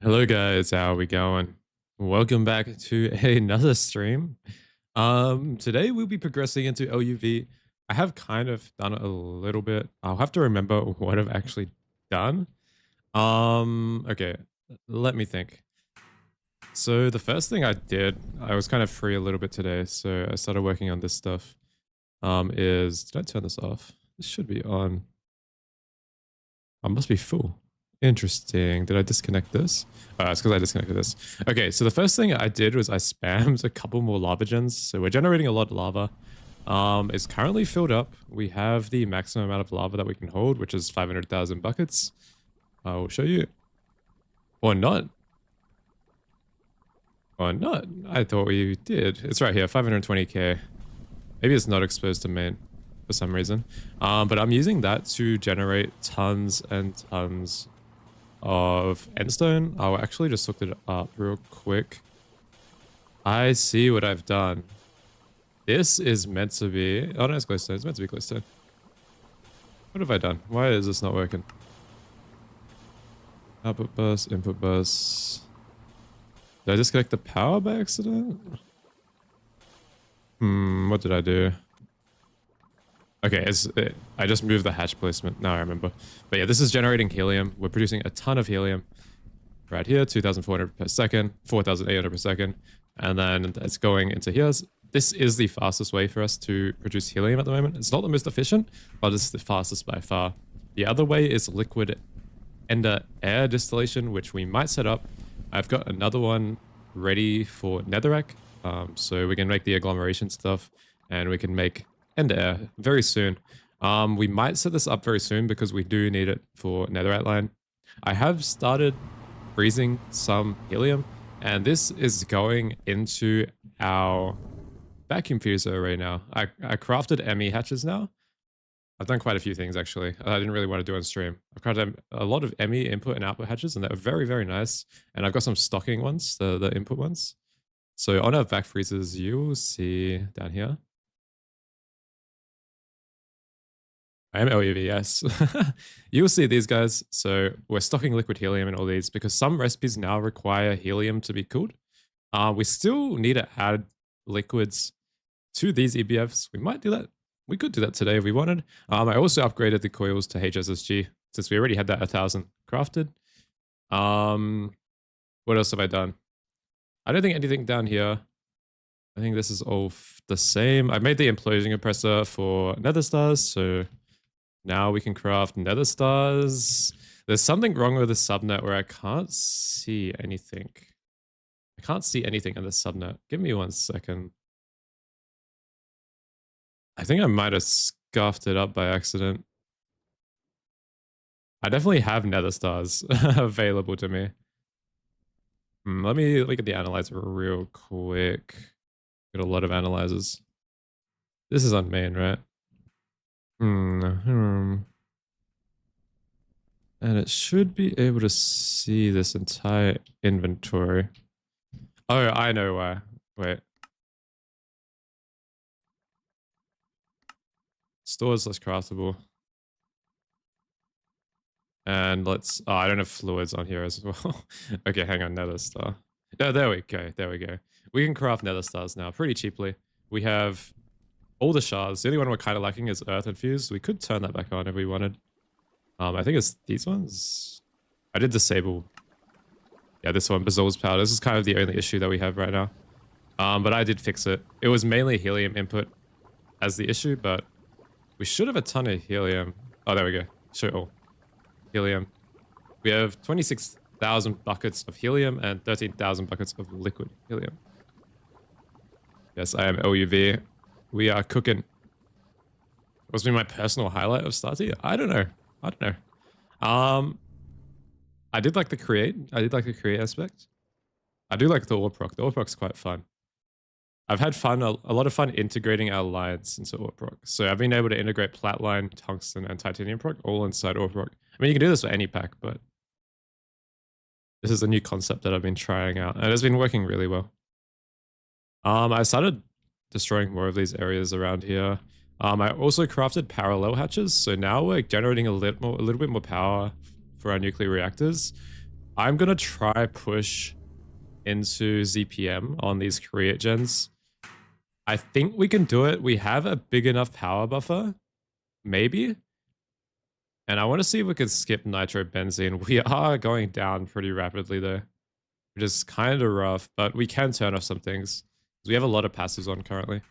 Hello guys, how are we going? Welcome back to another stream. Today we'll be progressing into LuV. I have kind of done it a little bit. I'll have to remember what I've actually done. Okay, let me think. So the first thing I did, I was kind of free a little bit today, so I started working on this stuff. Did I turn this off? This should be on. I must be full. Interesting. Did I disconnect this? It's because I disconnected this. Okay, so the first thing I did was I spammed a couple more lava gens. So we're generating a lot of lava. It's currently filled up. We have the maximum amount of lava that we can hold, which is 500,000 buckets. I will show you. Or not. Or not. I thought we did. It's right here, 520k. Maybe it's not exposed to main for some reason. But I'm using that to generate tons and tons of endstone. I'll actually just look it up real quick. I see what I've done. This is meant to be... Oh, no, it's glowstone. It's meant to be glowstone. What have I done? Why is this not working? Output bus, input bus. Did I disconnect the power by accident? What did I do? Okay, I just moved the hatch placement. Now I remember. But yeah, this is generating helium. We're producing a ton of helium. Right here, 2,400 per second, 4,800 per second. And then it's going into here. This is the fastest way for us to produce helium at the moment. It's not the most efficient, but it's the fastest by far. The other way is liquid ender air distillation, which we might set up. I've got another one ready for Netherite. So we can make the agglomeration stuff and we can make end air very soon. We might set this up very soon because we do need it for Netherite line. I have started freezing some helium, and this is going into our vacuum fuser right now. I crafted ME hatches now. I've done quite a few things actually. I didn't really want to do on stream. I've crafted a lot of ME input and output hatches, and they're very, very nice. And I've got some stocking ones, the input ones. So on our vac freezers, you'll see down here. I am LUV, yes. You'll see these guys. So we're stocking liquid helium in all these because some recipes now require helium to be cooled. We still need to add liquids to these EBFs. We might do that. We could do that today if we wanted. I also upgraded the coils to HSSG since we already had that 1,000 crafted. What else have I done? I don't think anything down here. I think this is all the same. I made the implosion compressor for nether stars, so now we can craft nether stars. There's something wrong with the subnet where I can't see anything. I can't see anything in the subnet. Give me 1 second. I think I might have scuffed it up by accident. I definitely have nether stars available to me. Let me look at the analyzer real quick. Got a lot of analyzers. This is on main, right? And it should be able to see this entire inventory. Oh, I know why. Wait. Stores less craftable. And let's... Oh, I don't have fluids on here as well. Okay, hang on. Nether star. No, there we go. There we go. We can craft nether stars now pretty cheaply. We have all the shards. The only one we're kind of lacking is earth infused. We could turn that back on if we wanted. I think it's these ones. I did disable. Yeah, this one, Bazil's powder. This is kind of the only issue that we have right now. But I did fix it. It was mainly helium input as the issue, but we should have a ton of helium. Oh, there we go. Show all. Helium. We have 26,000 buckets of helium and 13,000 buckets of liquid helium. Yes, I am LUV. We are cooking. What's been my personal highlight of Starty? I don't know. I don't know. I did like the create. I did like the create aspect. I do like the ore proc. The ore proc's quite fun. I've had fun, a lot of fun integrating our lines into ore proc. So I've been able to integrate platline, tungsten, and titanium proc all inside ore proc. I mean, you can do this with any pack, but this is a new concept that I've been trying out, and it's been working really well. I started destroying more of these areas around here. I also crafted parallel hatches, so now we're generating a little bit more power for our nuclear reactors. I'm gonna try push into ZPM on these create gens. I think we can do it. We have a big enough power buffer, maybe. And I want to see if we can skip nitrobenzene. We are going down pretty rapidly though, which is kind of rough, but we can turn off some things. We have a lot of passives on currently.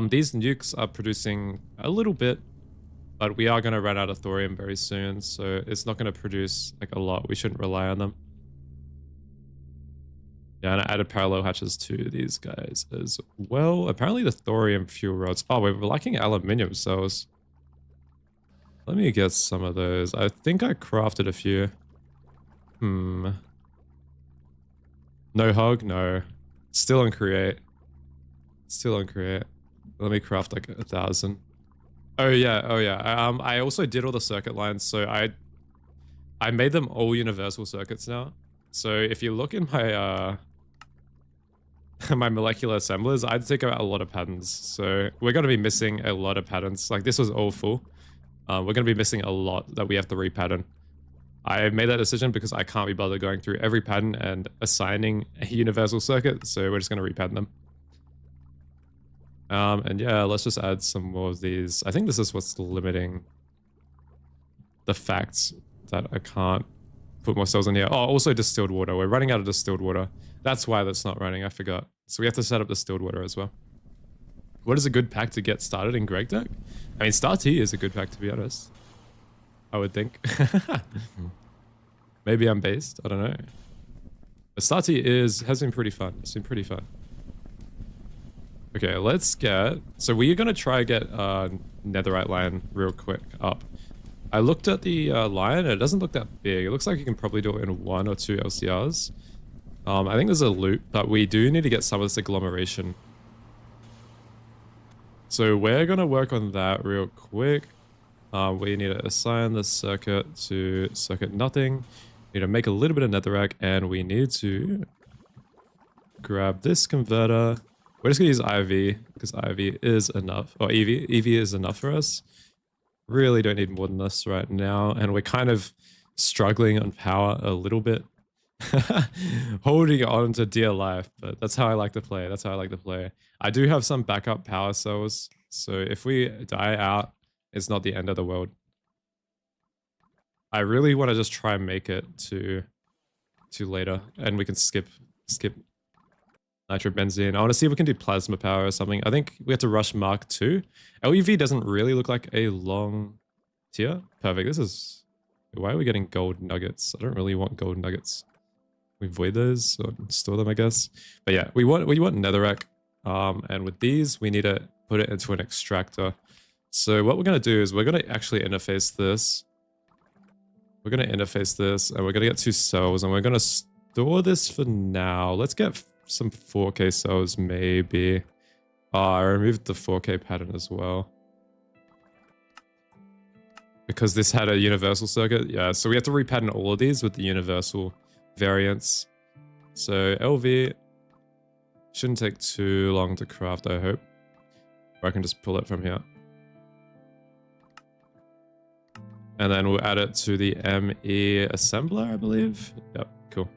These nukes are producing a little bit, but we are going to run out of thorium very soon, so it's not going to produce like a lot. We shouldn't rely on them. Yeah, and I added parallel hatches to these guys as well. Apparently the thorium fuel rods. Oh, we're lacking aluminium cells. Let me get some of those. I think I crafted a few. No hug? No. Still on create. Still on create. Let me craft like 1,000. Oh yeah, oh yeah. I also did all the circuit lines, so I made them all universal circuits now. So if you look in my my molecular assemblers, I'd take out a lot of patterns. So we're going to be missing a lot of patterns. Like this was all full. We're going to be missing a lot that we have to repattern. I made that decision because I can't be bothered going through every pattern and assigning a universal circuit. So we're just going to repattern them. And yeah, let's just add some more of these. I think this is what's limiting the fact that I can't put more cells in here. Oh, also distilled water. We're running out of distilled water. That's why that's not running. I forgot. So we have to set up distilled water as well. What is a good pack to get started in Greg Deck? I mean, Star T is a good pack, to be honest. I would think. Maybe I'm based. I don't know. But Star T has been pretty fun. It's been pretty fun. Okay, let's get... So we're going to try get Netherite line real quick up. I looked at the line, and it doesn't look that big. It looks like you can probably do it in 1 or 2 LCRs. I think there's a loop, but we do need to get some of this agglomeration. So we're going to work on that real quick. We need to assign the circuit to circuit nothing. We need to make a little bit of netherrack, and we need to grab this converter. We're just going to use IV, because IV is enough. Or EV. EV is enough for us. Really don't need more than this right now. And we're kind of struggling on power a little bit. Holding on to dear life, but that's how I like to play. That's how I like to play. I do have some backup power cells, so if we die out, it's not the end of the world. I really want to just try and make it to later, and we can skip nitrobenzene. I want to see if we can do plasma power or something. I think we have to rush Mark 2. LuV doesn't really look like a long tier. Perfect. This is... Why are we getting gold nuggets? I don't really want gold nuggets. We void those or store them, I guess. But yeah, we want netherrack. And with these, we need to put it into an extractor. So what we're going to do is we're going to actually interface this. We're going to interface this, and we're going to get 2 cells, and we're going to store this for now. Let's get some 4K cells, maybe. I removed the 4K pattern as well. Because this had a universal circuit. Yeah, so we have to repattern all of these with the universal variants. So LV shouldn't take too long to craft, I hope. Or I can just pull it from here. And then we'll add it to the ME assembler, I believe. Yep, cool.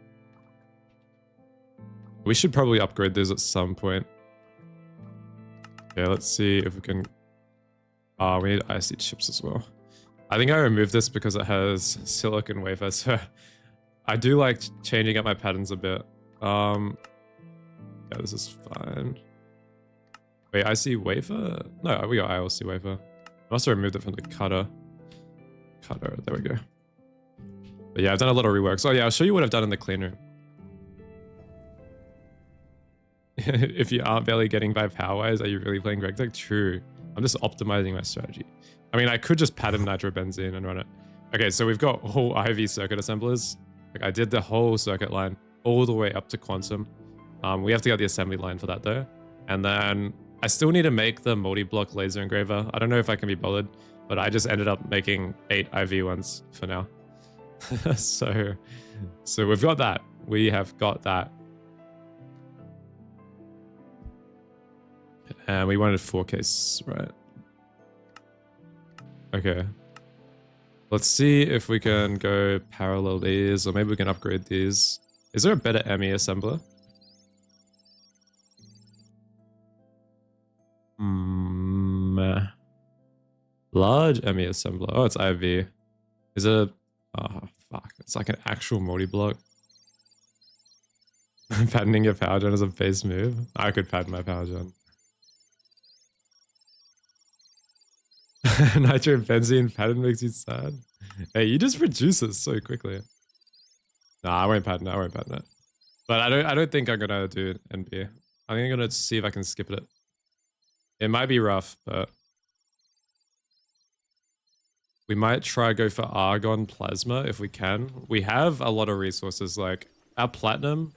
We should probably upgrade these at some point. Okay, let's see if we can... we need IC chips as well. I think I removed this because it has silicon wafer, so I do like changing up my patterns a bit. Yeah, this is fine. Wait, IC wafer? No, we got ILC wafer. I must have removed it from the cutter. There we go. But yeah, I've done a lot of rework. So yeah, I'll show you what I've done in the clean room. If you aren't barely getting by power-wise, are you really playing Greg Tech? True. I'm just optimizing my strategy. I mean, I could just pattern nitrobenzene and run it. Okay, so we've got whole IV circuit assemblers. Like I did the whole circuit line all the way up to quantum. We have to get the assembly line for that though. And then I still need to make the multi-block laser engraver. I don't know if I can be bothered, but I just ended up making 8 IV ones for now. so we've got that. We have got that. And we wanted 4K, right? Okay. Let's see if we can go parallel these, or maybe we can upgrade these. Is there a better ME assembler? Large ME assembler. Oh, it's IV. Is it a... Oh, fuck. It's like an actual multi-block. Patterning your power gen is a base move. I could pattern my power gen. Nitro benzene pattern makes you sad. Hey, you just produce it so quickly. Nah, I won't pattern it. I won't pattern it. But I don't think I'm gonna do NP. I think I'm gonna see if I can skip it. It might be rough, but we might try go for argon plasma if we can. We have a lot of resources. Like our platinum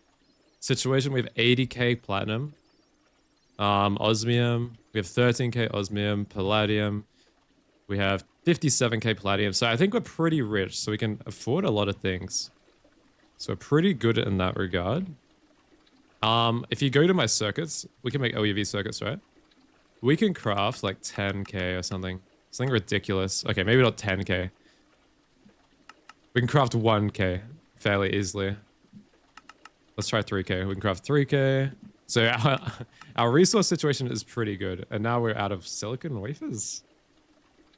situation, we have 80k platinum, osmium. We have 13k osmium, palladium. We have 57k palladium. So I think we're pretty rich. So we can afford a lot of things. So we're pretty good in that regard. If you go to my circuits, we can make LuV circuits, right? We can craft like 10k or something. Something ridiculous. Okay, maybe not 10k. We can craft 1k fairly easily. Let's try 3k. We can craft 3k. So our resource situation is pretty good. And now we're out of silicon wafers.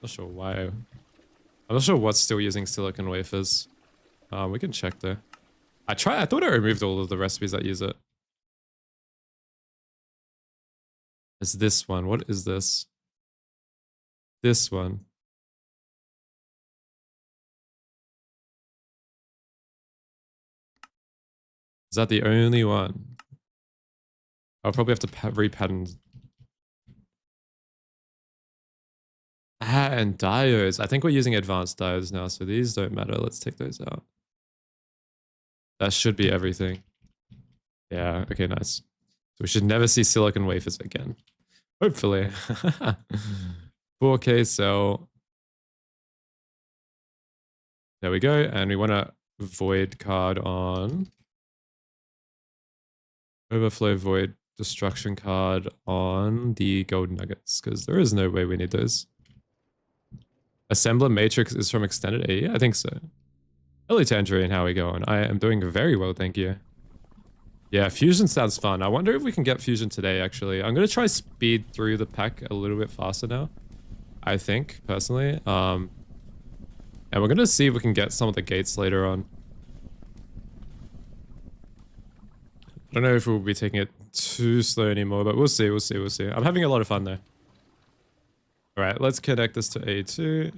Not sure why. I'm not sure what's still using silicon wafers. We can check though. I thought I removed all of the recipes that use it. It's this one. What is this? This one. Is that the only one? I'll probably have to repattern. Ah, and diodes. I think we're using advanced diodes now, so these don't matter. Let's take those out. That should be everything. Yeah, okay, nice. So we should never see silicon wafers again. Hopefully. 4K cell. There we go. And we want a void card on. Overflow void destruction card on the gold nuggets, because there is no way we need those. Assembler matrix is from extended AE? I think so. Hello Tangerine, how are we going? I am doing very well, thank you. Yeah, fusion sounds fun. I wonder if we can get fusion today, actually. I'm going to try speed through the pack a little bit faster now. I think, personally. And we're going to see if we can get some of the gates later on. I don't know if we'll be taking it too slow anymore, but we'll see, we'll see, we'll see. I'm having a lot of fun though. Alright, let's connect this to A2.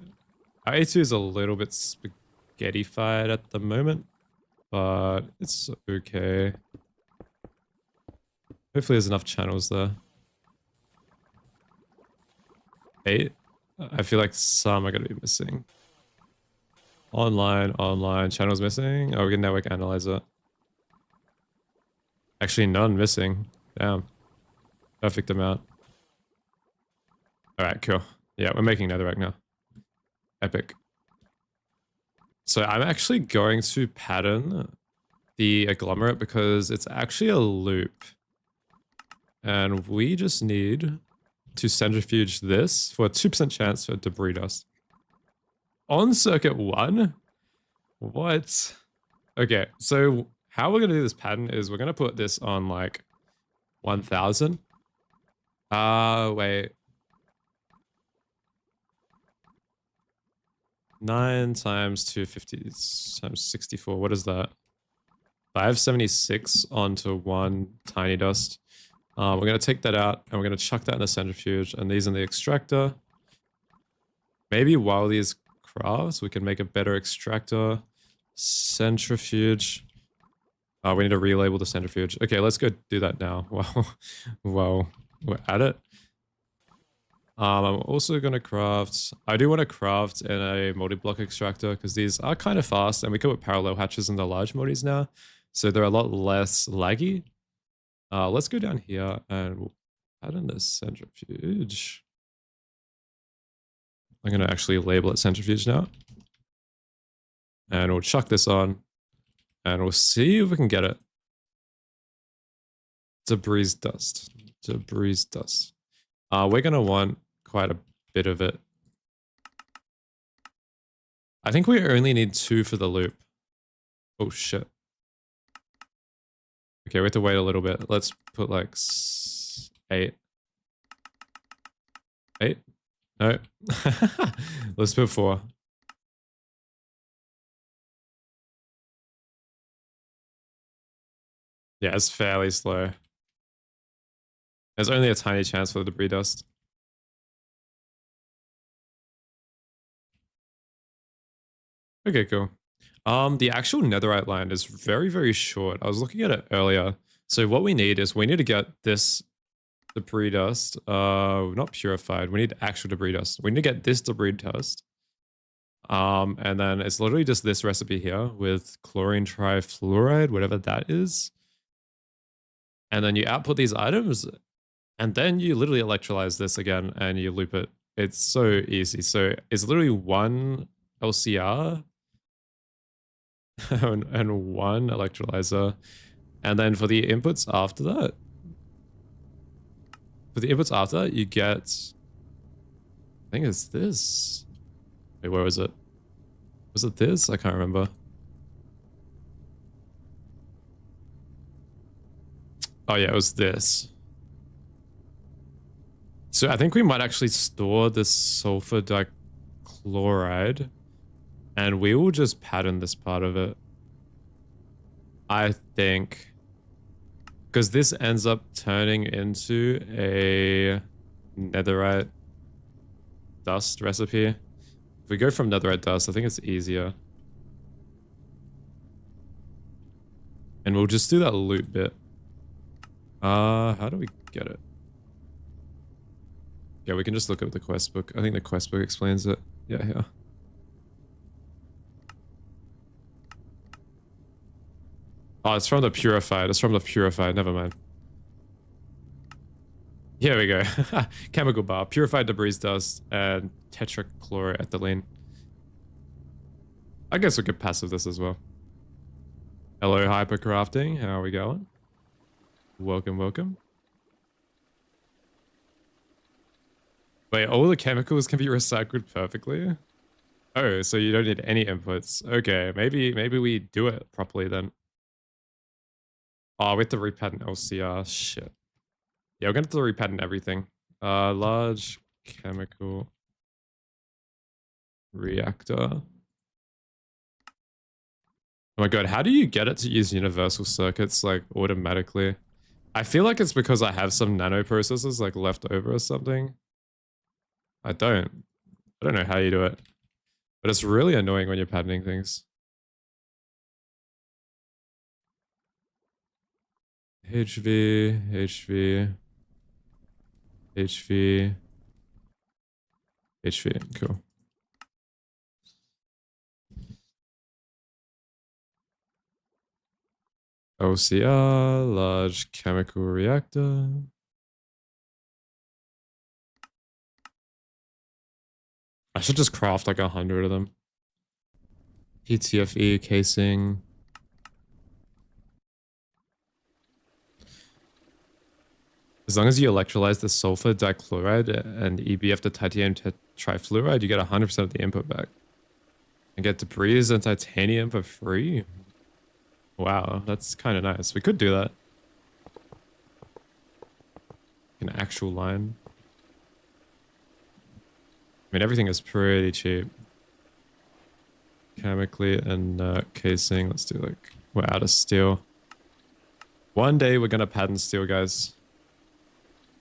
Our A2 is a little bit spaghetti-fied at the moment, but it's okay. Hopefully there's enough channels there. 8? I feel like some are going to be missing. Online, channels missing. Oh, we can network analyzer. Actually, none missing. Damn. Perfect amount. Alright, cool. Yeah, we're making Netherite now. Epic. So I'm actually going to pattern the agglomerate because it's actually a loop. And we just need to centrifuge this for a 2% chance for debris dust. On circuit 1? What? Okay, so how we're going to do this pattern is we're going to put this on like 1000. Wait. 9 times 250 times 64. What is that? 576 onto 1 tiny dust. We're going to take that out and we're going to chuck that in the centrifuge and these in the extractor. Maybe while these crafts, we can make a better extractor. Centrifuge. We need to relabel the centrifuge. Okay, let's go do that now. Well, we're at it. I'm also going to craft... I do want to craft in a multi-block extractor because these are kind of fast and we can put parallel hatches in the large multis now. So they're a lot less laggy. Let's go down here and we'll add in this centrifuge. I'm going to actually label it centrifuge now. And we'll chuck this on. And we'll see if we can get it. Debris dust. Debris dust. We're going to want quite a bit of it. I think we only need 2 for the loop. Oh shit. Okay, we have to wait a little bit. Let's put like 8. 8? No. Let's put 4. Yeah, it's fairly slow. There's only a tiny chance for the debris dust. Okay, cool. The actual netherite line is very, very short. I was looking at it earlier. So what we need is we need to get this debris dust. Not purified. We need actual debris dust. We need to get this debris dust. And then it's literally just this recipe here with chlorine trifluoride, whatever that is. And then you output these items, and then you literally electrolyze this again and you loop it. It's so easy. So it's literally 1 LCR and 1 electrolyzer. And then for the inputs after that, you get, I think it's this. Wait, where was it? Was it this? I can't remember. Oh yeah, it was this. So I think we might actually store this sulfur dichloride and we will just pattern this part of it. I think. Because this ends up turning into a netherite dust recipe. If we go from netherite dust, I think it's easier. And we'll just do that loop bit. How do we get it? Yeah, we can just look up the quest book. I think the quest book explains it. Yeah, here. Oh, it's from the purified. It's from the purified. Never mind. Here we go. Chemical bar. Purified debris dust and tetrachloroethylene. I guess we could passive this as well. Hello, hypercrafting. How are we going? Welcome, welcome. Wait, all the chemicals can be recycled perfectly? Oh, so you don't need any inputs. Okay, maybe we do it properly then. Oh, we have to repattern LCR. Shit. Yeah, we're gonna have to repattern everything. Large chemical reactor. Oh my god, how do you get it to use universal circuits like automatically? I feel like it's because I have some nano processors like left over or something. I don't know how you do it, but it's really annoying when you're patterning things. HV, HV, HV, HV, cool. OCR, large chemical reactor. I should just craft like 100 of them. PTFE casing. As long as you electrolyze the sulfur dichloride and EBF the titanium trifluoride, you get 100% of the input back. And get debris and titanium for free. Wow, that's kind of nice. We could do that. An actual line. I mean, everything is pretty cheap. Chemically inert casing. Let's do like, we're out of steel. One day we're gonna pattern steel, guys.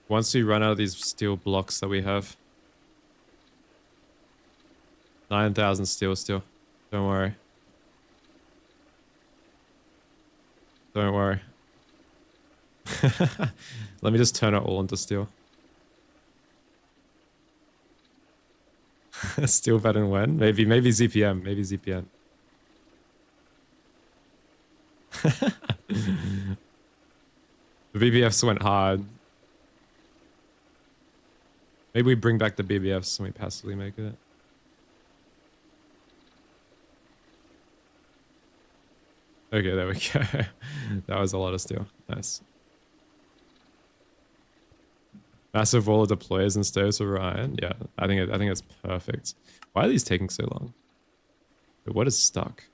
Once we run out of these steel blocks that we have. 9,000 steel still. Don't worry. Don't worry. Let me just turn it all into steel. Steel pattern when? Maybe ZPM. Maybe ZPM. The BBFs went hard. Maybe we bring back the BBFs and we passively make it. Okay, there we go. That was a lot of steel. Nice. Massive wall of deployers and stoves for Ryan. Yeah, I think it's perfect. Why are these taking so long? Wait, what is stuck?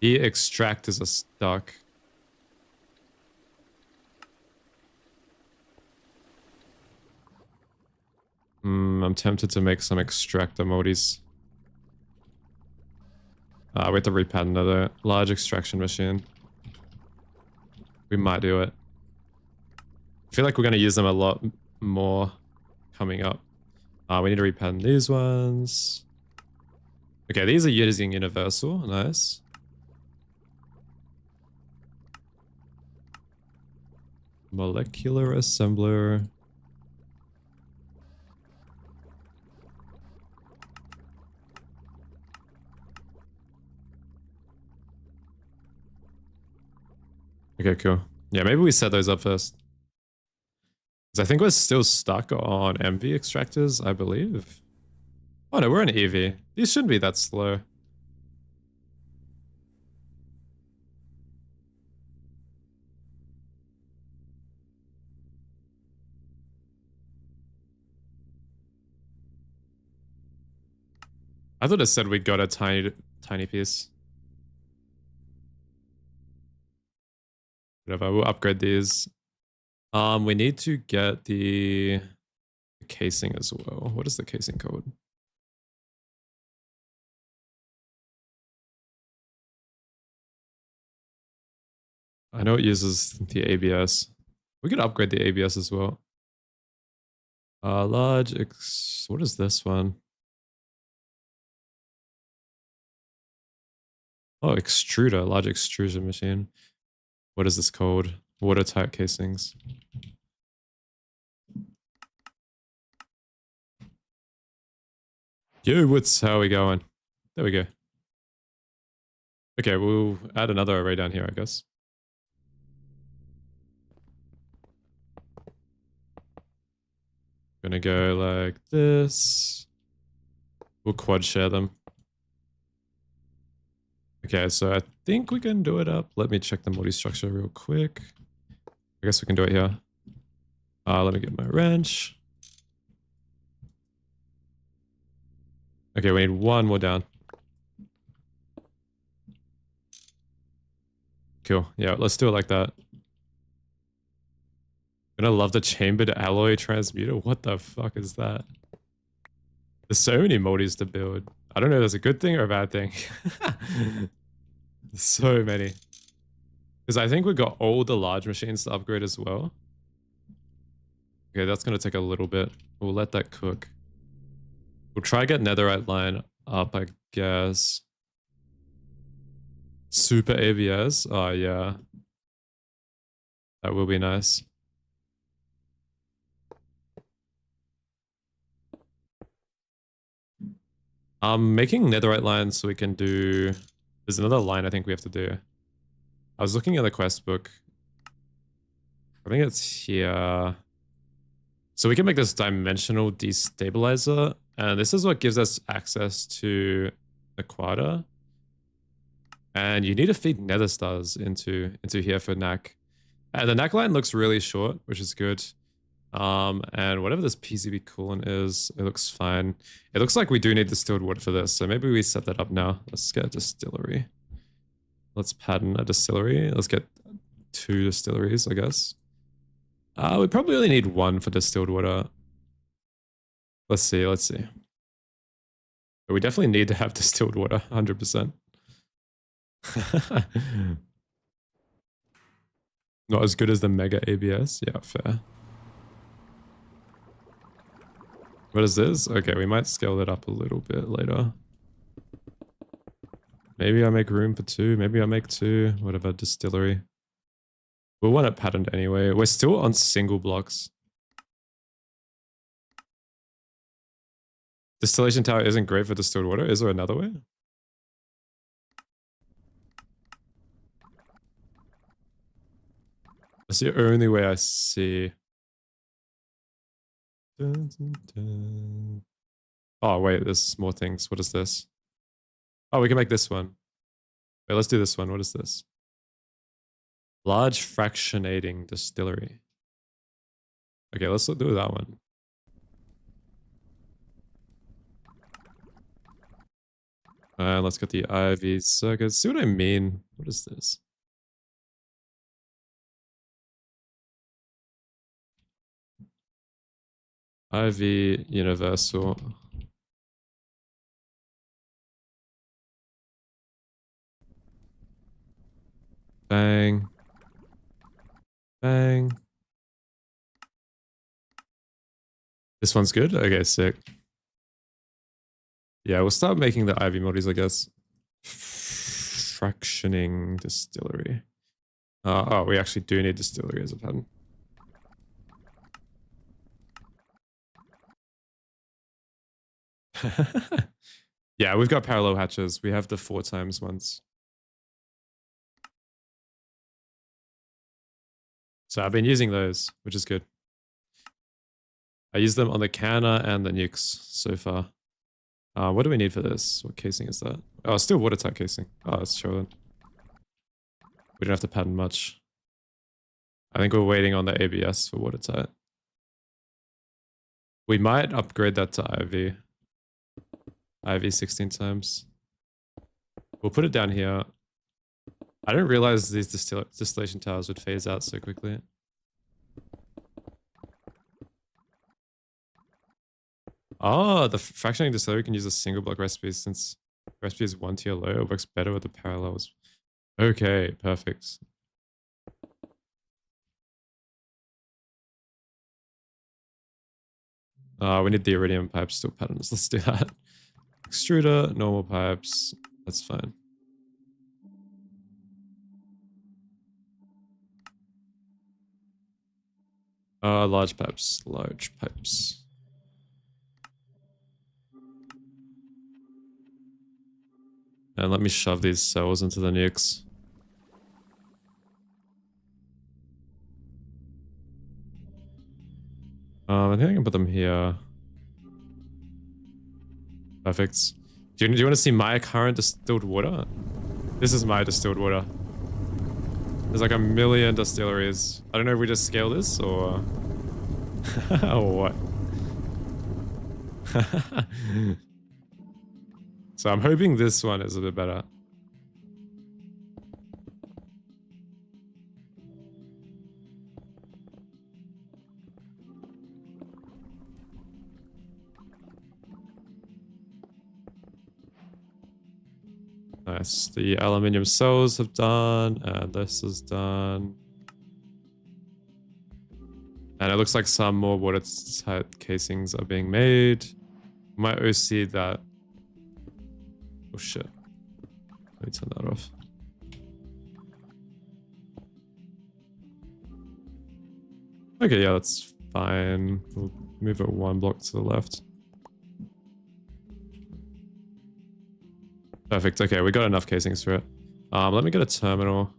The extractors are stuck. I'm tempted to make some extractor modis. We have to repad another large extraction machine. We might do it. I feel like we're going to use them a lot more coming up. We need to repattern these ones. Okay, these are using universal. Nice. Molecular assembler. Okay, cool. Yeah, maybe we set those up first. Because I think we're still stuck on MV extractors, I believe. Oh no, we're in EV. These shouldn't be that slow. I thought it said we got a tiny piece. Whatever, we'll upgrade these. We need to get the casing as well. What is the casing code? I know it uses the ABS. We could upgrade the ABS as well. What is this one? Oh, extruder, large extrusion machine. What is this called? Watertight casings. Yo, how are we going? There we go. Okay, we'll add another array down here, I guess. Gonna go like this. We'll quad share them. Okay, so I think we can do it up. Let me check the multi-structure real quick. I guess we can do it here. Let me get my wrench. Okay, we need one more down. Cool. Yeah, let's do it like that. Gonna love the chambered alloy transmuter. What the fuck is that? There's so many modis to build. I don't know if that's a good thing or a bad thing. So many. Because I think we got all the large machines to upgrade as well. Okay, that's gonna take a little bit. We'll let that cook. We'll try to get Netherite line up, I guess. Super ABS? Oh, yeah. That will be nice. I'm making Netherite lines so we can do... There's another line I think we have to do. I was looking at the quest book. I think it's here. So we can make this dimensional destabilizer. And this is what gives us access to the Quada. And you need to feed nether stars into here for knack. And the knack line looks really short, which is good. And whatever this PCB coolant is, it looks fine. It looks like we do need distilled wood for this, so maybe we set that up now. Let's get a distillery. Let's pattern a distillery. Let's get 2 distilleries, I guess. We probably only need 1 for distilled water. Let's see. But we definitely need to have distilled water, 100%. Not as good as the Mega ABS. Yeah, fair. What is this? Okay, we might scale that up a little bit later. Maybe I make room for 2. Maybe I make 2. Whatever, distillery. We'll want it patterned anyway. We're still on single blocks. Distillation tower isn't great for distilled water. Is there another way? That's the only way I see. Dun, dun, dun. Oh, wait, there's more things. What is this? Oh, we can make this one. Wait, let's do this one. What is this? Large fractionating distillery. Okay, let's do that one. Let's get the IV circuits. See what I mean? What is this? IV universal. Bang. Bang. This one's good? Okay, sick. Yeah, we'll start making the IV moddies, I guess. Fractioning distillery. Oh, we actually do need distillery as a pattern. Yeah, we've got parallel hatches. We have the 4x ones. So I've been using those, which is good. I use them on the canner and the nukes so far. What do we need for this? What casing is that? Oh, still watertight casing. Oh, let's show them. We don't have to pattern much. I think we're waiting on the ABS for watertight. We might upgrade that to IV. IV 16 times. We'll put it down here. I didn't realize these distillation towers would phase out so quickly. Oh, the fractioning distillery can use a single block recipe since recipe is 1 tier low. It works better with the parallels. Okay, perfect. We need the iridium pipes still patterns. Let's do that. Extruder, normal pipes. That's fine. Large pipes. Large pipes. And let me shove these cells into the nukes. I think I can put them here. Perfect. Do you want to see my current distilled water? This is my distilled water. There's like a million distilleries. I don't know if we just scale this or... or what. So I'm hoping this one is a bit better. Nice. The aluminium cells have done, and this is done. And it looks like some more watertight casings are being made. Might OC that. Oh shit. Let me turn that off. Okay, yeah, that's fine. We'll move it 1 block to the left. Perfect. Okay, we got enough casings for it. Let me get a terminal.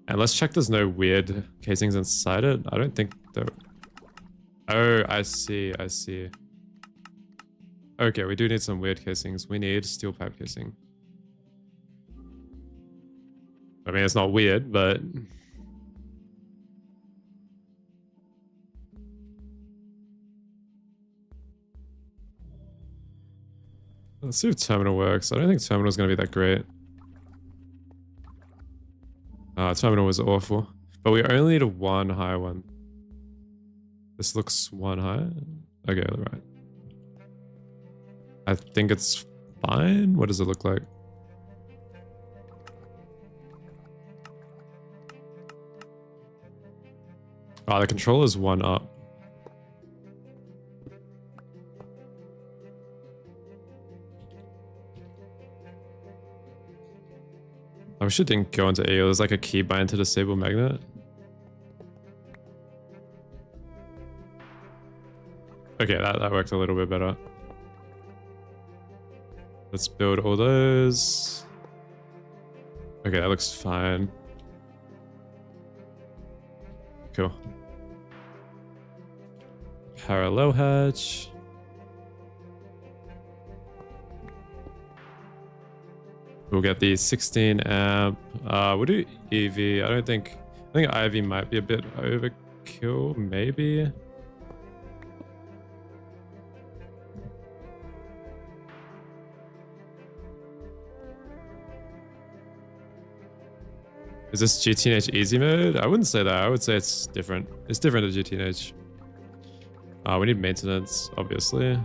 And let's check there's no weird casings inside it. I don't think there... Oh, I see. I see. Okay, we do need some weird casings. We need steel pipe casing. I mean, it's not weird, but... Let's see if terminal works. I don't think terminal's going to be that great. Terminal was awful. But we only need a 1 high one. This looks 1 high. Okay, right. I think it's fine. What does it look like? Oh, the controller's 1 up. I wish it didn't go into AO. There's like a keybind to disable magnet. Okay, that worked a little bit better. Let's build all those. Okay, that looks fine. Cool. Parallel hatch. We'll get the 16 amp. We'll do EV. I think IV might be a bit overkill, maybe. Is this GTH easy mode? I wouldn't say that. I would say it's different. It's different to GTH. We need maintenance, obviously.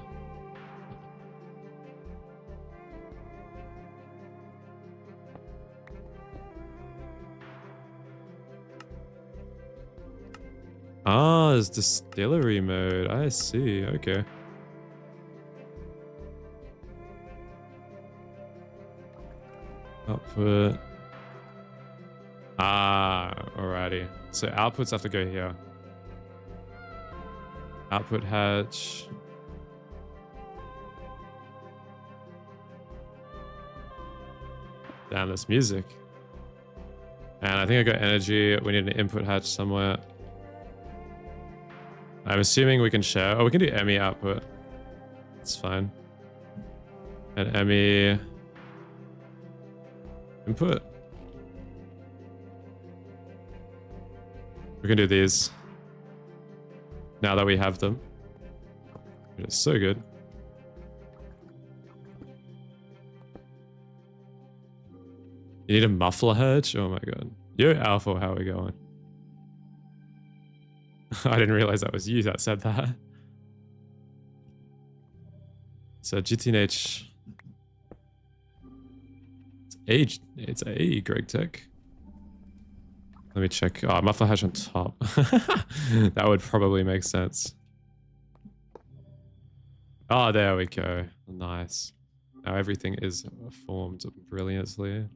Ah, it's distillery mode. I see. Okay. Output. Ah, alrighty. So outputs have to go here. Output hatch. Damn, this music. And I think I got energy. We need an input hatch somewhere. I'm assuming we can share. Oh, we can do ME output. It's fine. And ME input. We can do these. Now that we have them. It is so good. You need a muffler hedge? Oh my god. Yo, Alpha, how are we going? I didn't realize that was you that said that. So GTH. It's A, Greg Tech. Let me check. Oh, muffler hash on top. That would probably make sense. Oh, there we go. Nice. Now everything is formed brilliantly.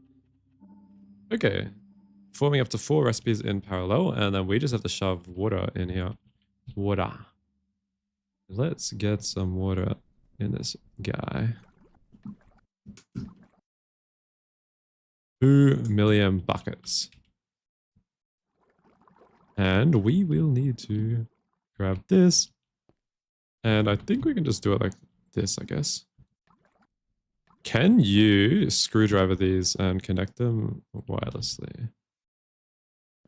Okay. Forming up to 4 recipes in parallel, and then we just have to shove water in here. Water. Let's get some water in this guy. 2 million buckets. And we will need to grab this. And I think we can just do it like this, I guess. Can you screwdriver these and connect them wirelessly?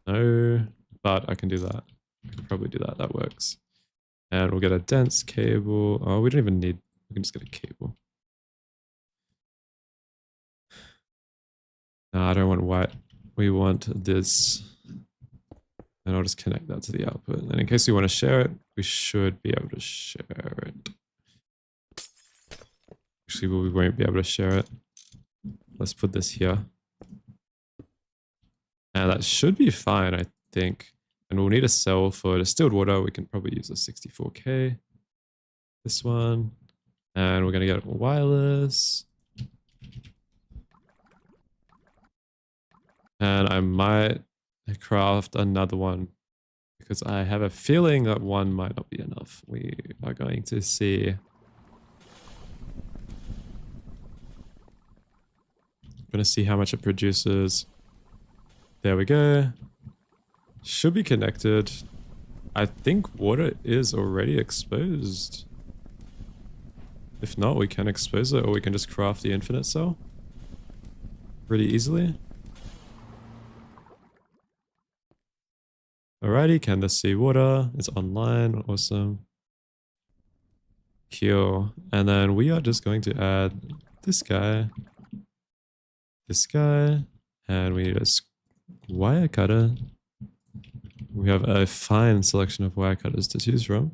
No, but I can do that. I can probably do that. That works. And we'll get a dense cable. Oh, we don't even need... We can just get a cable. No, I don't want white. We want this. And I'll just connect that to the output. And in case we want to share it, we should be able to share it. Actually, we won't be able to share it. Let's put this here. And that should be fine, I think. And we'll need a cell for distilled water. We can probably use a 64K. This one. And we're going to get wireless. And I might craft another one because I have a feeling that one might not be enough. We are going to see. I'm going to see how much it produces. There we go. Should be connected. I think water is already exposed. If not, we can expose it, or we can just craft the infinite cell pretty easily. Alrighty, can this see water? It's online, awesome. Cool. And then we are just going to add this guy, and we need a wire cutter. We have a fine selection of wire cutters to choose from.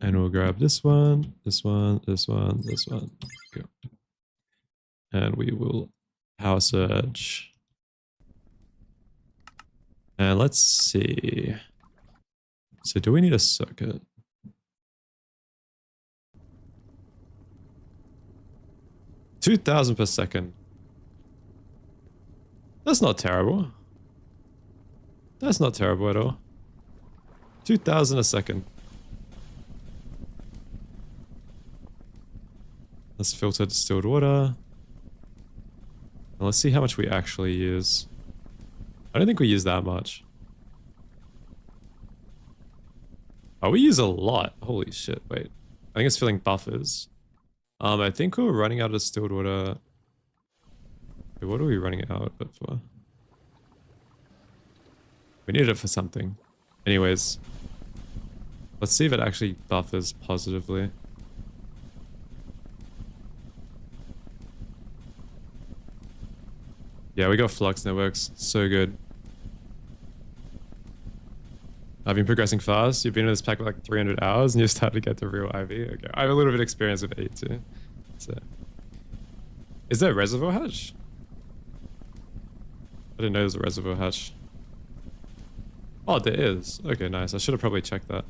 And we'll grab this one, this one, this one, this one. Go. And we will power surge. And let's see. So do we need a circuit? $2,000 per second. That's not terrible. That's not terrible at all. 2,000 a second. Let's filter distilled water. And let's see how much we actually use. I don't think we use that much. Oh, we use a lot. Holy shit, wait. I think it's filling buffers. I think we're running out of distilled water. Wait, what are we running out of it for? We need it for something. Anyways. Let's see if it actually buffers positively. Yeah, we got flux networks. So good. I've been progressing fast. You've been in this pack for like 300 hours and you're starting to get the real IV. Okay. I have a little bit of experience with E too. So. Is there a reservoir hatch? I didn't know there's a reservoir hatch. Oh, there is. Okay, nice. I should have probably checked that.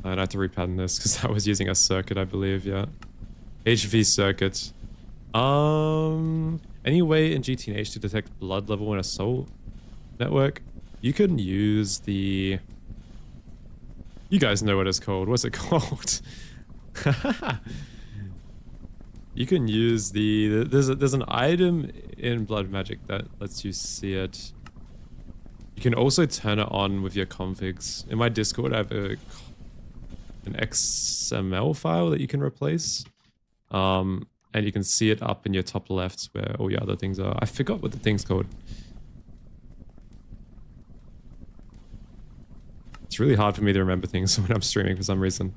And I have to repattern this because I was using a circuit, I believe, yeah. HV circuit. Any way in GTH to detect blood level in a soul network? You can use the... You guys know what it's called. What's it called? You can use the... There's an item in Blood Magic that lets you see it. You can also turn it on with your configs. In my Discord, I have an XML file that you can replace. And you can see it up in your top left where all your other things are. I forgot what the thing's called. It's really hard for me to remember things when I'm streaming for some reason.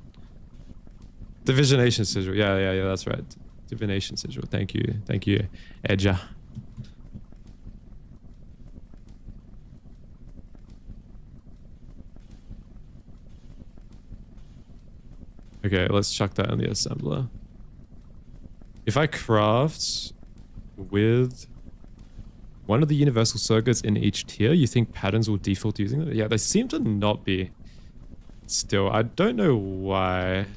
Divination sigil. Yeah, that's right. Divination sigil. Thank you, Edja. Okay, let's chuck that in the assembler. If I craft with one of the universal circuits in each tier, you think patterns will default using them? Yeah, they seem to not be. Still, I don't know why.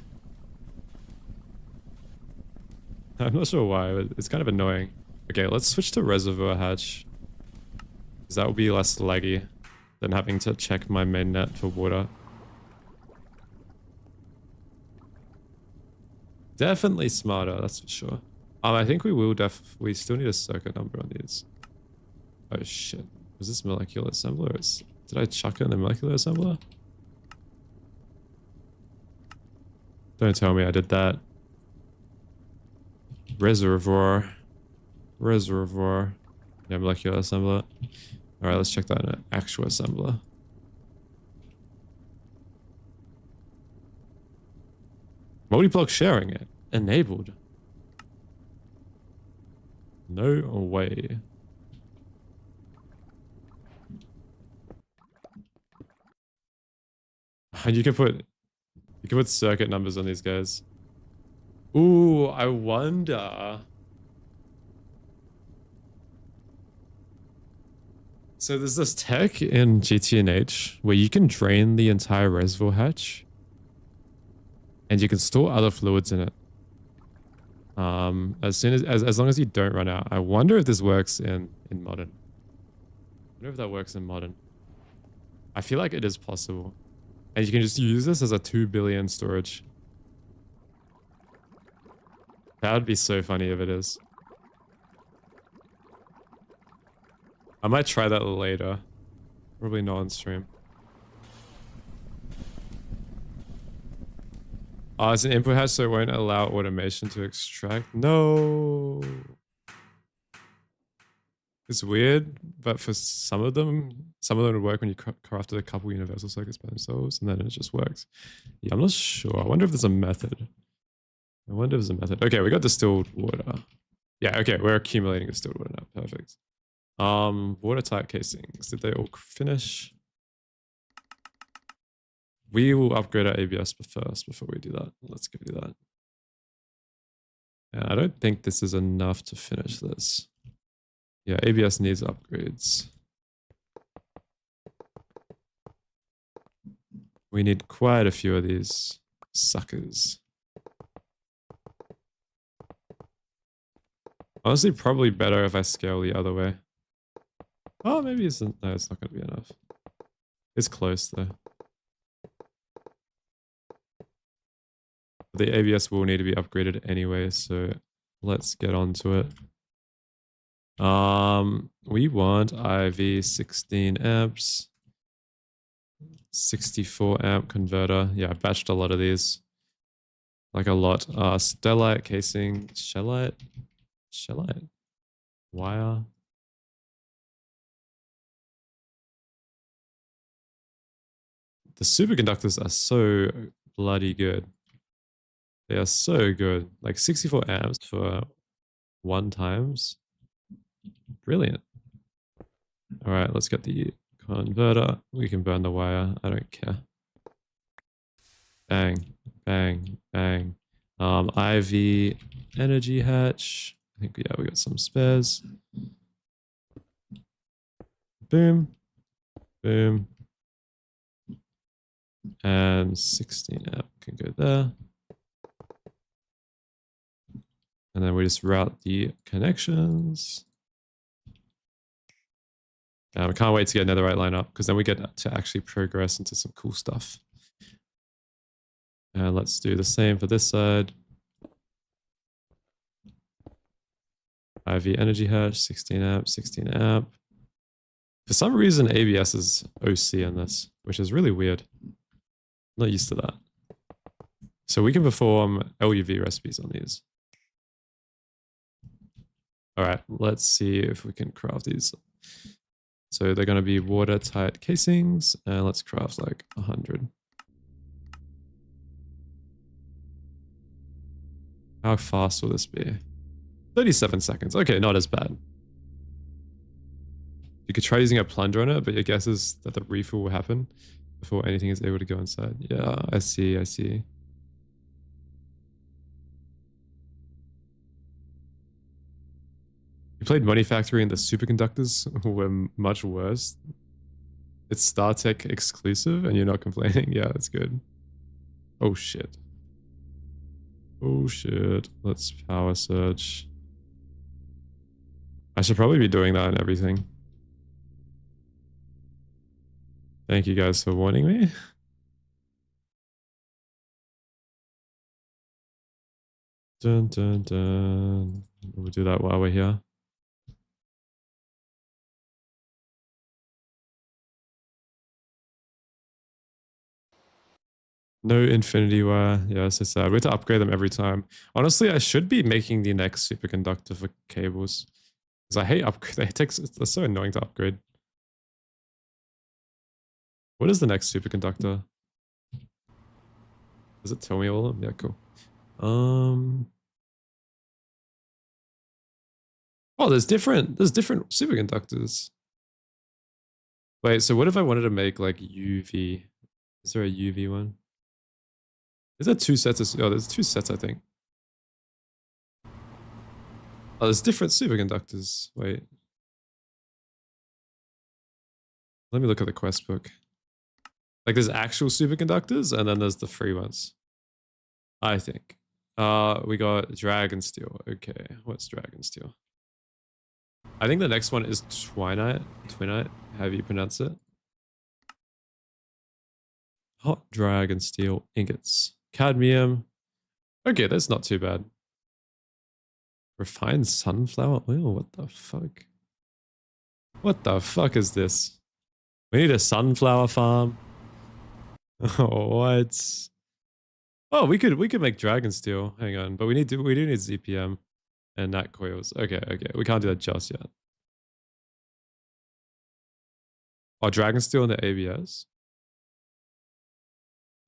I'm not sure why, but it's kind of annoying. Okay, let's switch to reservoir hatch. Because that will be less laggy than having to check my main net for water. Definitely smarter, that's for sure. I think we still need a circuit number on these. Oh shit. Was this molecular assembler? Did I chuck it in the molecular assembler? Don't tell me I did that. Reservoir. Yeah, molecular assembler. Alright, let's check that in an actual assembler. Multi-block sharing it. Enabled. No way. And you can put circuit numbers on these guys. Ooh, I wonder. So there's this tech in GTNH where you can drain the entire reservoir hatch and you can store other fluids in it. As long as you don't run out. I wonder if this works in modern. I wonder if that works in modern. I feel like it is possible. And you can just use this as a 2 billion storage. That would be so funny if it is. I might try that later. Probably not on stream. Oh, it's an input hatch, so it won't allow automation to extract. No. It's weird, but for some of them would work when you crafted a couple universal circuits by themselves, and then it just works. Yeah, I'm not sure. I wonder if there's a method. Okay, we got distilled water. Yeah, okay, we're accumulating distilled water now. Perfect. Watertight casings. Did they all finish? We will upgrade our ABS first before we do that. Let's go do that. And I don't think this is enough to finish this. Yeah, ABS needs upgrades. We need quite a few of these suckers. Honestly, probably better if I scale the other way. Oh, maybe it's not going to be enough. It's close though. The ABS will need to be upgraded anyway, so let's get on to it. We want IV 16 amps, 64 amp converter. Yeah, I batched a lot of these. Like a lot. Stellite casing, shellite, wire. The superconductors are so bloody good. They are so good. Like 64 amps for 1 times. Brilliant. All right, let's get the converter. We can burn the wire. I don't care. Bang, bang, bang. IV energy hatch. I think, yeah, we got some spares. Boom, boom. And 16 amp can go there. And then we just route the connections. I can't wait to get Netherite line up because then we get to actually progress into some cool stuff. And let's do the same for this side. IV energy hash, 16 amp, 16 amp. For some reason, ABS is OC in this, which is really weird. Not used to that. So we can perform LuV recipes on these. All right, let's see if we can craft these. So they're going to be watertight casings, and let's craft like 100. How fast will this be? 37 seconds. Okay, not as bad. You could try using a plunger on it, but your guess is that the refill will happen before anything is able to go inside. Yeah, I see, I see. You played Money Factory and the superconductors were much worse. It's StarTech exclusive and you're not complaining. Yeah, that's good. Oh shit. Oh shit. Let's power search. I should probably be doing that and everything. Thank you guys for warning me. Dun dun dun. We'll do that while we're here. No infinity wire. Yeah, it's so sad. We have to upgrade them every time. Honestly, I should be making the next superconductor for cables. Because I hate upgrade. They're so annoying to upgrade. What is the next superconductor? Does it tell me all of them? Yeah, cool. Oh, there's different superconductors. Wait, so what if I wanted to make like UV? Is there a UV one? Is there two sets of, oh, there's two sets, I think. Oh, there's different superconductors. Wait. Let me look at the quest book. Like there's actual superconductors and then there's the free ones. I think. We got Dragon Steel. Okay, what's Dragon Steel? I think the next one is Twinite. Twinite, how do you pronounce it? Hot Dragon Steel ingots. Cadmium. Okay, that's not too bad. Refined sunflower oil? What the fuck? What the fuck is this? We need a sunflower farm. Oh, what? Oh, we could make dragon steel. Hang on, but we do need ZPM and nat coils. Okay, okay. We can't do that just yet. Oh, dragon steel in the ABS.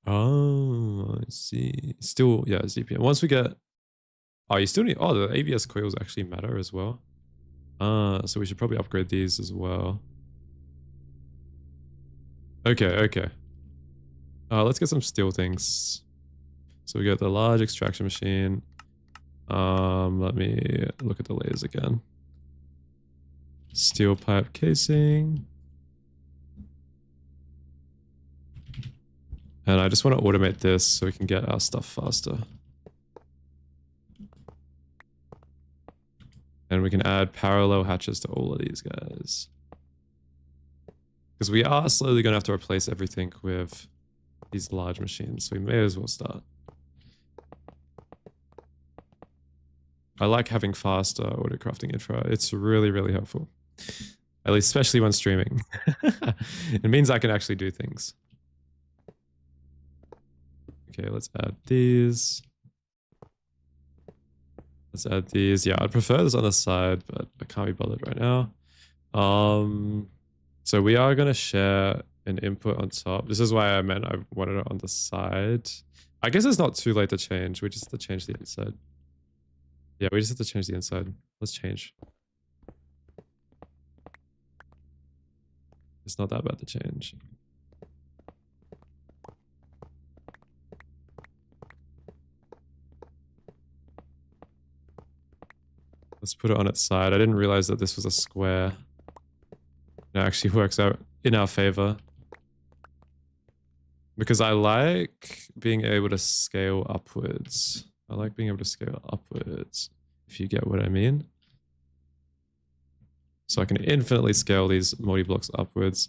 Oh, I see. Still, yeah, ZPM. Once we get, oh, you still need. Oh, the ABS coils actually matter as well. So we should probably upgrade these as well. Okay, okay. Let's get some steel things. So we got the large extraction machine. Let me look at the layers again. Steel pipe casing. And I just want to automate this so we can get our stuff faster. And we can add parallel hatches to all of these guys. Because we are slowly going to have to replace everything with these large machines. So we may as well start. I like having faster auto crafting infra. It's really, really helpful. At least, especially when streaming. It means I can actually do things. Okay, let's add these. Let's add these. Yeah, I'd prefer this on the side, but I can't be bothered right now. So we are going to share an input on top. This is why I meant I wanted it on the side. I guess it's not too late to change. We just have to change the inside. Yeah, we just have to change the inside. Let's change. It's not that bad to change. Let's put it on its side. I didn't realize that this was a square. It actually works out in our favor. Because I like being able to scale upwards. I like being able to scale upwards, if you get what I mean. So I can infinitely scale these multi-blocks upwards.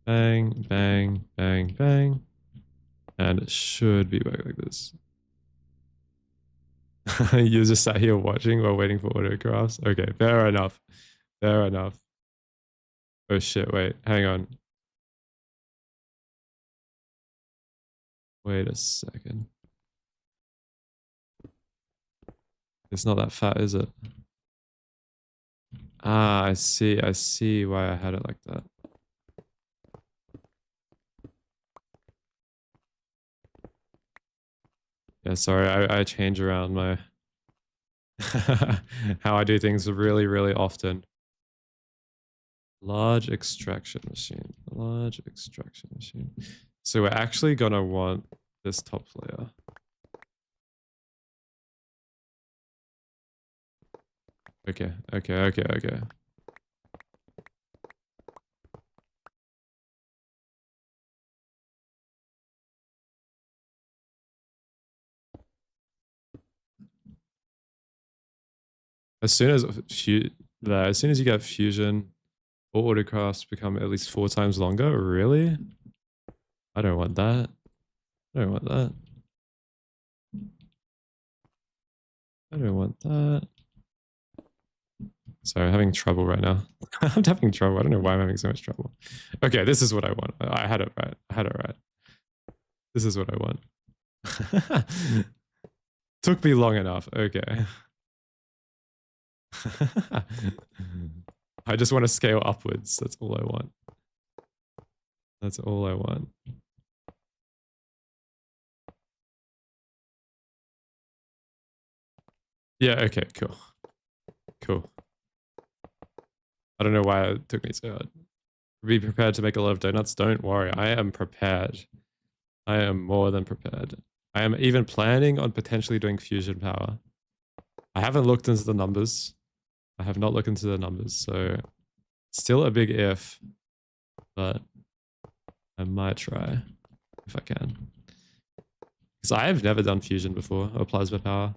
Bang, bang, bang, bang. And it should be back like this. You just sat here watching while waiting for autocrafts? Okay, fair enough. Fair enough. Oh shit, wait, hang on. Wait a second. It's not that fat, is it? Ah, I see why I had it like that. Yeah, sorry, I change around my how I do things really, really often. Large extraction machine. Large extraction machine. So we're actually gonna want this top layer. Okay, okay, okay, okay. As soon as you get fusion, all autocrafts become at least 4 times longer. Really? I don't want that. I don't want that. I don't want that. Sorry, I'm having trouble right now. I'm having trouble. I don't know why I'm having so much trouble. Okay, this is what I want. I had it right. I had it right. This is what I want. Took me long enough. Okay. I just want to scale upwards. That's all I want. That's all I want. Yeah, okay, cool. Cool. I don't know why it took me so hard. Be prepared to make a lot of donuts. Don't worry. I am prepared. I am more than prepared. I am even planning on potentially doing fusion power. I haven't looked into the numbers. I have not looked into the numbers, so still a big if, but I might try if I can. Because I have never done fusion before or plasma power.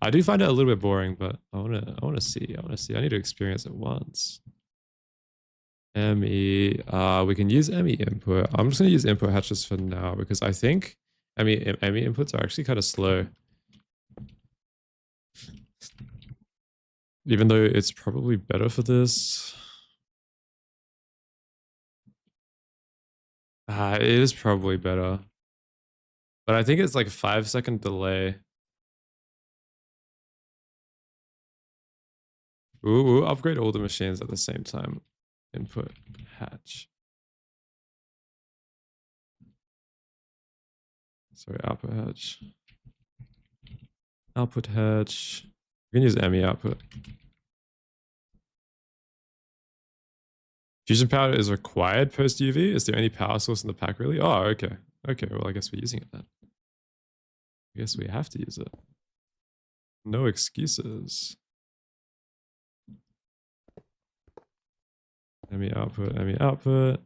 I do find it a little bit boring, but I wanna see. I need to experience it once. ME, we can use ME input. I'm just gonna use input hatches for now because I think ME inputs are actually kind of slow. Even though it's probably better for this. It is probably better. But I think it's like a 5-second delay. Ooh, upgrade all the machines at the same time. Input hatch. Sorry, output hatch. Output hatch. We can use ME output. Fusion power is required post UV. Is there any power source in the pack really? Oh, okay. Okay, well, I guess we're using it then. I guess we have to use it. No excuses. ME output, ME output.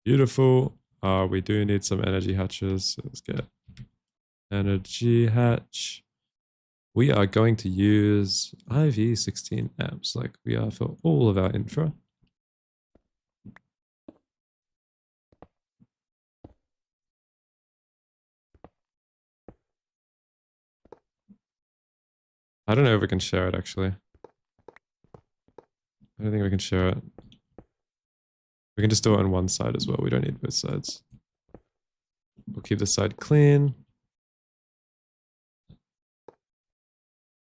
Beautiful. We do need some energy hatches. So let's get energy hatch. We are going to use IV 16 amps like we are for all of our infra. I don't know if we can share it actually. I don't think we can share it. We can just do it on one side as well. We don't need both sides. We'll keep this side clean.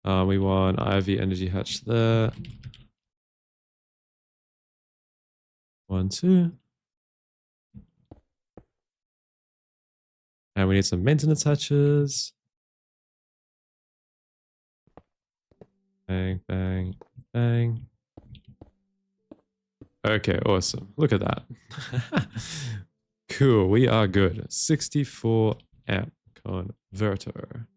We want IV energy hatch there. 1, 2. And we need some maintenance hatches. Bang, bang, bang. Okay, awesome. Look at that. Cool, we are good. 64 amp converter.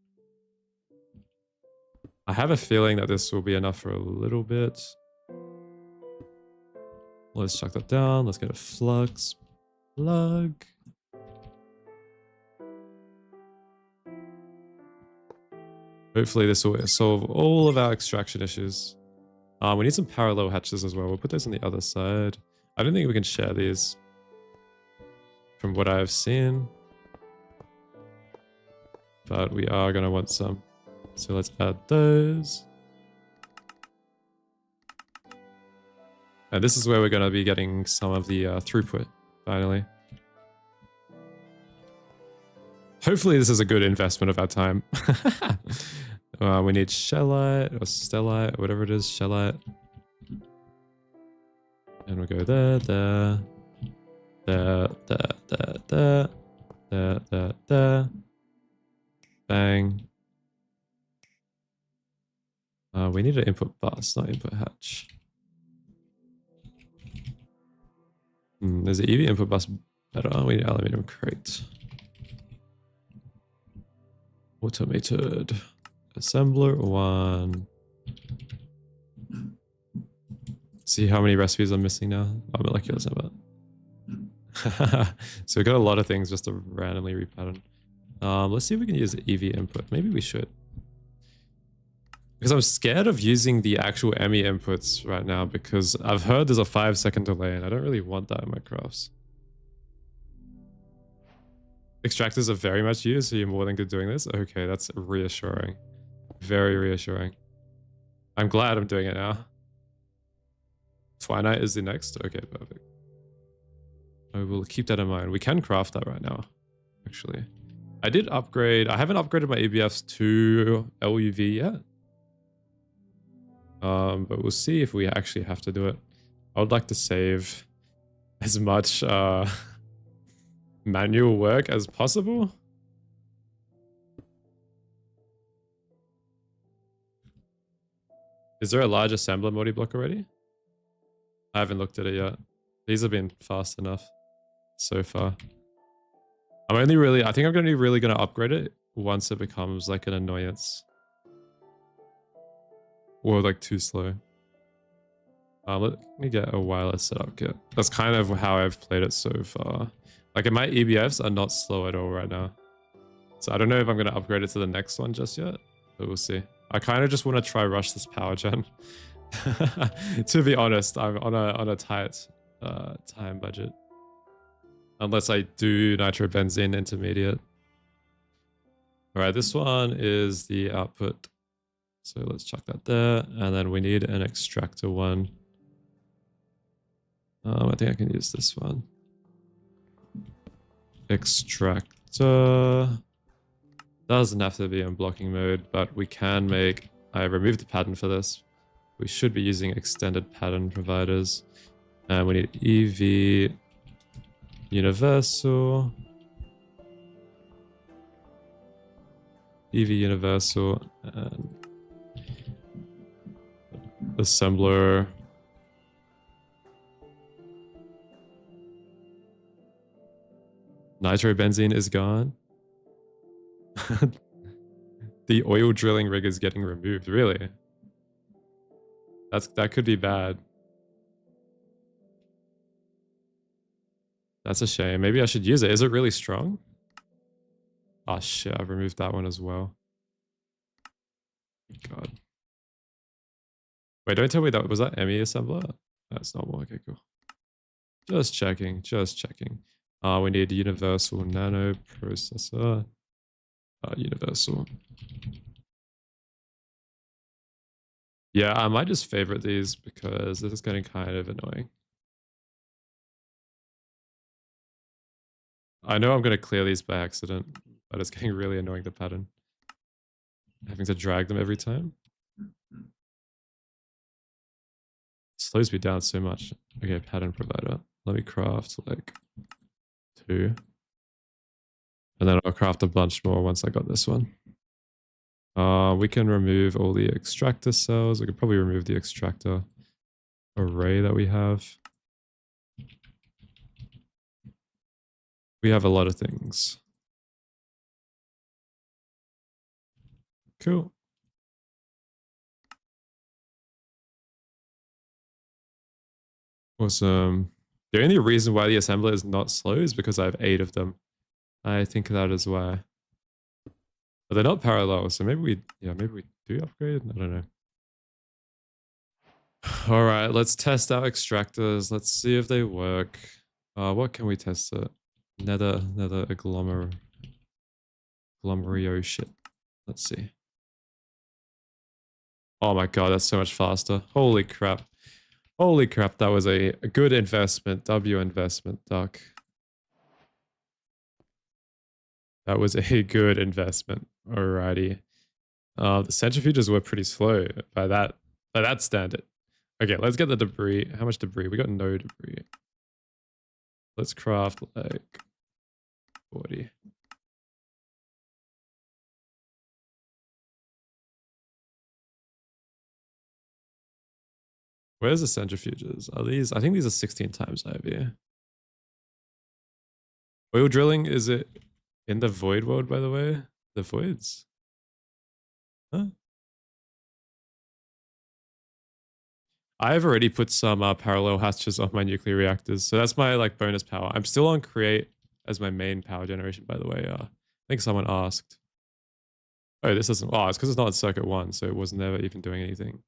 I have a feeling that this will be enough for a little bit. Let's chuck that down. Let's get a flux plug. Hopefully this will solve all of our extraction issues. We need some parallel hatches as well. We'll put those on the other side. I don't think we can share these from what I've seen. But we are going to want some. So let's add those. And this is where we're going to be getting some of the throughput, finally. Hopefully this is a good investment of our time. We need shellite or stellite, or whatever it is, shellite. And we'll go there, there, there, there, there, there, there, there, there. Bang. We need an input bus, not input hatch. Is the EV input bus better? We need aluminum crate. Automated assembler 1. See how many recipes I'm missing now? I'm molecular assembler. So we got a lot of things just to randomly repattern. Let's see if we can use the EV input. Maybe we should. Because I'm scared of using the actual ME inputs right now because I've heard there's a 5-second delay and I don't really want that in my crafts. Extractors are very much used, so you're more than good doing this? Okay, that's reassuring. Very reassuring. I'm glad I'm doing it now. Twinite is the next? Okay, perfect. I will keep that in mind. We can craft that right now, actually. I did upgrade. I haven't upgraded my ABFs to LuV yet. But we'll see if we actually have to do it. I would like to save as much manual work as possible. Is there a large assembler multi-block already? I haven't looked at it yet. These have been fast enough so far. I think I'm really gonna upgrade it once it becomes like an annoyance. Or like too slow. Let me get a wireless setup kit. That's kind of how I've played it so far. Like my EBFs are not slow at all right now. So I don't know if I'm going to upgrade it to the next one just yet, but we'll see. I kind of just want to try rush this power gen. To be honest, I'm on a tight time budget. Unless I do nitrobenzene intermediate. All right, this one is the output. So let's chuck that there. And then we need an extractor one. I think I can use this one. Extractor. Doesn't have to be in blocking mode, but we can make... I removed the pattern for this. We should be using extended pattern providers. And we need EV universal. EV universal and assembler. Nitrobenzene is gone. The oil drilling rig is getting removed, really? That could be bad. That's a shame. Maybe I should use it. Is it really strong? Oh shit, I've removed that one as well. God. Wait, don't tell me that was that ME assembler? That's normal. Okay, cool. Just checking, just checking. We need a universal nano processor. Universal. Yeah, I might just favorite these because this is getting kind of annoying. I know I'm going to clear these by accident, but it's getting really annoying to pattern. Having to drag them every time. Slows me down so much. Okay, pattern provider. Let me craft like 2. And then I'll craft a bunch more once I got this one. We can remove all the extractor cells. We could probably remove the extractor array that we have. We have a lot of things. Cool. Awesome. The only reason why the assembler is not slow is because I have 8 of them. I think that is why. But they're not parallel, so maybe we do upgrade? I don't know. All right, let's test our extractors. Let's see if they work. What can we test it? Nether agglomerio shit. Let's see. Oh my god, that's so much faster. Holy crap. Holy crap, that was a good investment. W investment, Duck. That was a good investment. Alrighty. The centrifuges were pretty slow by that standard. Okay, let's get the debris. How much debris? We got no debris. Let's craft like 40. Where's the centrifuges? Are these? I think these are 16 times IV. Oil drilling, is it in the void world, by the way? The voids? Huh? I have already put some parallel hatches on my nuclear reactors, so that's my like bonus power. I'm still on create as my main power generation, by the way. I think someone asked. Oh, this doesn't. Oh, it's because it's not in circuit 1, so it was never even doing anything.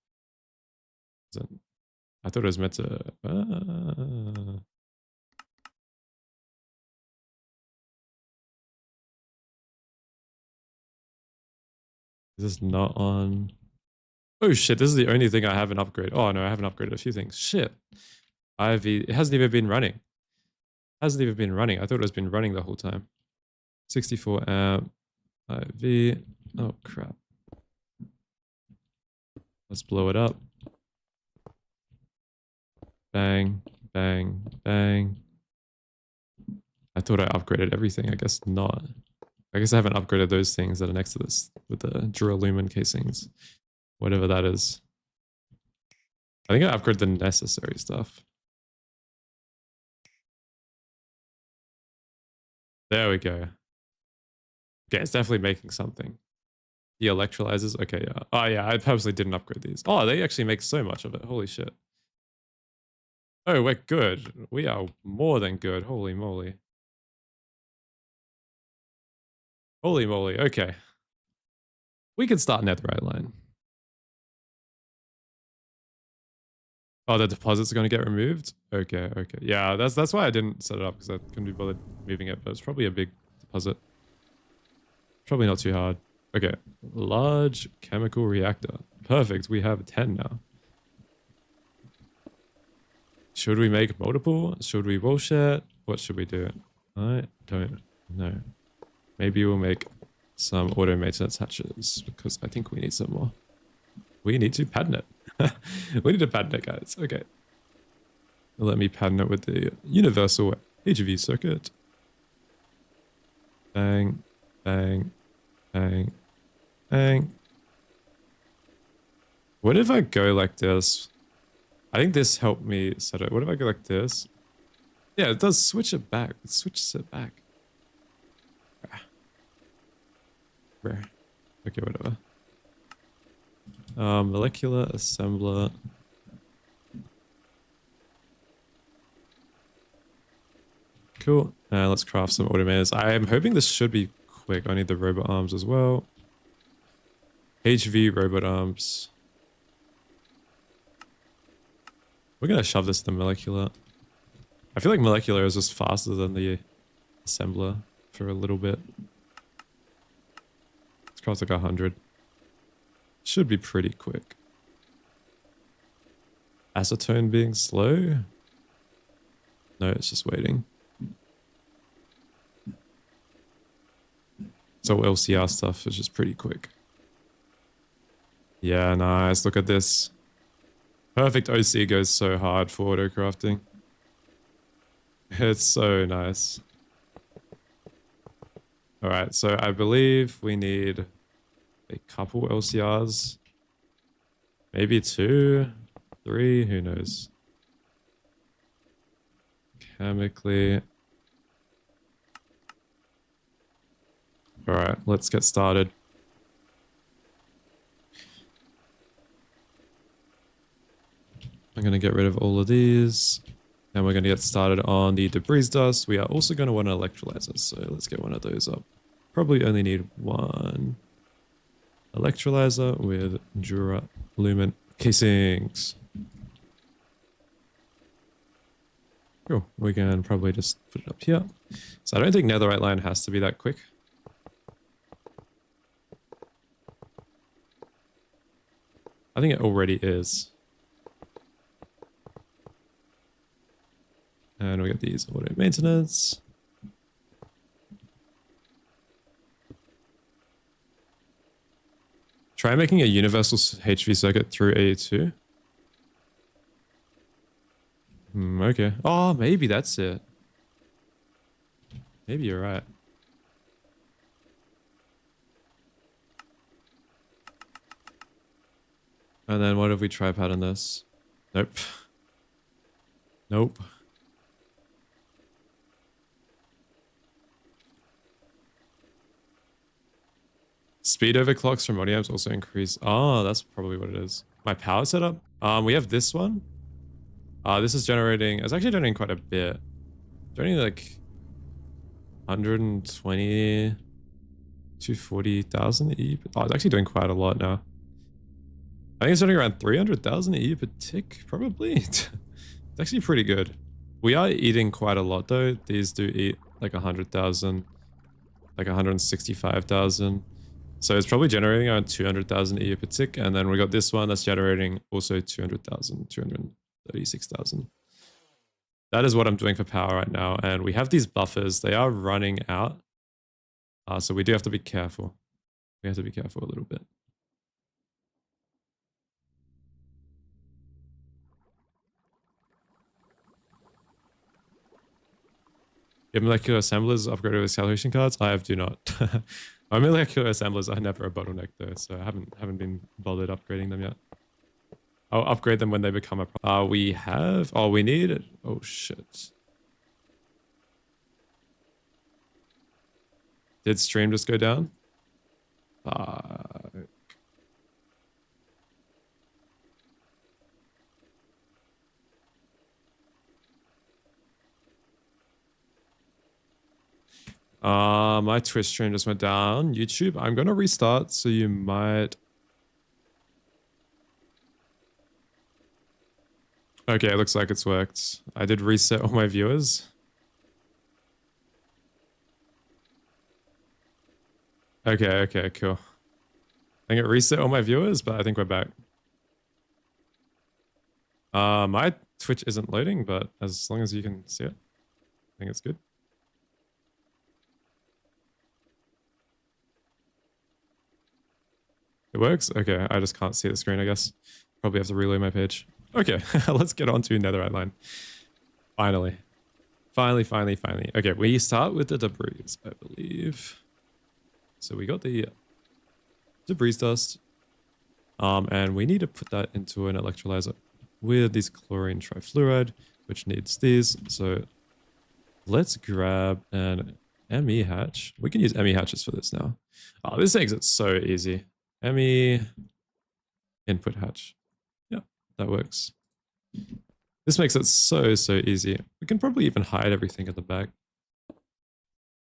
I thought it was meant to. Is this not on? Oh shit! This is the only thing I haven't upgraded. Oh no, I haven't upgraded a few things. Shit. It hasn't even been running. Hasn't even been running. I thought it was been running the whole time. 64 amp IV. Oh crap. Let's blow it up. Bang, bang, bang. I thought I upgraded everything. I guess not. I guess I haven't upgraded those things that are next to this with the duralumin casings. Whatever that is. I think I upgraded the necessary stuff. There we go. Okay, it's definitely making something. The electrolyzers. Okay, yeah. Oh yeah, I purposely didn't upgrade these. Oh, they actually make so much of it. Holy shit. Oh, we're good. We are more than good. Holy moly. Holy moly. Okay. We can start Netherite line. Oh, the deposits are going to get removed? Okay, okay. Yeah, that's why I didn't set it up, because I couldn't be bothered moving it, but it's probably a big deposit. Probably not too hard. Okay, large chemical reactor. Perfect, we have 10 now. Should we make multiple? Should we bullshit? What should we do? I don't know. Maybe we'll make some auto maintenance hatches, because I think we need some more. We need to pattern it. We need to pattern it, guys. Okay. Let me pattern it with the universal HV circuit. Bang, bang, bang, bang. What if I go like this? I think this helped me set it. What if I go like this? Yeah, it does switch it back. It switches it back. Rare. Okay, whatever. Molecular assembler. Cool. Let's craft some automators. I am hoping this should be quick. I need the robot arms as well. HV robot arms. We're going to shove this to molecular. I feel like molecular is just faster than the assembler for a little bit. It's cost like 100. Should be pretty quick. Acetone being slow? No, it's just waiting. So LCR stuff is just pretty quick. Yeah, nice. Look at this. Perfect OC goes so hard for auto crafting. It's so nice. Alright, so I believe we need a couple LCRs. Maybe 2, 3, who knows. Chemically. Alright, let's get started. I'm going to get rid of all of these. And we're going to get started on the debris dust. We are also going to want an electrolyzer, so let's get one of those up. Probably only need one electrolyzer with duralumin casings. Cool. We can probably just put it up here. So I don't think netherite line has to be that quick. I think it already is. And we get these auto maintenance. Try making a universal HV circuit through AE2. Okay. Oh, maybe that's it. Maybe you're right. And then what if we try pattern this? Nope. Nope. Speed overclocks from modems also increase. Oh, that's probably what it is. My power setup. We have this one. This is generating. It's actually generating quite a bit. Generating like 120 to 40,000 E. Oh, it's actually doing quite a lot now. I think it's running around 300,000 E per tick, probably. It's actually pretty good. We are eating quite a lot though. These do eat like 100,000, like 165,000. So it's probably generating around 200,000 E per tick. And then we got this one that's generating also 200,000, 236,000. That is what I'm doing for power right now. And we have these buffers. They are running out. So we do have to be careful. We have to be careful a little bit. Your molecular assemblers upgraded with calculation cards? I do not. My molecular assemblers are never a bottleneck though, so I haven't been bothered upgrading them yet. I'll upgrade them when they become a we have... Oh, we need it. Oh, shit. Did stream just go down? My Twitch stream just went down. YouTube, I'm gonna restart, so you might... Okay, it looks like it's worked. I did reset all my viewers. Okay, cool. I think it reset all my viewers, but I think we're back. My Twitch isn't loading, but as long as you can see it, I think it's good. It works? Okay, I just can't see the screen, I guess. Probably have to reload my page. Okay, let's get on to netherite line. Finally. Finally. Okay, we start with the debris, I believe. So we got the debris dust. And we need to put that into an electrolyzer with this chlorine trifluoride, which needs these. So let's grab an ME hatch. We can use ME hatches for this now. Oh, this makes it so easy. ME input hatch. Yeah, that works. This makes it so easy. We can probably even hide everything at the back.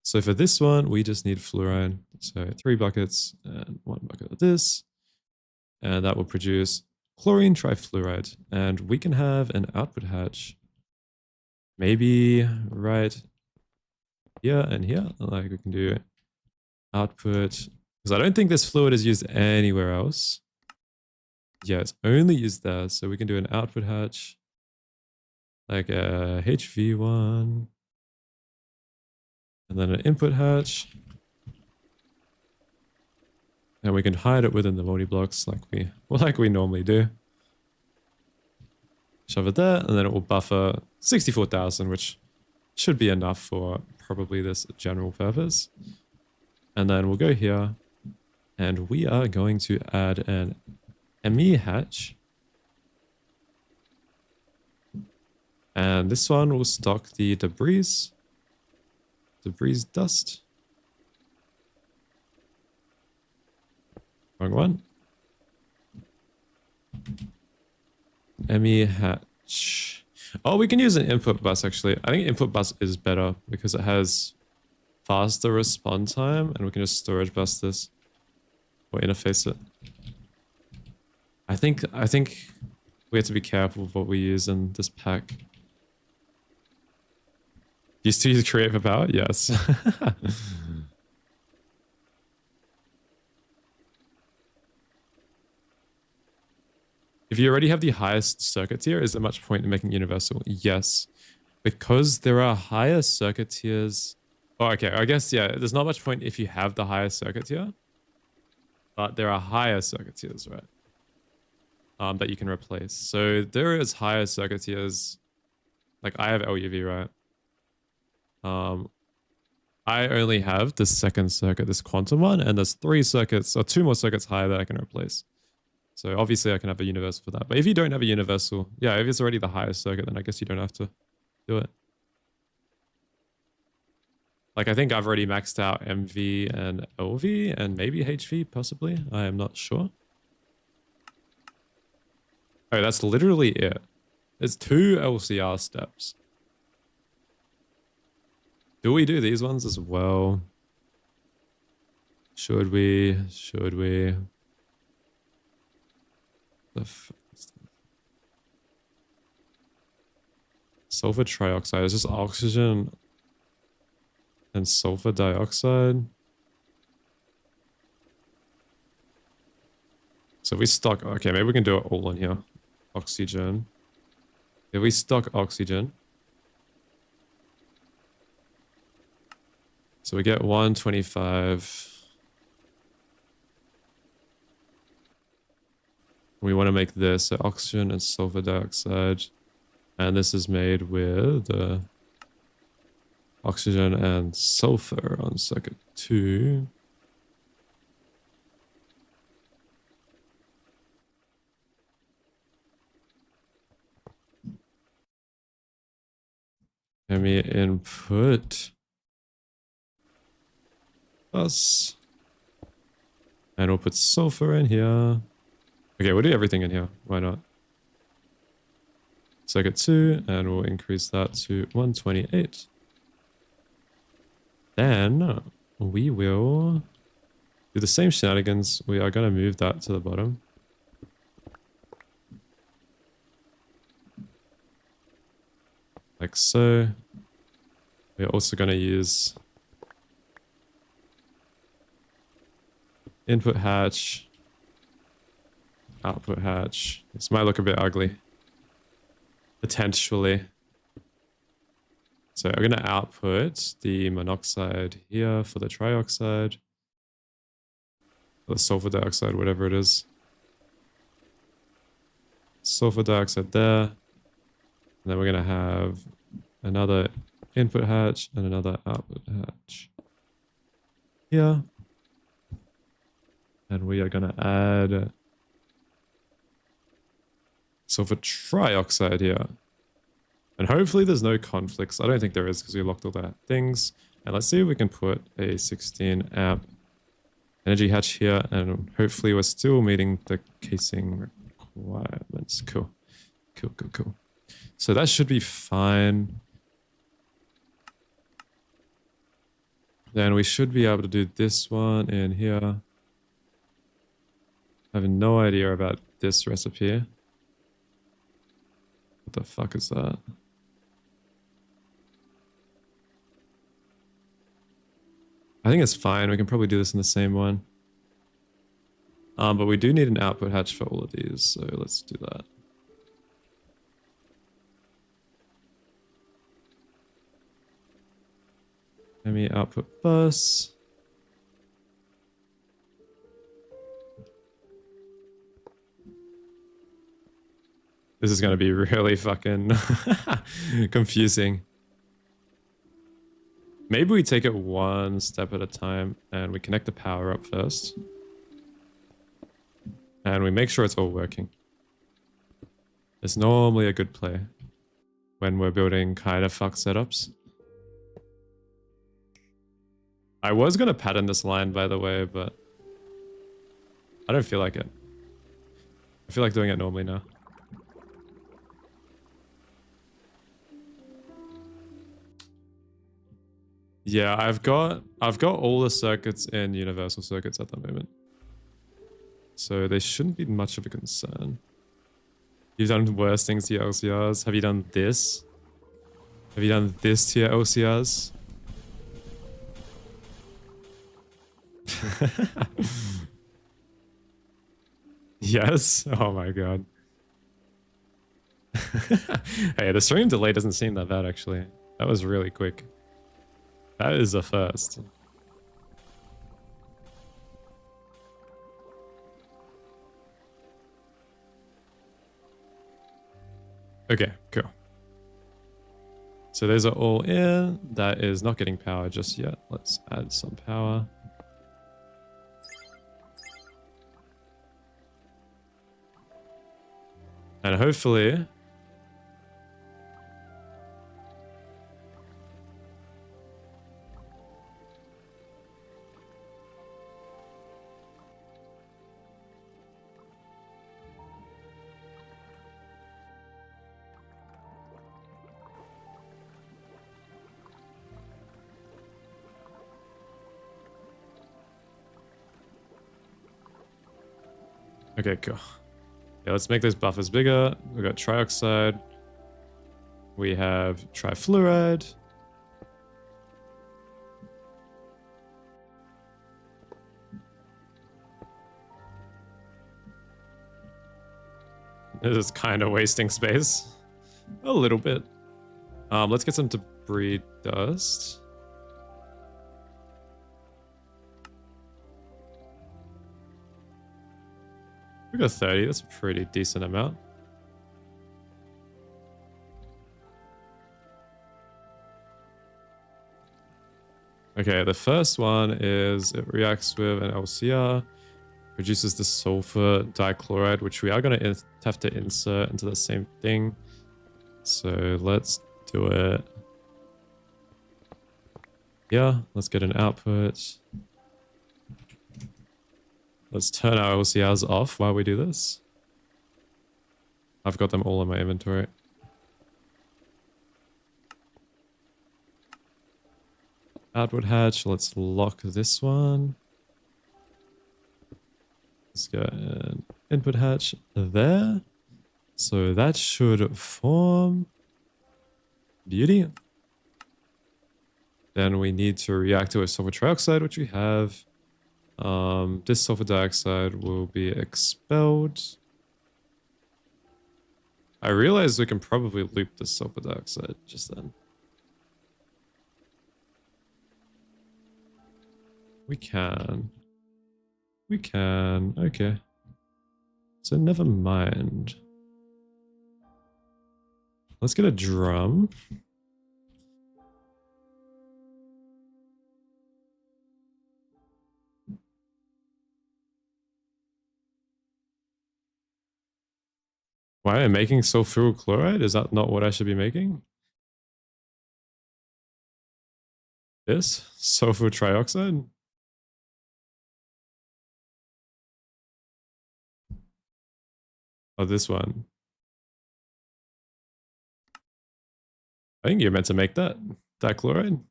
So for this one, we just need fluorine. So 3 buckets and 1 bucket of this. And that will produce chlorine trifluoride. And we can have an output hatch. Maybe right here and here. Like we can do output. Because I don't think this fluid is used anywhere else. Yeah, it's only used there. So we can do an output hatch. Like a HV1. And then an input hatch. And we can hide it within the multi-blocks like we normally do. Shove it there, and then it will buffer 64,000, which should be enough for probably this general purpose. And then we'll go here. And we are going to add an ME hatch. And this one will stock the debris dust. Wrong one. ME hatch. Oh, we can use an input bus actually. I think input bus is better because it has faster respawn time and we can just storage bus this or interface it. I think we have to be careful of what we use in this pack. You still use create for power? Yes. If you already have the highest circuit tier, is there much point in making universal? Yes. Because there are higher circuit tiers. Oh, okay. I guess, yeah, there's not much point if you have the highest circuit tier. But there are higher circuit tiers, right? That you can replace. So there is higher circuit tiers. Like I have LuV, right? I only have the second circuit, this quantum one, and there's 3 circuits or 2 more circuits higher that I can replace. So obviously I can have a universal for that. But if you don't have a universal, yeah, if it's already the highest circuit, then I guess you don't have to do it. Like I think I've already maxed out MV and LV and maybe HV possibly. I am not sure. Oh, that's literally it. There's 2 LCR steps. Do we do these ones as well? Should we? Should we? Sulfur trioxide. Is just oxygen and sulfur dioxide. So if we stock... Okay, maybe we can do it all in here. Oxygen. If we stock oxygen... So we get 125. We want to make this so oxygen and sulfur dioxide. And this is made with oxygen and sulfur on circuit 2. Let me input us. And we'll put sulfur in here. Okay, we'll do everything in here. Why not? Circuit 2, and we'll increase that to 128. Then we will do the same shenanigans. We are going to move that to the bottom. Like so. We're also going to use input hatch, output hatch. This might look a bit ugly. Potentially. So I'm going to output the monoxide here for the trioxide. Or the sulfur dioxide, whatever it is. Sulfur dioxide there. And then we're going to have another input hatch and another output hatch here. And we are going to add sulfur trioxide here. And hopefully there's no conflicts. I don't think there is because we locked all the things. And let's see if we can put a 16 amp energy hatch here. And hopefully we're still meeting the casing requirements. Cool. Cool, cool, cool. So that should be fine. Then we should be able to do this one in here. I have no idea about this recipe. What the fuck is that? I think it's fine. We can probably do this in the same one. But we do need an output hatch for all of these, so let's do that. ME output bus. This is going to be really fucking confusing. Maybe we take it one step at a time and we connect the power up first. And we make sure it's all working. It's normally a good play when we're building kind of fucked setups. I was going to pattern this line, by the way, but I don't feel like it. I feel like doing it normally now. Yeah, I've got all the circuits in universal circuits at the moment. So they shouldn't be much of a concern. You've done worse things to your LCRs. Have you done this? Have you done this to your LCRs? Yes? Oh my god. Hey, the stream delay doesn't seem that bad, actually. That was really quick. That is a first. Okay, cool. So those are all in. That is not getting power just yet. Let's add some power. And hopefully... Okay, cool. Yeah, let's make those buffers bigger. We've got trioxide. We have trifluoride. This is kind of wasting space. A little bit. Let's get some debris dust. We got 30. That's a pretty decent amount. Okay, the first one is it reacts with an LCR, produces the sulfur dichloride, which we are going to have to insert into the same thing. So let's do it. Yeah, let's get an output. Let's turn our LCRs off while we do this. I've got them all in my inventory. Output hatch, let's lock this one. Let's get an input hatch there. So that should form beauty. Then we need to react it with sulfur trioxide, which we have. This sulfur dioxide will be expelled. I realize we can probably loop the sulfur dioxide just then. We can. We can. Okay. So never mind. Let's get a drum. Why am I making sulfuric chloride? Is that not what I should be making? This? Sulfur trioxide? Oh, this one. I think you're meant to make that dichloride.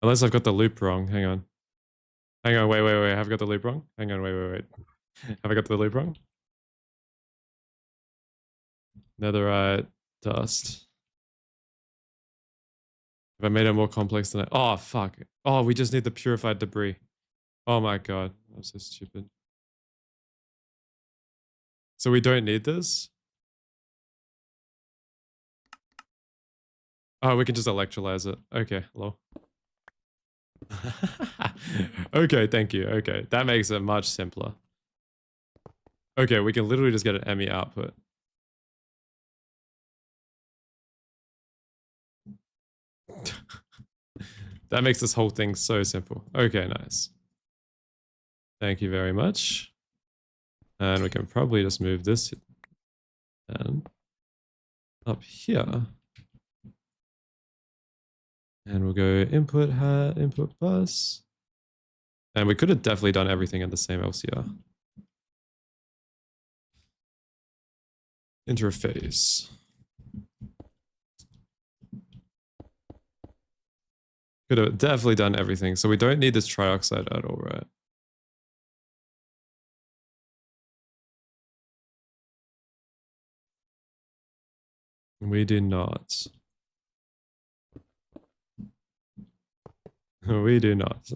Unless I've got the loop wrong. Hang on. Hang on, wait. Have I got the loop wrong? Hang on, wait. Have I got the loop wrong? Netherite dust. If I made it more complex than I... Oh, fuck. Oh, we just need the purified debris. Oh my god. I'm so stupid. So we don't need this? Oh, we can just electrolyze it. Okay, lol. Okay, thank you. Okay, that makes it much simpler. Okay, we can literally just get an ME output. That makes this whole thing so simple. Okay, nice. Thank you very much. And we can probably just move this and up here. And we'll go input hat, input bus. And we could have definitely done everything in the same LCR. Interface. Could have definitely done everything. So we don't need this trioxide at all, right? We do not. We do not.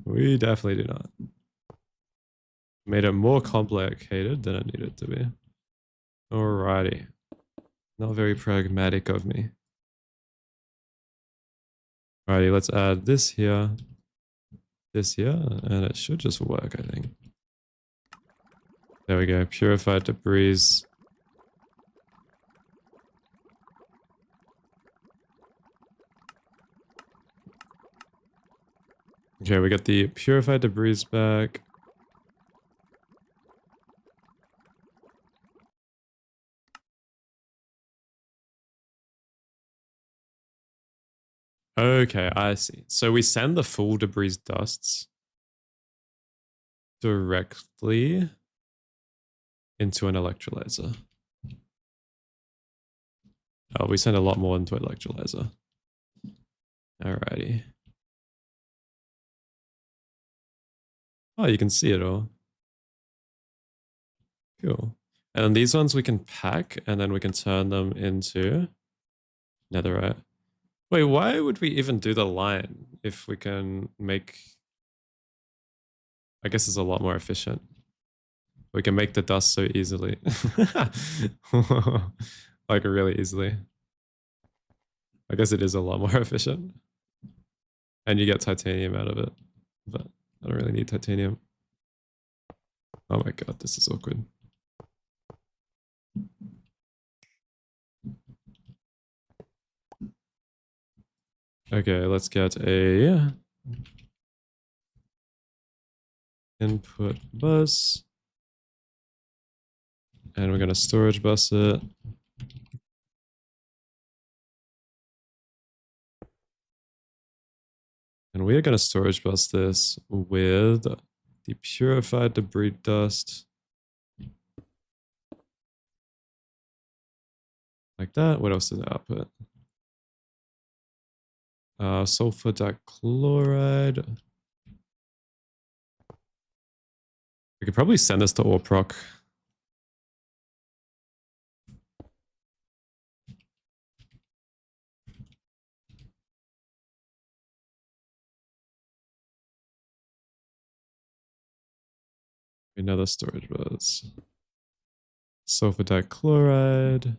We definitely do not. Made it more complicated than it needed to be. Alrighty. Not very pragmatic of me. Alrighty, let's add this here, and it should just work, I think. There we go. Purified debris. Okay, we got the purified debris back. Okay, I see. So we send the full debris dusts directly into an electrolyzer. Oh, we send a lot more into electrolyzer. Alrighty. Oh, you can see it all. Cool. And then these ones we can pack, and then we can turn them into netherite. Wait, why would we even do the line if we can make... I guess it's a lot more efficient. We can make the dust so easily. Like really easily. I guess it is a lot more efficient. And you get titanium out of it. But I don't really need titanium. Oh my god, this is awkward. Okay, let's get a input bus. And we're gonna storage bus it. And we are gonna storage bus this with the purified debris dust. Like that. What else does it output? Sulfur dichloride. We could probably send this to Orproc. Another storage bus. Sulfur dichloride.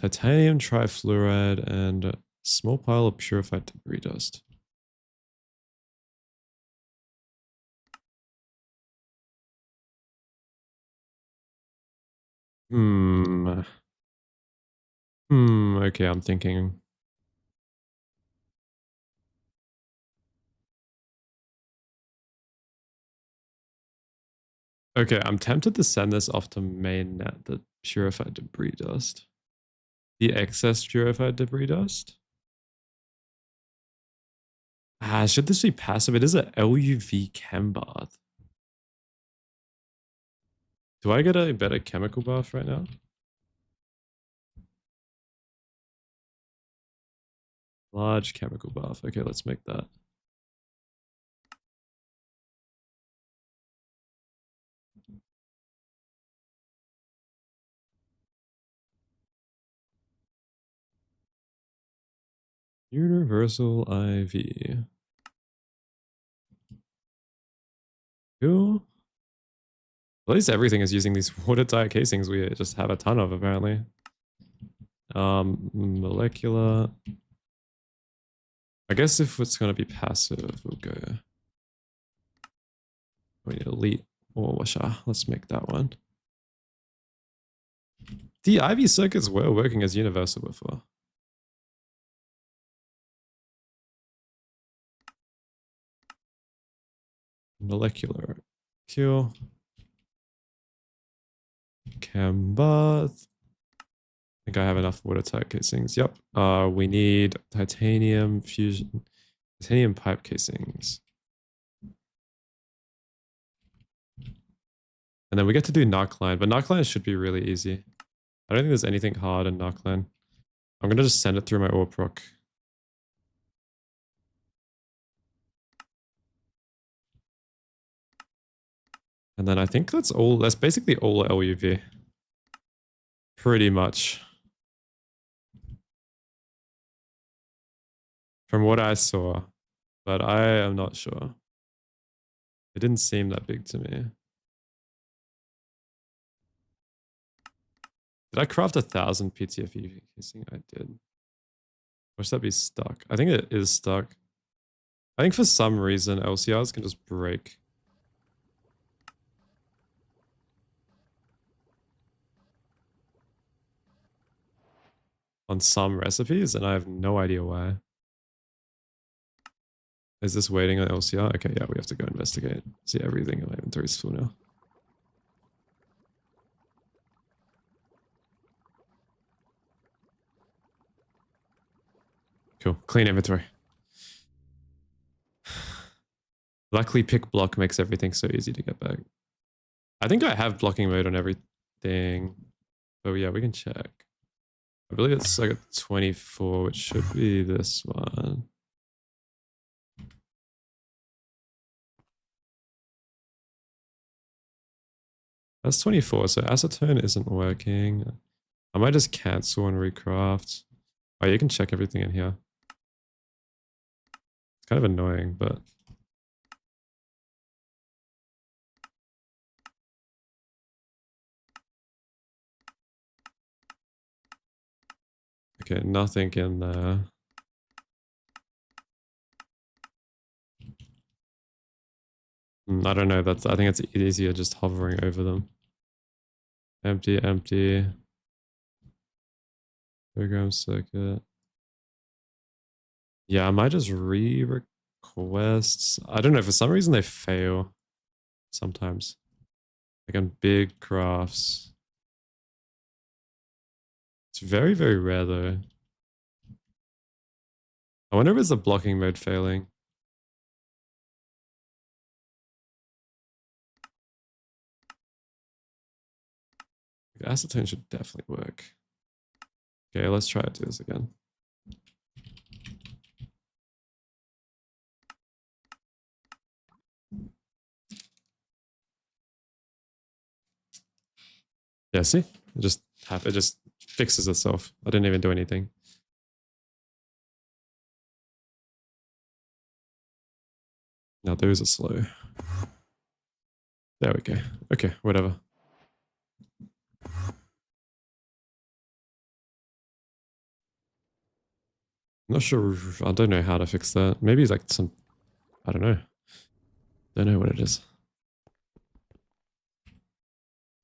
Titanium trifluoride and a small pile of purified debris dust. Okay, I'm thinking. Okay, I'm tempted to send this off to mainnet, the purified debris dust. The excess purified debris dust? Should this be passive? It is a LuV chem bath. Do I get a better chemical bath right now? Large chemical bath. Okay, let's make that. Universal IV. Cool. At least everything is using these watertight casings we just have a ton of, apparently. Molecular. I guess if it's going to be passive, we'll go... We need elite ore washer. Let's make that one. The IV circuits were working as universal before. Molecular kill. Cam bath. I think I have enough watertight casings. Yep. We need titanium fusion, titanium pipe casings. And then we get to do Narcline, but Narcline should be really easy. I don't think there's anything hard in Narcline. I'm going to just send it through my ore proc. And then I think that's all. That's basically all LuV. Pretty much. From what I saw. But I am not sure. It didn't seem that big to me. Did I craft 1,000 PTFE casing? I did. Or should that be stuck? I think it is stuck. I think for some reason LCRs can just break. On some recipes, and I have no idea why. Is this waiting on LCR? Okay, yeah, we have to go investigate. See, everything in my inventory is full now. Cool. Clean inventory. Luckily, pick block makes everything so easy to get back. I think I have blocking mode on everything. But yeah, we can check. I believe it's like a 24, which should be this one. That's 24, so acetone isn't working. I might just cancel and recraft. Oh, you can check everything in here. It's kind of annoying, but... Okay, nothing in there. I don't know. I think it's easier just hovering over them. Empty, empty. Program circuit. Yeah, I might just re-request. I don't know. For some reason, they fail sometimes. Like on big crafts. It's very, very rare though. I wonder if it's the blocking mode failing. Acetone should definitely work. Okay, let's try to do this again. Yeah, see? It just fixes itself. I didn't even do anything. Now those are slow. There we go. Okay, whatever. I'm not sure. I don't know how to fix that. Maybe it's like some... I don't know. Don't know what it is.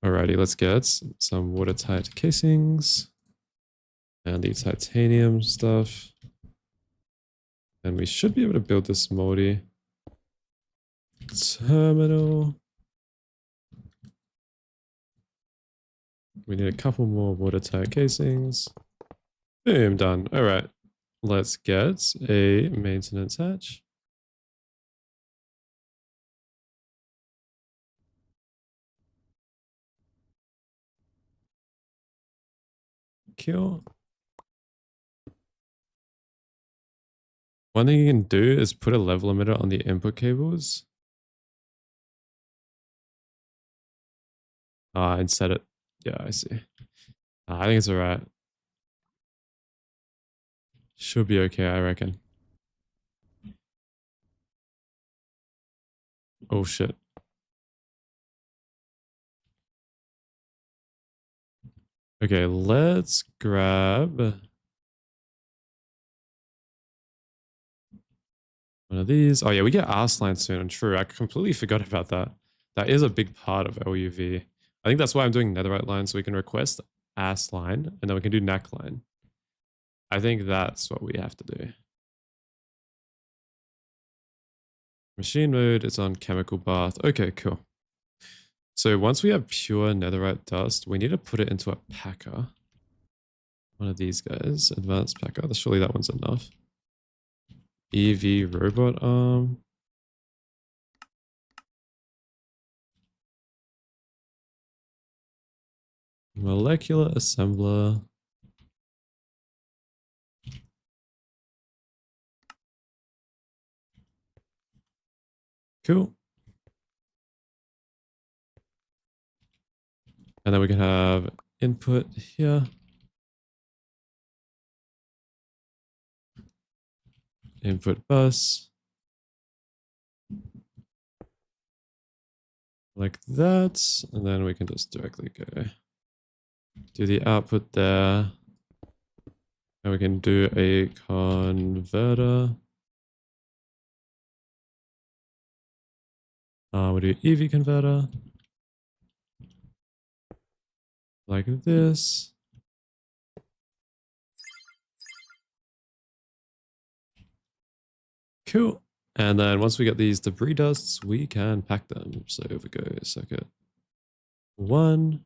Alrighty, let's get some watertight casings. And the titanium stuff. And we should be able to build this moldy terminal. We need a couple more watertight casings. Boom, done. All right, let's get a maintenance hatch. Kill. One thing you can do is put a level limiter on the input cables. And set it. Yeah, I see. I think it's all right. Should be okay, I reckon. Oh shit. Okay, let's grab one of these. Oh yeah, we get Arsline soon. True, I completely forgot about that. That is a big part of LuV. I think that's why I'm doing Netherite line, so we can request Arsline, and then we can do neckline. I think that's what we have to do. Machine mode, it's on chemical bath. Okay, cool. So once we have pure netherite dust, we need to put it into a packer. One of these guys, advanced packer. Surely that one's enough. EV robot arm. Molecular assembler. Cool. And then we can have input here. Input bus. Like that. And then we can just directly go do the output there. And we can do a converter. We'll do EV converter. Like this. Cool. And then once we get these debris dusts, we can pack them. So if we go circuit 1,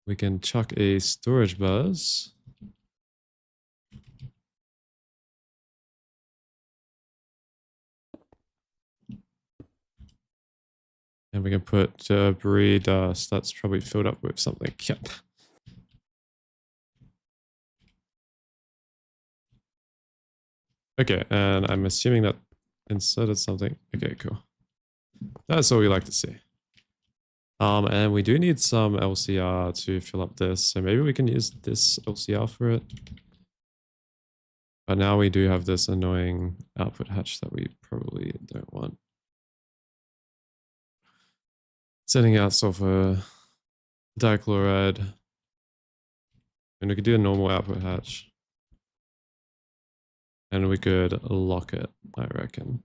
we can chuck a storage bus. And we can put debris dust. That's probably filled up with something. Yep. Okay, and I'm assuming that inserted something. Okay, cool. That's all we like to see. And we do need some LCR to fill up this, so maybe we can use this LCR for it. But now we do have this annoying output hatch that we probably don't want. Sending out sulfur dichloride. And we could do a normal output hatch. And we could lock it, I reckon.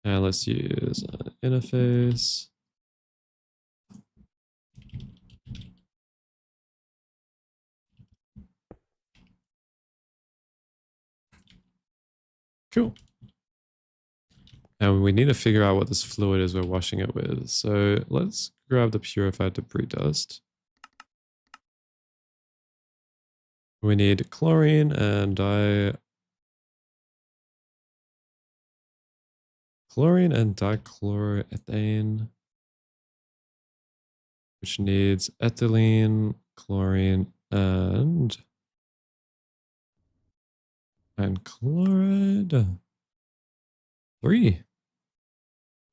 And let's use an interface. Cool. And we need to figure out what this fluid is we're washing it with. So let's grab the purified debris dust. We need chlorine and dichloroethane, which needs ethylene, chlorine, and chloride. 3.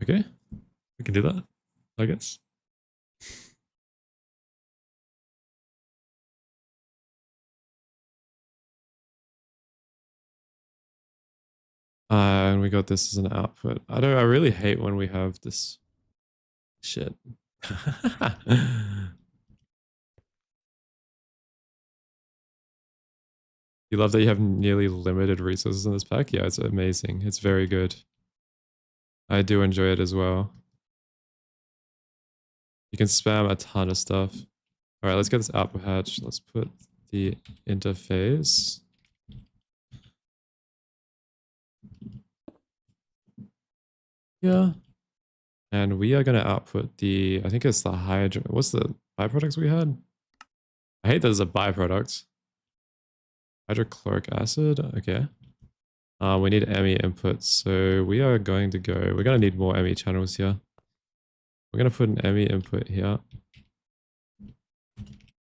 Okay, we can do that, I guess. And we got this as an output. I really hate when we have this shit. You love that you have nearly limited resources in this pack? Yeah, it's amazing. It's very good. I do enjoy it as well. You can spam a ton of stuff. All right, let's get this output hatch. Let's put the interface. Yeah. And we are going to output the, I think it's the hydro. What's the byproducts we had? I hate that there's a byproduct. Hydrochloric acid. Okay. We need ME input. So we are going to go, we're going to need more ME channels here. We're going to put an ME input here.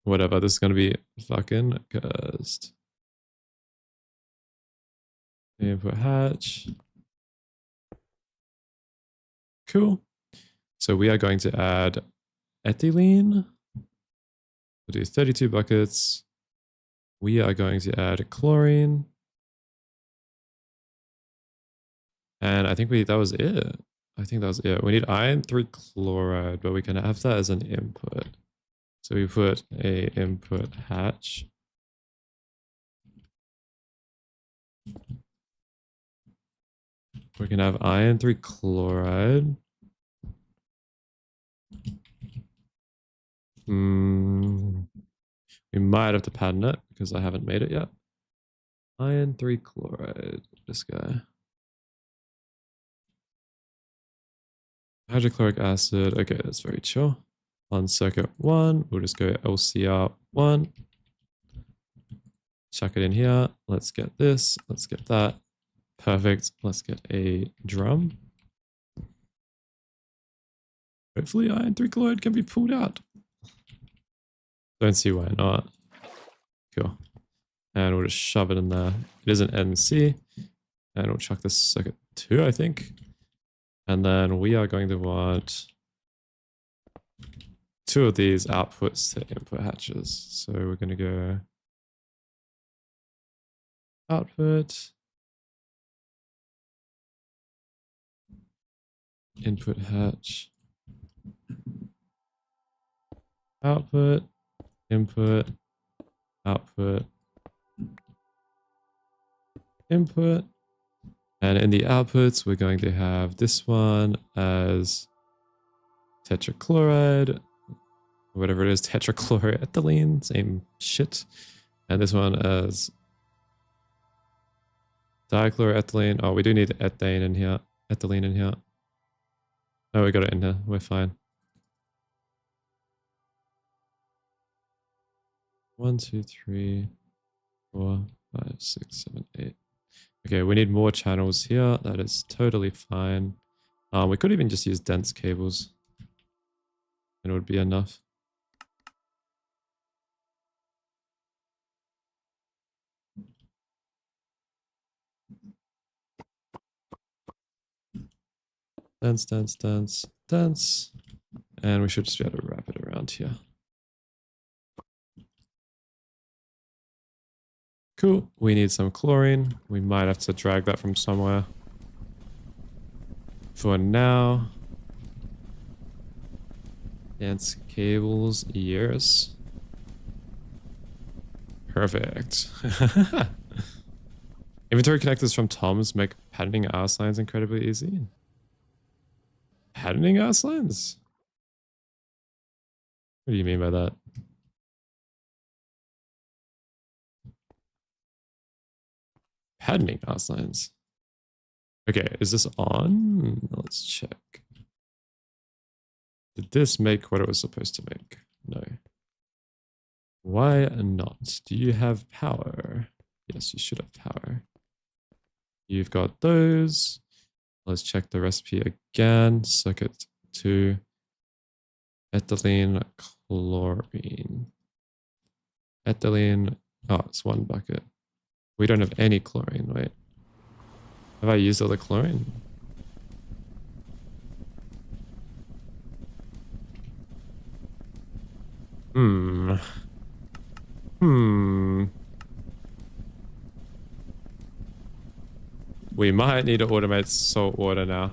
Whatever, this is going to be fucking cursed. Input hatch. Cool. So we are going to add ethylene. We'll do 32 buckets. We are going to add chlorine. And I think that was it. I think that was it. We need iron 3 chloride, but we can have that as an input. So we put a input hatch. We can have iron 3 chloride. We might have to pattern it because I haven't made it yet. Iron 3 chloride. this guy. Hydrochloric acid. Okay, that's very chill. On circuit 1, we'll just go LCR1. Chuck it in here. Let's get this. Let's get that. Perfect. Let's get a drum. Hopefully iron 3 chloride can be pulled out. Don't see why not. Cool. And we'll just shove it in there. It is an NC. And we'll chuck this circuit 2, I think. And then we are going to want 2 of these outputs to input hatches. So we're going to go output, input hatch, output, input, output, input. And in the outputs, we're going to have this one as tetrachloride, whatever it is, tetrachloroethylene, same shit. And this one as dichloroethylene. Oh, we do need ethane in here, ethylene in here. Oh, we got it in here. We're fine. 1, 2, 3, 4, 5, 6, 7, 8. Okay, we need more channels here. That is totally fine. We could even just use dense cables. And it would be enough. Dense, dense, dense, dense. And we should just be able to wrap it around here. Cool. We need some chlorine. We might have to drag that from somewhere. For now. Dense cables, yes. Perfect. Inventory connectors from Tom's make patterning arse lines incredibly easy. Patterning arse lines? What do you mean by that? Patterning arse lines. Okay, is this on? Let's check. Did this make what it was supposed to make? No. Why not? Do you have power? Yes, you should have power. You've got those. Let's check the recipe again. Circuit 2. Ethylene chlorine. Ethylene. Oh, it's 1 bucket. We don't have any chlorine. Wait. Have I used all the chlorine? We might need to automate salt water now.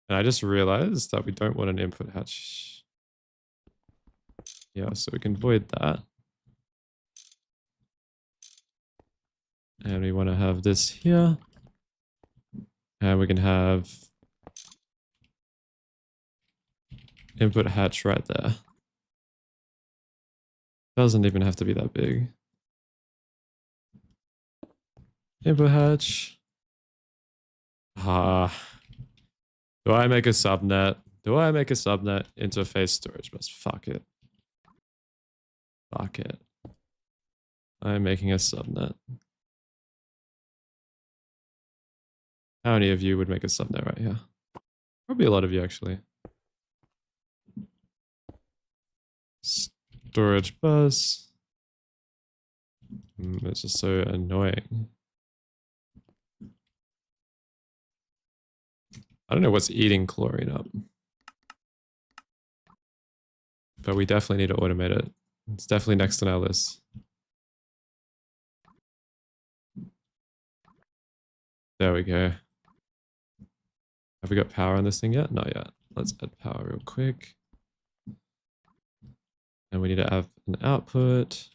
And I just realized that we don't want an input hatch. Yeah, so we can void that. And we want to have this here. And we can have input hatch right there. Doesn't even have to be that big. Input hatch. Do I make a subnet? Do I make a subnet interface storage bus? Fuck it. Fuck it. I'm making a subnet. How many of you would make a subnet right here? Probably a lot of you, actually. Storage bus. It's just so annoying. I don't know what's eating chlorine up. But we definitely need to automate it. It's definitely next on our list. There we go. Have we got power on this thing yet? Not yet. Let's add power real quick. And we need to have an output.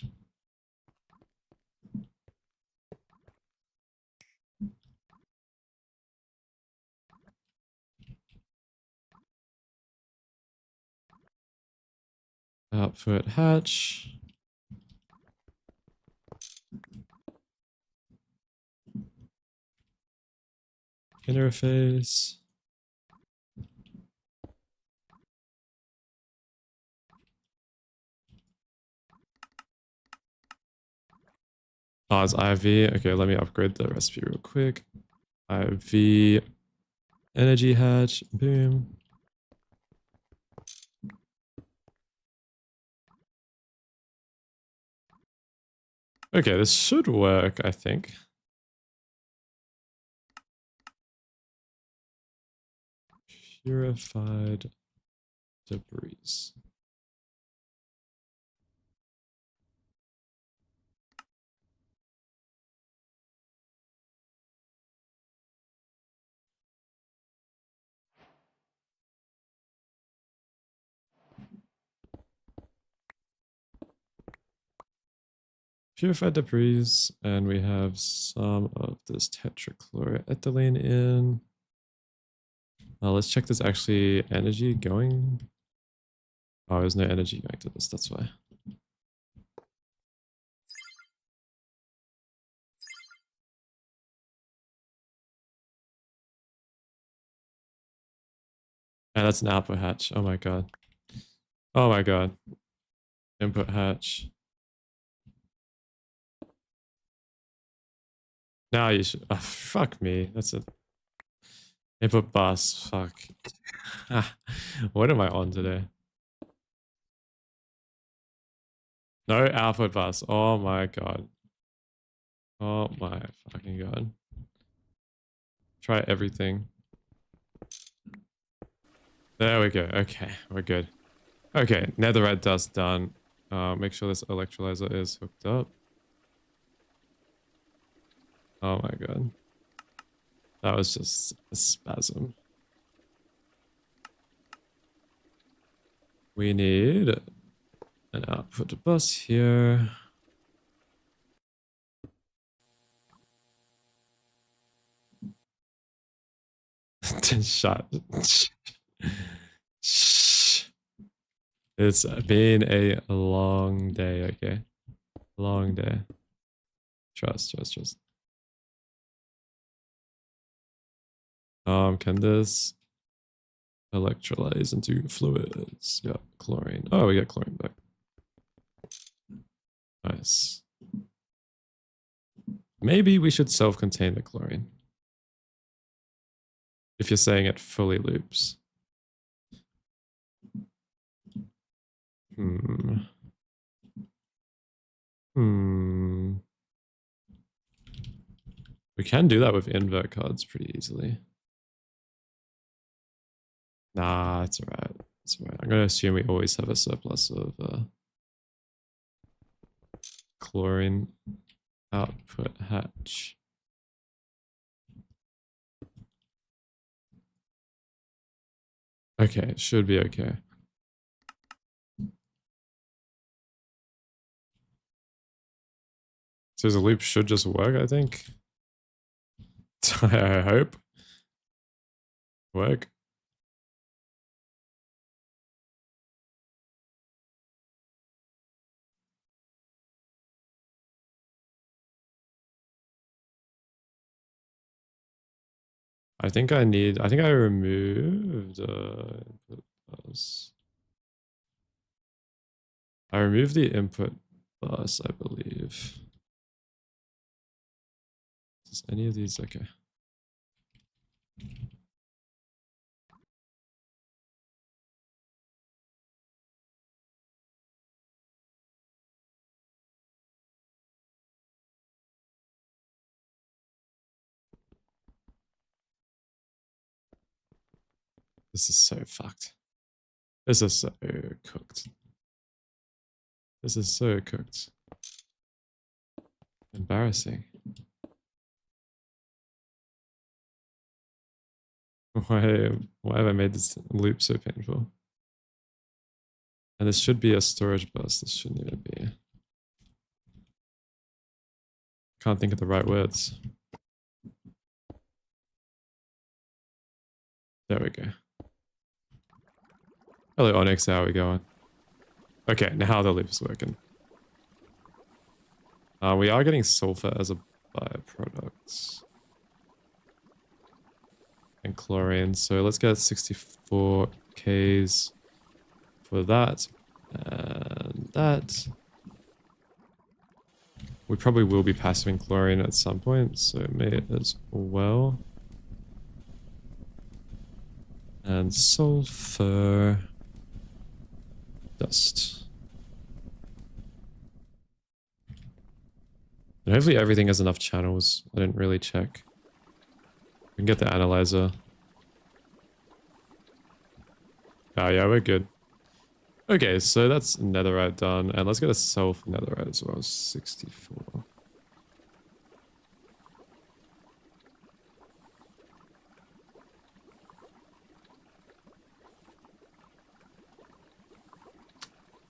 Output hatch. Interface. Oh, it's IV. Okay, let me upgrade the recipe real quick. IV energy hatch. Boom. Okay, this should work, I think. Purified debris. Purified debris, and we have some of this tetrachloroethylene in. Let's check this actually energy going. Oh, there's no energy going to this, that's why. Yeah, that's an output hatch. Oh my god. Oh my god. Input hatch. Now you should. Oh, fuck me. That's a input bus. Fuck. What am I on today? No output bus. Oh my god. Oh my fucking god. Try everything. There we go. Okay, we're good. Okay, netherite dust done. Make sure this electrolyzer is hooked up. Oh my god. That was just a spasm. We need an output bus here. Shut. Shh. It's been a long day, okay? Long day. Trust. Can this electrolyze into fluids? Yeah, chlorine. Oh, we got chlorine back. Nice. Maybe we should self-contain the chlorine. If you're saying it fully loops. We can do that with invert cards pretty easily. Nah, it's alright. It's alright. I'm going to assume we always have a surplus of chlorine. Output hatch. Okay, it should be okay. So the loop should just work, I think. I hope. Work. I think I removed input bus. I removed the input bus, I believe. Is any of these okay? This is so fucked. This is so cooked. This is so cooked. Embarrassing. Why have I made this loop so painful? And this should be a storage bus. This shouldn't even be. Can't think of the right words. There we go. Hello, Onyx. How are we going? Okay, now the loop's working. We are getting sulfur as a byproduct. And chlorine. So let's get 64 Ks for that. And that. We probably will be passing chlorine at some point, so may as well. And sulfur dust. And hopefully everything has enough channels. I didn't really check. We can get the analyzer. Oh yeah, we're good. Okay, so that's netherite done. And let's get a self netherite as well. 64.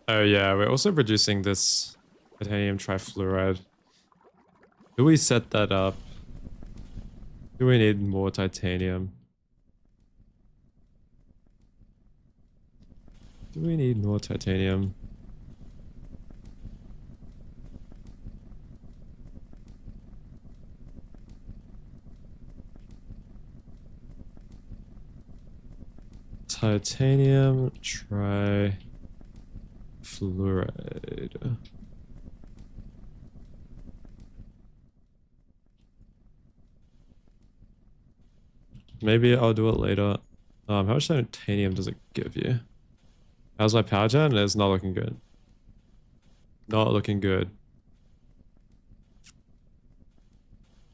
Oh yeah, we're also producing this titanium trifluoride. Do we set that up? Do we need more titanium? Do we need more titanium? Titanium trifluoride. Maybe I'll do it later. How much titanium does it give you? How's my power gen? It's not looking good. Not looking good.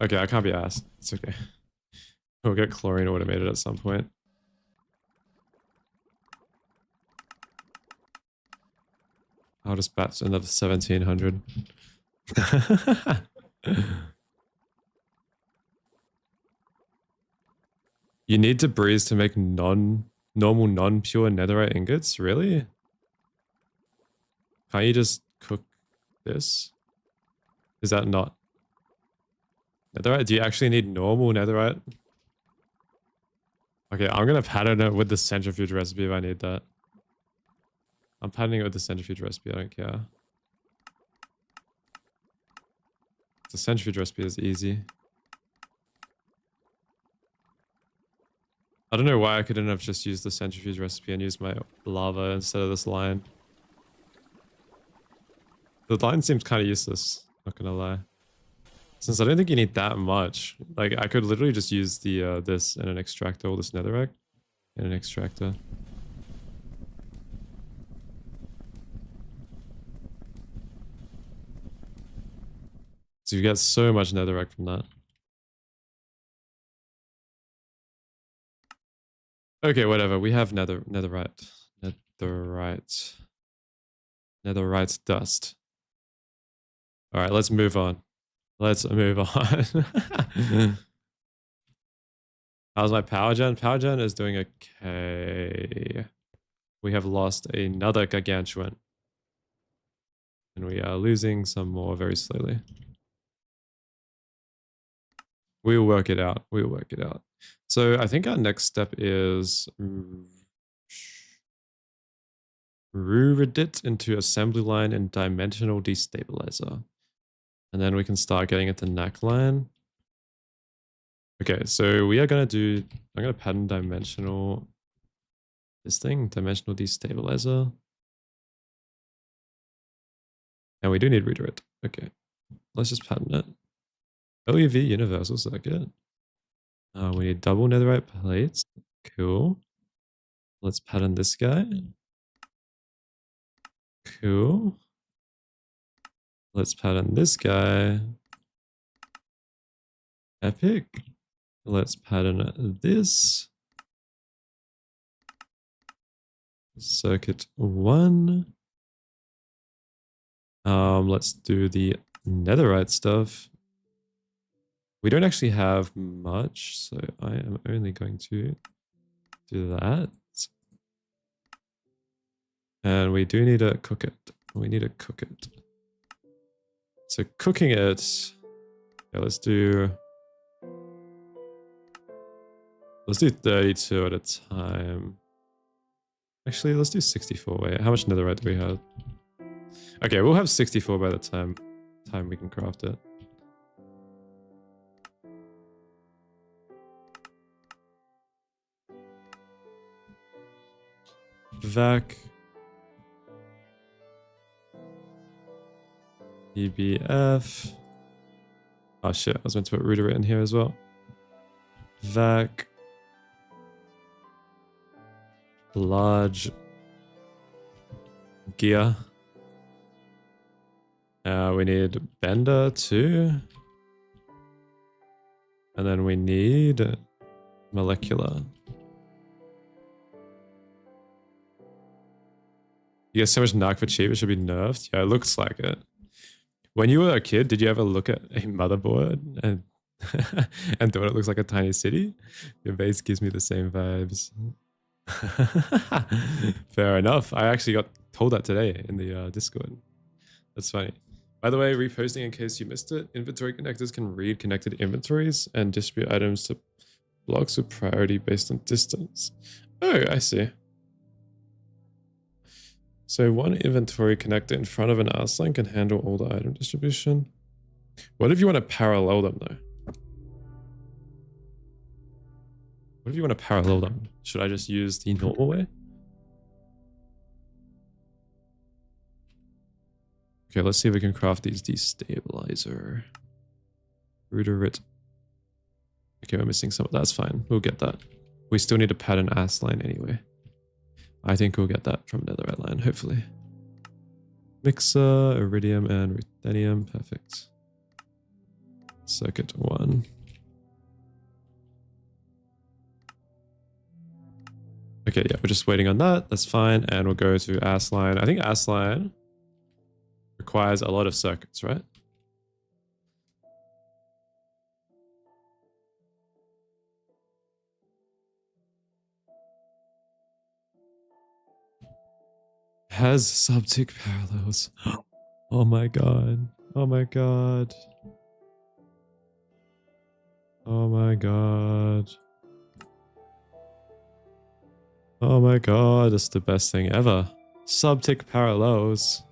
Okay, I can't be asked. It's okay. We'll get chlorine automated at some point. I'll just batch another 1700. You need to breeze to make normal non-pure netherite ingots? Really? Can't you just cook this? Is that not netherite? Do you actually need normal netherite? Okay, I'm gonna pattern it with the centrifuge recipe if I need that. I'm patterning it with the centrifuge recipe, I don't care. The centrifuge recipe is easy. I don't know why I couldn't have just used the centrifuge recipe and used my lava instead of this line. The line seems kind of useless, not gonna lie. Since I don't think you need that much. Like, I could literally just use the this in an extractor, or this netherrack in an extractor. So you get so much netherrack from that. Okay, whatever. We have netherite. Netherite dust. All right, let's move on. Let's move on. How's my power gen? Power gen is doing okay. We have lost another gargantuan. And we are losing some more very slowly. We'll work it out. We'll work it out. So I think our next step is reroute it into assembly line and dimensional destabilizer. And then we can start getting it to NAC line. Okay, so we are going to do, I'm going to pattern dimensional, this thing, dimensional destabilizer. And we do need redirect. Okay, let's just pattern it. LuV universal circuit. We need double netherite plates. Cool. Let's pattern this guy. Cool. Let's pattern this guy. Epic. Let's pattern this. Circuit 1. Let's do the netherite stuff. We don't actually have much, so I am only going to do that. And we do need to cook it. We need to cook it. So cooking it, yeah, let's do 32 at a time. Actually, let's do 64. Wait, how much netherite do we have? Okay, we'll have 64 by the time we can craft it. Vac. EBF. Oh shit, I was meant to put Rooter in here as well. Vac. Large gear. We need Bender too. And then we need molecular. You get so much narc for cheap, it should be nerfed. Yeah, it looks like it. When you were a kid, did you ever look at a motherboard and and thought it looks like a tiny city? Your base gives me the same vibes. Fair enough. I actually got told that today in the Discord. That's funny. By the way, reposting in case you missed it, inventory connectors can read connected inventories and distribute items to blocks with priority based on distance. Oh, I see. So one inventory connector in front of an line can handle all the item distribution. What if you want to parallel them though? What if you want to parallel them? Should I just use the normal way? Okay, let's see if we can craft these destabilizer. Rooterit. Okay, we're missing some. That's fine. We'll get that. We still need a pattern line anyway. I think we'll get that from Netherite line, hopefully. Mixer, Iridium, and Ruthenium. Perfect. Circuit 1. Okay, yeah, we're just waiting on that. That's fine. And we'll go to line. I think line requires a lot of circuits, right? Has subtick parallels. Oh my god. Oh my god. Oh my god. Oh my god, it's the best thing ever. Subtick parallels.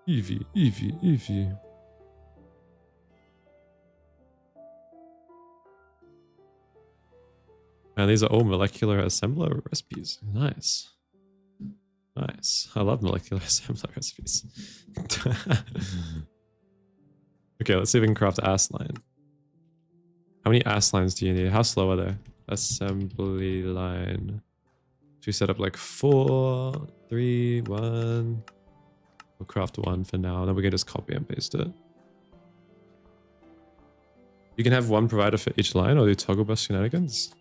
Eevee, Eevee, Eevee. And these are all molecular assembler recipes. Nice. Nice. I love molecular assembler recipes. Okay, let's see if we can craft line. How many lines do you need? How slow are they? Assembly line. Should we set up like 4, 3, 1? We'll craft 1 for now, then we can just copy and paste it. You can have one provider for each line or do toggle bus shenanigans.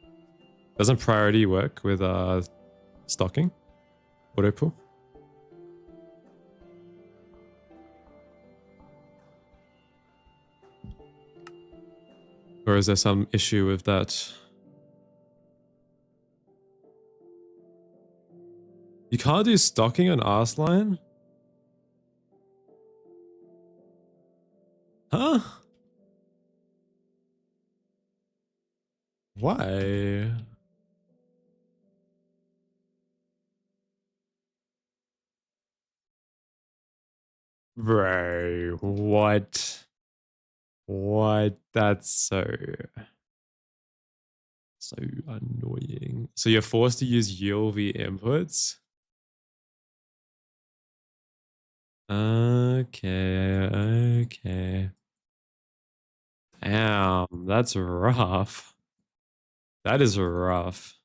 Doesn't priority work with stocking? Auto pull? Or is there some issue with that? You can't do stocking on line? Huh? Why? Bro, what? What? That's so annoying. So you're forced to use LuV inputs? Okay, okay. Damn, that's rough. That is rough.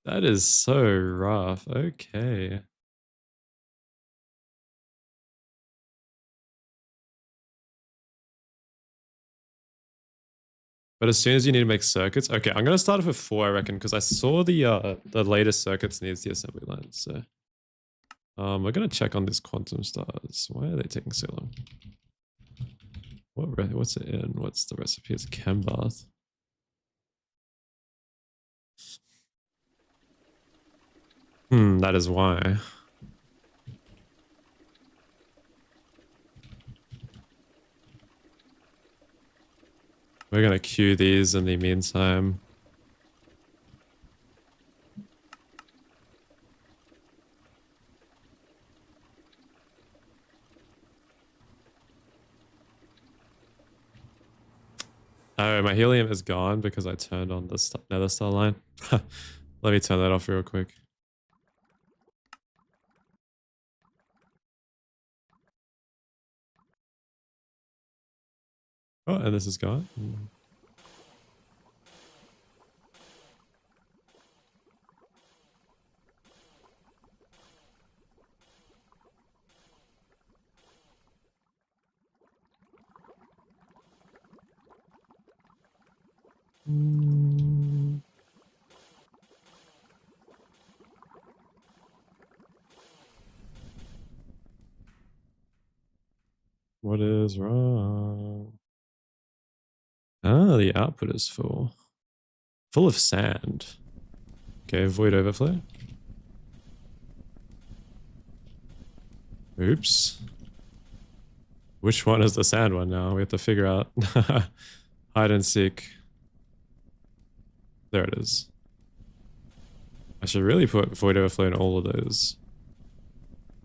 That is so rough. Okay. But as soon as you need to make circuits, okay, I'm gonna start off with 4, I reckon, because I saw the latest circuits needs the assembly line. So, we're gonna check on these quantum stars. Why are they taking so long? What's it in? What's the recipe? It's a chem bath. That is why. We're gonna queue these in the meantime. Oh, my helium is gone because I turned on the nether star line. Let me turn that off real quick. Oh, and this is gone. What is wrong? Ah, the output is full. Full of sand. Okay, void overflow. Oops. Which one is the sand one now? We have to figure out. Hide and seek. There it is. I should really put void overflow in all of those.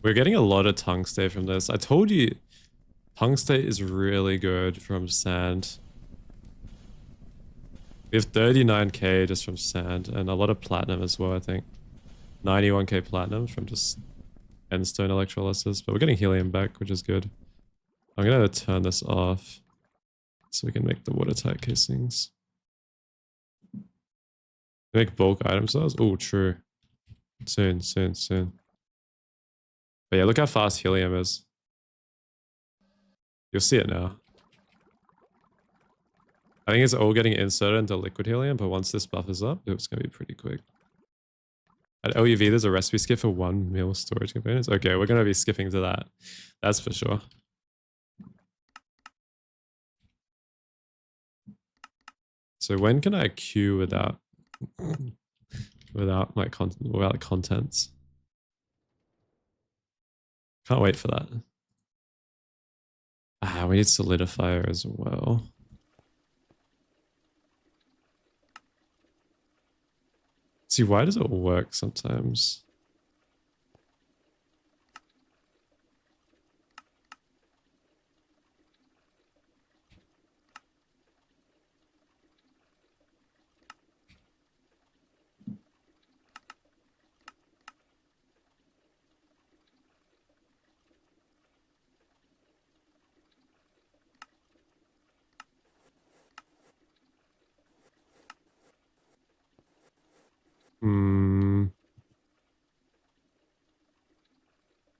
We're getting a lot of tungstate from this. I told you tungstate is really good from sand. We have 39k just from sand and a lot of platinum as well, I think. 91k platinum from just endstone electrolysis, but we're getting helium back, which is good. I'm gonna turn this off so we can make the watertight casings. Make bulk item cells? Oh, true. Soon, soon, soon. But yeah, look how fast helium is. You'll see it now. I think it's all getting inserted into liquid helium, but once this buffers up, it's going to be pretty quick. At LuV, there's a recipe skip for 1 mil storage components. Okay, we're going to be skipping to that. That's for sure. So when can I queue without my contents? Can't wait for that. Ah, we need solidifier as well. See, why does it work sometimes?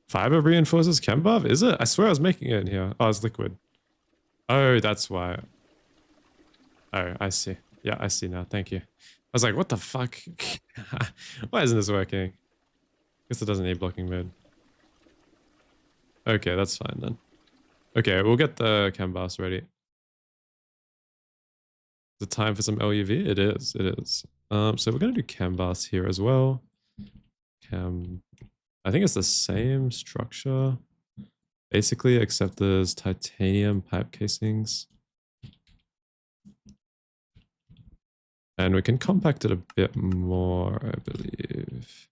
Fiber reinforces chem buff? Is it? I swear I was making it in here. Oh, it's liquid. Oh, that's why. Oh, I see. Yeah, I see now. Thank you. I was like, what the fuck? Why isn't this working? Guess it doesn't need blocking mode. Okay, that's fine then. Okay, we'll get the chem bus ready. The time for some LuV? It is. It is. So we're gonna do chem bus here as well. Chem. I think it's the same structure, basically, except there's titanium pipe casings. And we can compact it a bit more, I believe.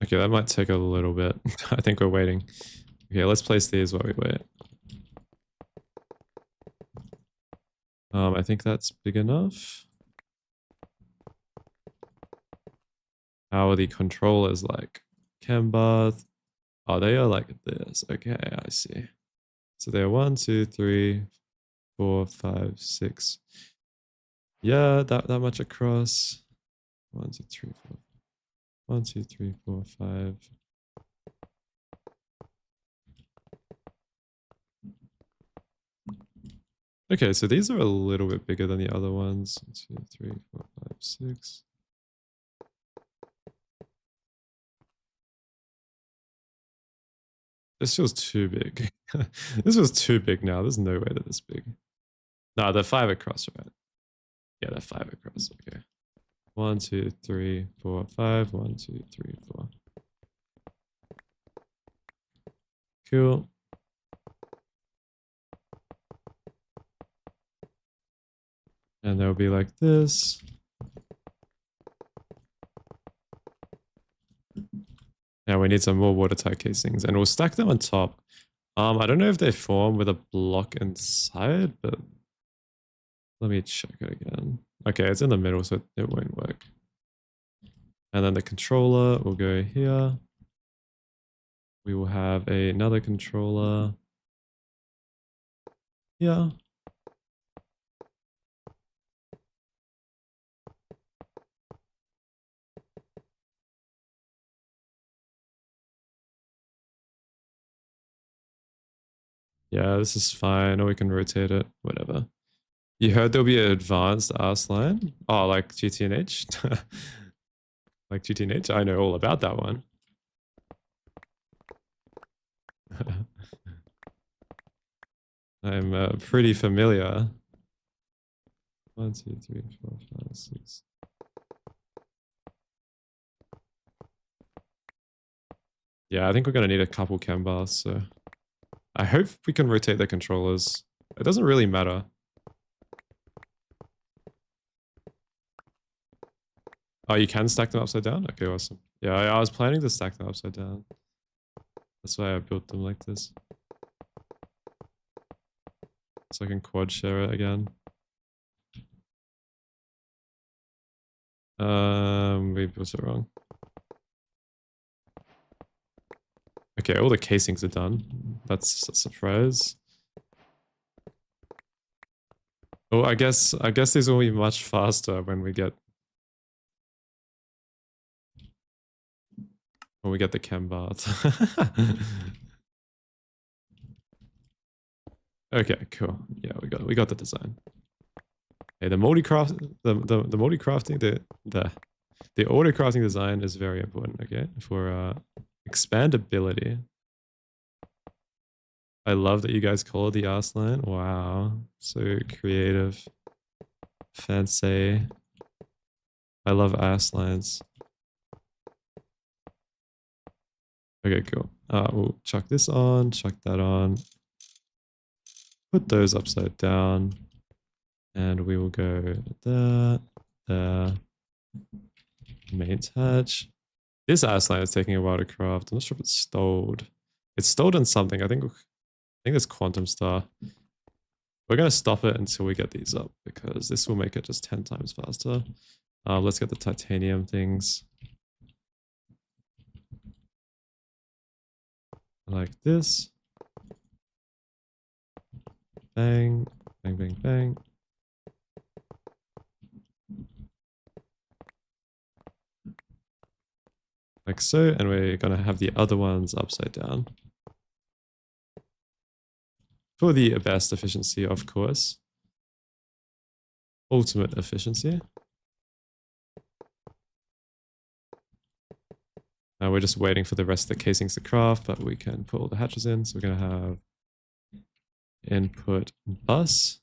Okay, that might take a little bit. I think we're waiting. Okay, let's place these while we wait. I think that's big enough. How are the controllers like? Chem bath. Oh, they are like this. Okay, I see. So they're 1, 2, 3, 4, 5, 6. Yeah, that much across. 1, 2, 3, 4. 1, 2, 3, 4, 5. Okay, so these are a little bit bigger than the other ones. 1, 2, 3, 4, 5, 6. This feels too big. This was too big now. There's no way that this big. No, they're 5 across, right? Yeah, they're 5 across. Okay. 1, 2, 3, 4, 5. 1, 2, 3, 4. Cool. And they'll be like this. Now we need some more watertight casings, and we'll stack them on top. I don't know if they form with a block inside, but let me check it again. Okay, it's in the middle, so it won't work. And then the controller will go here. We will have another controller here. Yeah, this is fine, or we can rotate it, whatever. You heard there'll be an advanced arse line? Oh, like GTNH? Like GTNH? I know all about that one. I'm pretty familiar. 1, 2, 3, 4, 5, 6. Yeah, I think we're gonna need a couple chem bars, so I hope we can rotate the controllers. It doesn't really matter. Oh, you can stack them upside down? Okay, awesome. Yeah, I was planning to stack them upside down. That's why I built them like this. So I can quad share it again. We built it wrong. Okay, all the casings are done. That's a surprise. Oh, I guess these will be much faster when we get the chem bath. Okay, cool. Yeah, we got the design. Okay, the multi-craft the multi-crafting the auto-crafting design is very important, okay? For expandability. I love that you guys call it the Arslan. Wow. So creative. Fancy. I love Arslans. Okay, cool. We'll chuck this on, chuck that on. Put those upside down. And we will go there, there. Main hatch. This Arslan is taking a while to craft. I'm not sure if it's stalled. It's stalled on something. I think it's Quantum Star. We're going to stop it until we get these up because this will make it just 10 times faster. Let's get the titanium things. Like this. Bang, bang, bang, bang. Like so, and we're going to have the other ones upside down. For the best efficiency, of course. Ultimate efficiency. Now we're just waiting for the rest of the casings to craft, but we can put all the hatches in. So we're going to have input bus.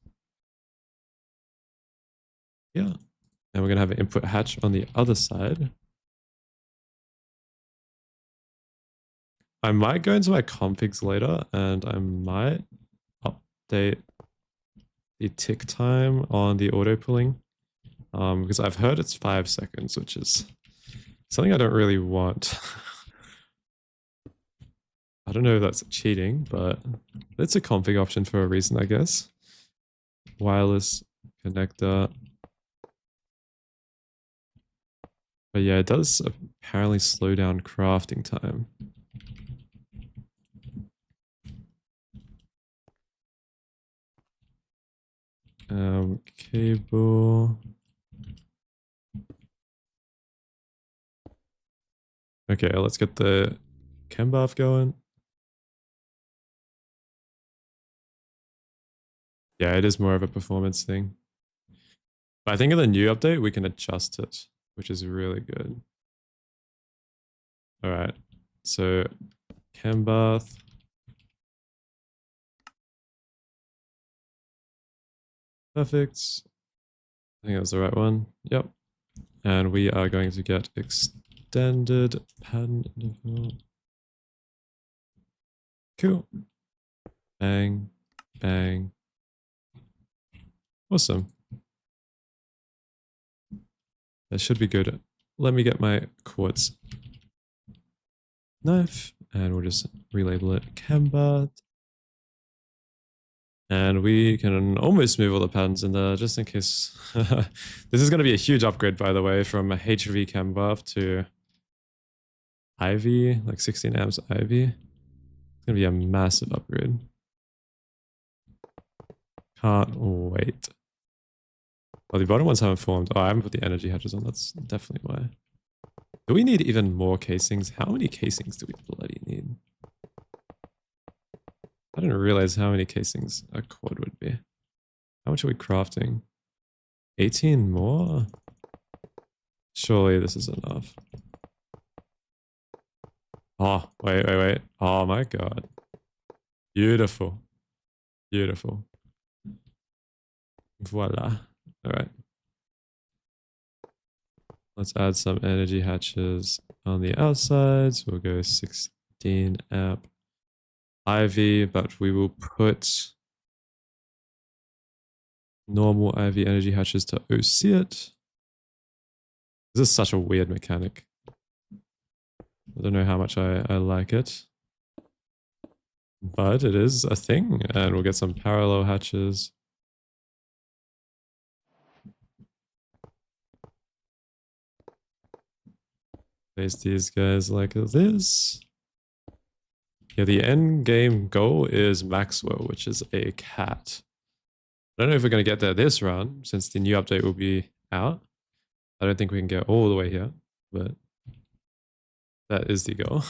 Yeah. And we're going to have an input hatch on the other side. I might go into my configs later and I might update the tick time on the auto pulling because I've heard it's 5 seconds, which is something I don't really want. I don't know if that's cheating, but it's a config option for a reason, I guess. Wireless connector. But yeah, it does apparently slow down crafting time. Cable. Okay, let's get the chem bath going. Yeah, it is more of a performance thing. But I think in the new update, we can adjust it, which is really good. All right, so chem bath. Perfect. I think that was the right one. Yep. and we are going to get extended pattern interval. Cool. Bang, bang. Awesome. That should be good. Let me get my quartz knife, and we'll just relabel it Cambat. And we can almost move all the patterns in there just in case. This is going to be a huge upgrade, by the way, from a HV chem buff to Ivy, like 16 amps Ivy. It's going to be a massive upgrade. Can't wait. Well, the bottom ones haven't formed. Oh, I haven't put the energy hatches on. That's definitely why. Do we need even more casings? How many casings do we bloody need? I didn't realize how many casings a quad would be. How much are we crafting? 18 more? Surely this is enough. Oh, wait. Oh my god. Beautiful. Beautiful. Voila. Alright. Let's add some energy hatches on the outsides. We'll go 16 amp Ivy, but we will put normal Ivy energy hatches to OC it. This is such a weird mechanic. I don't know how much I like it. But it is a thing, and we'll get some parallel hatches. Place these guys like this. Yeah, the end game goal is Maxwell, which is a cat. I don't know if we're going to get there this run, since the new update will be out. I don't think we can get all the way here, but that is the goal.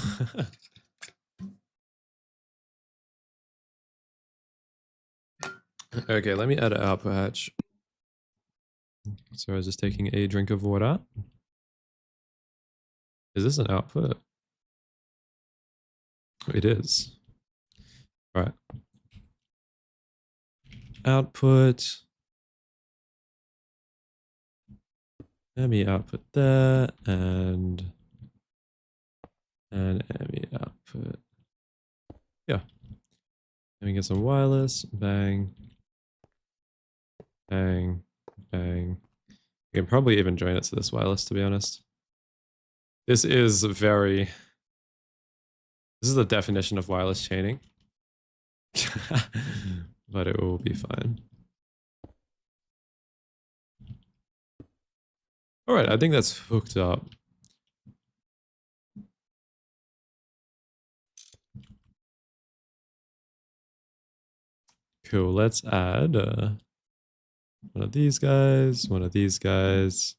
Okay, let me add an output hatch. So I was just taking a drink of water. Is this an output? It is. All right. Output. ME output there, and ME output. Yeah. Let me get some wireless. Bang. Bang. Bang. You can probably even join it to this wireless, to be honest. This is the definition of wireless chaining. But it will be fine. All right, I think that's hooked up. Cool, let's add one of these guys, one of these guys.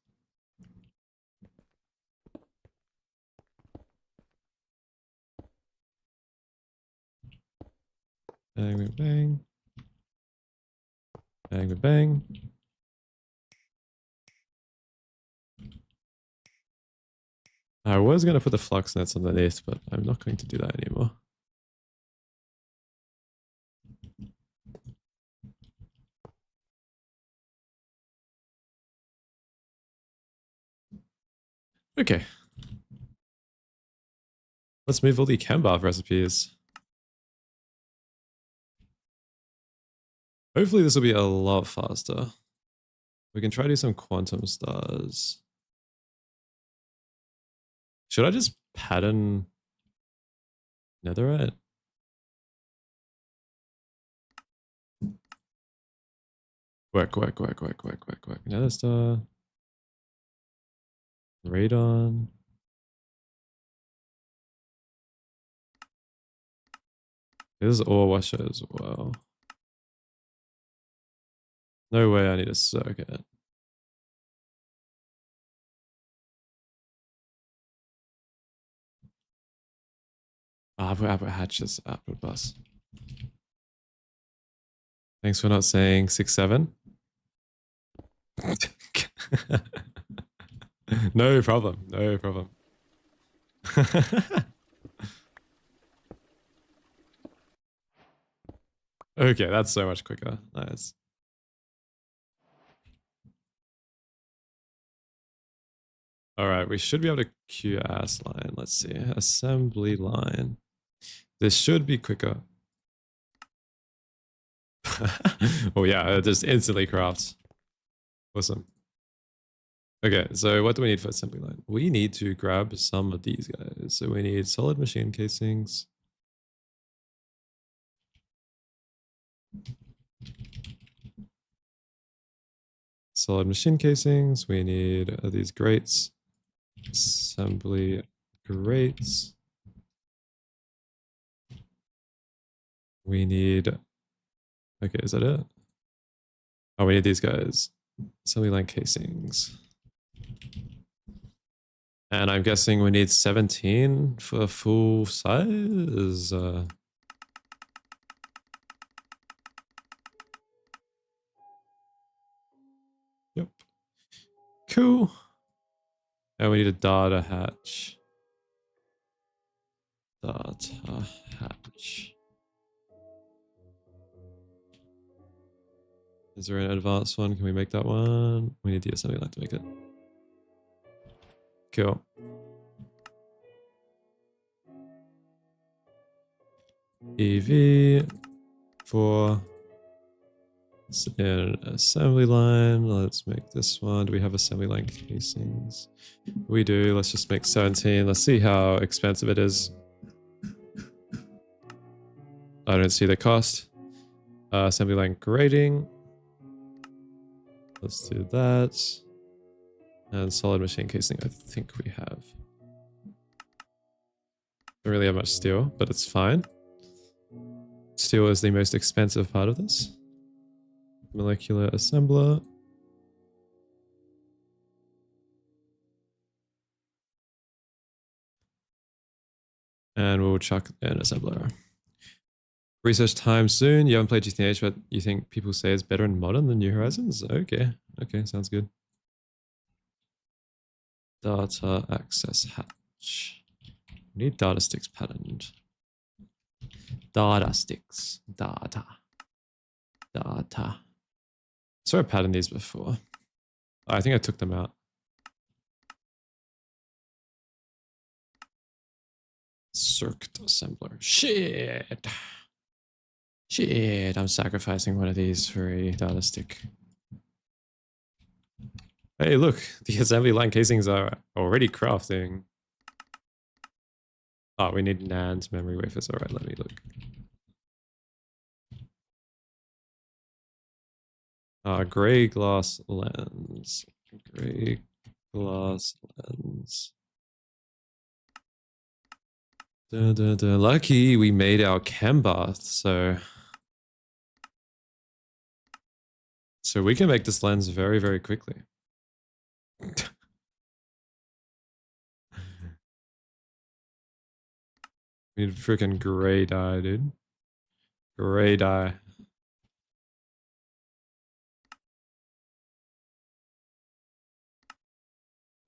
Bang, bang, bang. Bang, bang, bang. I was going to put the flux nets underneath, but I'm not going to do that anymore. Okay. Let's move all the Kanban recipes. Hopefully this will be a lot faster. We can try to do some quantum stars. Should I just pattern Netherite? Work. Nether star. Radon. This is ore washer as well. No way I need a circuit. Output hatches, output bus. Thanks for not saying 6-7. No problem. No problem. Okay, that's so much quicker. Nice. All right, we should be able to QS line. Let's see, assembly line. This should be quicker. Oh yeah, it just instantly crafts. Awesome. Okay, so what do we need for assembly line? We need to grab some of these guys. So we need solid machine casings. Solid machine casings. We need these grates. Assembly grates. We need... Okay, is that it? Oh, we need these guys. Assembly line casings. And I'm guessing we need 17 for full size. Yep. Cool. And we need a data hatch. Data hatch. Is there an advanced one? Can we make that one? We need the assembly line to make it. Cool. EV for an assembly line. Let's make this one. Do we have assembly line casings? We do. Let's just make 17. Let's see how expensive it is. I don't see the cost. Assembly line grating. Let's do that. And solid machine casing, I think we have. Don't really have much steel, but it's fine. Steel is the most expensive part of this. Molecular assembler. And we'll chuck an assembler. Research time soon. You haven't played GTH, but you think people say it's better in modern than New Horizons? Okay. Okay, sounds good. Data access hatch. We need data sticks patterned. Data sticks. Data. Data. So I patterned these before. I think I took them out. Circuit assembler. Shit. Shit, I'm sacrificing one of these for a data stick. Hey, look, the assembly line casings are already crafting. Oh, we need NAND memory wafers. All right, let me look. Gray glass lens. Gray glass lens. Dun, dun, dun. Lucky we made our chem bath, so we can make this lens very, very quickly. We need freaking gray dye, dude. Gray dye.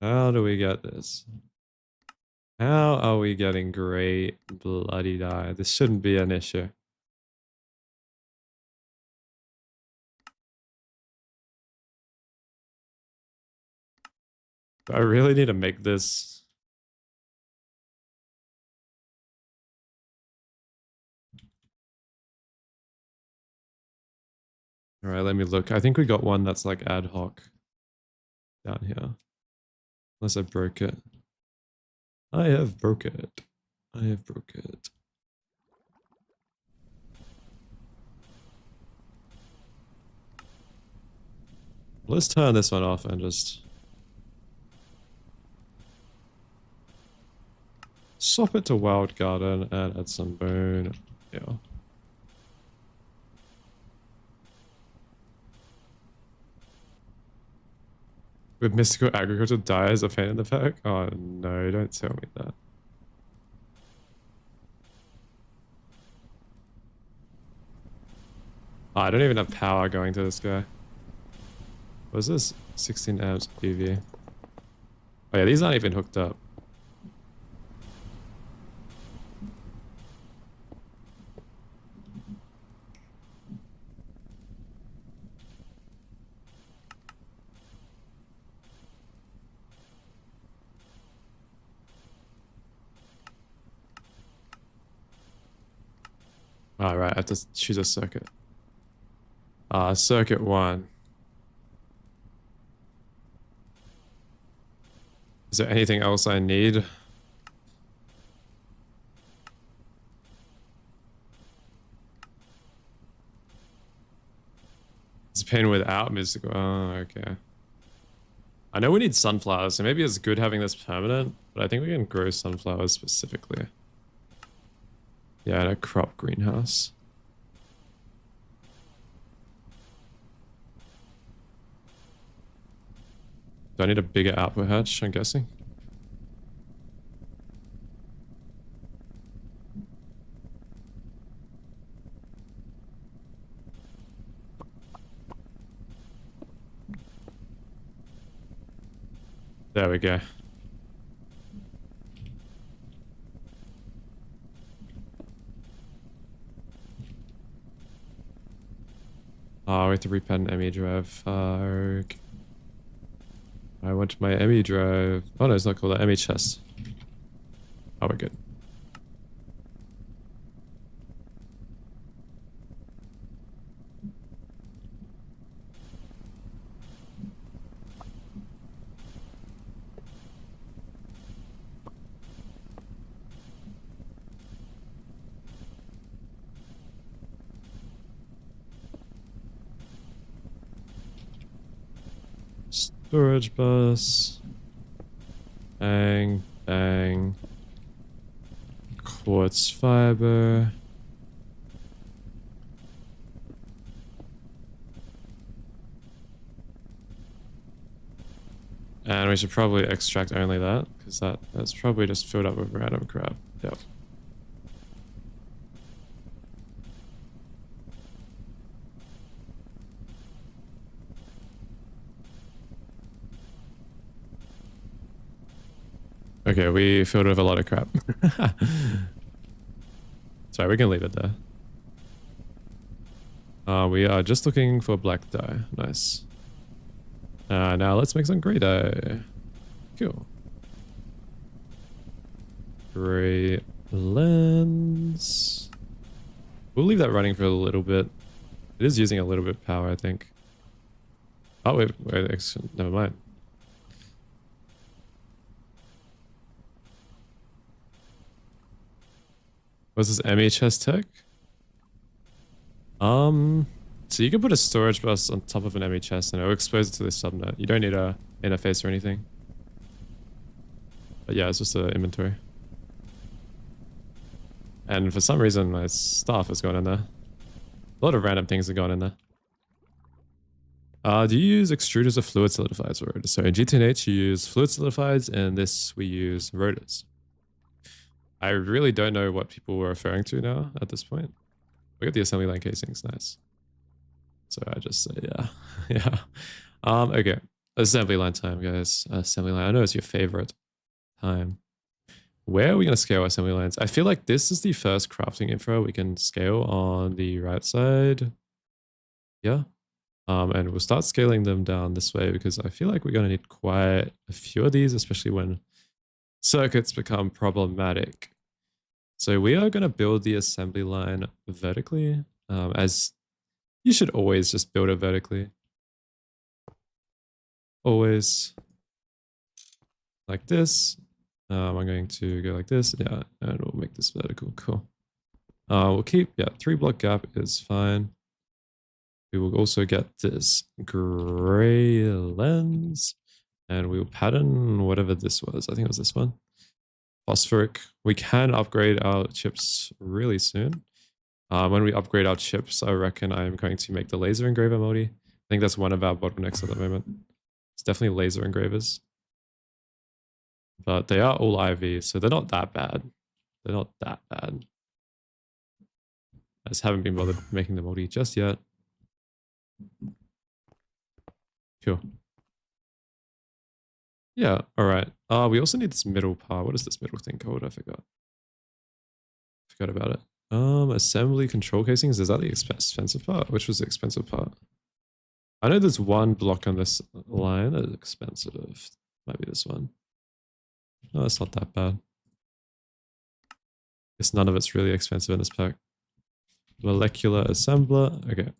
How do we get this? How are we getting gray bloody dye? This shouldn't be an issue. Do I really need to make this? All right, let me look. I think we got one that's like ad hoc down here. Unless I broke it. I have broke it. I have broke it. Let's turn this one off and just swap it to Wild Garden and add some bone. Yeah. With mystical agriculture dye as a pain in the pack? Oh no, don't tell me that. Oh, I don't even have power going to this guy. What is this? 16 amps PV. Oh yeah, these aren't even hooked up. All right, I have to choose a circuit. Circuit 1. Is there anything else I need? It's pain without mystical. Oh, okay. I know we need sunflowers, so maybe it's good having this permanent, but I think we can grow sunflowers specifically. Yeah, in a crop greenhouse. Do I need a bigger output hatch, I'm guessing? There we go. Oh, we have to repen ME drive. I want my ME drive. Oh no, it's not called that. ME chest. Oh, we're good. Storage bus. Bang, bang. Quartz fiber. And we should probably extract only that, because that's probably just filled up with random crap. Yep. Okay, we filled with a lot of crap. Sorry, we can leave it there. We are just looking for black dye. Nice. Now let's make some grey dye. Cool. Grey lens. We'll leave that running for a little bit. It is using a little bit of power, I think. Oh, wait, never mind. What's this MHS tech? So you can put a storage bus on top of an MHS and it'll expose it to the subnet. You don't need a interface or anything. But yeah, it's just an inventory. And for some reason, my stuff has gone in there. A lot of random things have gone in there. Do you use extruders or fluid solidifiers or rotors? So in GTNH, you use fluid solidifiers, and this we use rotors. I really don't know what people were referring to now at this point. We got the assembly line casings, nice. So I just say, yeah, yeah. Okay, assembly line time, guys. Assembly line, I know it's your favorite time. Where are we going to scale assembly lines? I feel like this is the first crafting info we can scale on the right side. Yeah. And we'll start scaling them down this way because I feel like we're going to need quite a few of these, especially when circuits become problematic. So we are going to build the assembly line vertically, as you should always just build it vertically. Always like this. I'm going to go like this. Yeah, and we'll make this vertical. Cool. We'll keep, 3-block gap is fine. We will also get this gray lens and we'll pattern whatever this was. I think it was this one. Phosphoric. We can upgrade our chips really soon. When we upgrade our chips, I reckon I'm going to make the laser engraver moldy. I think that's one of our bottlenecks at the moment. It's definitely laser engravers. But they are all IV, so they're not that bad. They're not that bad. I just haven't been bothered making them moldy just yet. Cool. Yeah, alright. We also need this middle part. What is this middle thing called? I forgot. Forgot about it. Assembly control casings. Is that the expensive part? Which was the expensive part? I know there's one block on this line that is expensive. Might be this one. No, it's not that bad. Guess none of it's really expensive in this pack. Molecular assembler. Okay.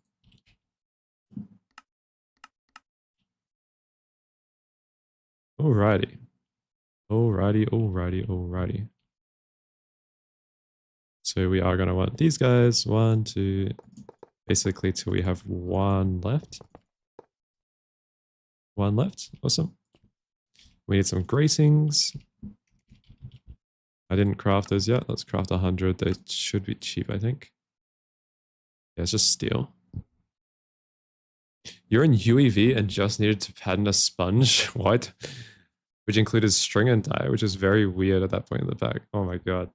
Alrighty. Alrighty. So we are going to want these guys. 1, 2, basically till we have one left. One left. Awesome. We need some gracings. I didn't craft those yet. Let's craft 100. They should be cheap, I think. Yeah, it's just steel. You're in UEV and just needed to pattern a sponge? What? Which included string and dye, which is very weird at that point in the pack. Oh my god.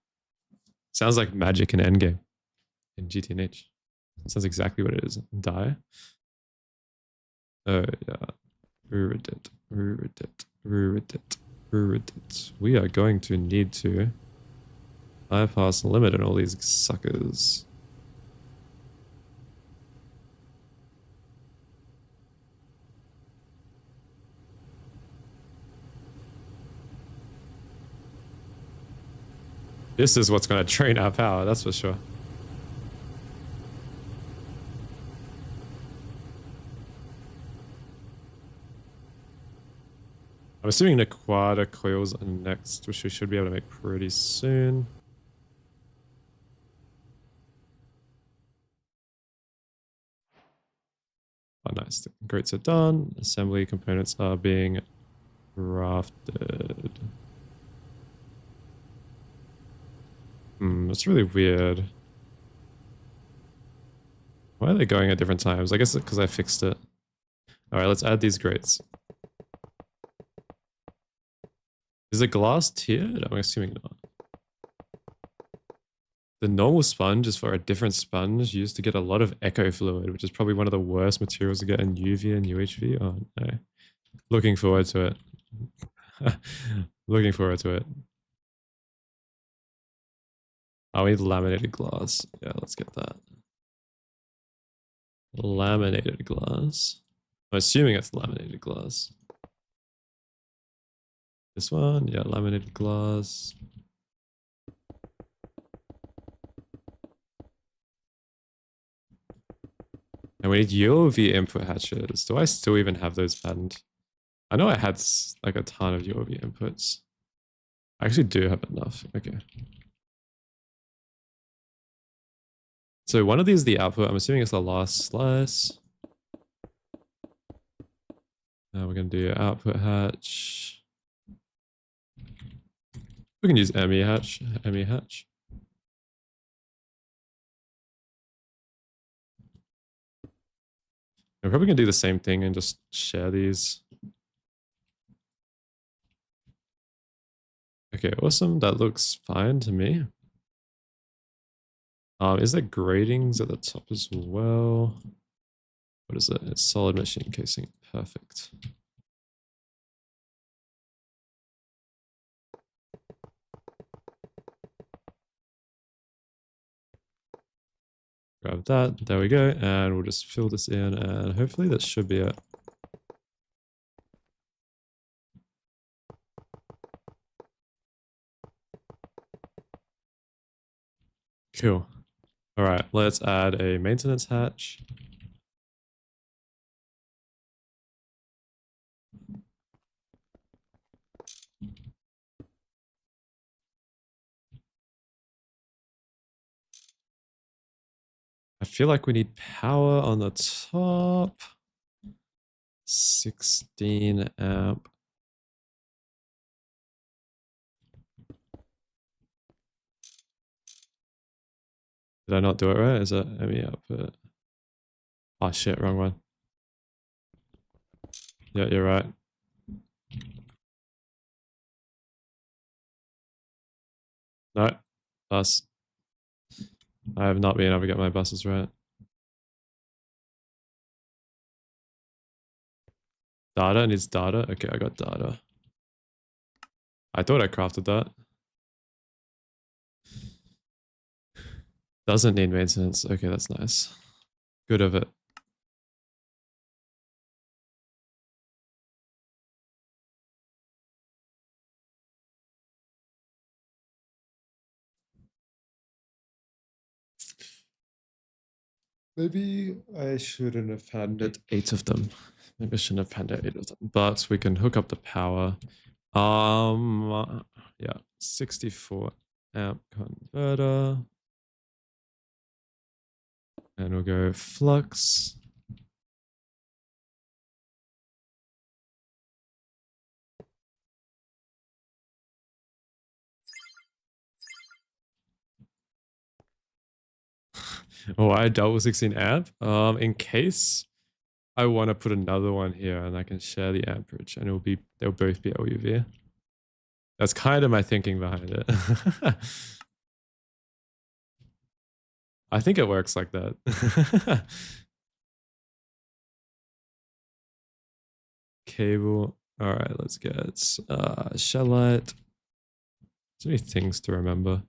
Sounds like magic in Endgame. In GTNH. Sounds exactly what it is. Dye? Oh yeah. Ruridit. We are going to need to bypass the limit on all these suckers. This is what's going to drain our power, that's for sure. I'm assuming the quad coils are next, which we should be able to make pretty soon. Oh, nice. The grates are done. Assembly components are being crafted. That's really weird. Why are they going at different times? I guess it's because I fixed it. Alright, let's add these grates. Is the glass tiered? I'm assuming not. The normal sponge is for a different sponge used to get a lot of echo fluid, which is probably one of the worst materials to get in UV and UHV. Oh no. Looking forward to it. Looking forward to it. Oh, we need laminated glass. Yeah, let's get that. Laminated glass. I'm assuming it's laminated glass. This one, yeah, laminated glass. And we need UOV input hatches. Do I still even have those patterned? I know I had like a ton of UOV inputs. I actually do have enough. Okay. So one of these is the output. I'm assuming it's the last slice. Now we're going to do output hatch. We can use ME hatch. ME hatch. We're probably going to do the same thing and just share these. Okay, awesome. That looks fine to me. Is there gratings at the top as well? What is it? It's solid machine casing. Perfect. Grab that. There we go. And we'll just fill this in and hopefully that should be it. Cool. All right, let's add a maintenance hatch. I feel like we need power on the top. 16 amp. Did I not do it right? Is that ME output? Oh shit, wrong one. Yeah, you're right. No, bus. I have not been able to get my buses right. Data needs data. Okay, I got data. I thought I crafted that. Doesn't need maintenance. Okay, that's nice. Good of it. Maybe I shouldn't have handed 8 of them. Maybe I shouldn't have handed 8 of them. But we can hook up the power. Yeah, 64 amp converter. And we'll go flux. Oh, I double 16 amp. In case I want to put another one here and I can share the amperage and they'll both be LuV. That's kind of my thinking behind it. I think it works like that. Cable. All right, let's get shellite. So many things to remember.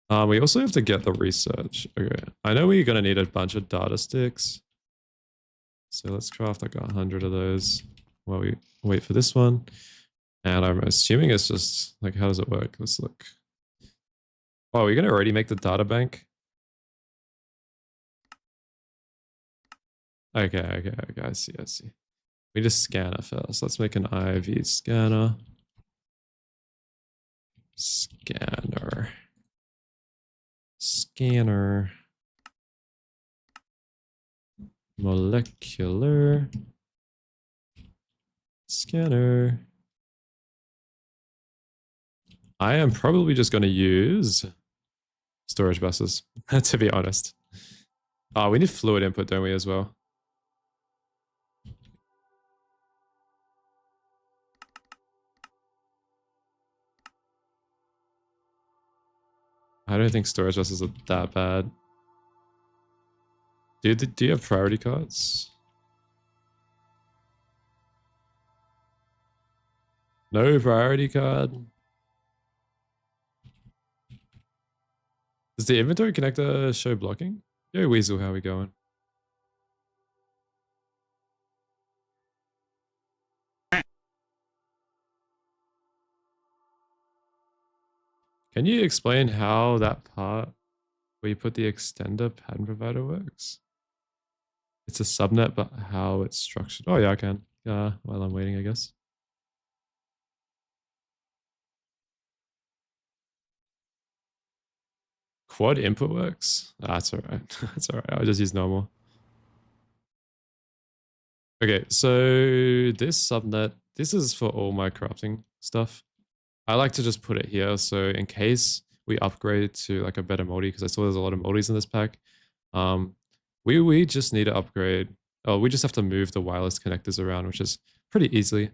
We also have to get the research. Okay, I know we're gonna need a bunch of data sticks. So let's craft like 100 of those while we wait for this one. And I'm assuming it's just like, how does it work? Let's look. Oh, we're gonna already make the data bank. Okay, I see. We need a scanner first. Let's make an IV scanner. Scanner. Molecular. Scanner. I am probably just going to use storage buses, to be honest. Oh, we need fluid input, don't we, as well? I don't think storage buses are that bad. Do you have priority cards? No priority card. Does the inventory connector show blocking? Yo, Weasel, how are we going? Can you explain how that part where you put the extender pattern provider works? It's a subnet, but how it's structured. Oh yeah, I can. While I'm waiting, I guess. Quad input works? That's all right. That's all right. I'll just use normal. Okay, so this subnet, this is for all my crafting stuff. I like to just put it here. So in case we upgrade to like a better multi, because I saw there's a lot of multis in this pack. We just need to upgrade. Oh, we just have to move the wireless connectors around, which is pretty easily.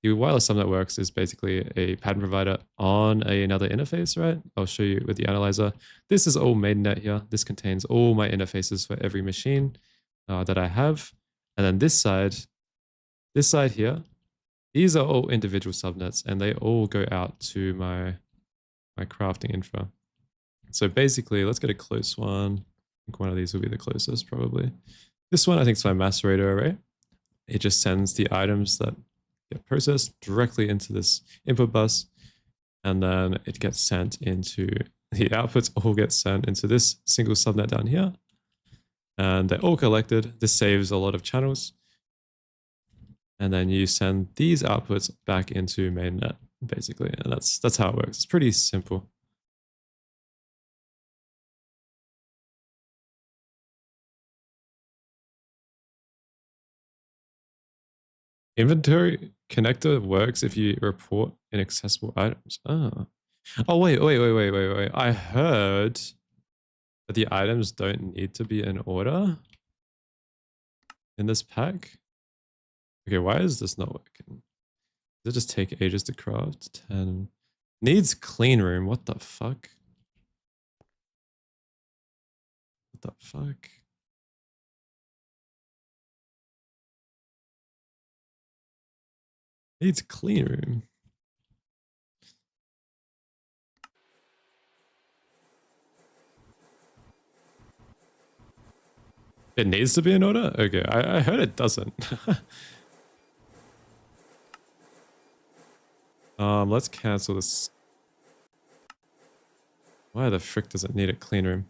The wireless subnet works is basically a pattern provider on another interface, right? I'll show you with the analyzer. This is all mainnet here. This contains all my interfaces for every machine that I have. And then this side here, these are all individual subnets and they all go out to my crafting infra. So basically, let's get a close one. I think one of these will be the closest probably. This one I think is my macerator array. It just sends the items that get processed directly into this input bus. And then it gets sent into the outputs all get sent into this single subnet down here. And they're all collected. This saves a lot of channels. And then you send these outputs back into mainnet, basically. And that's how it works. It's pretty simple. Inventory connector works if you report inaccessible items. Oh, wait. I heard that the items don't need to be in order in this pack. Okay, why is this not working? Does it just take ages to craft? 10. Needs clean room. What the fuck? What the fuck? Needs clean room. It needs to be in order? Okay, I heard it doesn't. Let's cancel this. Why the frick does it need a clean room?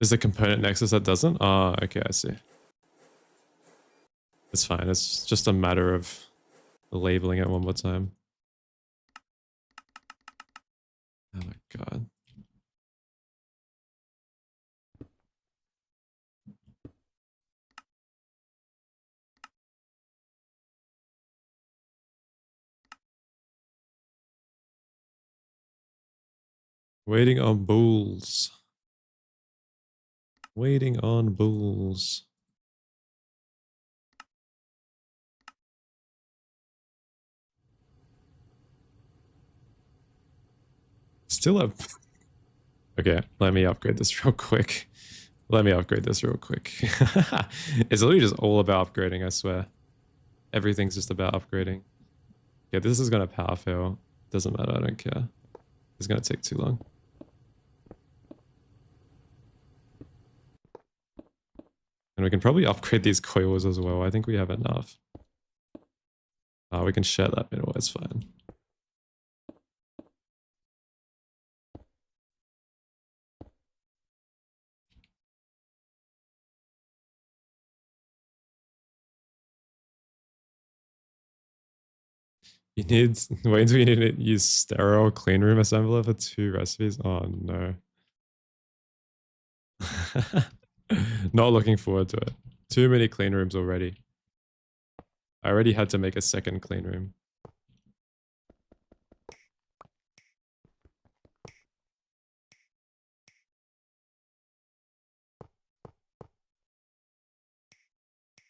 Is the component nexus that doesn't? Ah, okay, I see. It's fine. It's just a matter of labeling it one more time. Oh my god. Waiting on bulls. Waiting on bulls. Still up. Okay, let me upgrade this real quick. Let me upgrade this real quick. It's literally just all about upgrading, I swear. Everything's just about upgrading. Yeah, this is gonna power fail. Doesn't matter, I don't care. It's gonna take too long. And we can probably upgrade these coils as well. I think we have enough. We can share that mineral, it's fine. You need, wait until you need to use sterile clean room assembler for 2 recipes. Oh no. Not looking forward to it. Too many clean rooms already. I already had to make a second clean room.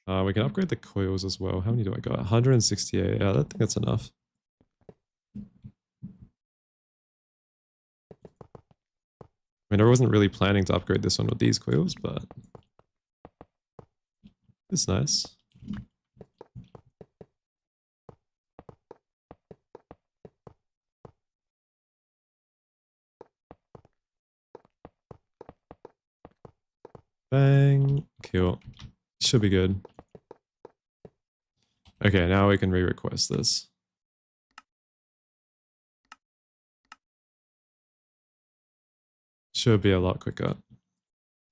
We can upgrade the coils as well. How many do I got? 168. Yeah, I think that's enough. I mean, I wasn't really planning to upgrade this one with these coils, but it's nice. Bang. Cool. Should be good. Okay, now we can re-request this. Should be a lot quicker.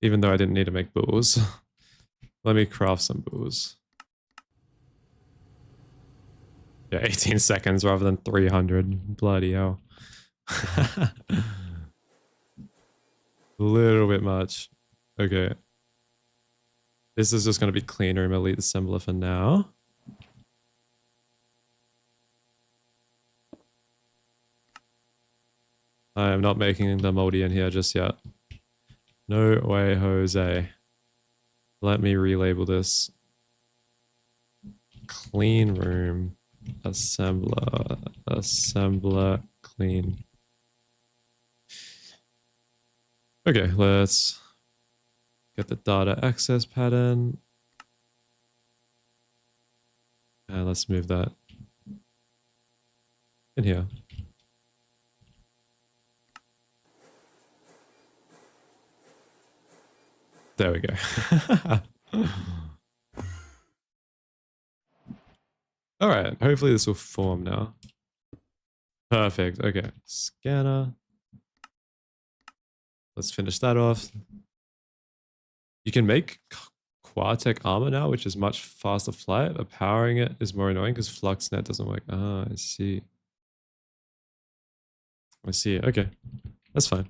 Even though I didn't need to make bulls. Let me craft some bulls. Yeah, 18 seconds rather than 300. Bloody hell. A little bit much. Okay. This is just going to be clean room elite assembler for now. I am not making the moldy in here just yet. No way, Jose. Let me relabel this. Clean room assembler. Assembler clean. Okay, let's get the data access pattern. And let's move that in here. There we go. All right, hopefully this will form now. Perfect, okay. Scanner. Let's finish that off. You can make Quartec armor now, which is much faster flight, but powering it is more annoying because FluxNet doesn't work. Ah, I see. I see, okay. That's fine.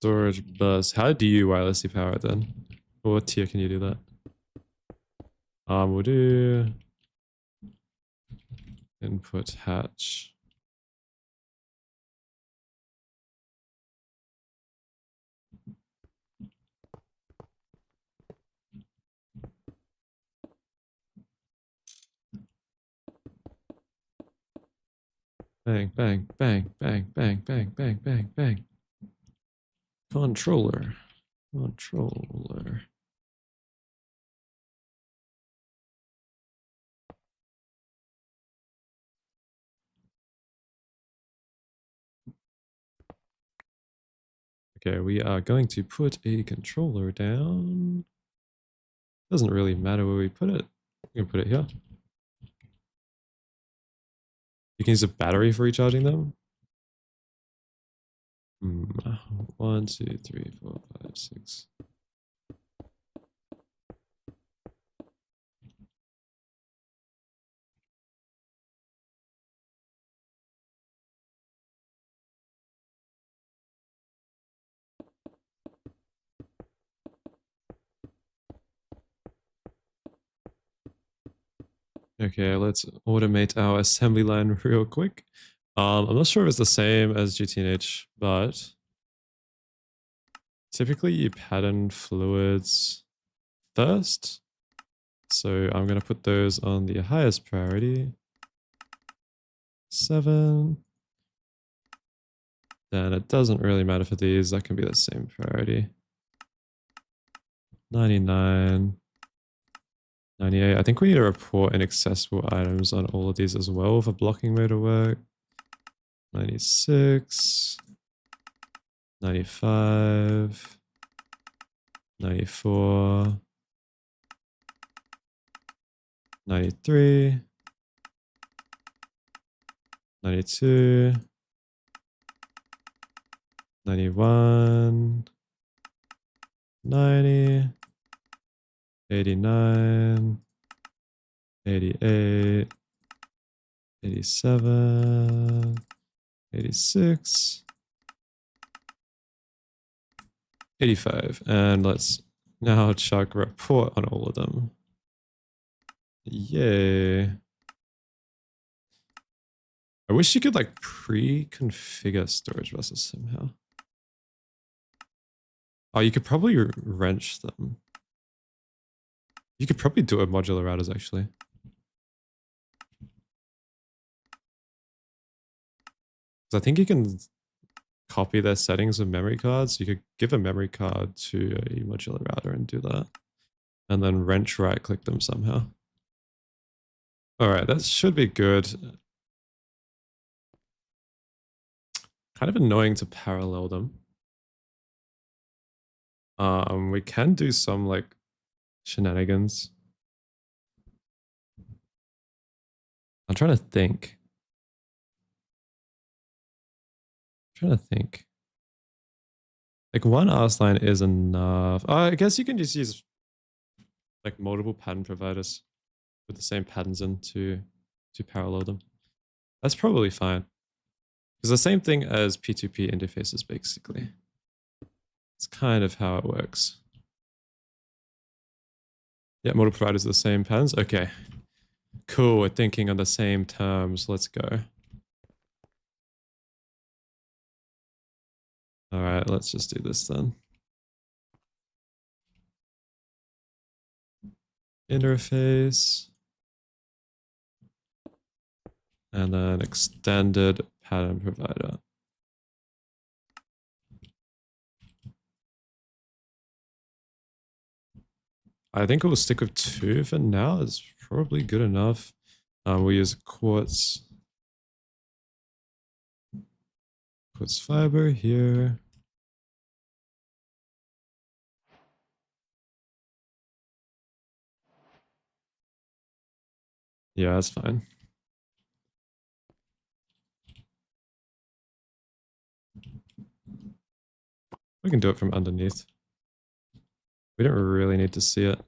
Storage bus. How do you wirelessly power it then? Or what tier can you do that? We'll do input hatch. Bang, bang, bang, bang, bang, bang, bang, bang, bang. Controller. Controller. Okay, we are going to put a controller down. Doesn't really matter where we put it. We can put it here. You can use a battery for recharging them. Hmm. 1, 2, 3, 4, 5, 6. Okay, let's automate our assembly line real quick. I'm not sure if it's the same as GTNH, but typically you pattern fluids first. So I'm going to put those on the highest priority. 7. Then it doesn't really matter for these. That can be the same priority. 99. 98. I think we need to report inaccessible items on all of these as well for blocking mode to work. 96. 95. 94. 93. 92. 91. 90. 89. 88. 87. 86. 85. And let's now chuck report on all of them. Yay. I wish you could like pre-configure storage buses somehow. Oh, you could probably wrench them. You could probably do it with modular routers actually. I think you can copy their settings of memory cards. You could give a memory card to a modular router and do that. And then wrench right click them somehow. All right, that should be good. Kind of annoying to parallel them. We can do some like shenanigans. I'm trying to think. Like one arse line is enough. I guess you can just use like multiple pattern providers with the same patterns in to parallel them. That's probably fine. It's the same thing as P2P interfaces basically. It's kind of how it works. Yeah, multiple providers are the same patterns. Okay. Cool, we're thinking on the same terms. Let's go. All right, let's just do this then. Interface. And then extended pattern provider. I think we'll stick with 2 for now. It's probably good enough. We'll use quartz fiber here. Yeah, that's fine. We can do it from underneath. We don't really need to see it.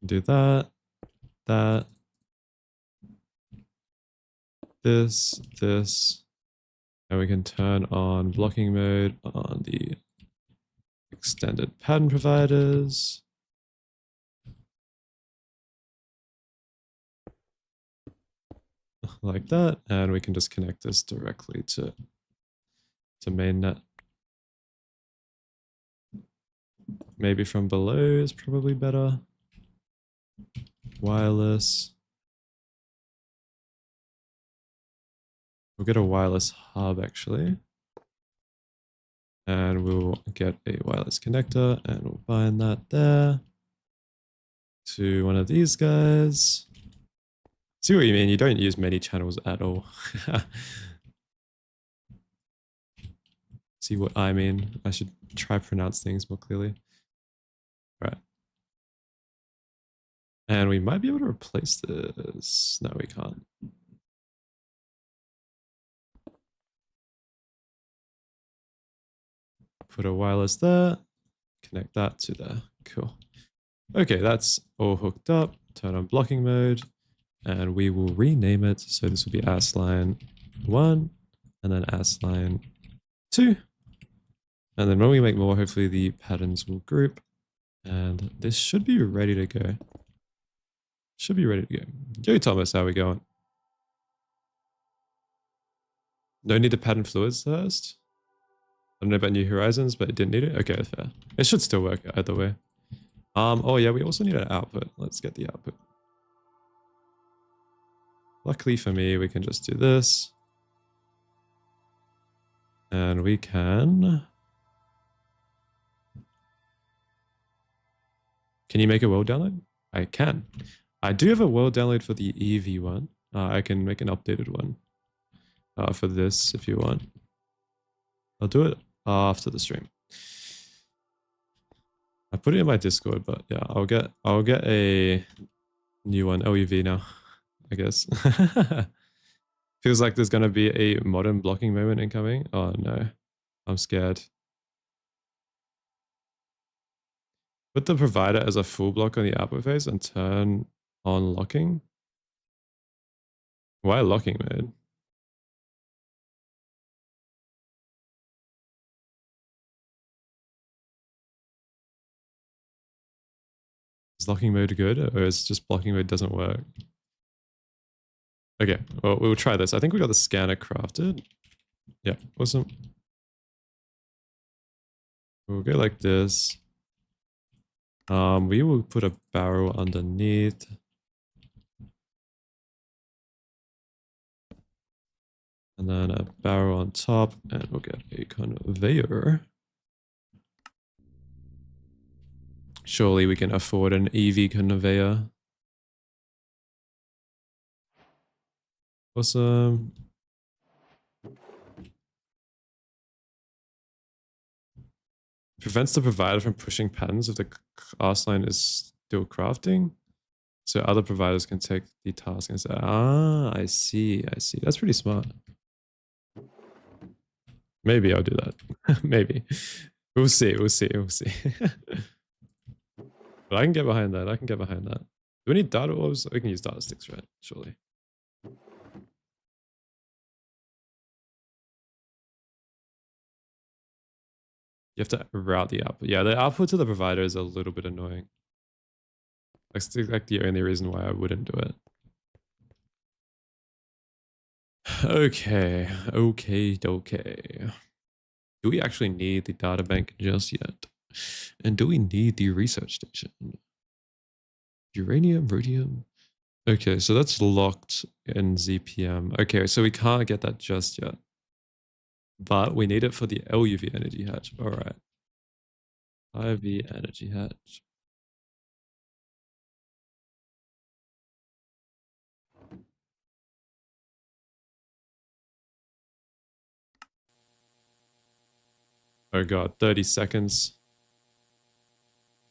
Do that, this, and we can turn on blocking mode on the extended pattern providers. Like that, and we can just connect this directly to mainnet. Maybe from below is probably better. Wireless. We'll get a wireless hub actually. And we'll get a wireless connector and we'll bind that there to one of these guys. See what you mean? You don't use many channels at all. See what I mean? I should try pronounce things more clearly. All right. And we might be able to replace this. No, we can't. Put a wireless there. Connect that to there. Cool. Okay, that's all hooked up. Turn on blocking mode. And we will rename it. So this will be AS line 1 and then AS line 2. And then when we make more, hopefully the patterns will group. And this should be ready to go. Should be ready to go. Yo, Thomas, how are we going? No need to pattern fluids first? I don't know about New Horizons, but it didn't need it? Okay, fair. It should still work either way. Oh yeah, we also need an output. Let's get the output. Luckily for me, we can just do this. And we can... Can you make a world download? I can. I do have a world download for the EV one. I can make an updated one for this if you want. I'll do it after the stream. I put it in my Discord, but yeah, I'll get a new one, LuV now, I guess. Feels like there's gonna be a modern blocking moment incoming. Oh no, I'm scared. Put the provider as a full block on the output phase and turn on locking. Why locking mode? Is locking mode good, or is just blocking mode doesn't work? Okay, well, we'll try this. I think we got the scanner crafted. Yeah, awesome. We'll go like this. We will put a barrel underneath. And then a barrel on top, and we'll get a conveyor. Surely we can afford an EV conveyor. Awesome. Prevents the provider from pushing patterns if the class line is still crafting. So other providers can take the task and say, ah, I see. That's pretty smart. Maybe I'll do that. Maybe. We'll see. But I can get behind that. Do we need data orbs? We can use data sticks, right? Surely. You have to route the output. Yeah, the output to the provider is a little bit annoying. That's like the only reason why I wouldn't do it. Okay. Do we actually need the data bank just yet? And do we need the research station? Uranium, rhodium. Okay, so that's locked in ZPM. Okay, so we can't get that just yet. But we need it for the LuV energy hatch. All right. IV energy hatch. Oh god, 30 seconds.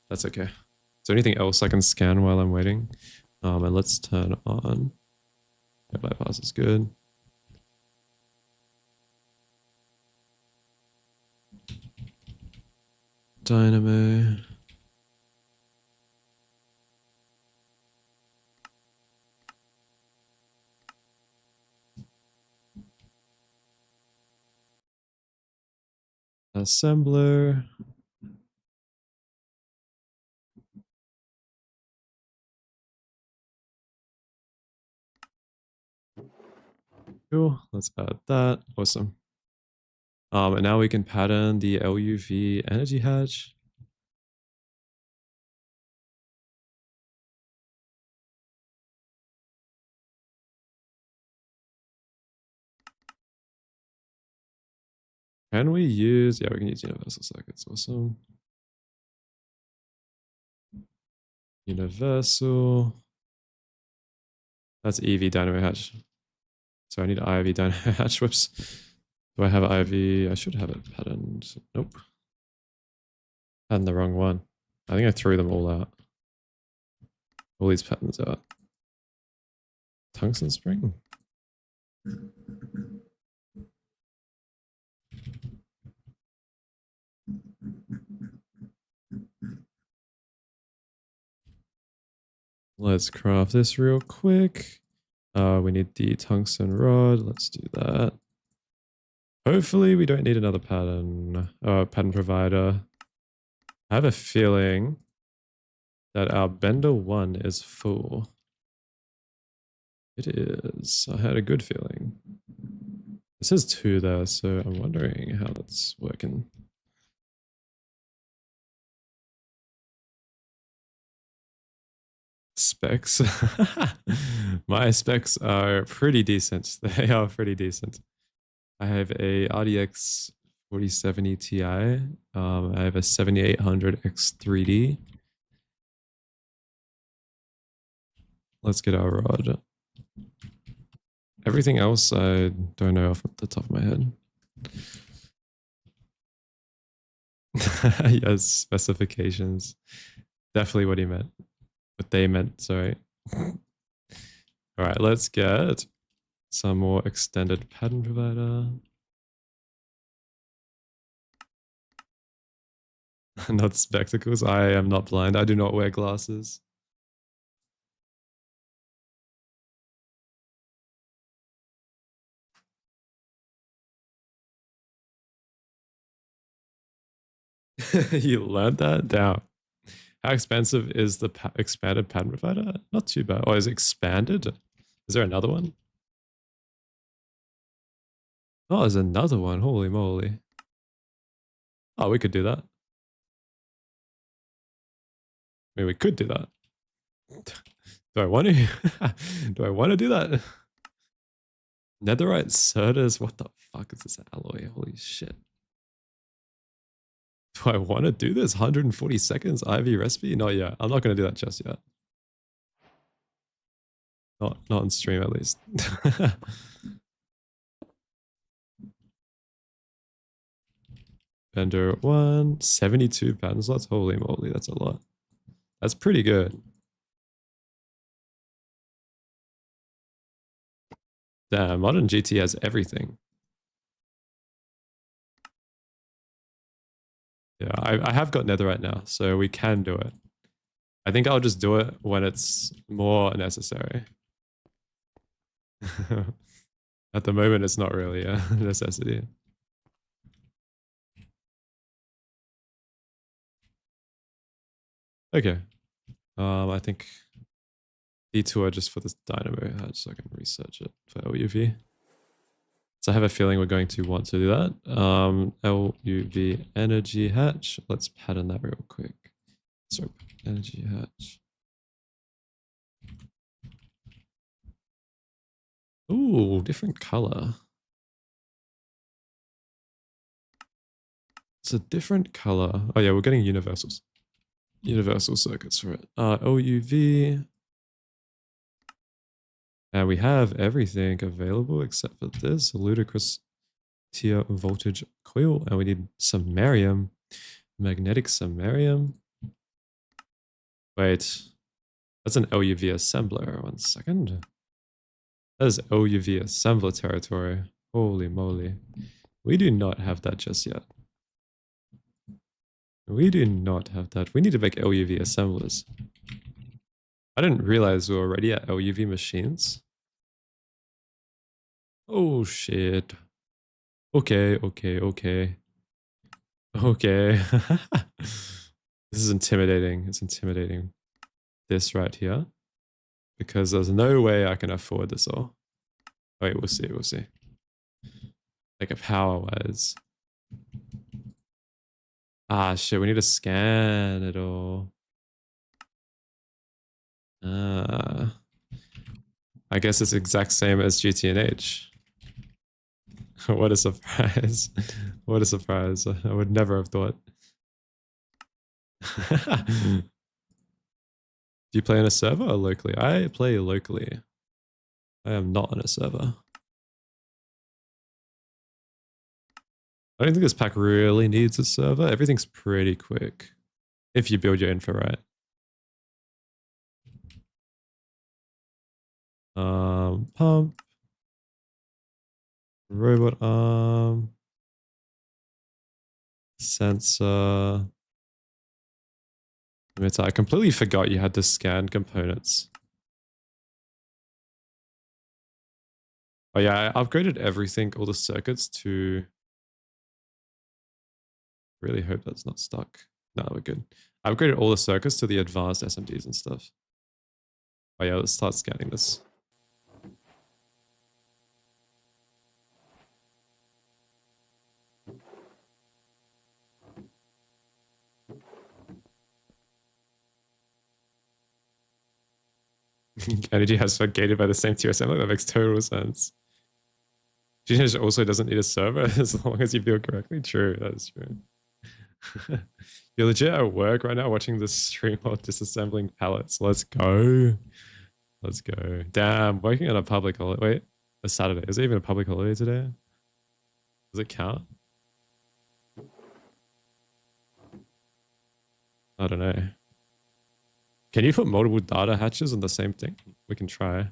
That's okay. Is there anything else I can scan while I'm waiting? And let's turn on. Yeah, bypass is good. Dynamo. Assembler. Cool. Let's add that. Awesome. And now we can pattern the LuV energy hatch. Can we use... Yeah, we can use universal circuits. Awesome. Universal. That's EV dynamo hatch. So I need IV dynamo hatch. Whoops. Do I have IV? I should have it patterned. Nope. Patterned the wrong one. I think I threw them all out. All these patterns out. Tungsten spring? Let's craft this real quick. We need the tungsten rod. Let's do that. Hopefully we don't need another pattern provider. I have a feeling that our bender 1 is full. It is. I had a good feeling. It says 2 there, so I'm wondering how that's working. Specs. My specs are pretty decent. They are pretty decent. I have a RDX 4070 Ti. I have a 7800 X3D. Let's get our rod. Everything else I don't know off the top of my head. Yes, specifications. Definitely what he meant. What they meant, sorry. All right, let's get some more extended pattern provider. Not spectacles. I am not blind. I do not wear glasses. You learned that? Down. How expensive is the expanded pattern provider? Not too bad. Oh, is it expanded? Is there another one? Oh, there's another one. Holy moly. Oh, we could do that. I mean, we could do that. Do I want to? Do I want to do that? Netherite Certas? What the fuck is this alloy? Holy shit. Do I want to do this? 140 seconds IV recipe? Not yet. I'm not going to do that just yet. Not on stream at least. Bender 1, 72 pattern slots. Holy moly, that's a lot. That's pretty good. Damn, modern GT has everything. Yeah, I have got Netherite now, so we can do it. I think I'll just do it when it's more necessary. At the moment, it's not really a necessity. Okay. I think detour just for this dynamo hatch so I can research it for LuV. So I have a feeling we're going to want to do that. LuV energy hatch. Let's pattern that real quick. So energy hatch. Ooh, different color. It's a different color. Oh yeah, we're getting universals. Universal circuits for it. LuV. And we have everything available except for this ludicrous tier voltage coil. And we need samarium. Magnetic samarium. Wait. That's an LuV assembler. 1 second. That is LuV assembler territory. Holy moly. We do not have that just yet. We do not have that. We need to make LuV assemblers. I didn't realize we were already at LuV machines. Oh shit. Okay, okay, okay. Okay. This is intimidating. It's intimidating. This right here. Because there's no way I can afford this all. Wait, we'll see, we'll see. Like a power-wise. Ah, shit, we need to scan it all. I guess it's exact same as GTNH. What a surprise. What a surprise. I would never have thought. Do you play on a server or locally? I play locally. I am not on a server. I don't think this pack really needs a server. Everything's pretty quick if you build your info right. Pump. Robot arm. Sensor. I completely forgot you had to scan components. Oh yeah, I upgraded everything, all the circuits to... Really hope that's not stuck. No, we're good. I upgraded all the circuits to the advanced SMDs and stuff. Oh yeah, let's start scanning this. Energy has been gated by the same tier assembly. That makes total sense. Genius also doesn't need a server as long as you build correctly. True, that is true. You're legit at work right now watching this stream while disassembling pallets. Let's go. Let's go. Damn, working on a public holiday. Wait, a Saturday. Is it even a public holiday today? Does it count? I don't know. Can you put multiple data hatches on the same thing? We can try.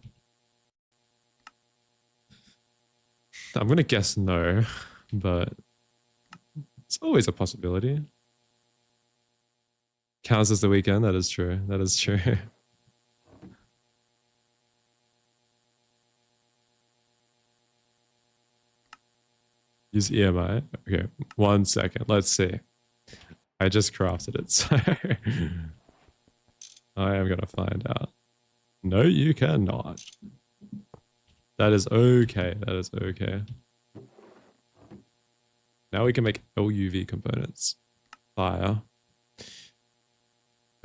I'm going to guess no, but it's always a possibility. Counts as the weekend. That is true. That is true. Use EMI. Okay, 1 second. Let's see. I just crafted it, so I am going to find out. No, you cannot. That is okay. That is okay. Now we can make LuV components. Fire.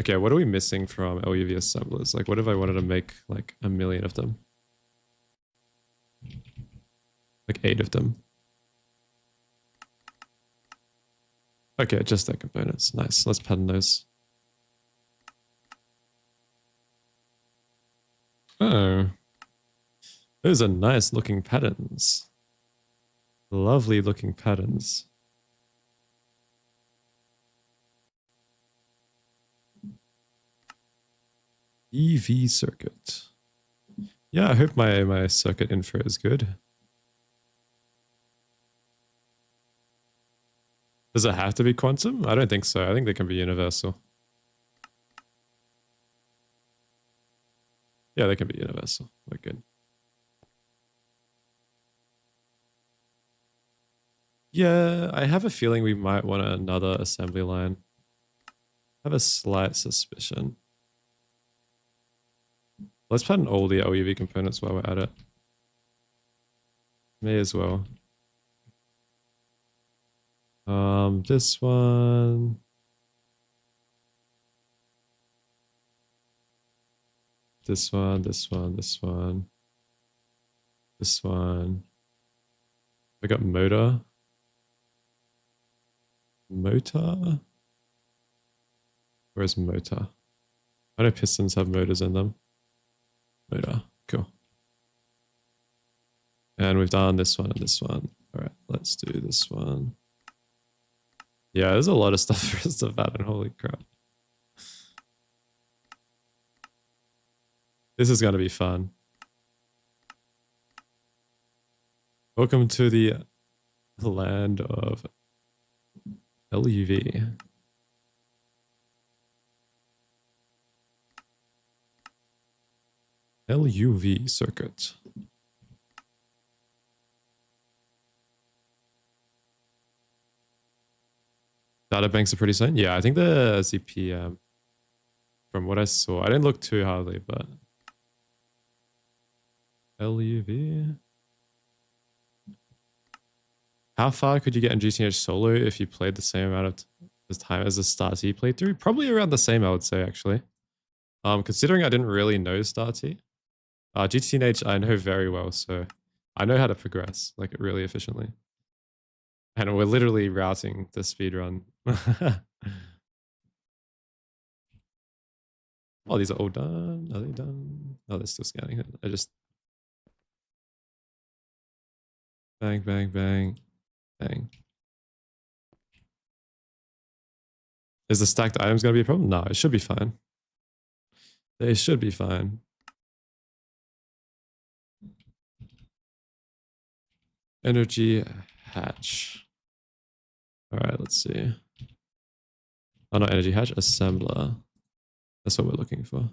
Okay, what are we missing from LuV assemblers? Like, what if I wanted to make like 1 million of them? Like 8 of them. Okay, just their components. Nice. Let's pattern those. Oh. Those are nice looking patterns. Lovely looking patterns. EV circuit. Yeah, I hope my circuit info is good. Does it have to be quantum? I don't think so. I think they can be universal. Yeah, they can be universal. We're good. Yeah, I have a feeling we might want another assembly line. I have a slight suspicion. Let's pattern all the LuV components while we're at it. May as well. This one. This one, this one, this one. This one. I got motor. Motor? Where's motor? I know pistons have motors in them. Motor. Cool. And we've done this one and this one. All right, let's do this one. Yeah, there's a lot of stuff for us to pattern. Holy crap. This is going to be fun. Welcome to the land of LuV. LuV circuit. Data banks are pretty soon. Yeah, I think the ZPM, from what I saw, I didn't look too hardly, but LuV. How far could you get in GTH solo if you played the same amount of time as the Star T playthrough? Probably around the same, I would say, actually. Considering I didn't really know Star T. GTH I know very well, so I know how to progress like really efficiently. And we're literally routing the speedrun. Oh, these are all done. Are they done? Oh, they're still scanning it. I just... Bang, bang, bang, bang. Is the stacked items going to be a problem? No, it should be fine. They should be fine. Energy hatch. All right, let's see. Oh, not energy hatch, assembler. That's what we're looking for.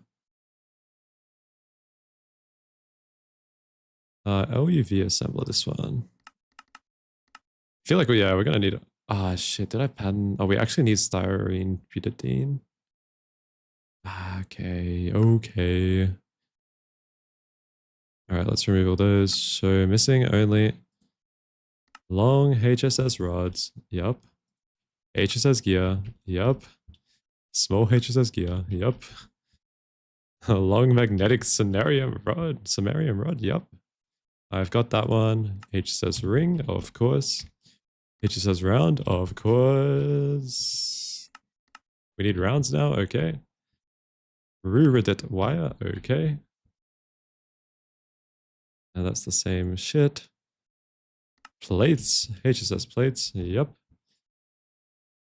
LuV assembler, this one. I feel like, yeah, we're gonna need... Ah, shit, did I pattern? Oh, we actually need styrene butadiene. Okay, okay. All right, let's remove all those. So missing only long HSS rods. Yup. HSS gear. Yup. Small HSS gear. Yup. A long magnetic samarium rod. Samarium rod. Yup. I've got that one. HSS ring, of course. HSS round, of course. We need rounds now. Okay. Ruridit wire. Okay. And that's the same shit. Plates. HSS plates. Yep.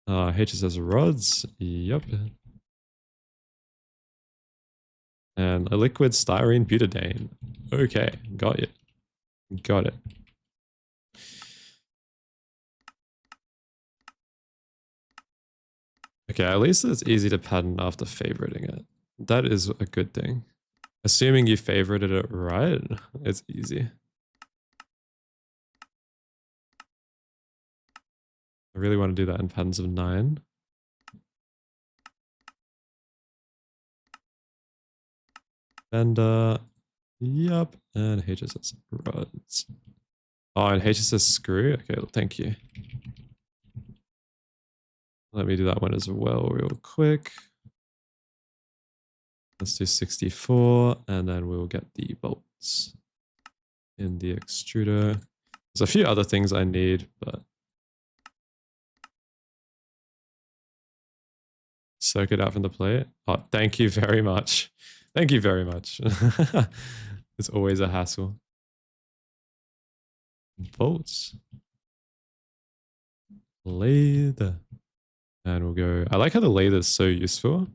HSS rods. Yep. And a liquid styrene butadiene. Okay. Got it. Got it. Okay, at least it's easy to pattern after favoriting it. That is a good thing. Assuming you favorited it right, it's easy. I really want to do that in patterns of 9. And yup, and HSS rods. Oh, and HSS screw? Okay, thank you. Let me do that one as well real quick. Let's do 64, and then we'll get the bolts in the extruder. There's a few other things I need, but... Circuit out from the plate. Oh, thank you very much. Thank you very much. It's always a hassle. Bolts. Lathe. And we'll go... I like how the lathe is so useful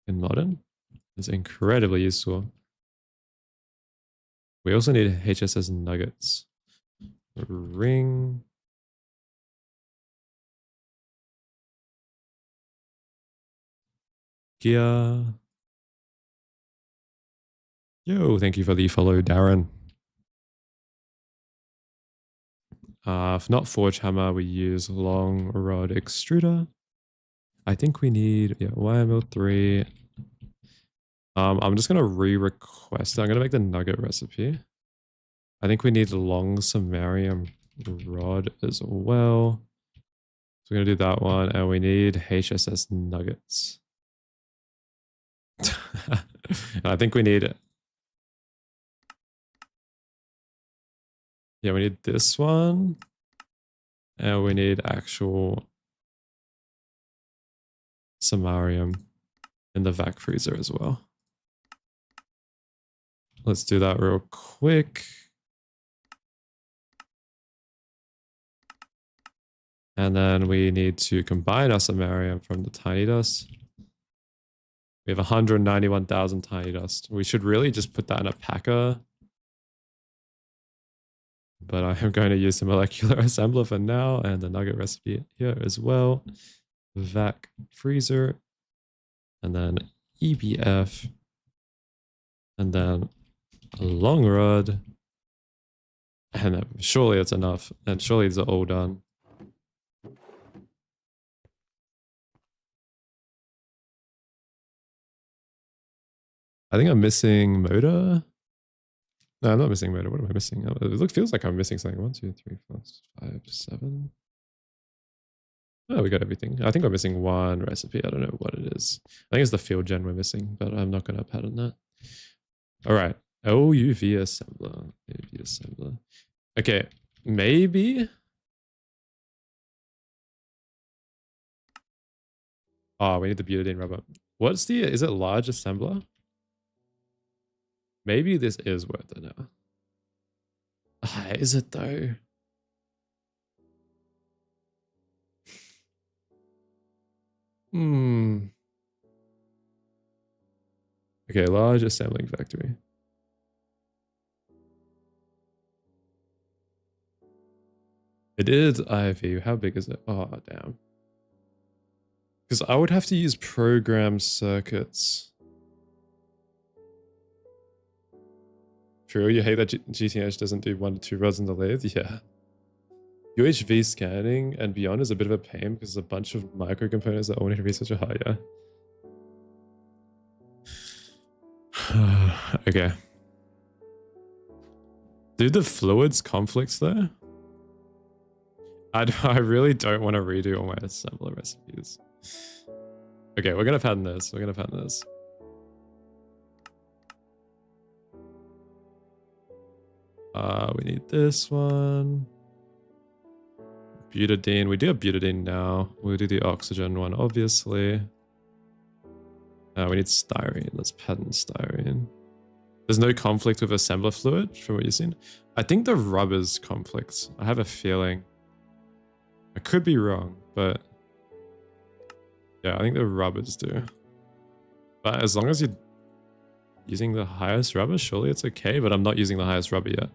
in modern. It's incredibly useful. We also need HSS nuggets. Ring. Gear. Yo, thank you for the follow, Darren. If not forge hammer, we use long rod extruder. I think we need wire mill 3. I'm just gonna re-request it. I'm gonna make the nugget recipe. I think we need a long samarium rod as well. So we're gonna do that one, and we need HSS nuggets. I think we need... Yeah, we need this one. And we need actual samarium in the vac freezer as well. Let's do that real quick. And then we need to combine our samarium from the tiny dust. We have 191,000 tiny dust. We should really just put that in a packer. But I am going to use the molecular assembler for now and the nugget recipe here as well. Vac freezer. And then EBF. And then a long rod. And surely it's enough. And surely these are all done. I think I'm missing motor. No, I'm not missing motor. What am I missing? It feels like I'm missing something. 1, 2, 3, 4, 5, 7. Oh, we got everything. I think we're missing one recipe. I don't know what it is. I think it's the field gen we're missing, but I'm not going to pattern that. All right. LuV assembler. LuV assembler. Okay. Maybe. Oh, we need the butadiene rubber. What's the... Is it large assembler? Maybe this is worth it now. Is it though? Okay, large assembling factory. It is IV. How big is it? Oh, damn. Because I would have to use program circuits. True, you hate that GTH doesn't do 1 to 2 rods in the lathe? Yeah. UHV scanning and beyond is a bit of a pain because there's a bunch of micro components that all need to be such a high, yeah. Okay. Do the fluids conflicts there? I really don't want to redo all my assembler recipes. Okay, we're gonna pattern this. We're gonna pattern this. We need this one. Butadiene. We do have butadiene now. We'll do the oxygen one, obviously. We need styrene. Let's pattern styrene. There's no conflict with assembler fluid from what you've seen. I think the rubbers conflict. I have a feeling. I could be wrong, but yeah, I think the rubbers do. But as long as you're using the highest rubber, surely it's okay, but I'm not using the highest rubber yet.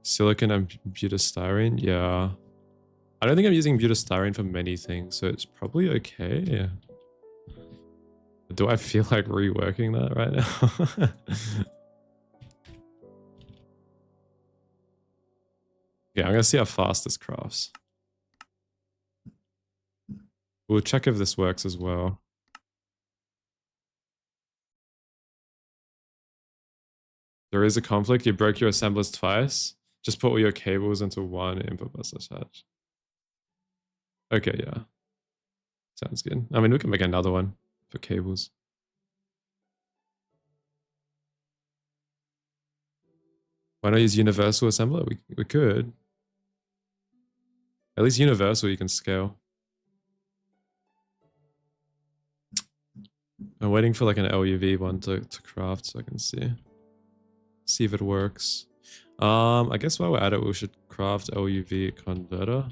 Silicon and butastyrene, yeah. I don't think I'm using butastyrene for many things, so it's probably okay. Yeah. Do I feel like reworking that right now? Yeah, I'm gonna see how fast this crafts. We'll check if this works as well. There is a conflict. You broke your assemblers twice. Just put all your cables into one input bus attach. Okay, yeah. Sounds good. I mean, we can make another one for cables. Why not use universal assembler? We could. At least universal you can scale. I'm waiting for like an LuV one to craft so I can see if it works. I guess while we're at it, we should craft LuV converter.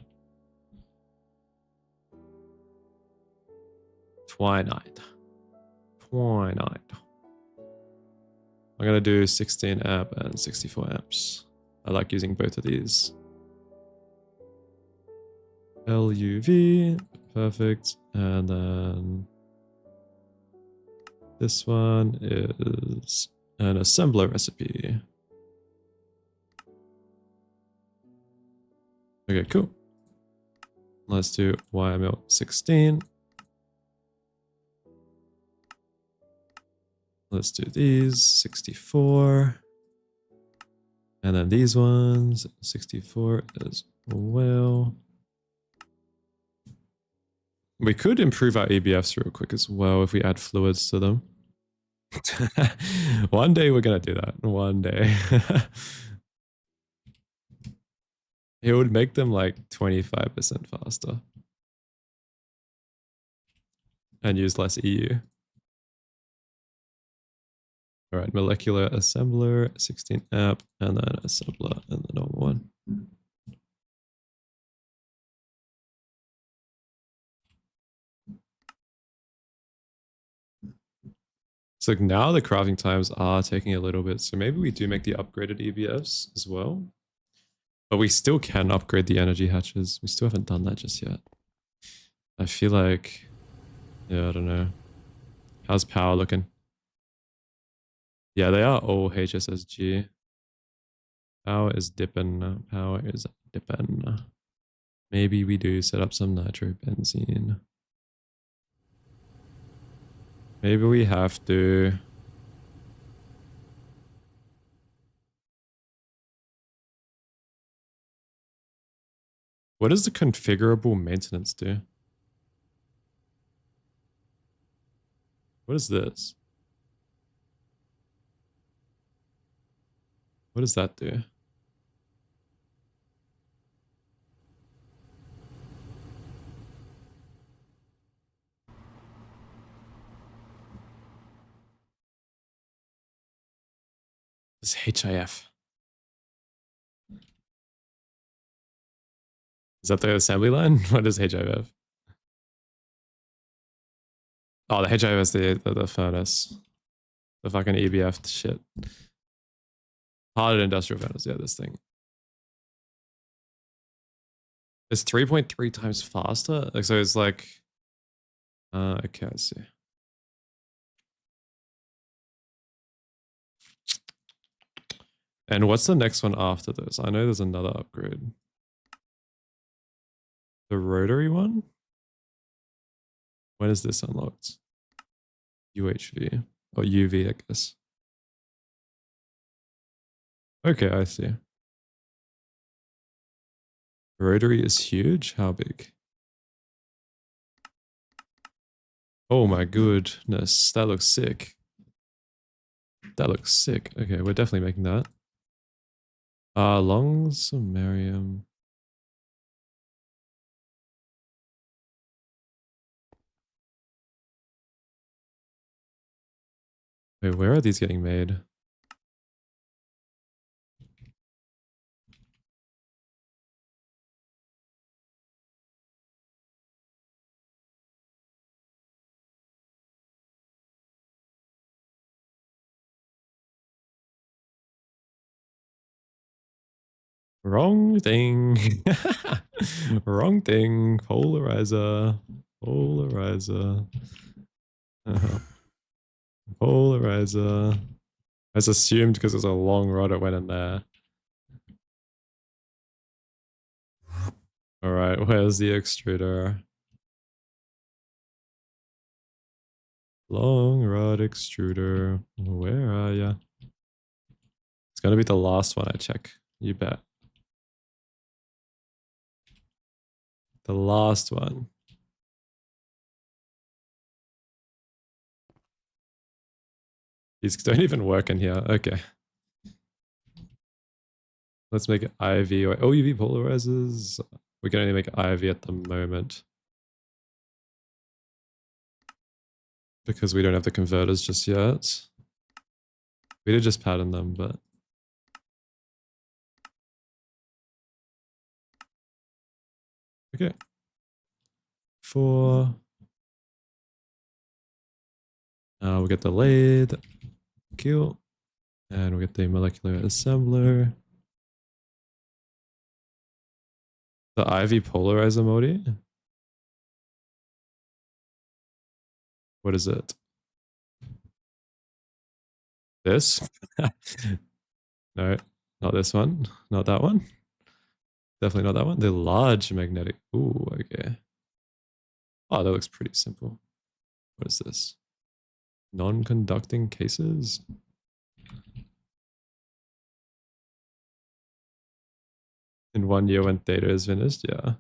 Twinite. I'm gonna do 16 amp and 64 amps. I like using both of these. LuV, perfect. And then this one is an assembler recipe. Okay, cool. Let's do YML 16. Let's do these, 64. And then these ones, 64 as well. We could improve our EBFs real quick as well if we add fluids to them. One day we're going to do that. One day. It would make them like 25% faster. And use less EU. All right, molecular assembler, 16 amp, and then assembler and the normal one. So now the crafting times are taking a little bit, so maybe we do make the upgraded EBFs as well. But we still can upgrade the energy hatches. We still haven't done that just yet. I feel like, yeah, I don't know. How's power looking? Yeah, they are all HSSG. Power is dipping. Power is dipping. Maybe we do set up some nitrobenzene. Maybe we have to. What does the configurable maintenance do? What is this? What does that do? It's HIF. Is that the assembly line? What is HIF? Oh, the HIF is the furnace. The fucking EBF shit. Hardened industrial furnace. Yeah, this thing. It's 3.3 times faster. Like, so it's like Okay, I see. And what's the next one after this? I know there's another upgrade. The rotary one? When is this unlocked? UHV. Or UV, I guess. Okay, I see. Rotary is huge? How big? Oh my goodness. That looks sick. That looks sick. Okay, we're definitely making that. Long samarium. Wait, where are these getting made? Wrong thing. Wrong thing. Polarizer. Polarizer. Polarizer. As assumed because there's a long rod it went in there. Alright, where's the extruder? Long rod extruder. Where are ya? It's gonna be the last one I check. You bet. The last one. These don't even work in here. Okay. Let's make it IV or OUV polarizers. We can only make IV at the moment. Because we don't have the converters just yet. We did just pattern them, but... Okay. 4. We'll get the lathe. Kill. And we'll get the molecular assembler. The IV polarizer modi? What is it? This? No, not this one. Not that one. Definitely not that one. The large magnetic. Ooh, okay. Oh, that looks pretty simple. What is this? Non-conducting cases? In 1 year when data is finished, yeah.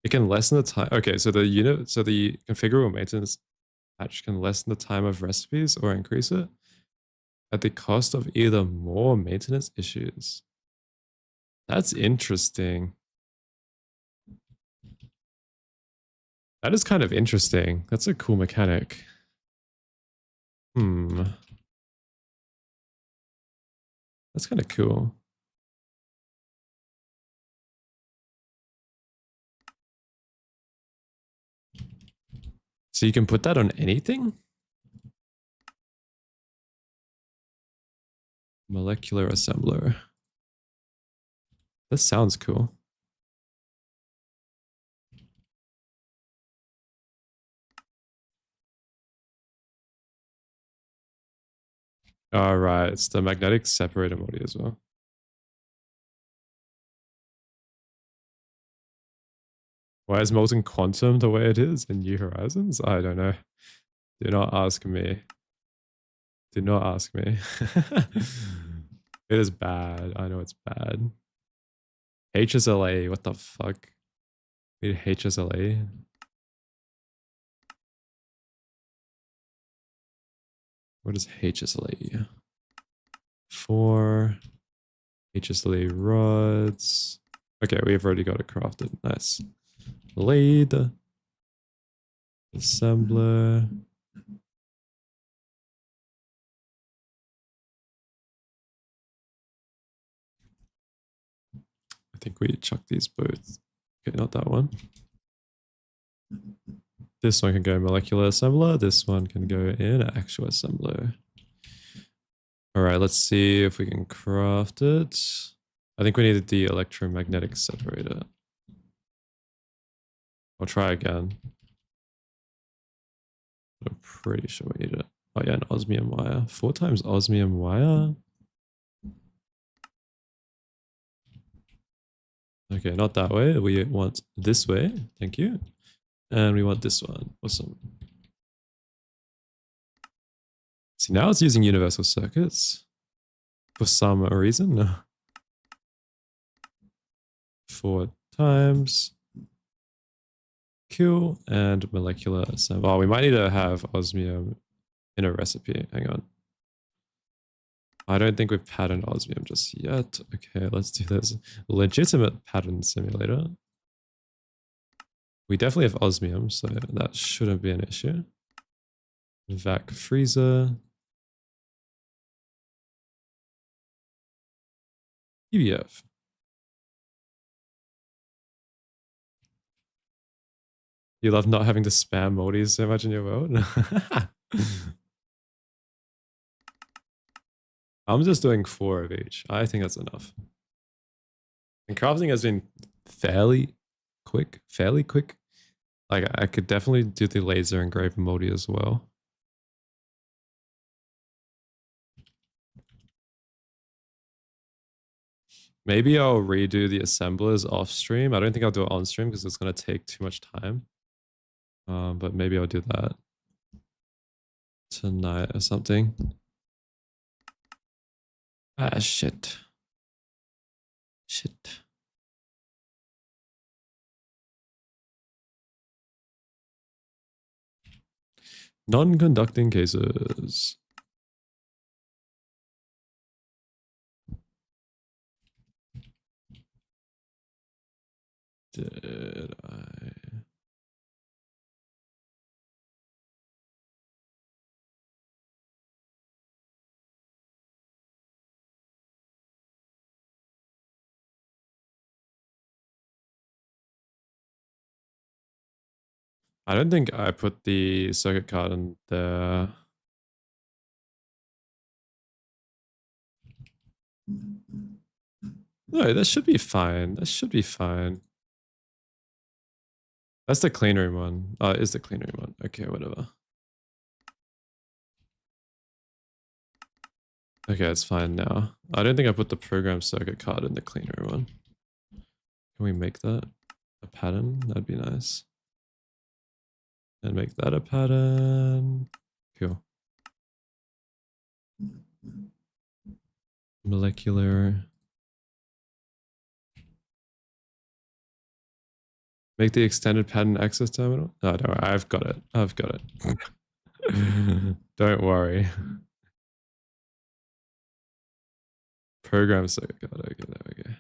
It can lessen the time. Okay, so the configurable maintenance patch can lessen the time of recipes or increase it at the cost of either more maintenance issues. That's interesting. That is kind of interesting. That's a cool mechanic. That's kind of cool. So you can put that on anything? Molecular assembler. This sounds cool. All right, it's the magnetic separator mode as well. Why is molten quantum the way it is in New Horizons? I don't know. Do not ask me. Do not ask me. It is bad. I know it's bad. HSLA, what the fuck? We need HSLA. What is HSLA? 4 HSLA rods. Okay, we've already got it crafted. Nice. Lathe. Assembler. I think we chuck these both. Okay, not that one. This one can go molecular assembler. This one can go in actual assembler. All right, let's see if we can craft it. I think we needed the electromagnetic separator. I'll try again. I'm pretty sure we need it. Oh yeah, an osmium wire. 4 times osmium wire. Okay, not that way. We want this way. Thank you. And we want this one. Awesome. See, now it's using universal circuits for some reason. 4 times. Cool. And molecular assembly. Oh, we might need to have osmium in a recipe. Hang on. I don't think we've patterned osmium just yet. Okay, let's do this. Legitimate pattern simulator. We definitely have osmium, so that shouldn't be an issue. Vac freezer. UEF. You love not having to spam multis so much in your world? I'm just doing 4 of each. I think that's enough. And crafting has been fairly quick. Like I could definitely do the laser engrave multi as well. Maybe I'll redo the assemblers off stream. I don't think I'll do it on stream because it's going to take too much time. But maybe I'll do that tonight or something. Ah, shit. Shit. Non-conducting cases. Did I? I don't think I put the circuit card in there. No, that should be fine. That should be fine. That's the clean room one. Oh, it is the clean room one. Okay, whatever. Okay, it's fine now. I don't think I put the program circuit card in the clean room one. Can we make that a pattern? That'd be nice. And make that a pattern. Cool. Molecular. Make the extended pattern access terminal. No, don't worry. I've got it. I've got it. Don't worry. Program circuit card. Okay, there we go.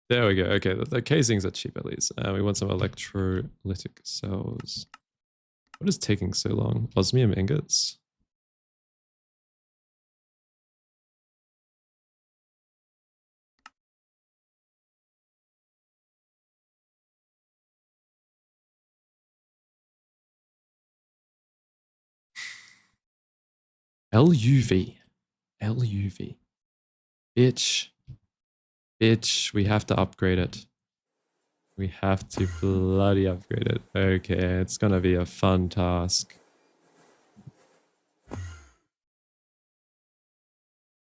There we go. Okay, the casings are cheap at least. We want some electrolytic cells. What is taking so long? Osmium ingots? LuV. LuV. Bitch. Bitch, we have to upgrade it. We have to bloody upgrade it. Okay, it's gonna be a fun task.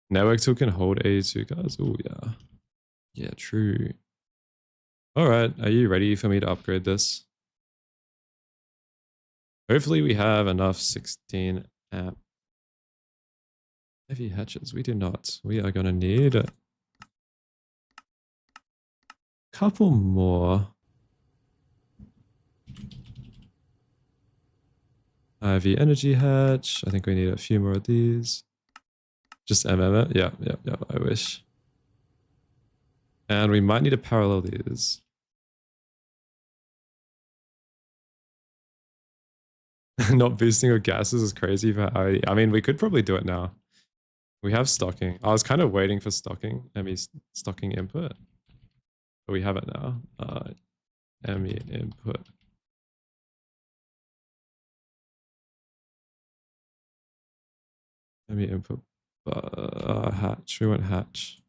Network tool can hold A2 cards. Oh, yeah. Yeah, true. All right, are you ready for me to upgrade this? Hopefully we have enough 16 amp heavy hatches. We do not. We are gonna need a couple more. IV energy hatch. I think we need a few more of these. Just MM. Yeah, I wish. And we might need to parallel these. Not boosting with gases is crazy. But I mean, we could probably do it now. We have stocking. I was kind of waiting for stocking. ME stocking input. But we have it now. ME input. ME input. Hatch. We want hatch.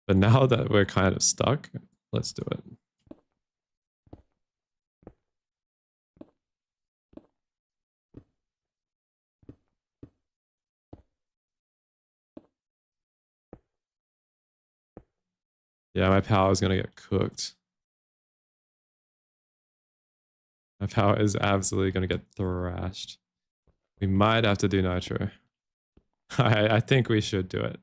But now that we're kind of stuck, let's do it. Yeah, my power is going to get cooked. My power is absolutely going to get thrashed. We might have to do nitro. I think we should do it.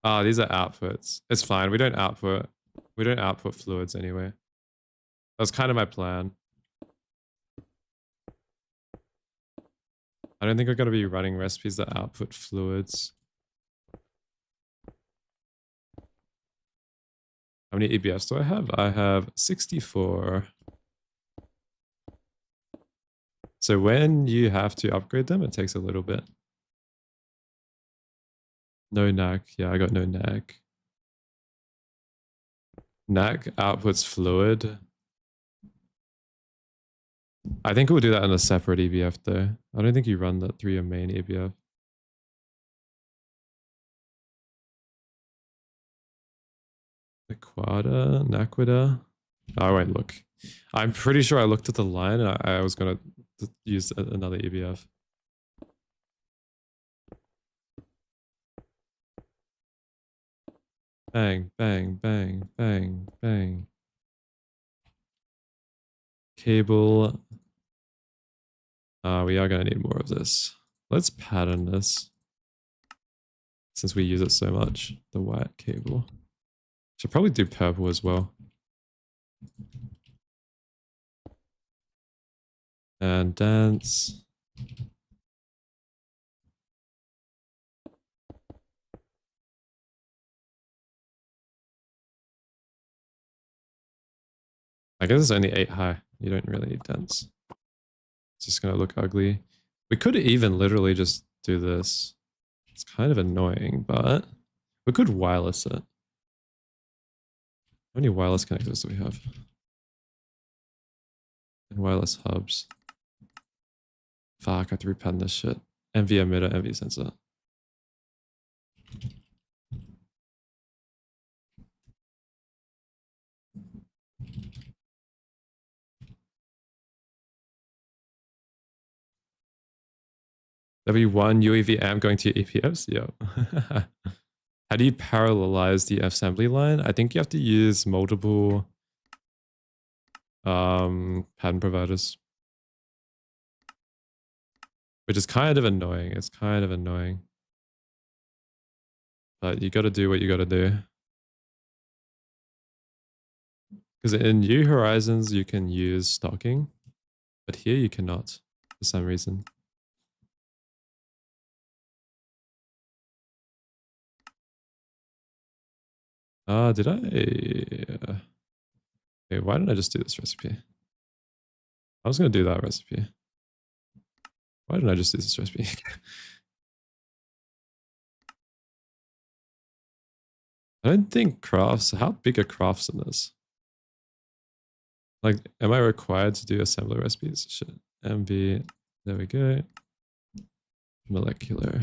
Ah, these are outputs. It's fine. We don't output. We don't output fluids anyway. That's kind of my plan. I don't think we're going to be running recipes that output fluids. How many EBFs do I have? I have 64. So when you have to upgrade them, it takes a little bit. No knack. Yeah, I got no knack. Knack outputs fluid. I think we'll do that in a separate EBF though. I don't think you run that through your main EBF. Aquada, Naquada. I won't look. I'm pretty sure I looked at the line and I was going to use another EBF. Bang, bang, bang, bang, bang. Cable. We are going to need more of this. Let's pattern this. Since we use it so much. The white cable. Should probably do purple as well. And dance. I guess it's only 8 high. You don't really need dance. It's just going to look ugly. We could even literally just do this. It's kind of annoying, but we could wireless it. How many wireless connectors do we have? And wireless hubs. Fuck, I have to repattern this shit. MV emitter, MV sensor. W1 UEV amp going to your EPFs? Yeah. How do you parallelize the assembly line? I think you have to use multiple pattern providers. Which is kind of annoying. It's kind of annoying. But you got to do what you got to do. Because in New Horizons, you can use stocking. But here you cannot, for some reason. Did I? Okay, why didn't I just do this recipe? I was going to do that recipe. Why didn't I just do this recipe? I don't think crafts, how big are crafts in this? Like, am I required to do assembler recipes? Shit. MB, there we go. Molecular.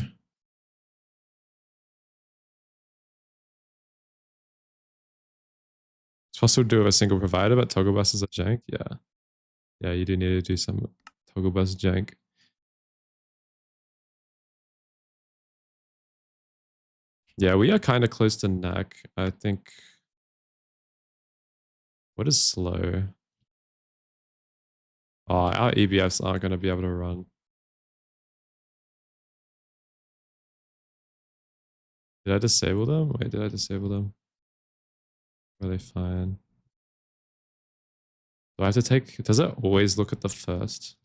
It's possible to do with a single provider, but toggle buses are jank. Yeah. Yeah, you do need to do some toggle bus jank. Yeah, we are kind of close to knack. I think. What is slow? Oh, our EBFs aren't going to be able to run. Did I disable them? Wait, did I disable them? Are they fine? Do I have to take... Does it always look at the first?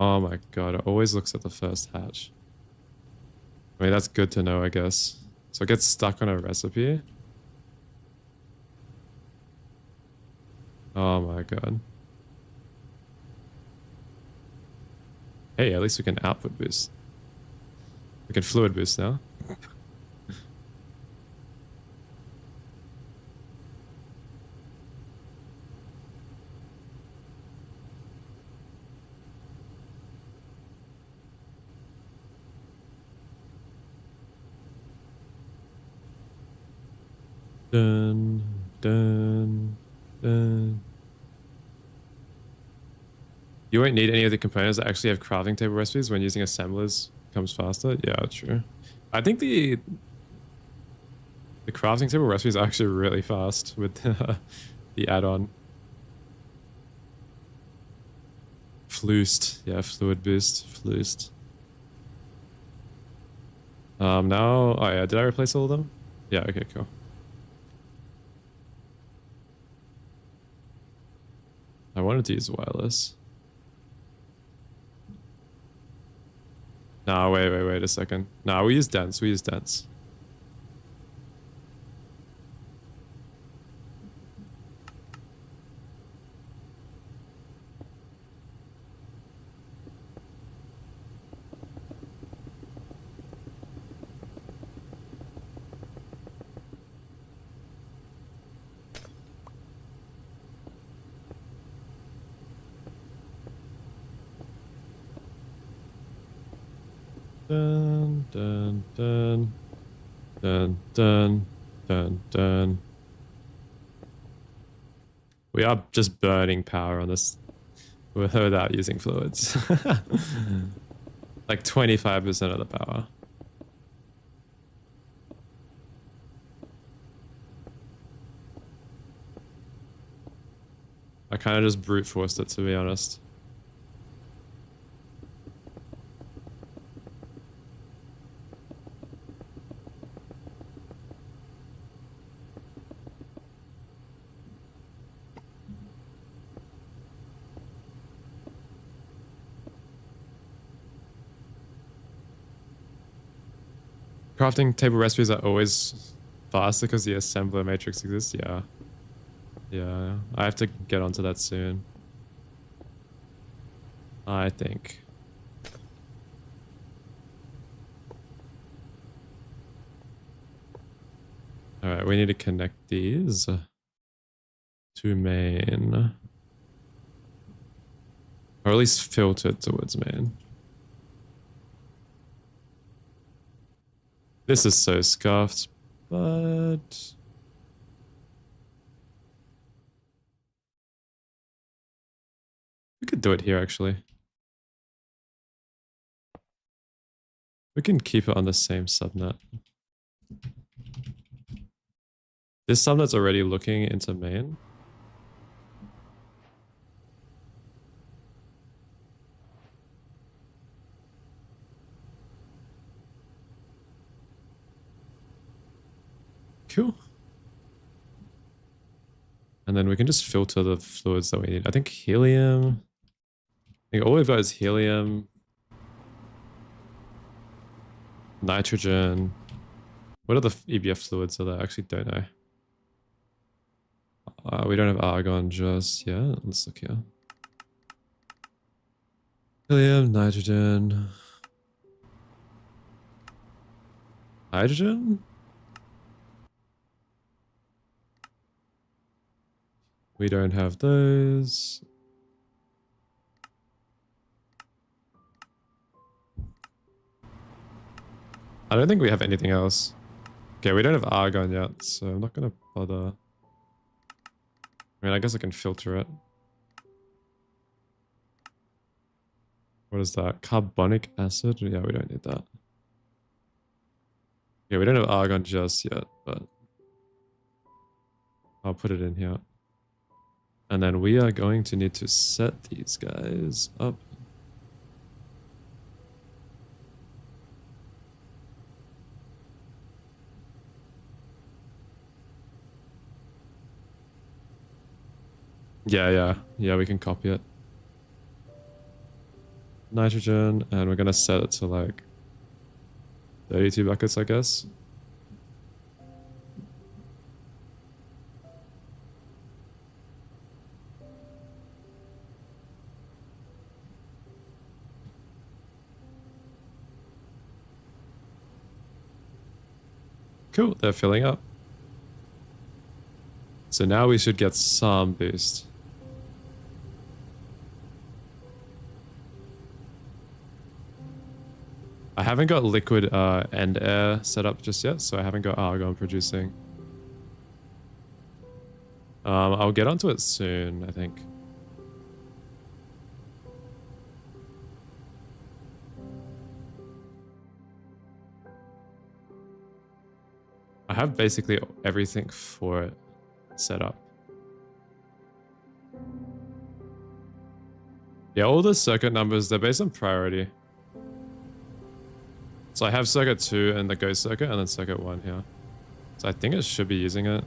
Oh my god, it always looks at the first hatch. I mean, that's good to know, I guess. So it gets stuck on a recipe. Oh my god. Hey, at least we can output boost. We can fluid boost now. Dun, dun, dun. You won't need any of the components that actually have crafting table recipes when using assemblers. Comes faster. Yeah, true. I think the crafting table recipes are actually really fast with the add-on. Floost. Yeah, fluid boost. Floost. Now, oh yeah, did I replace all of them? Yeah, okay, cool. I wanted to use wireless. No, wait a second. No, we use dense. We use dense. Dun, dun, dun, dun, dun, dun, dun. We are just burning power on this without using fluids. Like 25% of the power. I kind of just brute forced it, to be honest. Crafting table recipes are always faster because the assembler matrix exists. Yeah. Yeah. I have to get onto that soon. I think. Alright, we need to connect these to main. Or at least filter towards main. This is so scuffed, but... we could do it here, actually. We can keep it on the same subnet. This subnet's already looking into main. Cool. And then we can just filter the fluids that we need. I think helium. I think all we've got is helium, nitrogen. What are the EBF fluids are there? I actually don't know. We don't have argon just yet. Let's look here. Helium, nitrogen. Hydrogen? We don't have those. I don't think we have anything else. Okay, we don't have argon yet, so I'm not gonna bother. I mean, I guess I can filter it. What is that? Carbonic acid? Yeah, we don't need that. Yeah, we don't have argon just yet, but I'll put it in here. And then we are going to need to set these guys up. Yeah, we can copy it. Nitrogen, and we're gonna set it to like 32 buckets, I guess. Cool, they're filling up. So now we should get some boost. I haven't got liquid and air set up just yet, so I haven't got argon producing. I'll get onto it soon, I think. I have basically everything for it set up. Yeah, all the circuit numbers, they're based on priority. So I have circuit 2 and the ghost circuit, and then circuit 1 here. So I think it should be using it.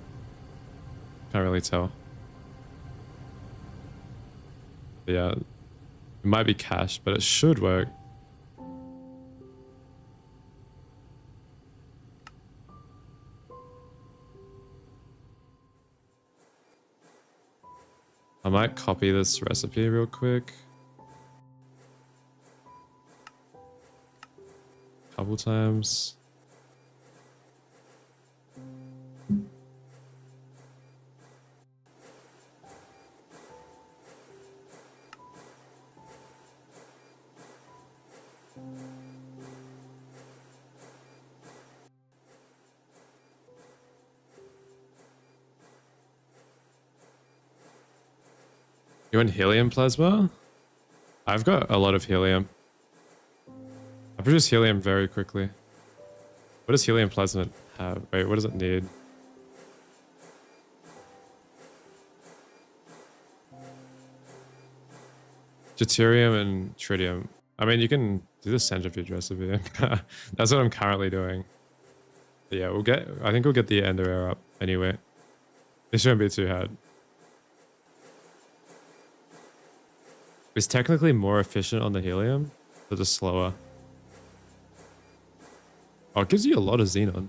Can't really tell. But yeah, it might be cached, but it should work. I might copy this recipe real quick. Couple times. You want helium plasma? I've got a lot of helium. I produce helium very quickly. What does helium plasma have? Wait, what does it need? Deuterium and tritium. I mean, you can do the centrifuge recipe. That's what I'm currently doing. But yeah, I think we'll get the ender air up anyway. It shouldn't be too hard. It's technically more efficient on the helium, but just slower. Oh, it gives you a lot of xenon.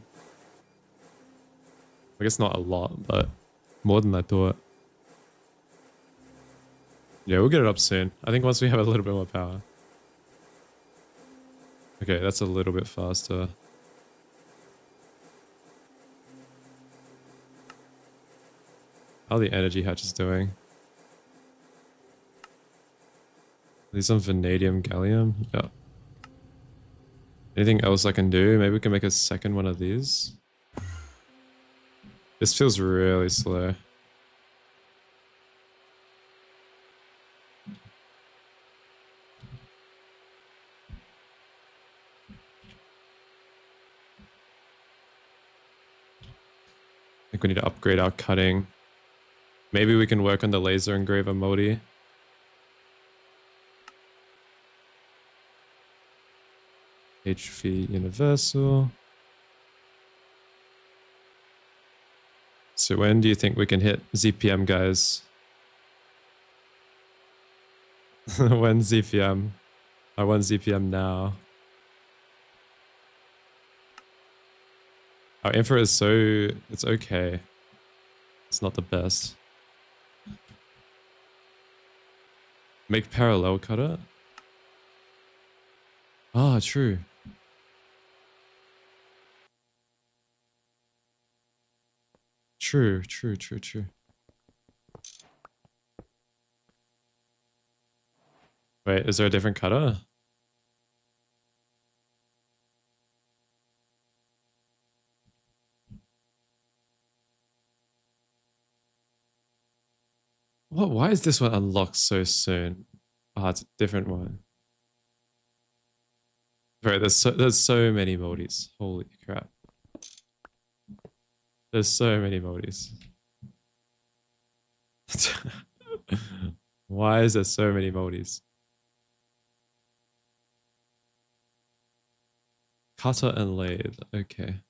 I guess not a lot, but more than I thought. Yeah, we'll get it up soon. I think once we have a little bit more power. Okay, that's a little bit faster. How are the energy hatches doing? These some vanadium gallium? Yeah. Anything else I can do? Maybe we can make a second one of these. This feels really slow. I think we need to upgrade our cutting. Maybe we can work on the laser engraver Modi. HV universal. So when do you think we can hit ZPM, guys? When ZPM? I want ZPM now. Our infra is so... it's okay. It's not the best. Make parallel cutter? Ah, true. True. Wait, is there a different cutter? What? Why is this one unlocked so soon? Ah, it's a different one. Right, there's so many modis. Holy crap. There's so many modis. Why is there so many modis? Cutter and lathe. Okay.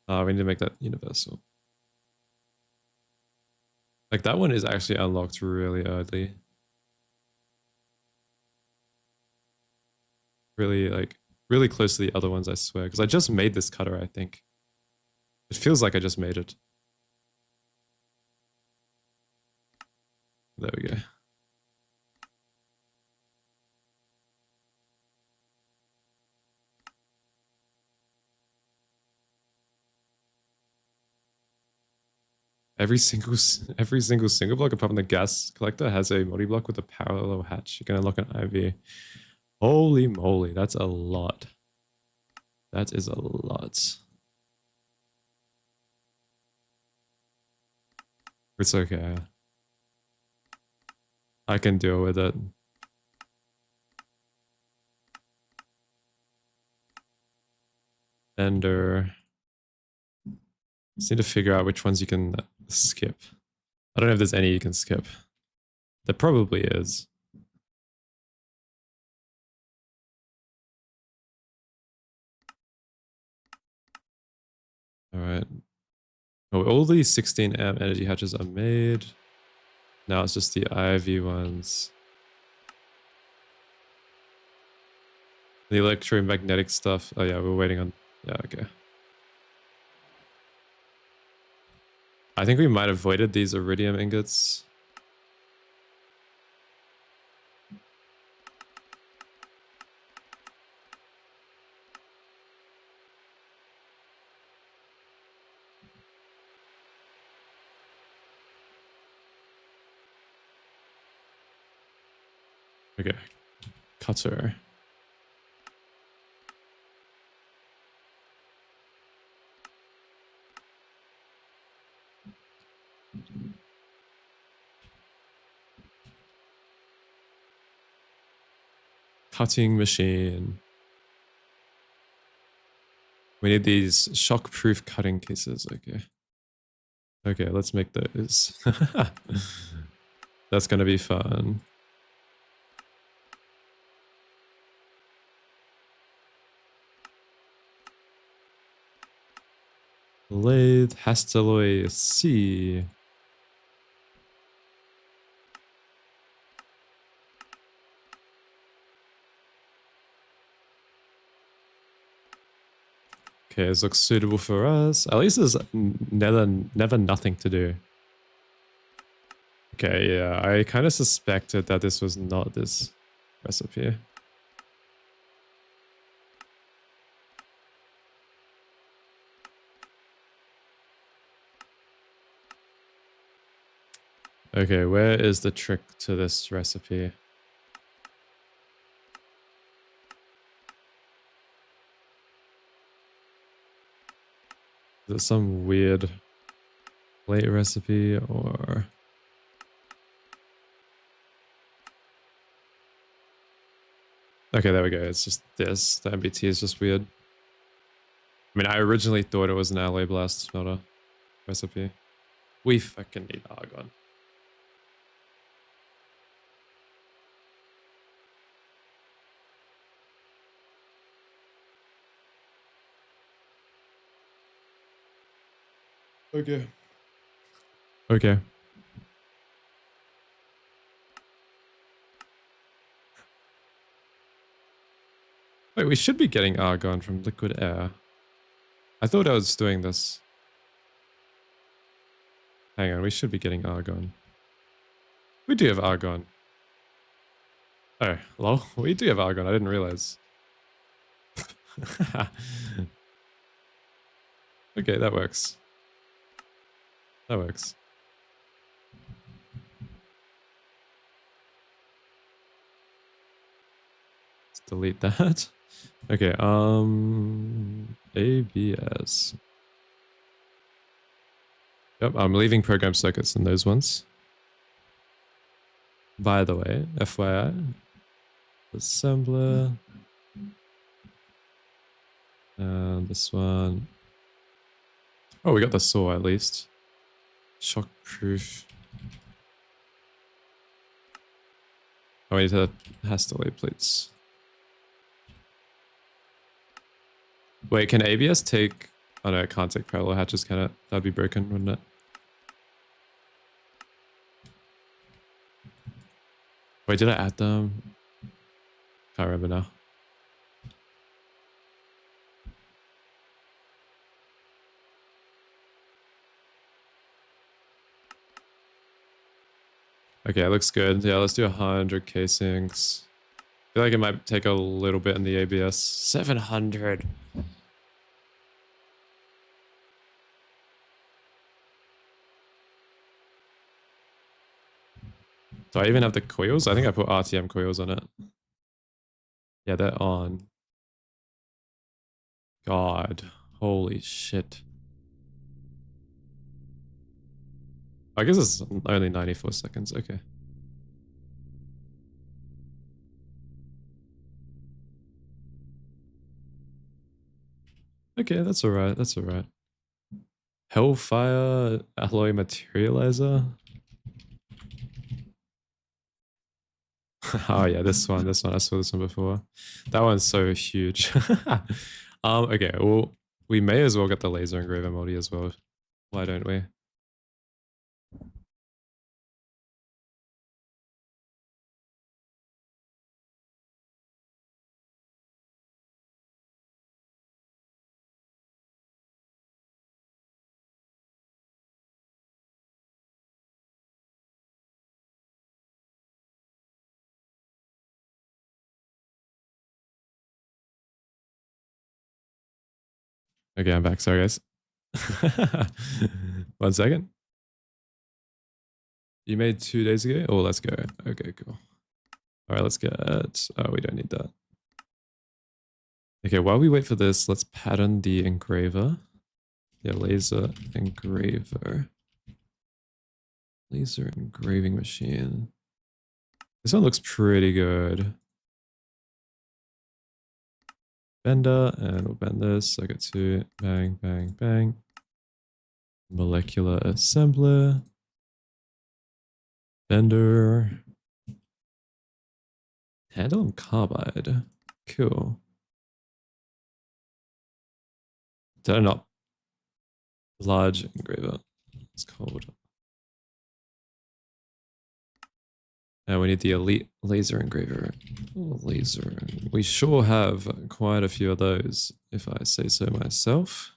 We need to make that universal. Like that one is actually unlocked really early. Really like really close to the other ones, I swear. Because I just made this cutter, I think. It feels like I just made it. There we go. Every single single block apart from the gas collector has a multi block with a parallel hatch. You can unlock an IV. Holy moly, that's a lot. That is a lot. It's okay. I can deal with it. Ender. Just need to figure out which ones you can skip. I don't know if there's any you can skip. There probably is. All right. Oh, all these 16 amp energy hatches are made. Now it's just the IV ones. The electromagnetic stuff. Oh yeah, we're waiting on. Yeah, okay. I think we might have avoided these iridium ingots. Okay. Cutter. Cutting machine. We need these shockproof cutting cases. Okay. Okay, let's make those. That's gonna be fun. Lathe, Hastelloy C. Okay, this looks suitable for us. At least there's never nothing to do. Okay, yeah, I kind of suspected that this was not this recipe. Okay, where is the trick to this recipe? Is it some weird plate recipe or... Okay, there we go. It's just this. The MBT is just weird. I mean, I originally thought it was an alloy blast smelter recipe. We fucking need argon. Okay. Okay. Wait, we should be getting argon from liquid air. I thought I was doing this. Hang on, we should be getting argon. We do have argon. Oh, lol. We do have argon. I didn't realize. Okay, that works. That works. Let's delete that. Okay, ABS. Yep, I'm leaving program circuits in those ones. By the way, FYI, assembler. And this one. Oh, we got the saw at least. Shockproof. Oh, we need to has to lay plates. Wait, can ABS take... Oh no, it can't take parallel hatches, can it? That'd be broken, wouldn't it? Wait, did I add them? Can't remember now. Okay, it looks good. Yeah, let's do 100 casings. I feel like it might take a little bit in the ABS. 700. Do I even have the coils? I think I put RTM coils on it. Yeah, they're on. God. Holy shit. I guess it's only 94 seconds. Okay. Okay, that's alright. That's alright. Hellfire alloy materializer. Oh yeah, this one. This one. I saw this one before. That one's so huge. Okay. Well, we may as well get the laser engraver multi as well. Why don't we? Okay, I'm back. Sorry, guys. 1 second. You made 2 days ago? Oh, let's go. Okay, cool. All right, let's get. Oh, we don't need that. Okay, while we wait for this, let's pattern the engraver. Yeah, laser engraver. Laser engraving machine. This one looks pretty good. Bender, and we'll bend this. I get to bang, bang, bang. Molecular assembler. Bender. Handle and carbide. Cool. Turn up. Large engraver. It's called. And we need the elite laser engraver. Oh, laser. We sure have quite a few of those, if I say so myself.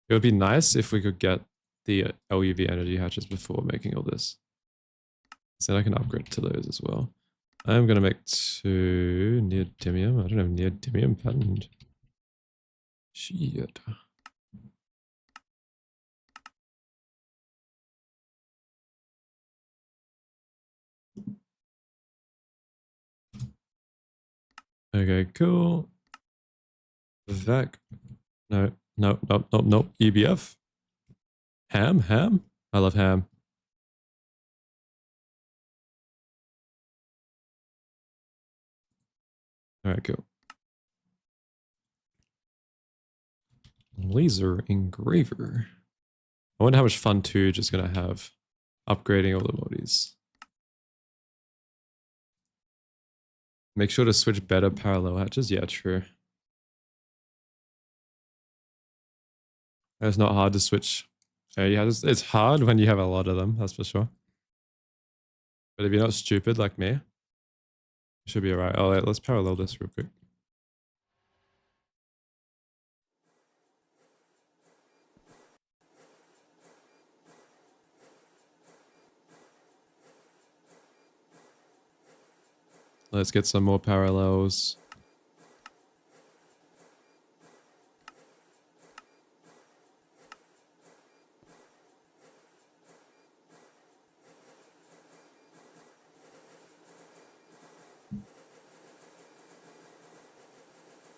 It would be nice if we could get the LuV energy hatches before making all this. So then I can upgrade to those as well. I'm going to make 2 neodymium. I don't have neodymium patterned. Shit. Okay, cool. Vac. No, no, no, no, no. EBF. Ham, ham. I love ham. All right, cool. Laser engraver. I wonder how much fun Tooge is going to have upgrading all the modis. Make sure to switch better parallel hatches. Yeah, true. It's not hard to switch. Yeah, it's hard when you have a lot of them, that's for sure. But if you're not stupid like me, you should be alright. Oh, let's parallel this real quick. Let's get some more parallels.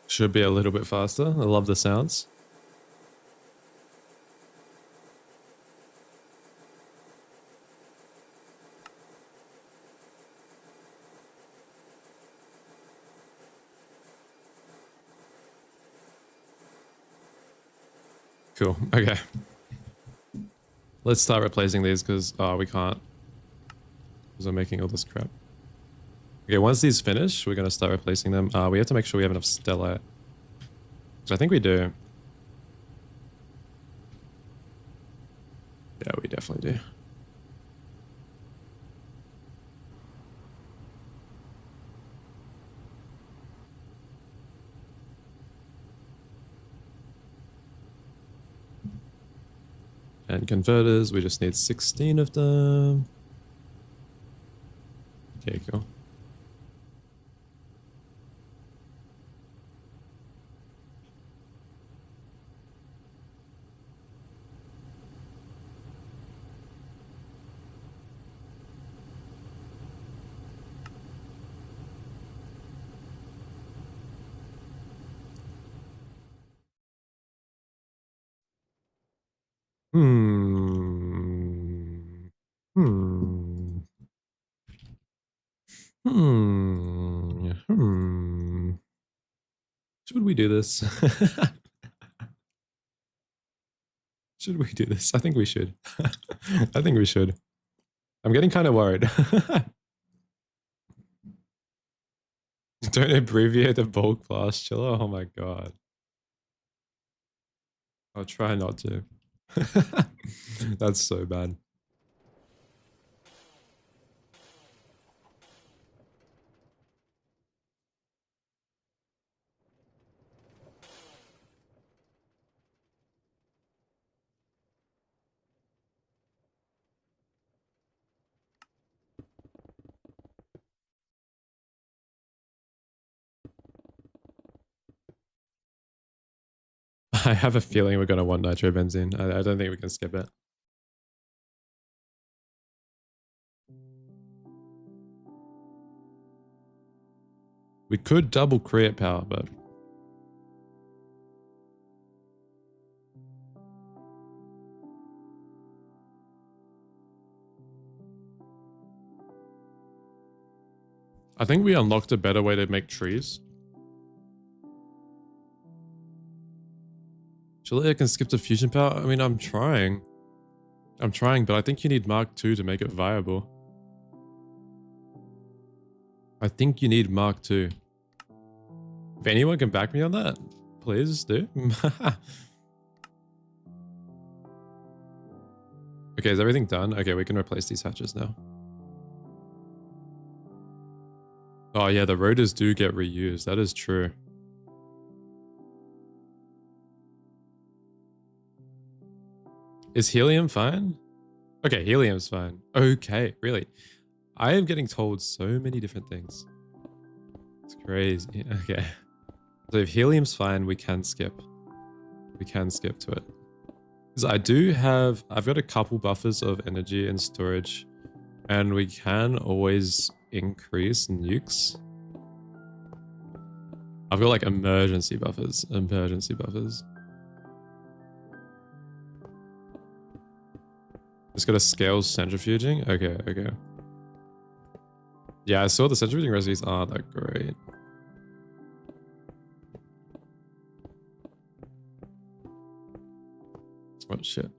Should be a little bit faster. I love the sounds. Cool. Okay. Let's start replacing these because we can't. Because I'm making all this crap. Okay, once these finish, we're going to start replacing them. We have to make sure we have enough stellite. So I think we do. Yeah, we definitely do. And converters, we just need 16 of them. Okay, cool. Hmm. Hmm. Hmm. Hmm. Should we do this? Should we do this? I think we should. I think we should. I'm getting kind of worried. Don't abbreviate the bulk blast chiller. Oh my god. I'll try not to. That's so bad. I have a feeling we're going to want nitrobenzene. I don't think we can skip it. We could double create power, but I think we unlocked a better way to make trees. Surely I can skip the fusion power? I mean, I'm trying. But I think you need Mark II to make it viable. I think you need Mark II. If anyone can back me on that, please do. Okay, is everything done? Okay, we can replace these hatches now. Oh yeah, the rotors do get reused. That is true. Is helium fine? Okay, helium's fine. Okay, really. I am getting told so many different things. It's crazy. Okay. So if helium's fine, we can skip. We can skip to it. Because I've got a couple buffers of energy and storage, and we can always increase nukes. I've got like emergency buffers. Just got a scale centrifuging. Okay. Yeah, I saw the centrifuging recipes aren't that great. Oh shit.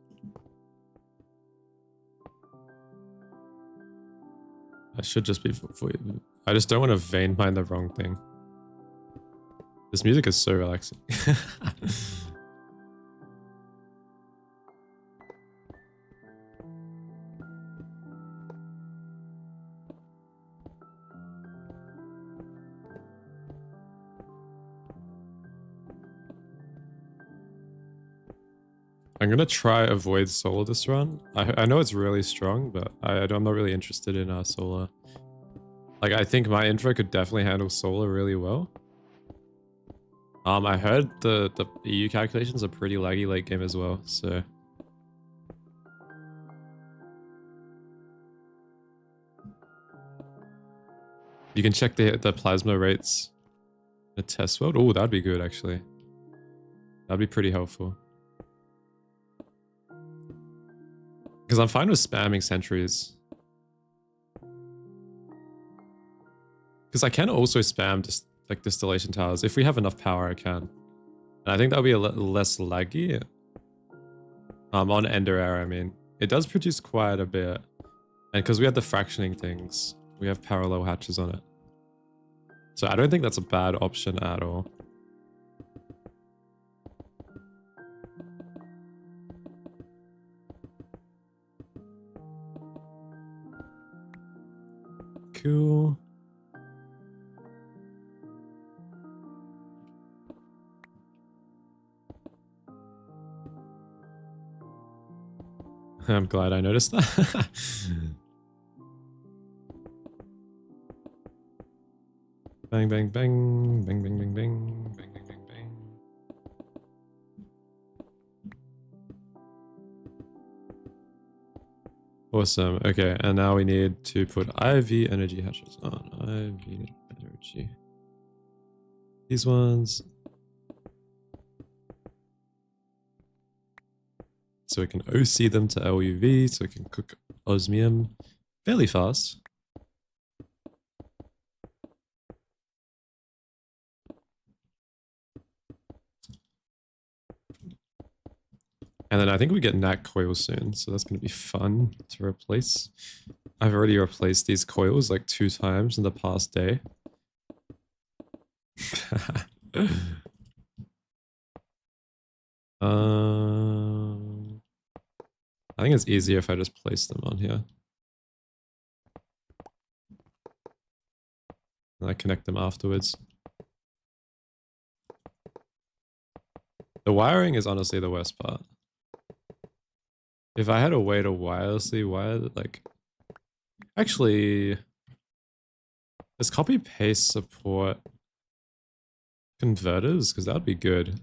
I should just be for you. I just don't want to vein mine the wrong thing. This music is so relaxing. I'm going to try avoid solar this run. I know it's really strong, but I'm not really interested in solar. Like, I think my intro could definitely handle solar really well. I heard the EU calculations are pretty laggy late game as well, so... You can check the plasma rates in a test world. Oh, that'd be good, actually. That'd be pretty helpful. Because I'm fine with spamming sentries. Because I can also spam just like distillation towers. If we have enough power, I can. And I think that'll be a little less laggy. On Ender Air, I mean. It does produce quite a bit. And because we have the fractioning things, we have parallel hatches on it. So I don't think that's a bad option at all. Cool. I'm glad I noticed that. Bang, bang, bang, bang, bang, bang, bang, bang, bang, bang, bang. Awesome. Okay, and now we need to put IV energy hatches on. IV energy. These ones. so we can OC them to LuV, so we can cook osmium fairly fast. And then I think we get nat coils soon, so that's going to be fun to replace. I've already replaced these coils like 2 times in the past day. I think it's easier if I just place them on here. And I connect them afterwards. The wiring is honestly the worst part. If I had a way to wirelessly wire, like... Actually... Does copy paste support converters? Because that would be good.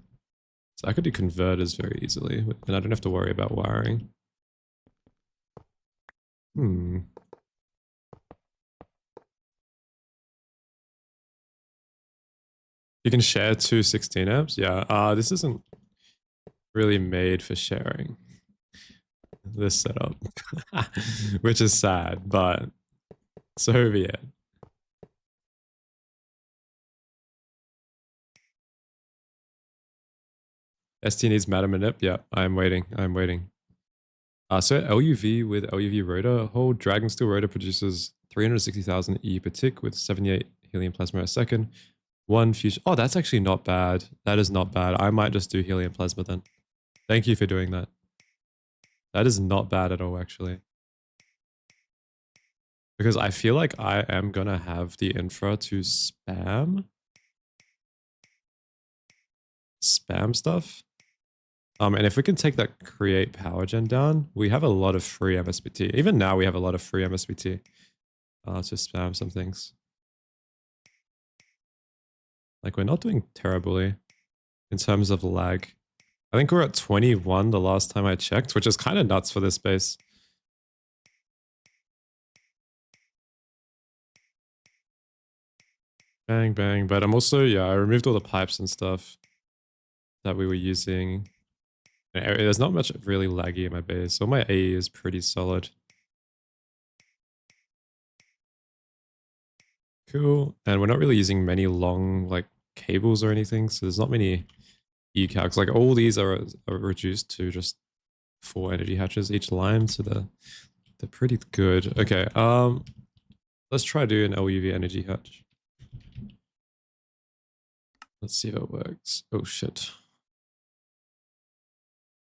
So I could do converters very easily, and I don't have to worry about wiring. You can share 2 16 amps? Yeah, this isn't really made for sharing. This setup. Which is sad, but so be it. ST needs matter manip. Yeah, I'm waiting. I'm waiting. So LuV with LuV rotor, whole Dragon Steel rotor produces 360,000 E per tick with 78 helium plasma a second. 1 fusion. Oh, that's actually not bad. That is not bad. I might just do helium plasma then. Thank you for doing that. That is not bad at all, actually. Because I feel like I am gonna have the infra to spam stuff. And if we can take that create power gen down, we have a lot of free MSBT. Even now we have a lot of free MSBT to spam some things. Like we're not doing terribly in terms of lag. I think we're at 21 the last time I checked, which is kind of nuts for this base. Bang, bang. But I'm also, yeah, I removed all the pipes and stuff that we were using. There's not much really laggy in my base, so my AE is pretty solid. Cool. And we're not really using many long like cables or anything, so there's not many E-calcs. Like all these are reduced to just 4 energy hatches each line, so they're pretty good. Okay, let's try doing an LuV energy hatch. Let's see if it works. Oh shit.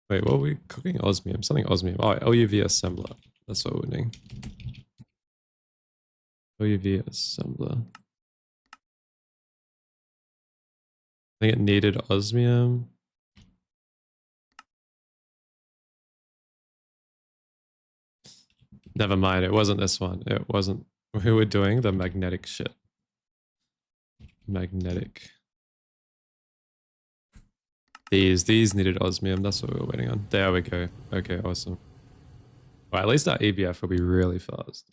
Wait, what are we cooking? Osmium. Something osmium. Oh, LuV assembler. That's what we're doing. LuV assembler. I think it needed osmium. Never mind, it wasn't this one. It wasn't. We were doing the magnetic shit. Magnetic. These needed osmium. That's what we were waiting on. There we go. Okay, awesome. Well, at least that ABF will be really fast.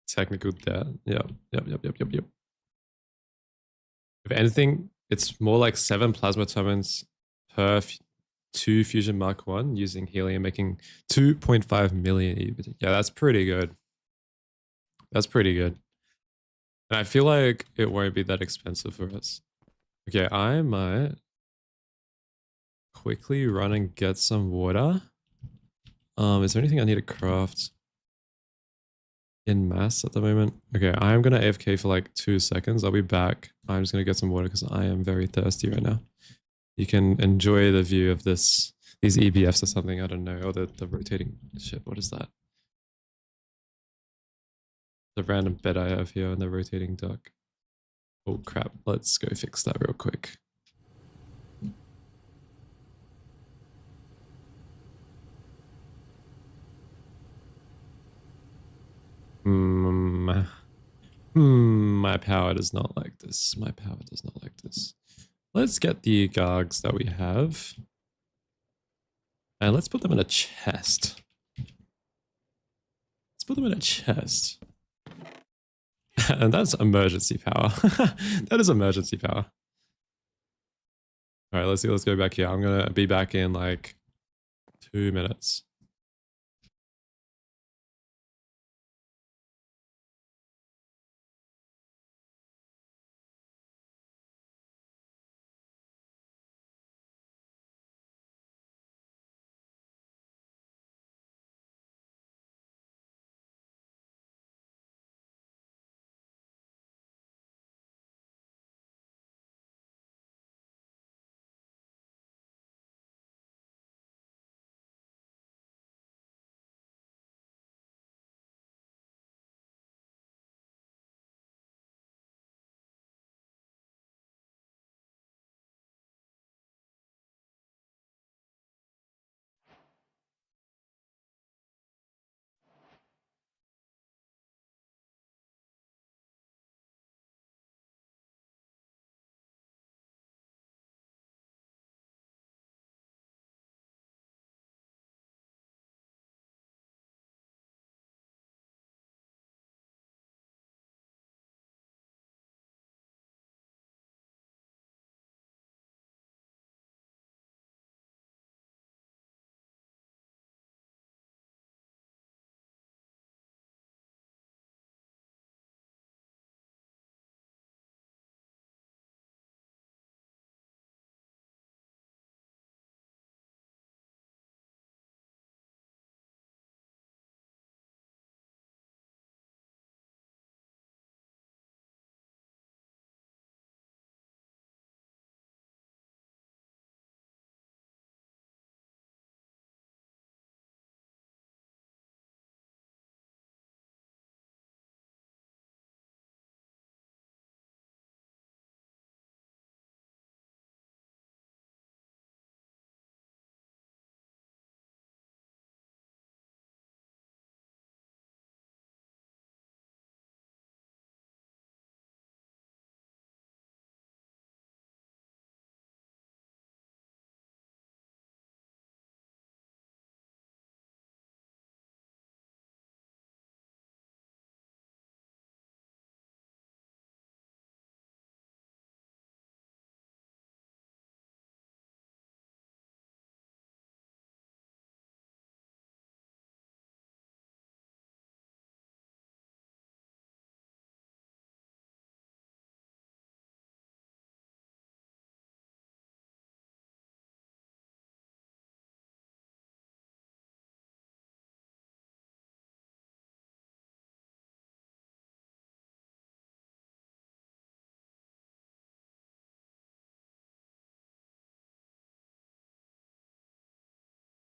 Technical debt. Yep. If anything, it's more like 7 plasma turbines per 2 Fusion Mark 1 using helium, making 2.5 million EBIT. Yeah, that's pretty good. That's pretty good. And I feel like it won't be that expensive for us. Okay, I might quickly run and get some water. Is there anything I need to craft in mass at the moment? Okay, I am gonna AFK for like 2 seconds. I'll be back. I'm just gonna get some water because I am very thirsty right now. You can enjoy the view of these EBFs or something, I don't know, or the rotating shit. What is that? The random bed I have here and the rotating duck. Oh crap, let's go fix that real quick. My power does not like this. My power does not like this. Let's get the gargs that we have. And let's put them in a chest. Let's put them in a chest. And that's emergency power. That is emergency power. All right, let's see. Let's go back here. I'm gonna be back in like 2 minutes.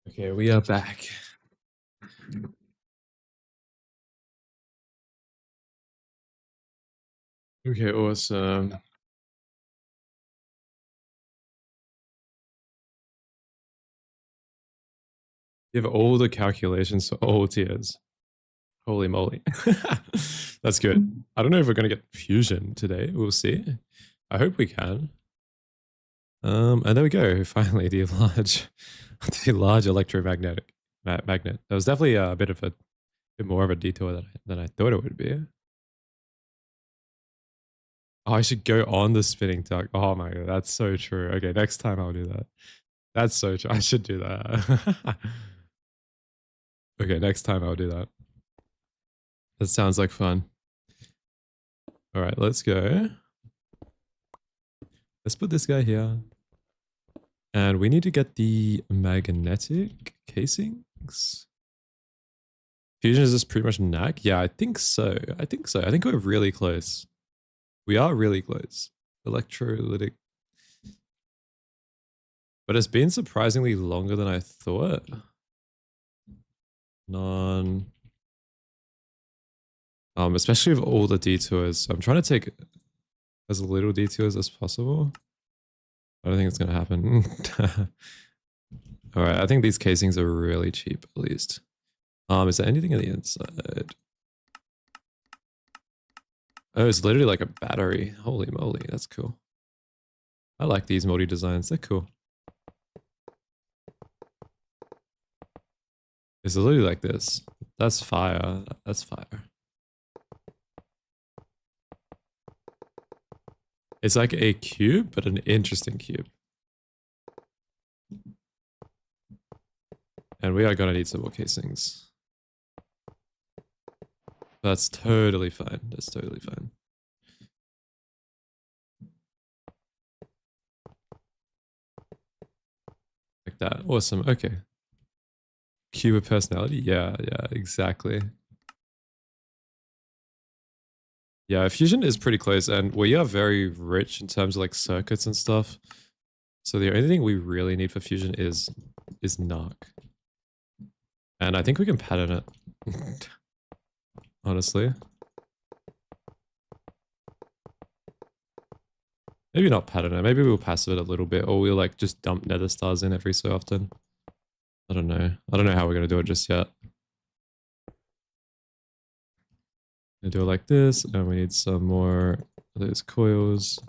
Okay, we are back. Okay, awesome. You have all the calculations for all tiers. Holy moly. That's good. I don't know if we're going to get fusion today. We'll see. I hope we can. And there we go. Finally, the large electromagnetic magnet. That was definitely a bit more of a detour than I thought it would be. Oh, I should go on the spinning tug. Oh my god, that's so true. Okay, next time I'll do that. That's so true. I should do that. Okay, next time I'll do that. That sounds like fun. All right, let's go. Let's put this guy here. And we need to get the magnetic casings. Fusion is just pretty much knack? Yeah, I think so. I think so. I think we're really close. We are really close. Electrolytic. But it's been surprisingly longer than I thought. Especially with all the detours. So I'm trying to take as little detours as possible. I don't think it's gonna happen. All right, I think these casings are really cheap, at least. Is there anything on the inside? Oh, it's literally like a battery. Holy moly, that's cool. I like these multi designs. They're cool. It's literally like this. That's fire. That's fire. It's like a cube, but an interesting cube. And we are gonna need some more casings. That's totally fine. That's totally fine. Like that. Awesome. Okay. Cube of personality. Yeah, yeah, exactly. Yeah, fusion is pretty close, and we are very rich in terms of like circuits and stuff. So the only thing we really need for fusion is narc. And I think we can pattern it. Honestly. Maybe not pattern it. Maybe we'll passive it a little bit, or we'll like just dump nether stars in every so often. I don't know. I don't know how we're gonna do it just yet. We'll do it like this, and we need some more of those coils.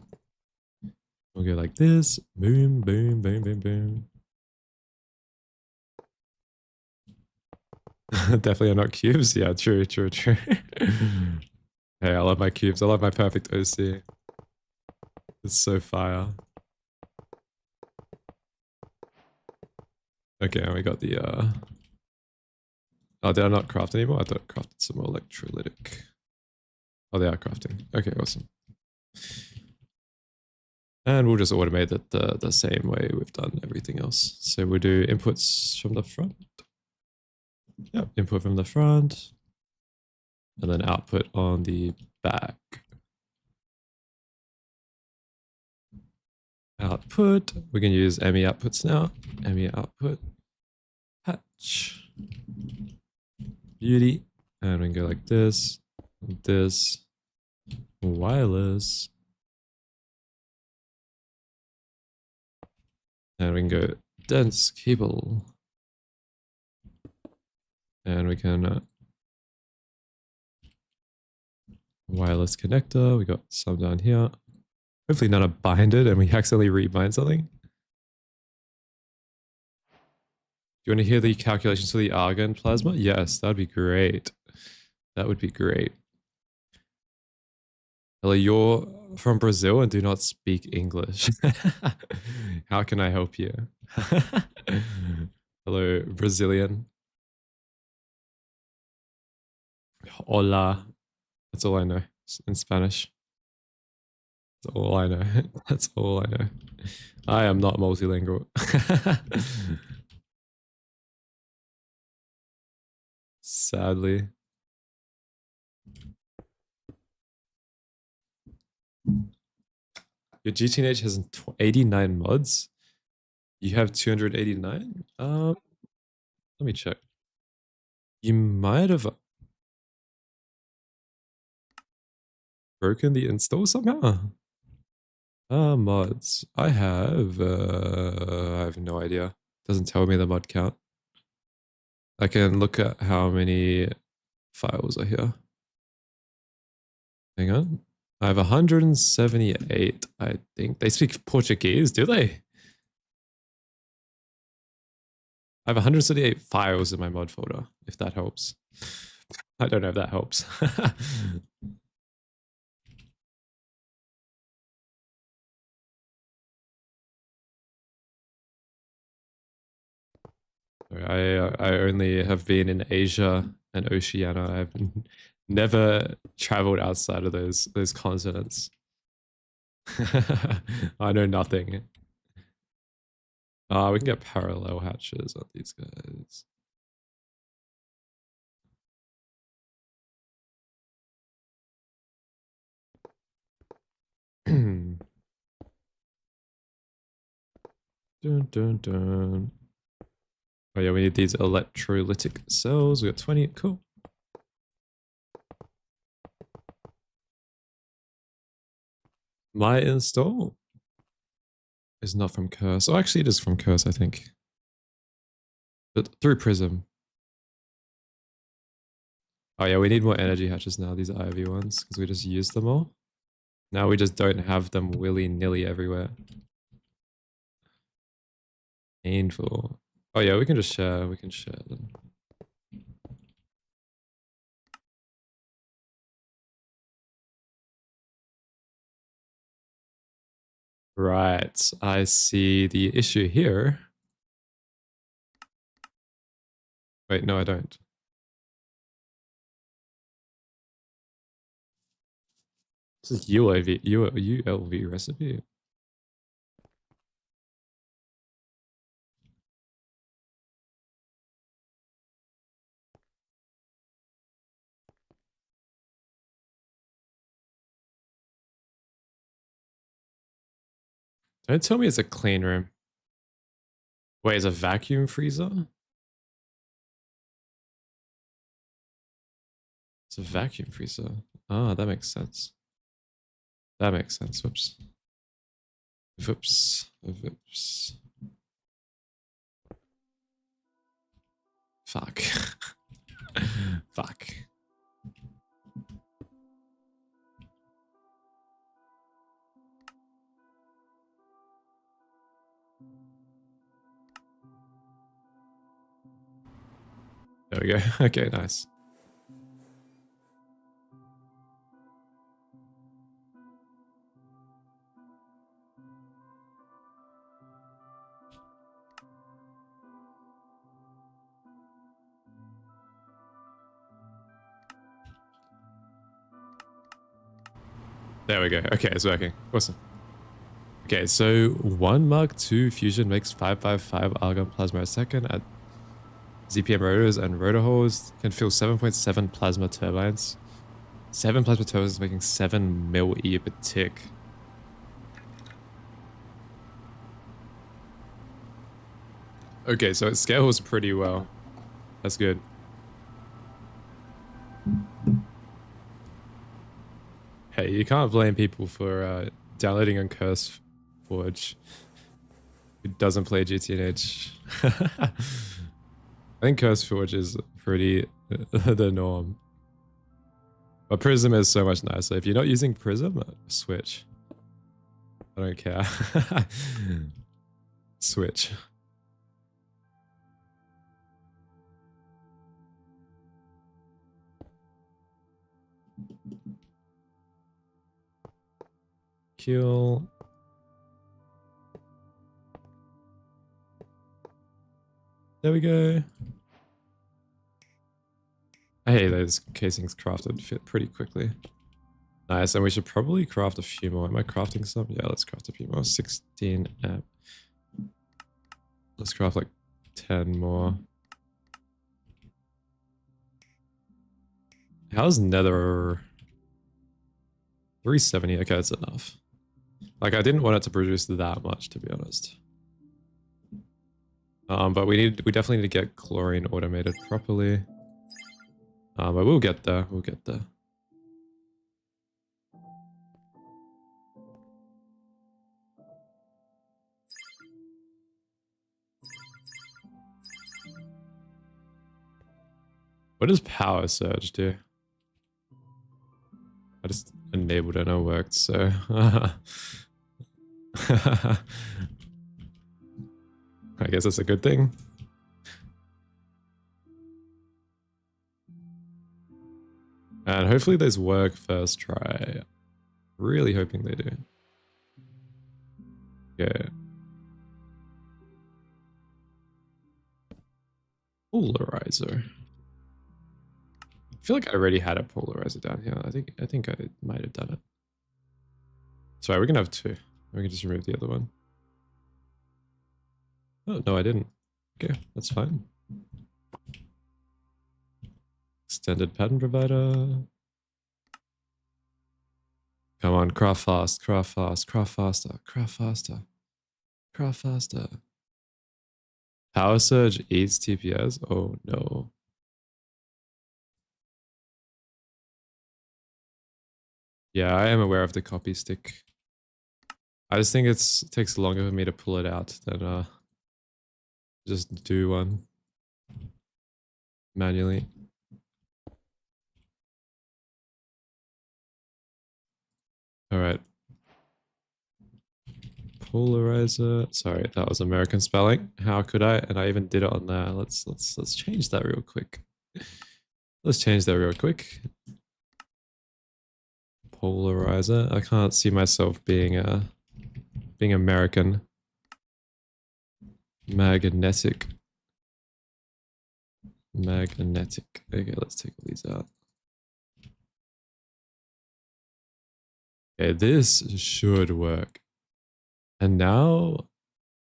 We'll go like this. Boom, boom, boom, boom, boom. Definitely are not cubes. Yeah, true, true, true. Hey, I love my cubes. I love my perfect OC. It's so fire. Okay, and we got the oh, did I not craft anymore? I thought I crafted some more electrolytic. Oh, they are crafting. Okay, awesome. And we'll just automate it the same way we've done everything else. So we'll do inputs from the front. Yep, input from the front. And then output on the back. Output. We can use ME outputs now. ME output. Patch. Beauty. And we can go like this. This. Wireless. And we can go dense cable. And we can wireless connector. We got some down here. Hopefully none are binded and we accidentally rebind something. Do you want to hear the calculations for the argon plasma? Yes, that'd be great. That would be great. Hello, you're from Brazil and do not speak English. How can I help you? Hello, Brazilian. Hola. That's all I know in Spanish. That's all I know. That's all I know. I am not multilingual. Sadly. Your GTNH has 89 mods. You have 289? Let me check. You might have broken the install somehow. Mods. I have no idea. Doesn't tell me the mod count. I can look at how many files are here. Hang on. I have 178, I think. They speak Portuguese, do they? I have 178 files in my mod folder, if that helps. I don't know if that helps. I only have been in Asia and Oceania. I've never traveled outside of those continents. I know nothing. We can get parallel hatches on these guys. Dun dun dun. Oh yeah, we need these electrolytic cells. We got 20. Cool. My install is not from Curse. Oh, actually, it is from Curse, I think. But through Prism. Oh yeah, we need more energy hatches now, these IV ones, because we just used them all. Now we just don't have them willy-nilly everywhere. Painful. Oh yeah, we can just share. We can share them. Right, I see the issue here. Wait, no, I don't. This is ULV recipe. Don't tell me it's a clean room. Wait, it's a vacuum freezer? It's a vacuum freezer. Ah, that makes sense. That makes sense. Whoops. Whoops. Whoops. Fuck. Fuck. There we go. Okay, nice. There we go. Okay, it's working. Awesome. Okay, so 1 Mark II fusion makes 555 argon plasma a second at ZPM rotors and rotor holes. Can fill 7.7 plasma turbines. 7 plasma turbines making 7 mil E per tick. Okay, so it scales pretty well. That's good. Hey, you can't blame people for downloading on Curse Forge who doesn't play GTNH. I think Curse Forge is pretty the norm. But Prism is so much nicer. If you're not using Prism, switch. I don't care. Switch. Kill. There we go. Hey, those casings crafted fit pretty quickly. Nice, and we should probably craft a few more. Am I crafting some? Yeah, let's craft a few more. 16 amp. Let's craft like 10 more. How's Nether? 370. Okay, that's enough. Like, I didn't want it to produce that much, to be honest. But we definitely need to get chlorine automated properly. But we'll get there. We'll get there. What does power surge do? I just enabled it and it worked, so. I guess that's a good thing. And hopefully those work first try. Really hoping they do. Okay. Polarizer. I feel like I already had a polarizer down here. I think I might have done it. Sorry, we're gonna have 2. We can just remove the other one. Oh, no, I didn't. Okay, that's fine. Extended pattern provider. Come on, craft fast, craft fast, craft faster, craft faster, craft faster. Power surge eats TPS? Oh no. Yeah, I am aware of the copy stick. I just think it takes longer for me to pull it out than just do one manually. All right. Polarizer. Sorry, that was American spelling. How could I? And I even did it on there. Let's change that real quick. Let's change that real quick. Polarizer. I can't see myself being American. Magnetic. Magnetic. Okay, let's take all these out. Okay, this should work. And now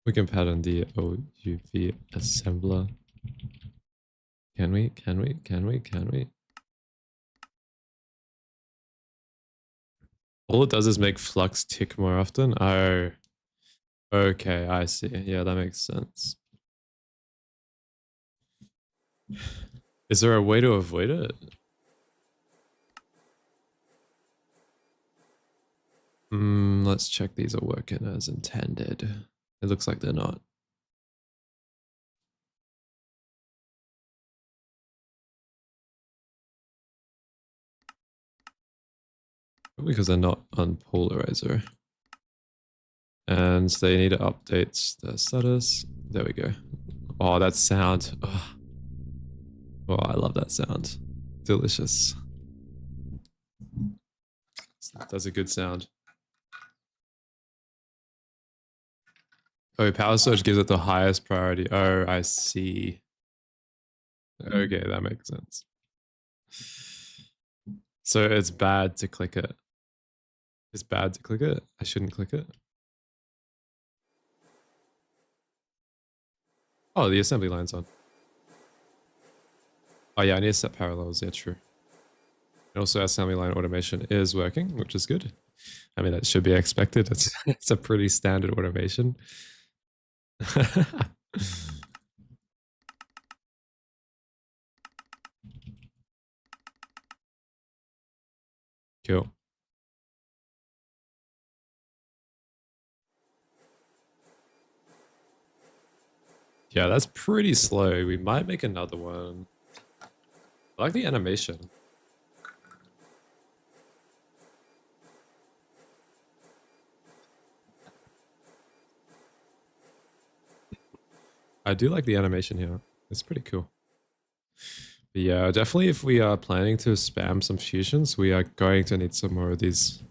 we can pattern the LuV assembler. Can we? Can we? Can we? Can we? All it does is make flux tick more often. Oh, okay, I see. Yeah, that makes sense. Is there a way to avoid it? Let's check these are working as intended. It looks like they're not. Because they're not on polarizer. And they need to update the status. There we go. Oh, that sound. Oh, I love that sound. Delicious. That's a good sound. Oh, power surge gives it the highest priority. Oh, I see. Okay, that makes sense. So it's bad to click it. It's bad to click it. I shouldn't click it. Oh, the assembly line's on. Oh yeah, I need to set parallels. Yeah, true. And also assembly line automation is working, which is good. I mean, that should be expected. It's a pretty standard automation. Cool. Yeah, that's pretty slow. We might make another one. I like the animation. I do like the animation here. It's pretty cool. But yeah, definitely if we are planning to spam some fusions, we are going to need some more of these.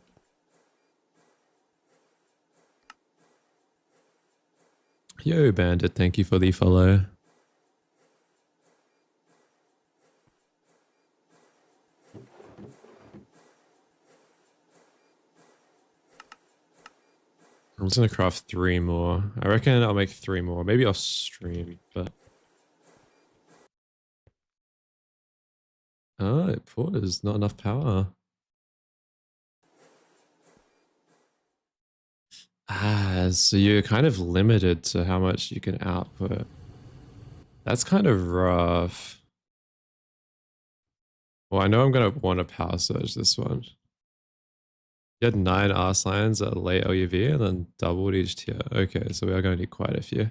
Yo, Bandit, thank you for the follow. I'm just gonna craft 3 more. I reckon I'll make 3 more. Maybe off stream, but... Oh, it pours. Not enough power. Ah, so you're kind of limited to how much you can output. That's kind of rough. Well, I know I'm gonna want to power surge this one. You had 9 arse lines at late LuV and then doubled each tier. Okay, so we are going to need quite a few.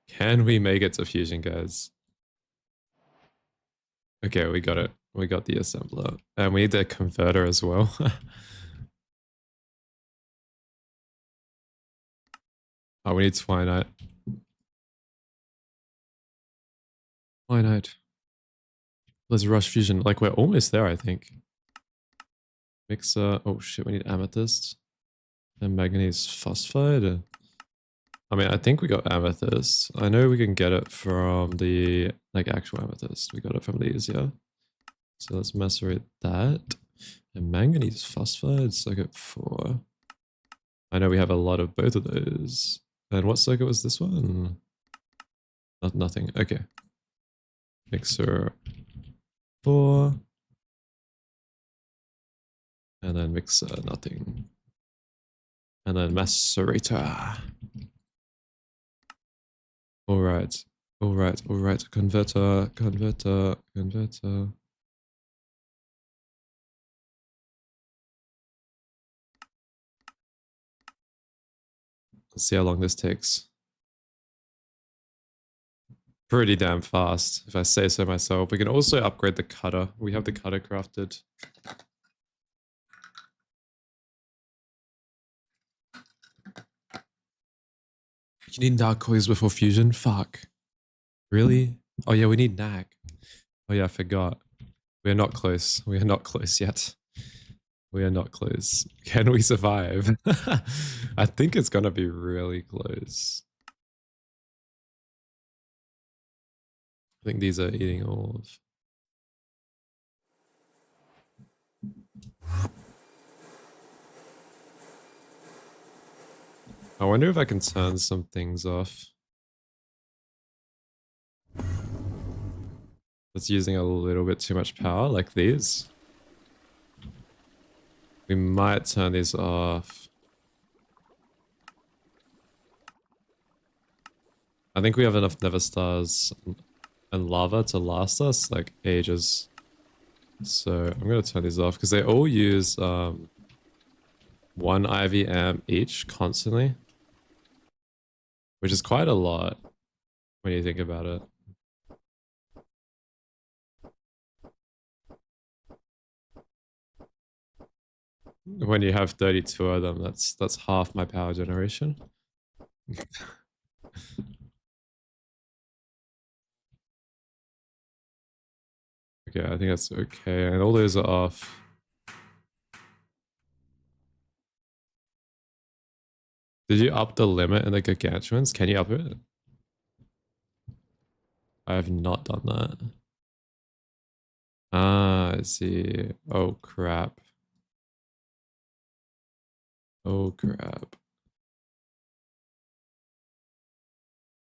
Can we make it to fusion, guys? Okay, we got it. We got the assembler. And we need the converter as well. Oh, we need Twinite. Twinite. Let's rush fusion. Like, we're almost there, I think. Mixer. Oh, shit, we need amethyst. And manganese phosphide. I mean, I think we got amethyst. I know we can get it from the, like, actual amethyst. We got it from these, yeah. So let's macerate that. And manganese phosphide, circuit 4. I know we have a lot of both of those. And what circuit was this one? Nothing. Okay. Mixer 4. And then mixer, nothing. And then macerator. Alright. Alright, alright. Converter, converter, converter. Let's see how long this takes. Pretty damn fast, if I say so myself. We can also upgrade the cutter. We have the cutter crafted. You need dark coils before fusion? Fuck. Really? Oh yeah, we need nag. Oh yeah, I forgot. We're not close. We are not close yet. We are not close. Can we survive? I think it's gonna be really close. I think these are eating all of. I wonder if I can turn some things off. That's using a little bit too much power, like these. We might turn these off. I think we have enough Nether stars and lava to last us like ages. So I'm gonna turn these off because they all use 1 IVM each constantly, which is quite a lot when you think about it. When you have 32 of them, that's half my power generation. Okay, I think that's okay. And all those are off. Did you up the limit in the gargantuans? Can you up it? I have not done that. Ah, I see. Oh, crap. Oh, crap.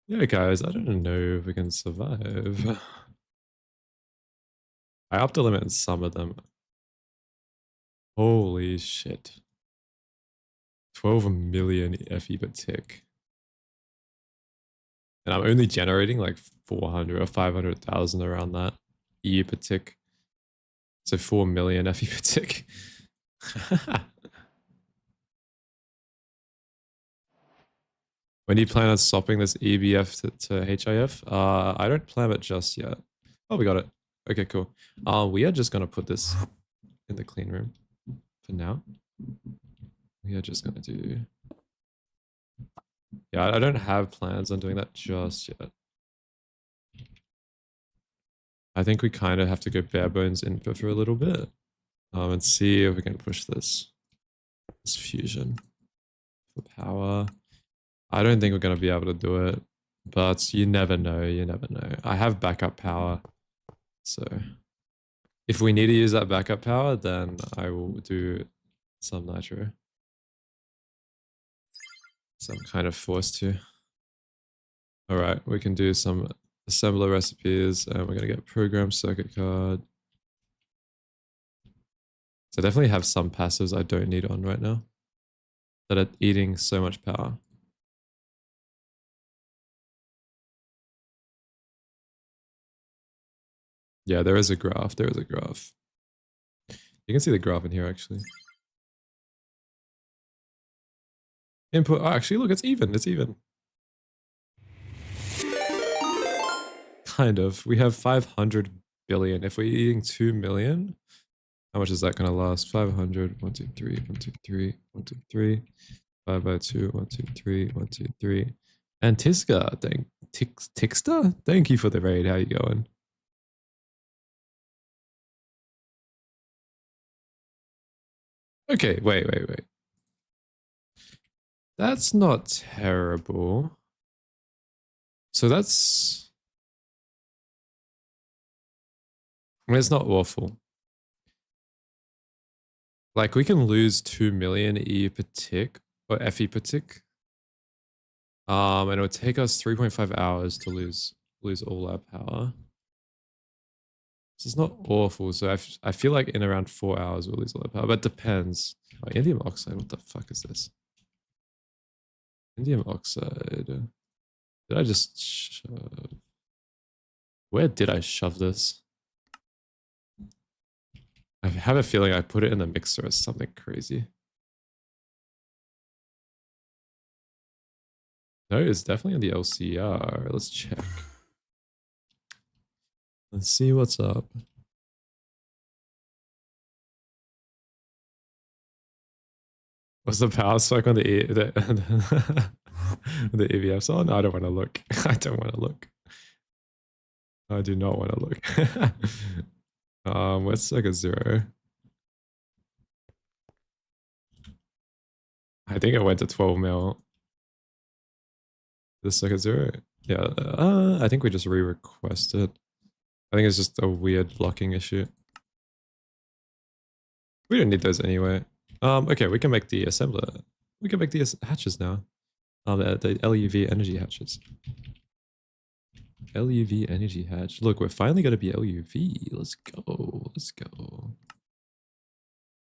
Yeah, guys, I don't know if we can survive. I upped the limit in some of them. Holy shit. 12 million FE per tick. And I'm only generating like 400 or 500,000 around that E per tick. So 4 million FE per tick. When do you plan on swapping this EBF to HIF? I don't plan it just yet. Oh, we got it. Okay, cool. We are just gonna put this in the clean room for now. We are just gonna do. Yeah, I don't have plans on doing that just yet. I think we kind of have to go bare bones input for a little bit, and see if we can push this fusion for power. I don't think we're gonna be able to do it, but you never know. You never know. I have backup power, so if we need to use that backup power, then I will do some nitro. So I'm kind of forced to. All right, we can do some assembler recipes, and we're gonna get program circuit card. So I definitely have some passives I don't need on right now that are eating so much power. Yeah, there is a graph. There is a graph. You can see the graph in here actually. Input. Oh, actually, look, it's even. It's even. Kind of. We have 500 billion. If we're eating 2 million, how much is that going to last? 500. 1, 2, 3. 1, 2, 3. 1, 2, 3. 5 by 2. 1, 2, 3. 1, 2, 3. And Tiska, Tixter? Thank you for the raid. How you going? Okay, wait. That's not terrible. So that's... I mean, it's not awful. Like, we can lose 2 million E per tick, or FE per tick. And it would take us 3.5 hours to lose all our power. This is not awful, so I feel like in around 4 hours we'll lose all our power, but it depends. Oh, indium oxide, what the fuck is this? Indium oxide. Did I just shove? Where did I shove this? I have a feeling I put it in the mixer or something crazy. No, it's definitely on the LCR. Let's check. Let's see what's up. Was the power spike on the the EVFs on? I don't want to look. I don't want to look. I do not want to look. What's like a 0? I think it went to 12 mil. The second zero. Yeah, I think we just re-requested. I think it's just a weird blocking issue. We don't need those anyway. Okay, we can make the assembler. We can make the hatches now. The LuV energy hatches. LuV energy hatch. Look, we're finally gonna be LuV. Let's go. Let's go.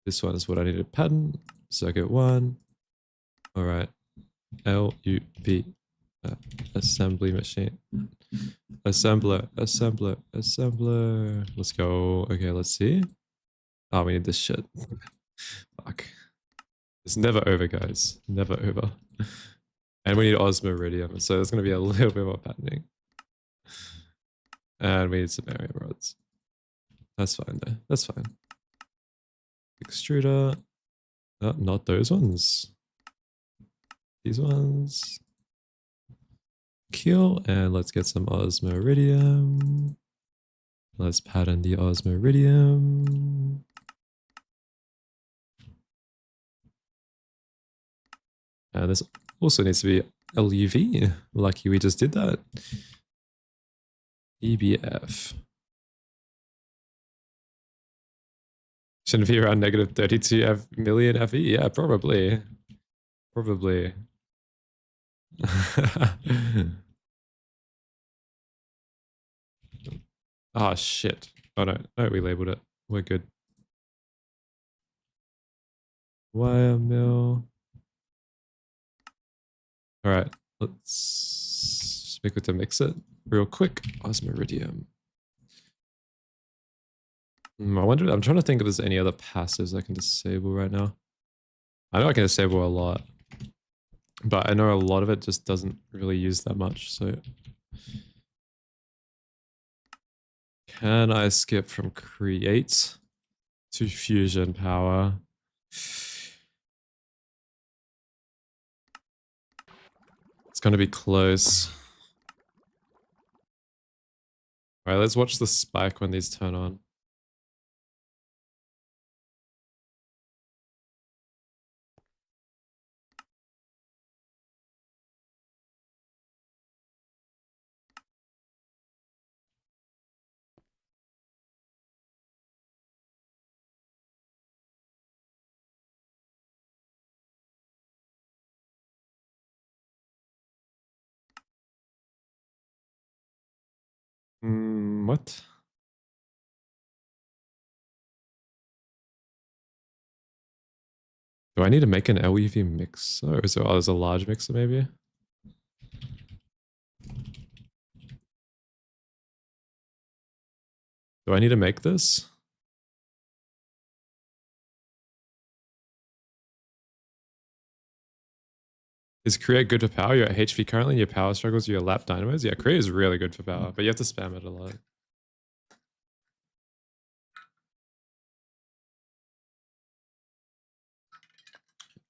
This one is what I need to pattern. Circuit 1. All right. LuV. Assembly machine. Assembler. Assembler. Assembler. Let's go. Okay, let's see. Oh, we need this shit. Fuck. It's never over, guys. Never over. And we need osmiridium, so there's going to be a little bit more patterning. And we need some area rods. That's fine, though. That's fine. Extruder. Oh, not those ones. These ones. Kill, and let's get some osmiridium. Let's pattern the osmiridium. And this also needs to be LuV. Lucky we just did that. EBF. Shouldn't be around negative 32 million FE. Yeah, probably. Probably. Ah, shit. Oh, no. No, we labeled it. We're good. Wire mill. All right. Let's speak with to mix it real quick. Osmiridium. I wonder, I'm trying to think if there's any other passives I can disable right now. I know I can disable a lot, but I know a lot of it just doesn't really use that much, so. Can I skip from create to fusion power? It's going to be close. All right, let's watch the spike when these turn on. What? Do I need to make an LUV mixer? Or is there, oh, there's a large mixer maybe? Do I need to make this? Is create good for power? You're at HP currently and your power struggles, your lap dynamos? Yeah, create is really good for power, but you have to spam it a lot.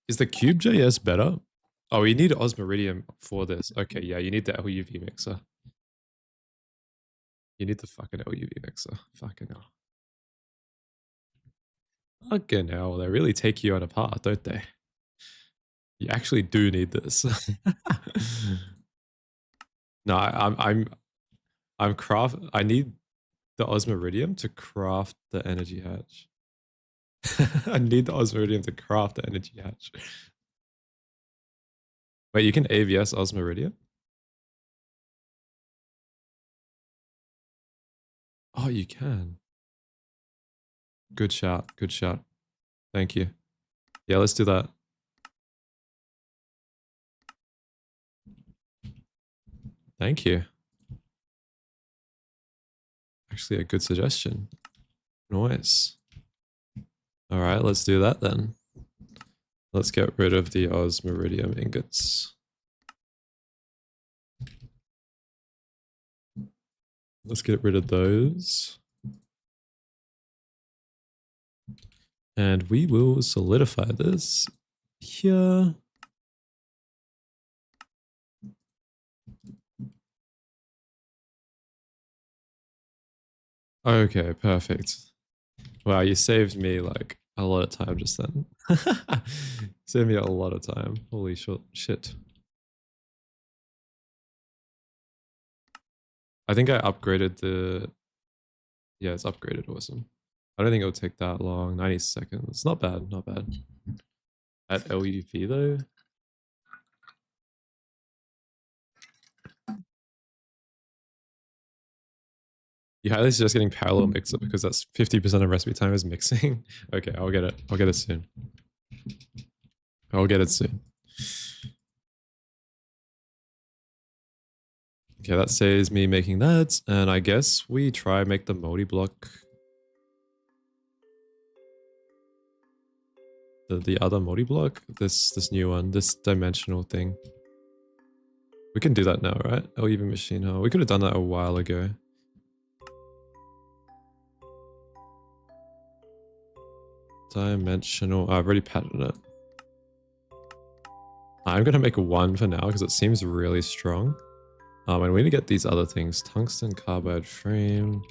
Is the Cube.js better? Oh, you need Osmiridium for this. Okay, yeah, you need the LUV mixer. You need the fucking LUV mixer. Fucking hell. Fucking hell, they really take you on a path, don't they? You actually do need this. No, I'm craft. I need the Osmiridium to craft the energy hatch. I need the Osmiridium to craft the energy hatch. Wait, you can AVS Osmiridium? Oh, you can. Good shot. Good shot. Thank you. Yeah, let's do that. Thank you. Actually, a good suggestion. Nice. All right, let's do that then. Let's get rid of the Osmiridium ingots. Let's get rid of those. And we will solidify this here. Okay, perfect. Wow, you saved me like a lot of time just then. Saved me a lot of time. Holy shit. I think I upgraded the... Yeah, it's upgraded. Awesome. I don't think it'll take that long. 90 seconds. Not bad, not bad. At LuV though? Yeah, at least just getting parallel mixer because that's 50% of recipe time is mixing. Okay, I'll get it. I'll get it soon. I'll get it soon. Okay, that saves me making that, and I guess we try make the multi block. The other multi block, this new one, this dimensional thing. We can do that now, right? Or even machine hull. We could have done that a while ago. Dimensional. I've already patterned it. I'm gonna make one for now because it seems really strong. And we need to get these other things. Tungsten carbide frame.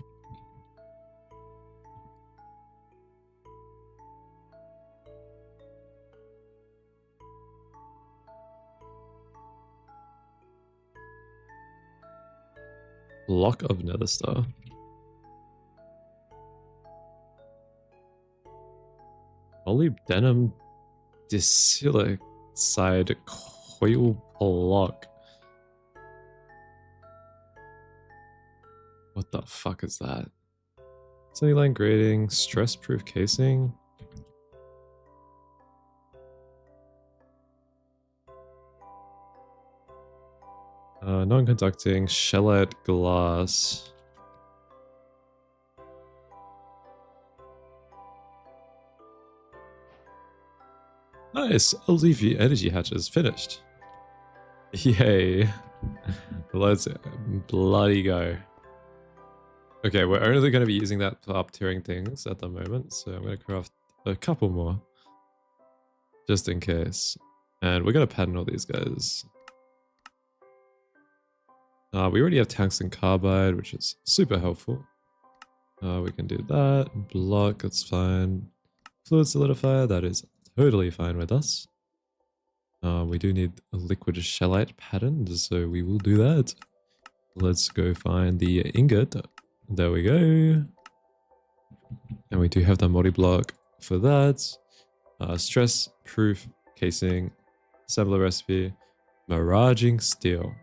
Block of nether star. Molybdenum disilicide coil block. What the fuck is that? Sunny line grading, stress proof casing. Non-conducting shellac glass. Nice, LuV energy hatches finished. Yay. Let's bloody go. Okay, we're only going to be using that for up tiering things at the moment, so I'm going to craft a couple more. Just in case. And we're going to pattern all these guys. We already have tungsten carbide, which is super helpful. We can do that. Block, that's fine. Fluid solidifier, that is totally fine with us. We do need a liquid shellite pattern, so we will do that. Let's go find the ingot. There we go. And we do have the multi-block for that. Stress proof casing, assembler recipe, miraging steel.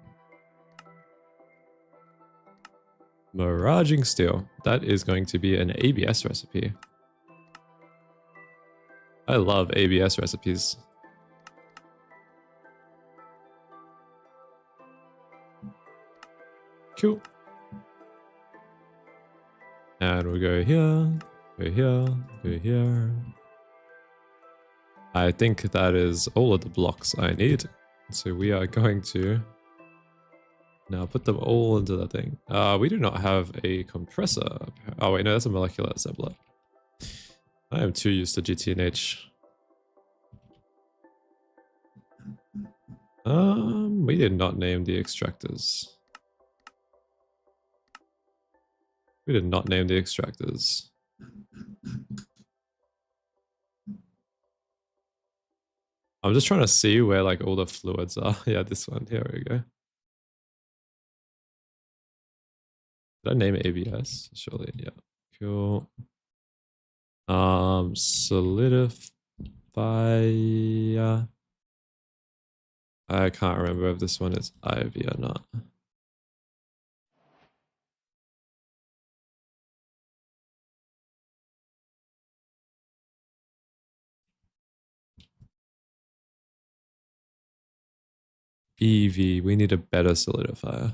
Miraging steel. That is going to be an ABS recipe. I love ABS recipes. Cool. And we'll go here, go here, go here. I think that is all of the blocks I need. So we are going to now put them all into that thing. We do not have a compressor. Oh wait, no, that's a molecular assembler. I am too used to GTNH. We did not name the extractors. We did not name the extractors. I'm just trying to see where like all the fluids are. Yeah, this one. Here we go. Did I name it ABS? Surely, yeah. Cool. Solidify. I can't remember if this one is IV or not. EV, we need a better solidifier.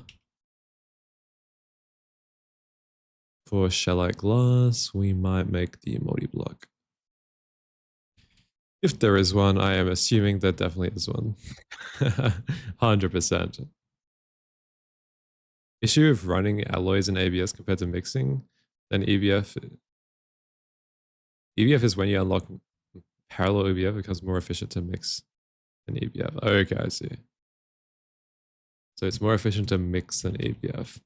For shellite glass, we might make the multi-block. If there is one, I am assuming there definitely is one. 100%. Issue of running alloys in ABS compared to mixing, then EBF. EBF is when you unlock parallel EBF, it becomes more efficient to mix than EBF. Okay, I see. So it's more efficient to mix than EBF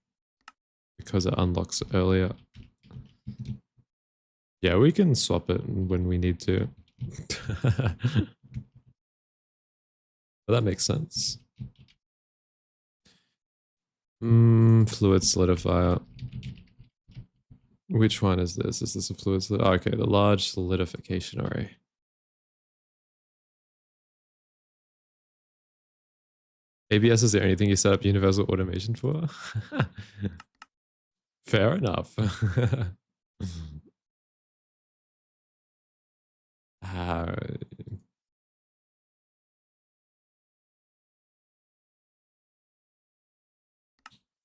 because it unlocks earlier. Yeah, we can swap it when we need to. But that makes sense. Fluid solidifier. Which one is this? Is this a fluid solidifier? Oh, okay, the large solidification array. ABS is the only thing you set up universal automation for? Fair enough. uh,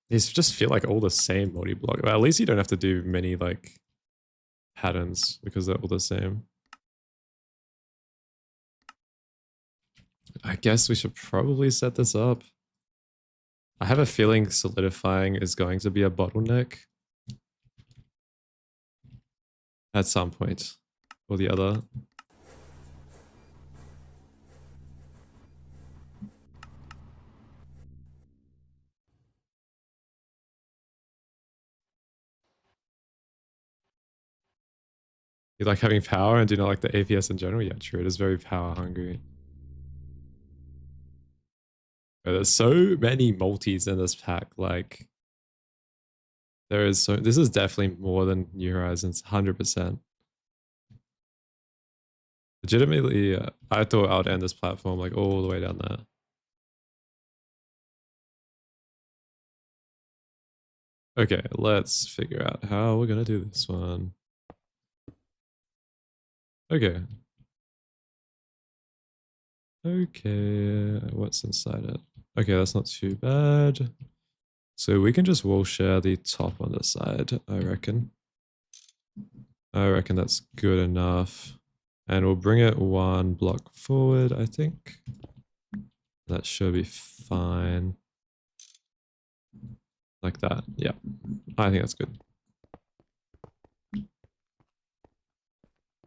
these just feel like all the same multi-block. Well, at least you don't have to do many like patterns because they're all the same. I guess we should probably set this up. I have a feeling solidifying is going to be a bottleneck at some point or the other. You like having power and do not like the APS in general? Yeah, true. It is very power hungry. But there's so many multis in this pack. Like, there is so. This is definitely more than New Horizons, 100%. Legitimately, I thought I would end this platform like all the way down there. Okay, let's figure out how we're gonna do this one. Okay. Okay, what's inside it? Okay, that's not too bad. So we can just wall share the top on this side, I reckon. I reckon that's good enough. And we'll bring it one block forward, I think. That should be fine. Like that, yeah. I think that's good.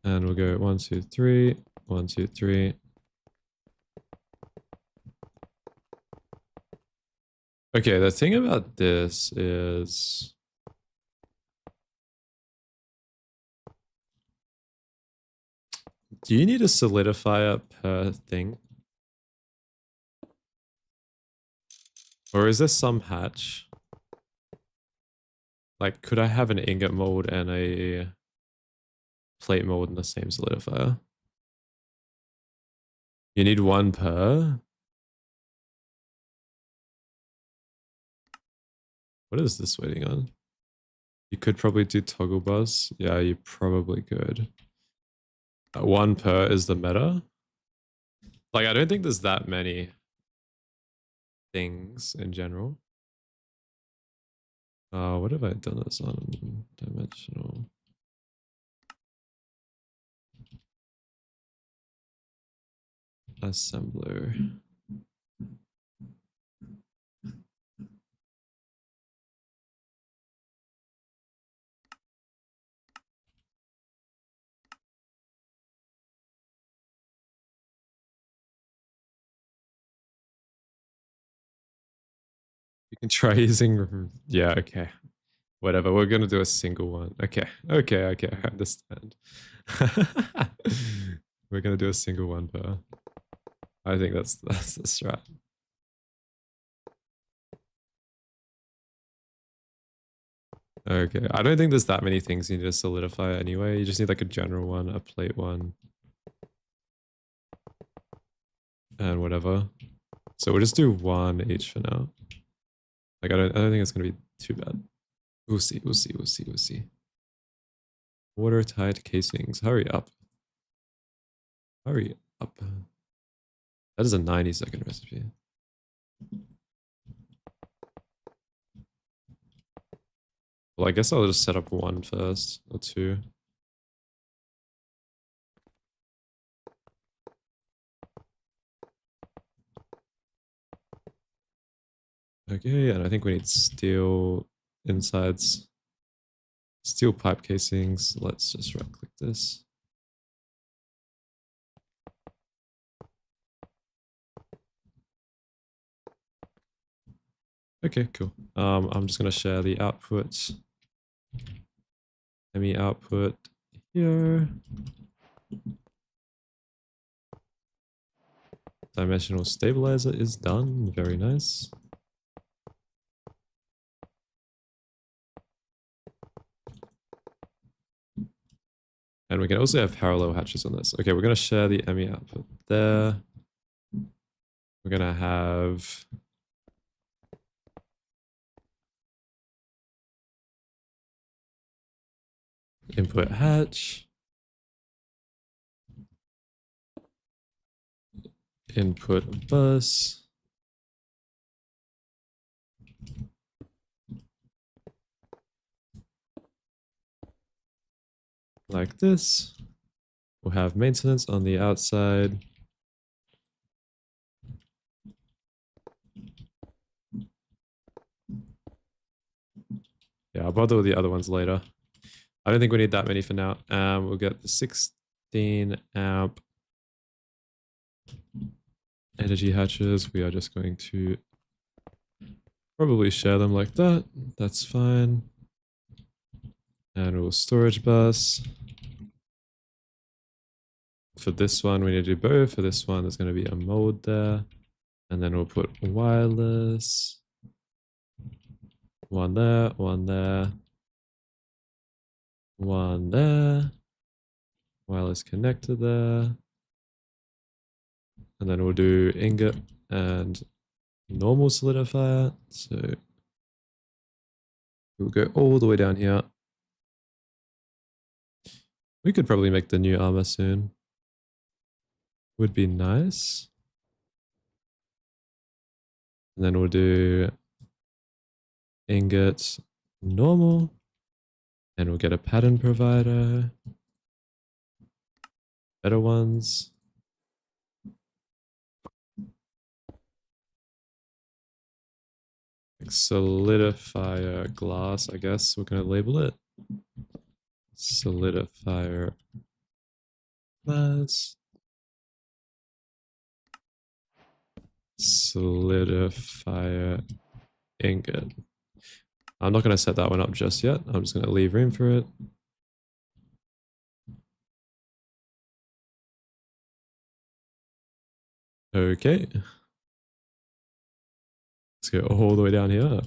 And we'll go 1, 2, 3, 1, 2, 3. Okay, the thing about this is do you need a solidifier per thing? Or is this some hatch? Like, could I have an ingot mold and a plate mold in the same solidifier? You need one per? What is this waiting on? You could probably do toggle buzz. Yeah, you probably could. One per is the meta. Like, I don't think there's that many things in general. What have I done this on? Dimensional. Assembler. You can try using, yeah, okay. Whatever, we're gonna do a single one. Okay, okay, I understand. We're gonna do a single one per. I think that's the strat. Okay, I don't think there's that many things you need to solidify anyway. You just need like a general one, a plate one, and whatever. So we'll just do one each for now. Like I don't think it's gonna be too bad. We'll see. Watertight casings. Hurry up. Hurry up. That is a 90-second recipe. Well, I guess I'll just set up one first, or two. Okay, and I think we need steel insides. Steel pipe casings. Let's just right click this. Okay, cool. I'm just gonna share the output. ME output here. Dimensional stabilizer is done. Very nice. And we can also have parallel hatches on this. Okay, we're going to share the ME output there. We're going to have input hatch, input bus, like this. We'll have maintenance on the outside. Yeah, I'll bother with the other ones later. I don't think we need that many for now. We'll get the 16 amp energy hatches. We are just going to probably share them like that. That's fine. And we'll storage bus. For this one, we need to do both. For this one, there's going to be a mode there. And then we'll put wireless. One there, one there. One there. Wireless connector there. And then we'll do ingot and normal solidifier. So we'll go all the way down here. We could probably make the new armor soon. Would be nice. And then we'll do ingot normal. And we'll get a pattern provider. Better ones. Like solidifier glass, I guess we're going to label it. Solidifier glass. Solidifier ingot. I'm not going to set that one up just yet. I'm just going to leave room for it. Okay. Let's go all the way down here.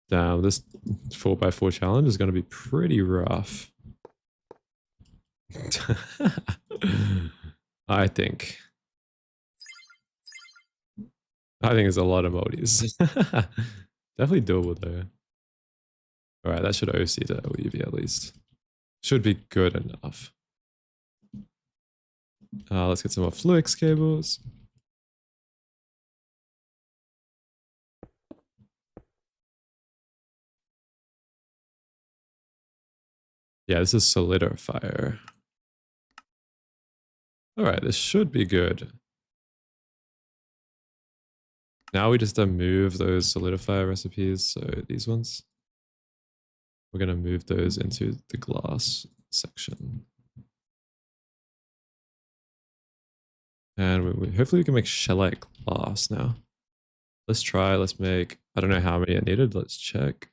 Damn, this 4x4 challenge is going to be pretty rough. I think. It's a lot of modis. Definitely doable though. Alright, that should OC to LuV at least. Should be good enough. Let's get some more Fluix cables. Yeah, this is solidifier. Alright, this should be good. Now we just move those solidifier recipes, so these ones. We're going to move those into the glass section. And hopefully we can make shellac glass now. Let's try, let's make, I don't know how many I needed, let's check.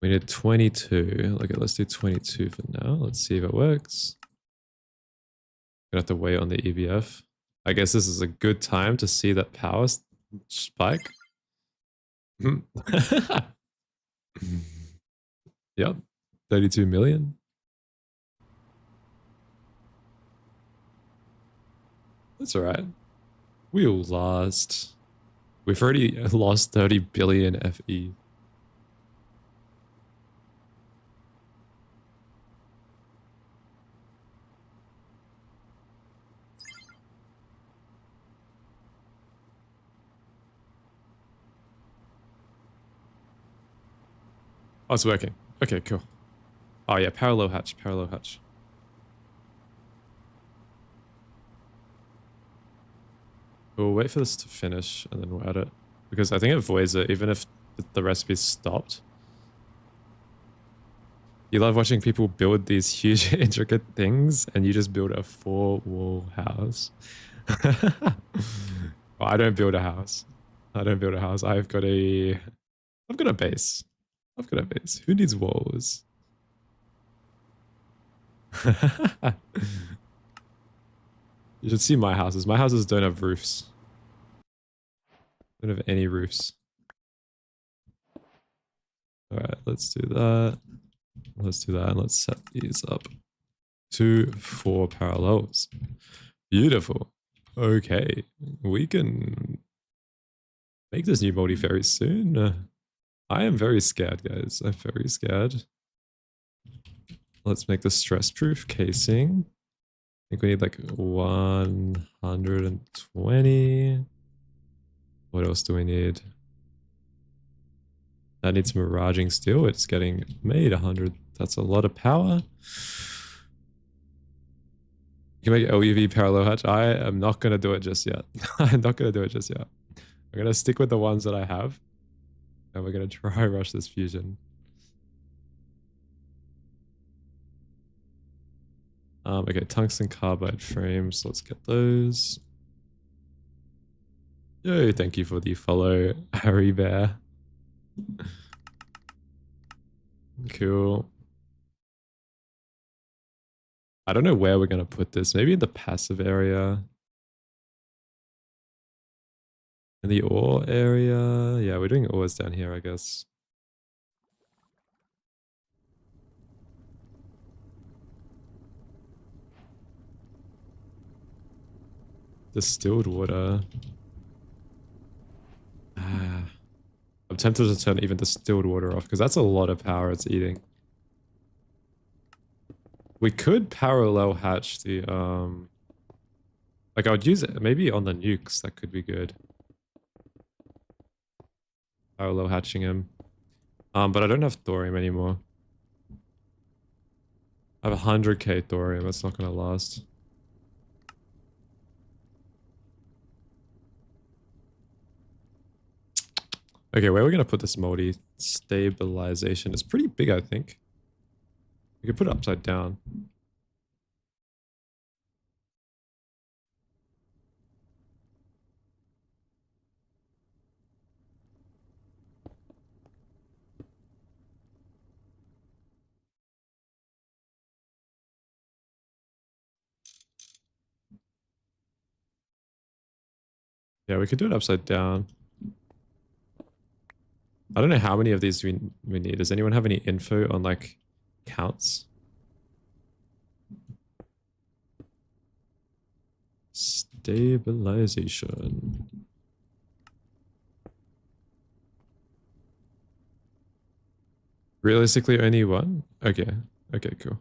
We need 22. Okay, let's do 22 for now. Let's see if it works. Gonna have to wait on the EVF. I guess this is a good time to see that power spike. Yep, 32 million. That's all right. We'll last. We've already lost 30 billion FE. Oh, it's working. Okay, cool. Oh yeah, parallel hatch, parallel hatch. We'll wait for this to finish and then we'll add it. Because I think it voids it even if the recipe's stopped. You love watching people build these huge intricate things and you just build a 4-wall house. Well, I don't build a house. I don't build a house. I've got a base. I've got a base. Who needs walls? You should see my houses. My houses don't have roofs. Don't have any roofs. All right, let's do that. Let's do that. And let's set these up to 4 parallels. Beautiful. Okay, we can make this new multi very soon. I am very scared, guys. I'm very scared. Let's make the stress-proof casing. I think we need like 120. What else do we need? That needs miraging steel. It's getting made 100. That's a lot of power. You can make LuV parallel hatch. I am not going to do it just yet. I'm not going to do it just yet. I'm going to stick with the ones that I have. And we're going to try rush this fusion. Okay, tungsten carbide frames. Let's get those. Yo, thank you for the follow, Harry Bear. Cool. I don't know where we're going to put this. Maybe in the passive area. In the ore area. Yeah, we're doing ores down here, I guess. Distilled water. I'm tempted to turn even distilled water off because that's a lot of power it's eating. We could parallel hatch the like I would use it maybe on the nukes. That could be good. Parallel hatching him. But I don't have thorium anymore. I have 100k thorium. That's not gonna last. Okay, where are we gonna put this multi stabilization? It's pretty big, I think. We could put it upside down. Yeah, we could do it upside down. I don't know how many of these we need. Does anyone have any info on like counts? Stabilization. Realistically, only one? Okay. Okay, cool.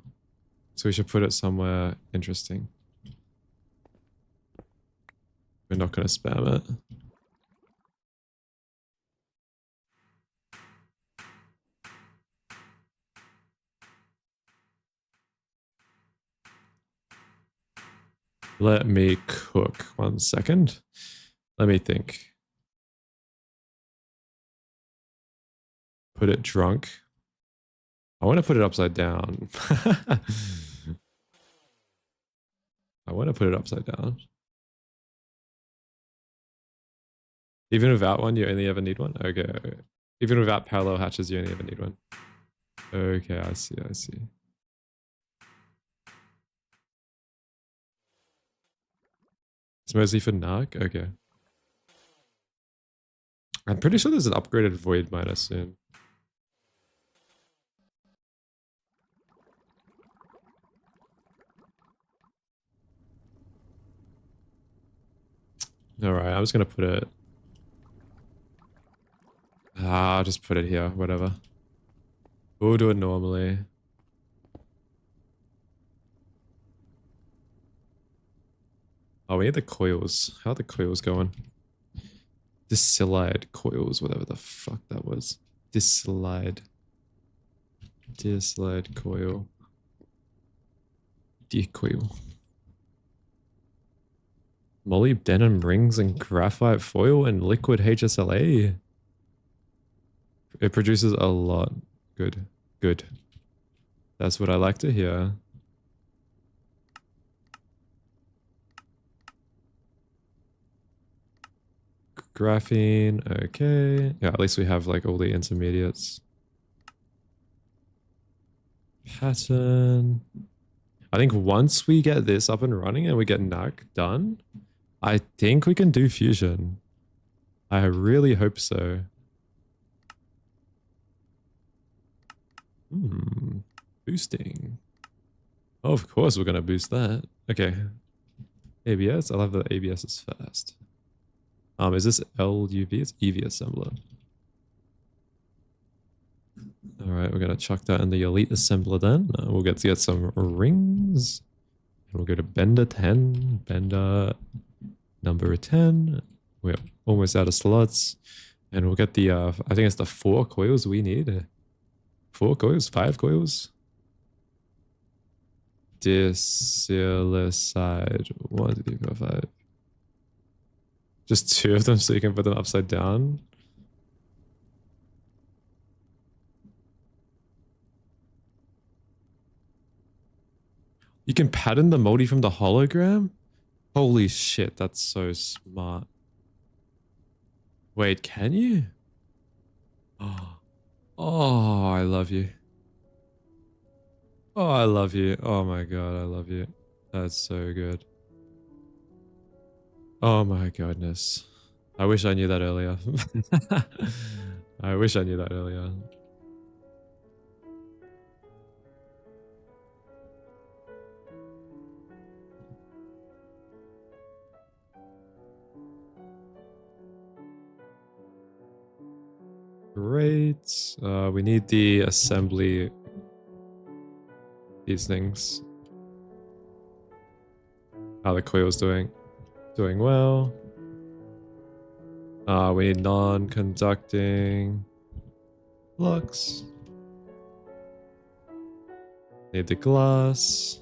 So we should put it somewhere interesting. We're not going to spam it. Let me cook 1 second. Let me think. Put it drunk. I want to put it upside down. I want to put it upside down. Even without one, you only ever need one? Okay. Even without parallel hatches, you only ever need one. Okay, I see, I see. It's mostly for Narc? Okay. I'm pretty sure there's an upgraded Void Miner soon. Alright, I'm just gonna put it... I'll just put it here, whatever. We'll do it normally. Oh, we need the coils. How are the coils going? Distilled coils, whatever the fuck that was. Distilled coil. Decoil. Molybdenum rings and graphite foil and liquid HSLA. It produces a lot. Good. Good. That's what I like to hear. Graphene. Okay. Yeah, at least we have like all the intermediates. Pattern. I think once we get this up and running and we get NAC done, I think we can do fusion. I really hope so. Boosting. Oh, of course we're going to boost that. Okay. ABS. I'll have the ABSs first. Is this LuV? It's EV assembler. All right, we're gonna chuck that in the elite assembler then. We'll get to get some rings. And we'll go to bender 10, bender number 10. We're almost out of slots. And we'll get the, I think it's the 4 coils we need. 4 coils, 5 coils. Disilicide, 1, 2, 3, 4, 5. Just 2 of them so you can put them upside down. You can pattern the multi from the hologram? Holy shit, that's so smart. Wait, can you? Oh, I love you. Oh, I love you. Oh my god, I love you. That's so good. Oh my goodness. I wish I knew that earlier. I wish I knew that earlier. Great. We need the assembly. These things. How the coil's doing. Doing well. We need non-conducting flux. Need the glass.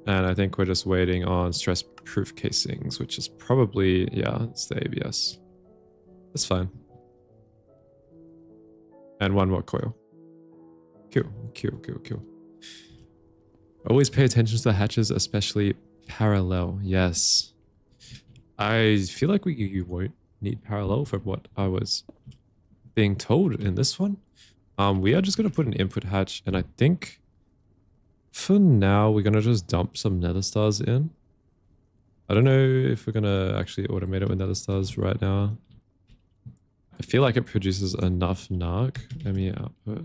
And I think we're just waiting on stress-proof casings, which is probably, yeah, it's the ABS. That's fine. And 1 more coil. Cool. Always pay attention to the hatches, especially parallel. Yes. I feel like you won't need parallel from what I was being told in this one. We are just going to put an input hatch, and I think for now we're going to just dump some nether stars in. I don't know if we're going to actually automate it with nether stars right now. I feel like it produces enough narc. ME output.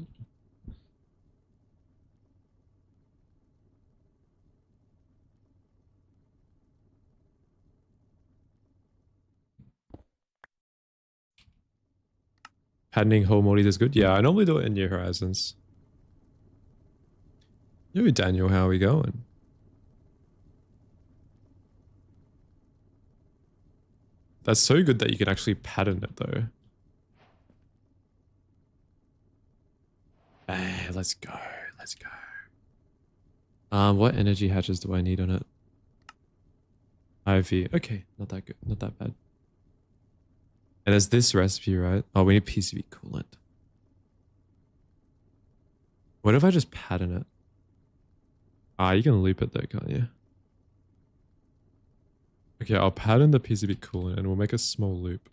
Patterning whole multi is good. Yeah, I normally do it in New Horizons. Yo, Daniel, how are we going? That's so good that you can actually pattern it though. Hey, let's go. Let's go. What energy hatches do I need on it? IV. Okay, not that good. Not that bad. And there's this recipe, right? Oh, we need PCB coolant. What if I just pattern it? Ah, you can loop it though, can't you? Okay, I'll pattern the PCB coolant and we'll make a small loop.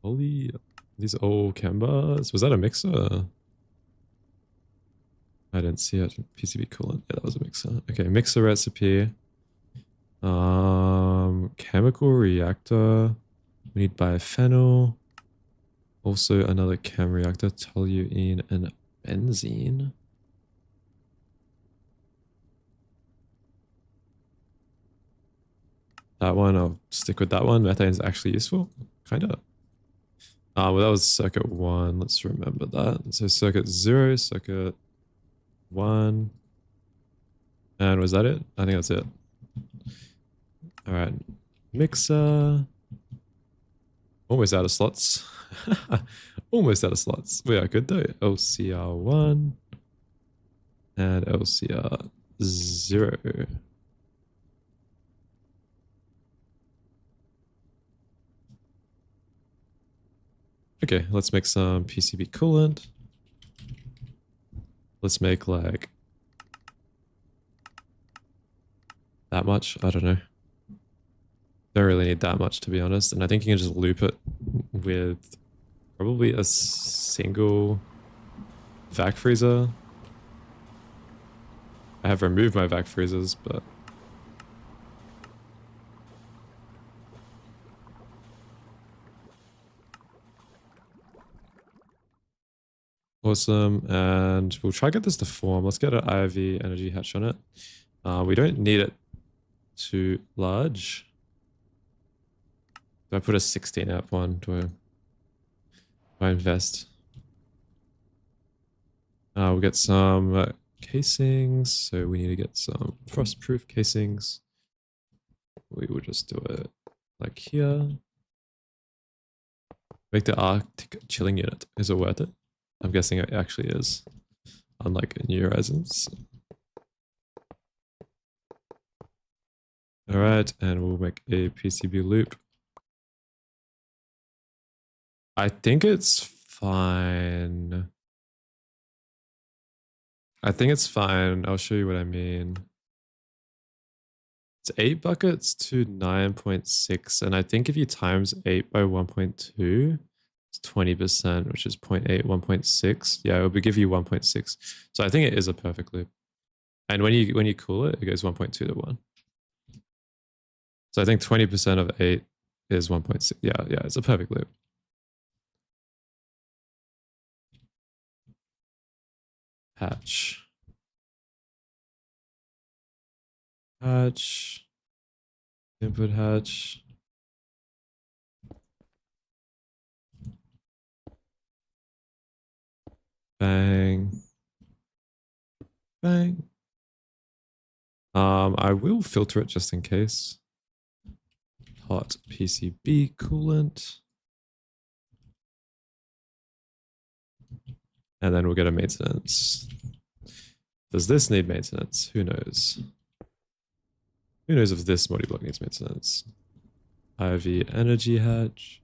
Holy, these old Canvas. Was that a mixer? I didn't see it. PCB coolant. Yeah, that was a mixer. Okay, mixer recipe. Chemical reactor. We need biphenyl. Also another chem reactor, toluene and benzene. That one, I'll stick with that one. Methane is actually useful. Kind of. Well, that was circuit 1. Let's remember that. So circuit 0, circuit 1. And was that it? I think that's it. All right. Mixer. Almost out of slots. Almost out of slots. We are good though. LCR1 and LCR0. Okay, let's make some PCB coolant. Let's make like that much. I don't know. Don't really need that much to be honest. And I think you can just loop it with probably a single vac freezer. I have removed my vac freezers, but awesome. And we'll try to get this to form. Let's get an IV energy hatch on it. We don't need it too large. Do I put a 16 amp one? Do I invest? We'll get some casings. So we need to get some frostproof casings. We will just do it like here. Make the Arctic chilling unit. Is it worth it? I'm guessing it actually is. Unlike New Horizons. Alright, and we'll make a PCB loop. I think it's fine. I think it's fine. I'll show you what I mean. It's 8 buckets to 9.6. And I think if you times 8 by 1.2, it's 20%, which is 0.8, 1.6. Yeah, it will give you 1.6. So I think it is a perfect loop. And when you cool it, it goes 1.2 to 1. So I think 20% of 8 is 1.6. Yeah, it's a perfect loop. Hatch. Hatch. Input hatch. Bang. Bang. I will filter it just in case. Hot PCB coolant. And then we'll get a maintenance. Does this need maintenance? Who knows? Who knows if this multi-block needs maintenance? IV energy hatch.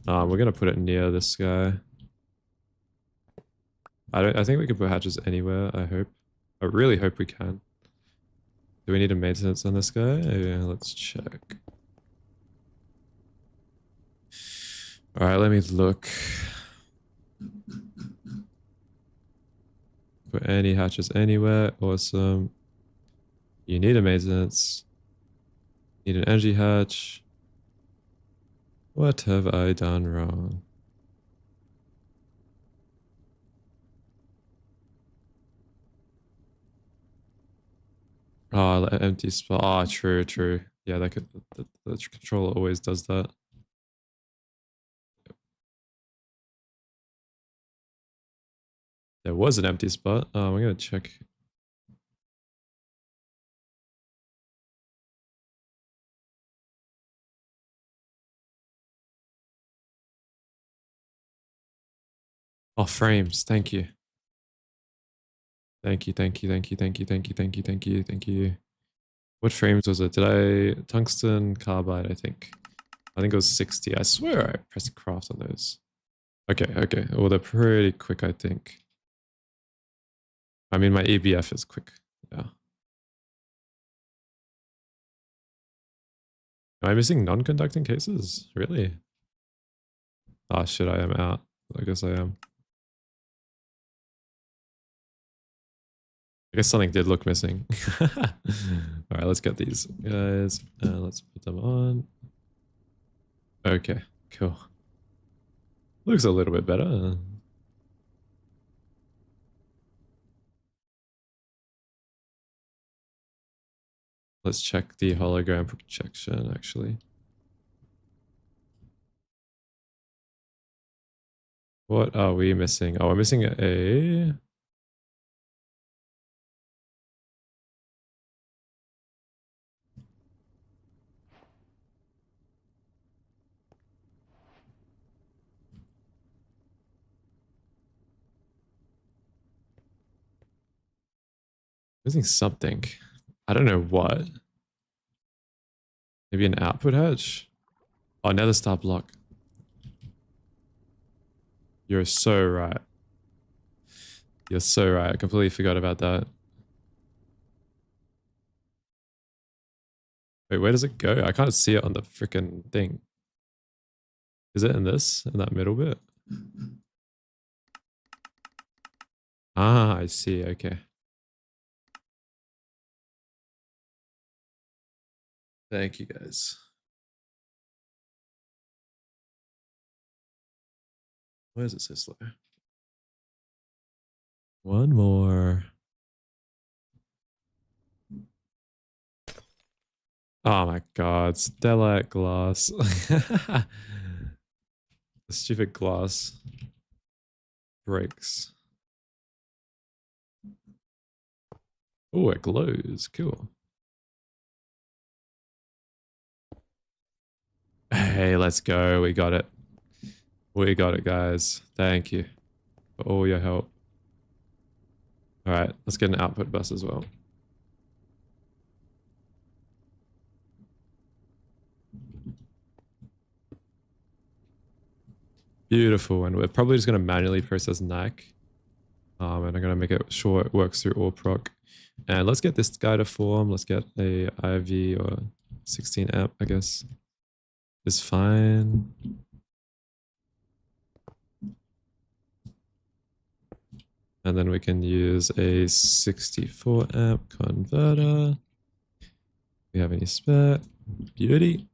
We're gonna put it near this guy. I think we can put hatches anywhere, I hope. I really hope we can. Do we need a maintenance on this guy? Yeah, let's check. Alright, let me look. Put any hatches anywhere. Awesome. You need a maintenance. Need an energy hatch. What have I done wrong? Oh, empty spot. Ah, true. Yeah, that could the controller always does that. There was an empty spot. I'm gonna check. Oh, frames. Thank you. Thank you. What frames was it? Did I tungsten carbide, I think. I think it was 60. I swear I pressed craft on those. Okay. Well, they're pretty quick, I think. I mean, my EBF is quick. Yeah. Am I missing non-conducting cases? Really? Ah, shit, I am out. I guess I am. I guess something did look missing. Alright, let's get these guys. Let's put them on. Okay, cool. Looks a little bit better. Let's check the hologram projection, actually. What are we missing? Oh, we're missing a... Missing something. I don't know what. Maybe an output hatch? Oh, nether star block. You're so right. You're so right. I completely forgot about that. Wait, where does it go? I can't see it on the freaking thing. Is it in this? In that middle bit? Ah, I see. Okay. Thank you, guys. Why is it so slow? One more. Oh my god. Stellite glass. The stupid glass breaks. Oh, it glows. Cool. Hey, let's go. We got it. We got it, guys. Thank you for all your help. All right, let's get an output bus as well. Beautiful. And we're probably just going to manually process NAC. And I'm going to make it sure it works through all proc. And let's get this guy to form. Let's get a IV or 16 amp, I guess. Is fine. And then we can use a 64 amp converter. We have any spare? Beauty.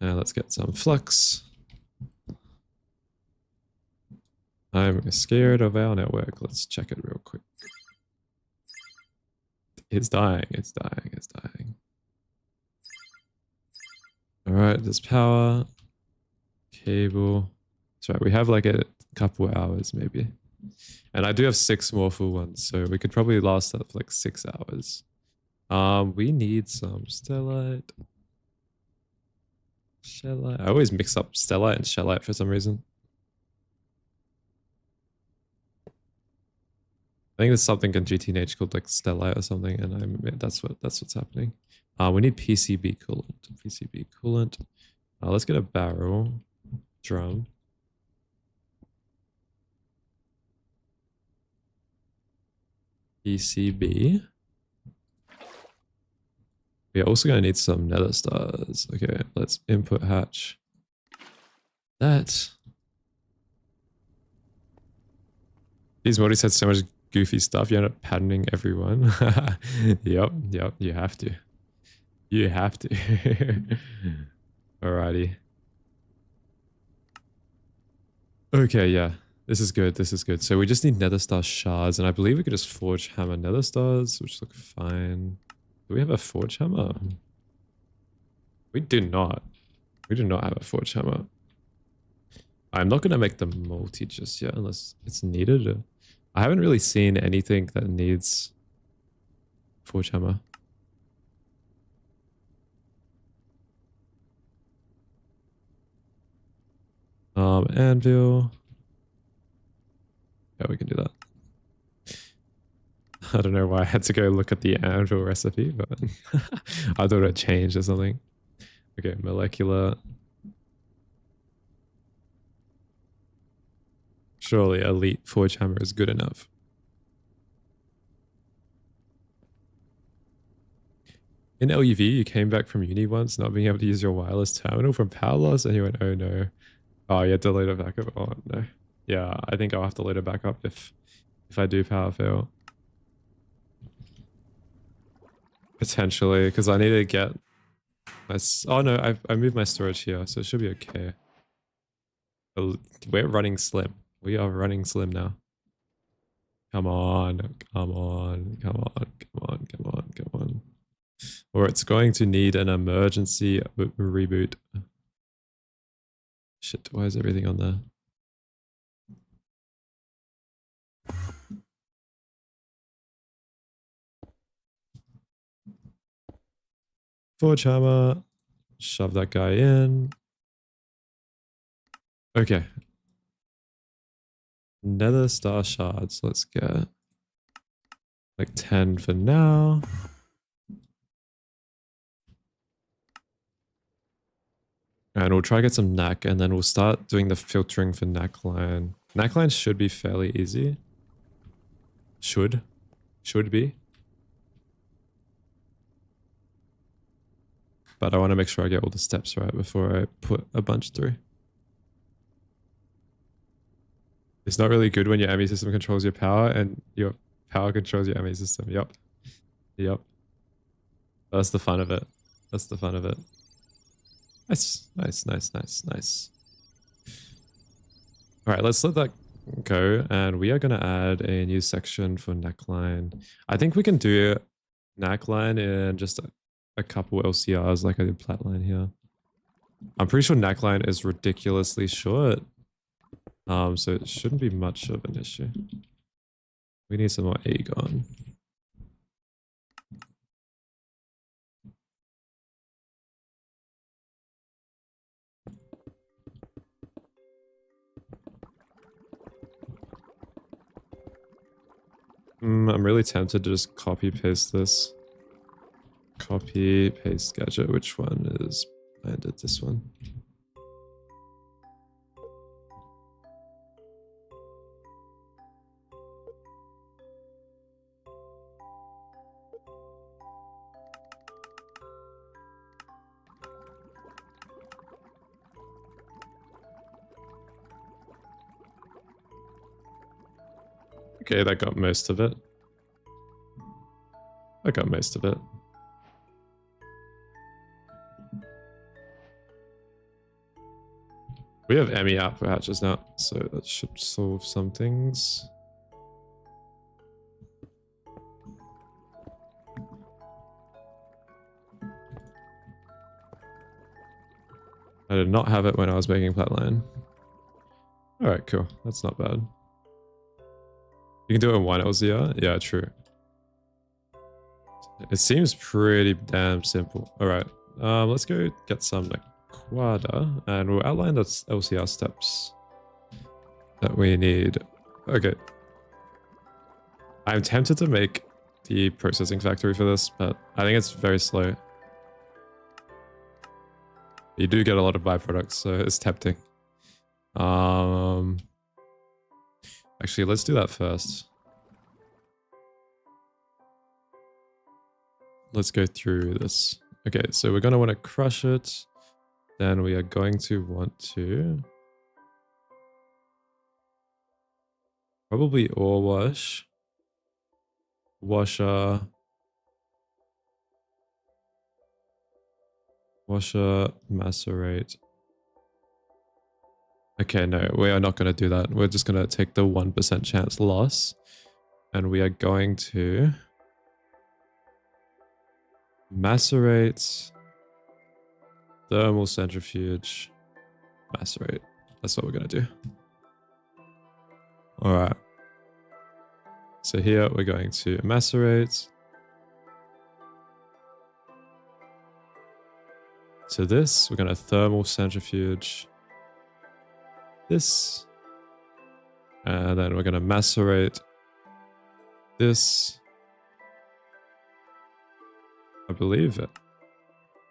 And let's get some flux. I'm scared of our network. Let's check it real quick. It's dying. It's dying. It's dying. All right, there's power. Cable. That's right. We have like a couple hours maybe. And I do have 6 more full ones, so we could probably last that for like 6 hours. We need some stellite. Shellite. I always mix up stellite and shellite for some reason. I think there's something in GTNH called like stellite or something, and that's what's happening. We need PCB coolant. PCB coolant. Let's get a barrel, drum. PCB. We're also going to need some nether stars. Okay, let's input hatch that. These moddies had so much goofy stuff, you end up patterning everyone. Yep, you have to. You have to. Alrighty. Okay, yeah. This is good, this is good. So we just need nether star shards, and I believe we could just forge hammer nether stars, which look fine. Do we have a forge hammer? We do not. We do not have a forge hammer. I'm not going to make the multi just yet unless it's needed. I haven't really seen anything that needs forge hammer. Anvil. Yeah, we can do that. I don't know why I had to go look at the anvil recipe, but I thought it changed or something. Okay, molecular. Surely elite forge hammer is good enough. In LuV, you came back from uni once not being able to use your wireless terminal from power loss, and you went, oh no. Oh, you had to load it back up? Oh no. Yeah, I think I'll have to load it back up if I do power fail. Potentially, because I need to get my... Oh no, I moved my storage here, so it should be okay. We're running slim. We are running slim now. Come on, come on, come on, come on, come on, come on. Or it's going to need an emergency reboot. Shit, why is everything on there? Forge hammer. Shove that guy in. Okay. Nether star shards. Let's get like 10 for now. And we'll try to get some neck, and then we'll start doing the filtering for neckline. Neckline should be fairly easy. Should be. But I want to make sure I get all the steps right before I put a bunch through. It's not really good when your ME system controls your power and your power controls your ME system. Yep. Yep. That's the fun of it. That's the fun of it. Nice. Nice, nice, nice, nice. All right, let's let that go. And we are going to add a new section for neckline. I think we can do neckline in just a couple LCRs like I did platline here. I'm pretty sure neckline is ridiculously short. So it shouldn't be much of an issue. We need some more Aegon. I'm really tempted to just copy paste this. Copy paste gadget. Which one is blended? This one. Okay, that got most of it. I got most of it. We have ME output hatches now, so that should solve some things. I did not have it when I was making Flatline. Alright, cool. That's not bad. You can do it in one LZR? Yeah, true. It seems pretty damn simple. Alright, let's go get some like quada and we'll outline the LCR steps that we need. Okay. I'm tempted to make the processing factory for this, but I think it's very slow. You do get a lot of byproducts, so it's tempting. Actually, let's do that first. Let's go through this. Okay, so we're going to want to crush it. Then we are going to want to probably ore wash, washer, macerate. Okay, no, we are not going to do that. We're just going to take the 1% chance loss. And we are going to macerate, thermal centrifuge, macerate. That's what we're going to do. All right. So here we're going to macerate. To this, we're going to thermal centrifuge this. And then we're going to macerate this. I believe it.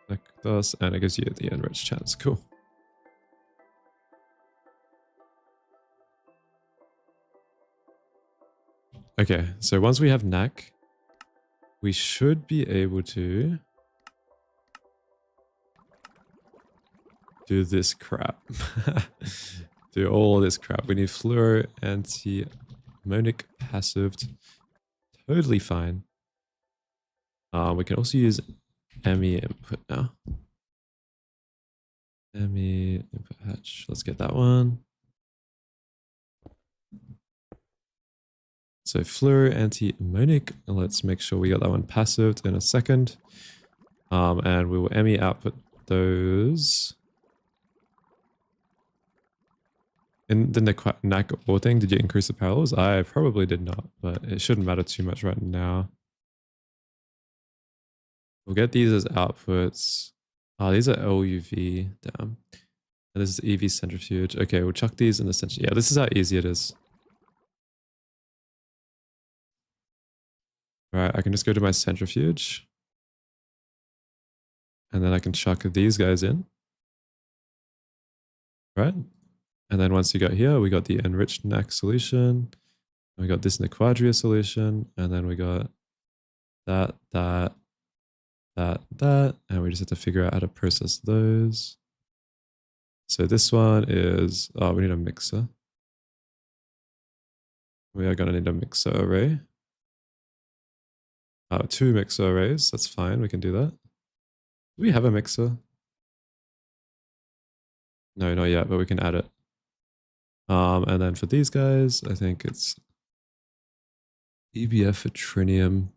Like this, and it gives you the enriched chance. Cool. Okay, so once we have neck, we should be able to do this crap. Do all this crap. We need fluoro, anti-ammonic, passive. Totally fine. We can also use ME input now. ME input hatch. Let's get that one. So fluoro, anti-ammonic. Let's make sure we got that one passive in a second. And we will ME output those. In the NAC ore thing, did you increase the parallels? I probably did not, but it shouldn't matter too much right now. We'll get these as outputs. Oh, these are LuV. Damn. And this is EV centrifuge. Okay, we'll chuck these in the centrifuge. Yeah, this is how easy it is. All right, I can just go to my centrifuge. And then I can chuck these guys in. right? And then once you got here, we got the enriched NAC solution. We got this Nequadria solution, and then we got that, and we just have to figure out how to process those. So this one is, oh, we need a mixer. We are going to need a mixer array. 2 mixer arrays, that's fine, we can do that. Do we have a mixer? No, not yet, but we can add it. And then for these guys, I think it's EBF for trinium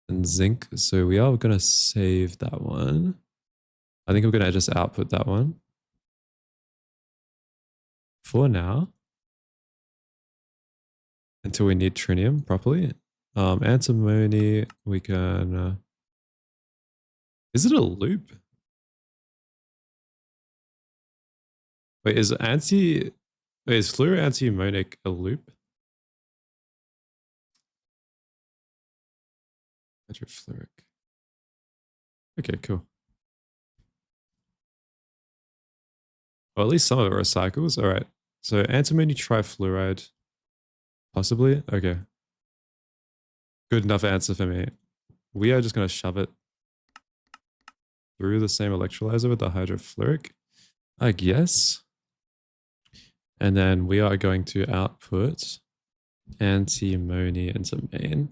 and zinc. So we are going to save that one. I think we're going to just output that one for now until we need trinium properly. Antimony, we can... is it a loop? Wait, is fluoroantimonic a loop? Hydrofluoric. Okay, cool. Well, at least some of it recycles. All right. So antimony trifluoride. Possibly? Okay. Good enough answer for me. We are just going to shove it through the same electrolyzer with the hydrofluoric, I guess. And then we are going to output antimony into main.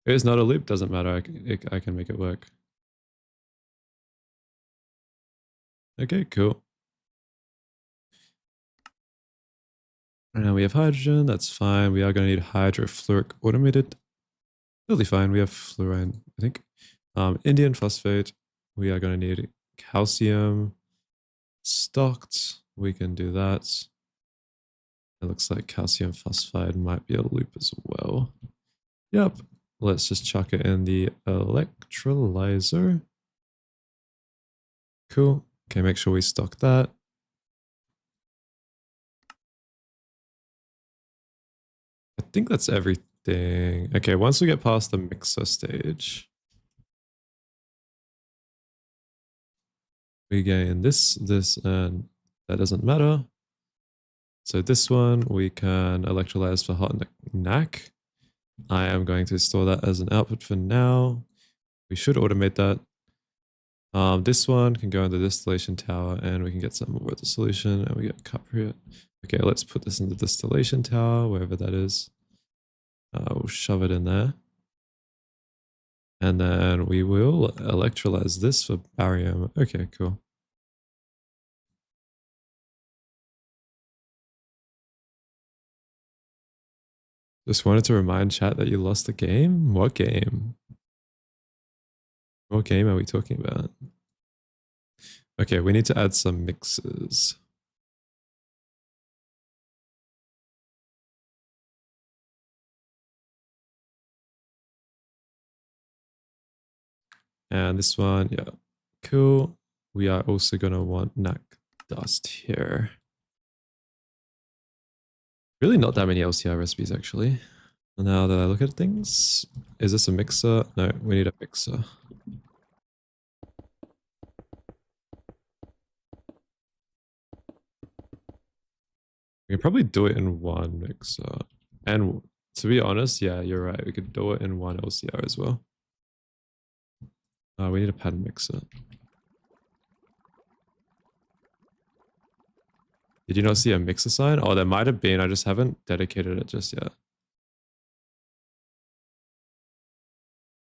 It is not a loop, doesn't matter. I can make it work. Okay, cool. And we have hydrogen, that's fine. We are going to need hydrofluoric automated. Totally fine. We have fluorine, I think. Indium phosphate. We are going to need calcium stocked. We can do that. It looks like calcium phosphide might be a loop as well. Yep. Let's just chuck it in the electrolyzer. Cool. Okay, make sure we stock that. I think that's everything. Okay, once we get past the mixer stage, we gain this, and that doesn't matter. So this one we can electrolyze for hot NAC. I am going to store that as an output for now. We should automate that. This one can go in the distillation tower and we can get some more of the solution, and we get cupriate. Okay, let's put this in the distillation tower, wherever that is. We'll shove it in there. And then we will electrolyze this for barium. Okay, cool. Just wanted to remind chat that you lost the game. What game? What game are we talking about? Okay, we need to add some mixes. And this one, yeah, cool. We are also going to want NAC dust here. Really not that many LCR recipes, actually. Now that I look at things, is this a mixer? No, we need a mixer. We can probably do it in one mixer. And to be honest, yeah, you're right. We could do it in one LCR as well. We need a pattern mixer. Did you not see a mixer sign? Oh, there might have been. I just haven't dedicated it just yet.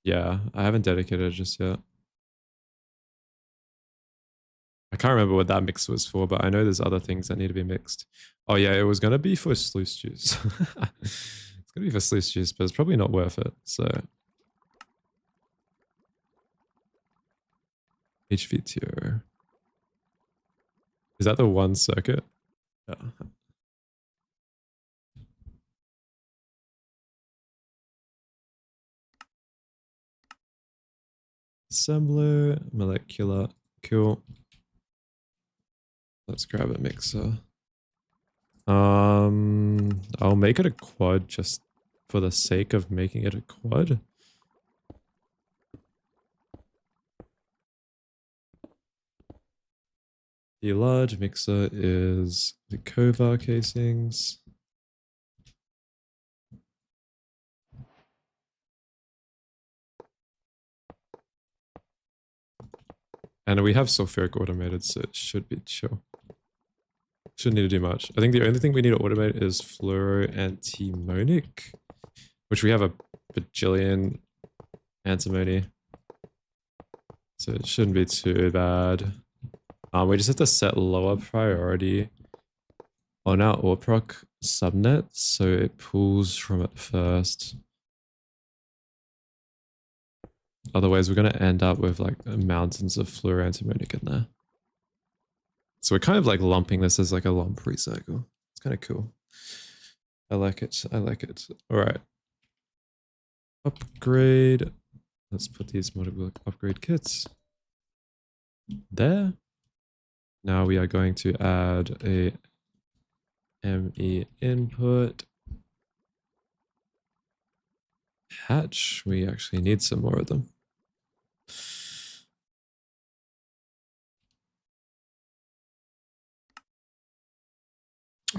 Yeah, I haven't dedicated it just yet. I can't remember what that mix was for, but I know there's other things that need to be mixed. Oh yeah, it was going to be for sluice juice. It's going to be for sluice juice, but it's probably not worth it. So HVTO. Is that the one circuit? Yeah. Assembler, molecular, cool. Let's grab a mixer. I'll make it a quad just for the sake of making it a quad. The large mixer is the Kovar casings. And we have sulfuric automated, so it should be chill. Shouldn't need to do much. I think the only thing we need to automate is fluoroantimonic, which we have a bajillion antimony. So it shouldn't be too bad. We just have to set lower priority on our AUPROC subnet so it pulls from it first. Otherwise, we're going to end up with like mountains of fluoroantimonic in there. So we're kind of like lumping this as like a lump recycle. It's kind of cool. I like it. I like it. All right. Upgrade. Let's put these multiple upgrade kits there. Now we are going to add a ME input hatch. We actually need some more of them.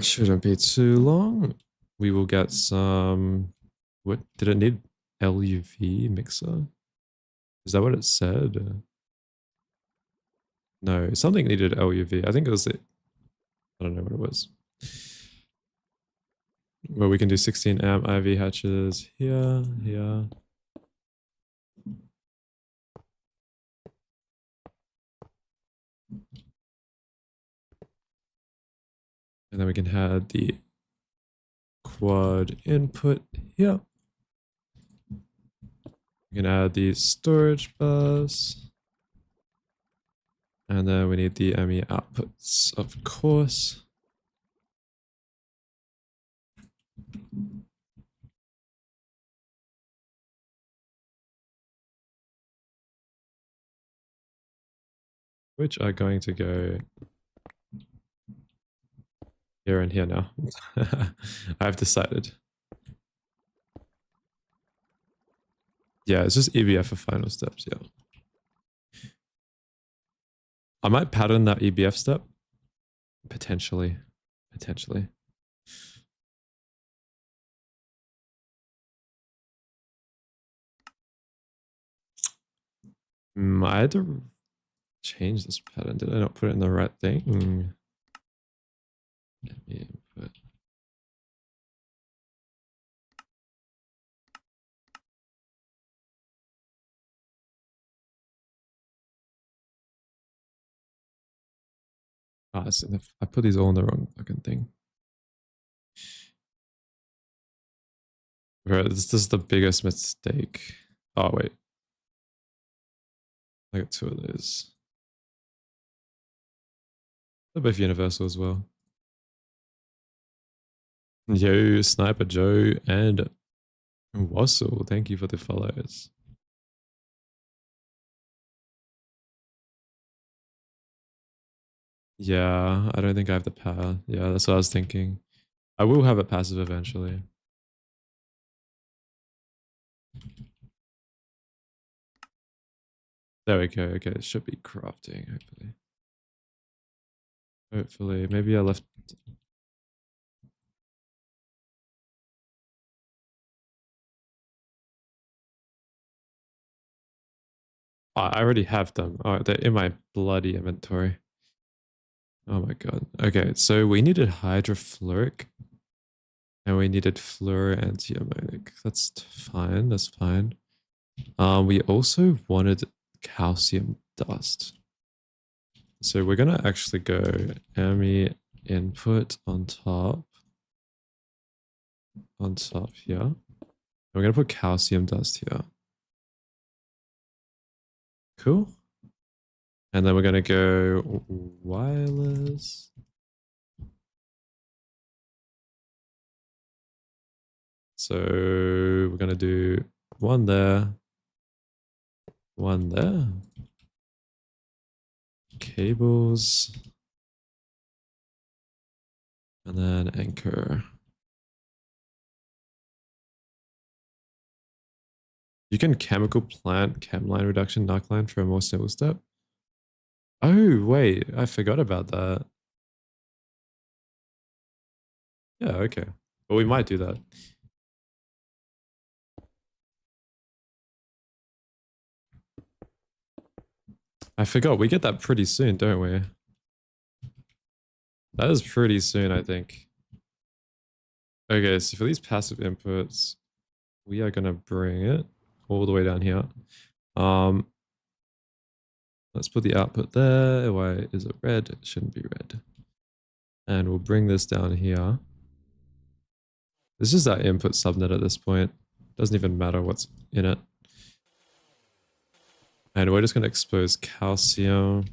Shouldn't be too long. We will get some. What did it need? LuV mixer? Is that what it said? No, something needed LuV. I think it was it. I don't know what it was. Well, we can do 16 amp IV hatches here, here. And then we can add the quad input here. We can add the storage bus. And then we need the ME outputs, of course. Which are going to go here and here now. I've decided. Yeah, it's just EBF for final steps, yeah. I might pattern that EBF step. Potentially. Potentially. I had to change this pattern. Did I not put it in the right thing? Let me input. Ah, so I put these all in the wrong fucking thing. Bro, this is the biggest mistake. Oh, wait. I got two of those. They're both universal as well. Yo, Sniper Joe and Wassel, thank you for the follows. Yeah, I don't think I have the power. Yeah, that's what I was thinking. I will have it passive eventually. There we go. Okay, it should be crafting, hopefully. Hopefully. Maybe I left... Oh, I already have them. Oh, they're in my bloody inventory. Oh my god. Okay, so we needed hydrofluoric. And we needed fluoroantiamonic. That's fine. That's fine. We also wanted calcium dust. So we're gonna actually go ME input on top here. And we're gonna put calcium dust here. Cool. And then we're gonna go wireless. So we're gonna do one there, one there. Cables. And then anchor. You can chemical plant chemline reduction knockline for a more simple step. Oh, wait, I forgot about that. Yeah, okay. But we might do that. I forgot, we get that pretty soon, don't we? That is pretty soon, I think. Okay, so for these passive inputs, we are gonna bring it all the way down here. Um, let's put the output there. Why is it red? It shouldn't be red. And we'll bring this down here. This is that input subnet at this point. Doesn't even matter what's in it. And we're just gonna expose calcium.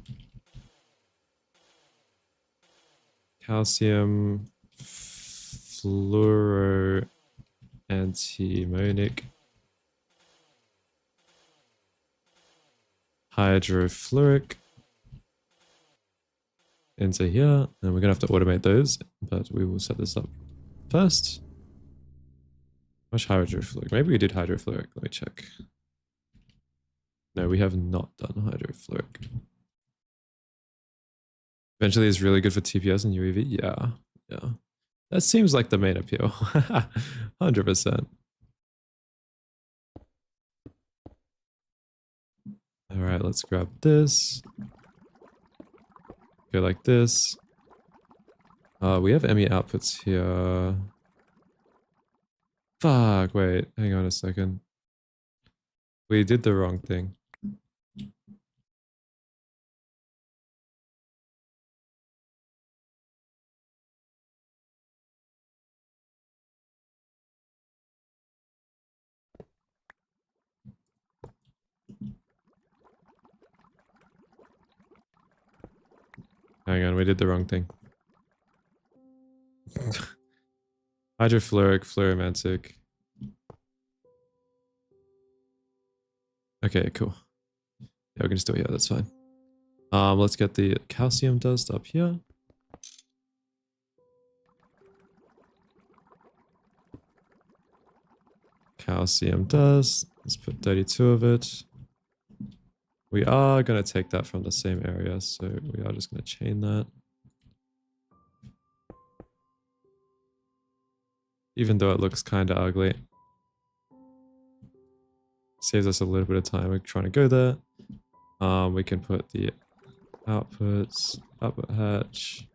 Calcium fluoroantimonic hydrofluoric into here, and we're gonna have to automate those, but we will set this up first. Much hydrofluoric. Maybe we did hydrofluoric. Let me check. No, we have not done hydrofluoric. Eventually it's really good for TPS and UAV. Yeah. That seems like the main appeal. 100%. All right, let's grab this. Go like this. We have ME outputs here. Fuck, wait, hang on a second. We did the wrong thing. Hang on, we did the wrong thing. Hydrofluoric, fluoromantic. Okay, cool. Yeah, we can just do it here, that's fine. Let's get the calcium dust up here. Calcium dust. Let's put 32 of it. We are going to take that from the same area, so we are just going to chain that. Even though it looks kind of ugly. Saves us a little bit of time. We're trying to go there. We can put the outputs, output hatch,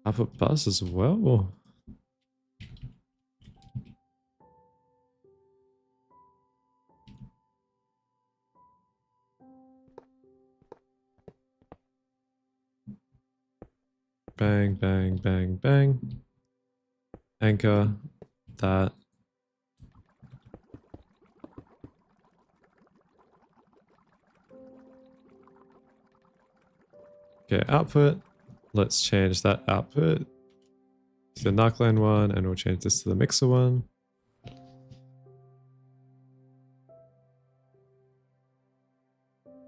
output bus as well. Bang, bang, bang, bang. Anchor that. Okay, output. Let's change that output to the knockline one, and we'll change this to the mixer one.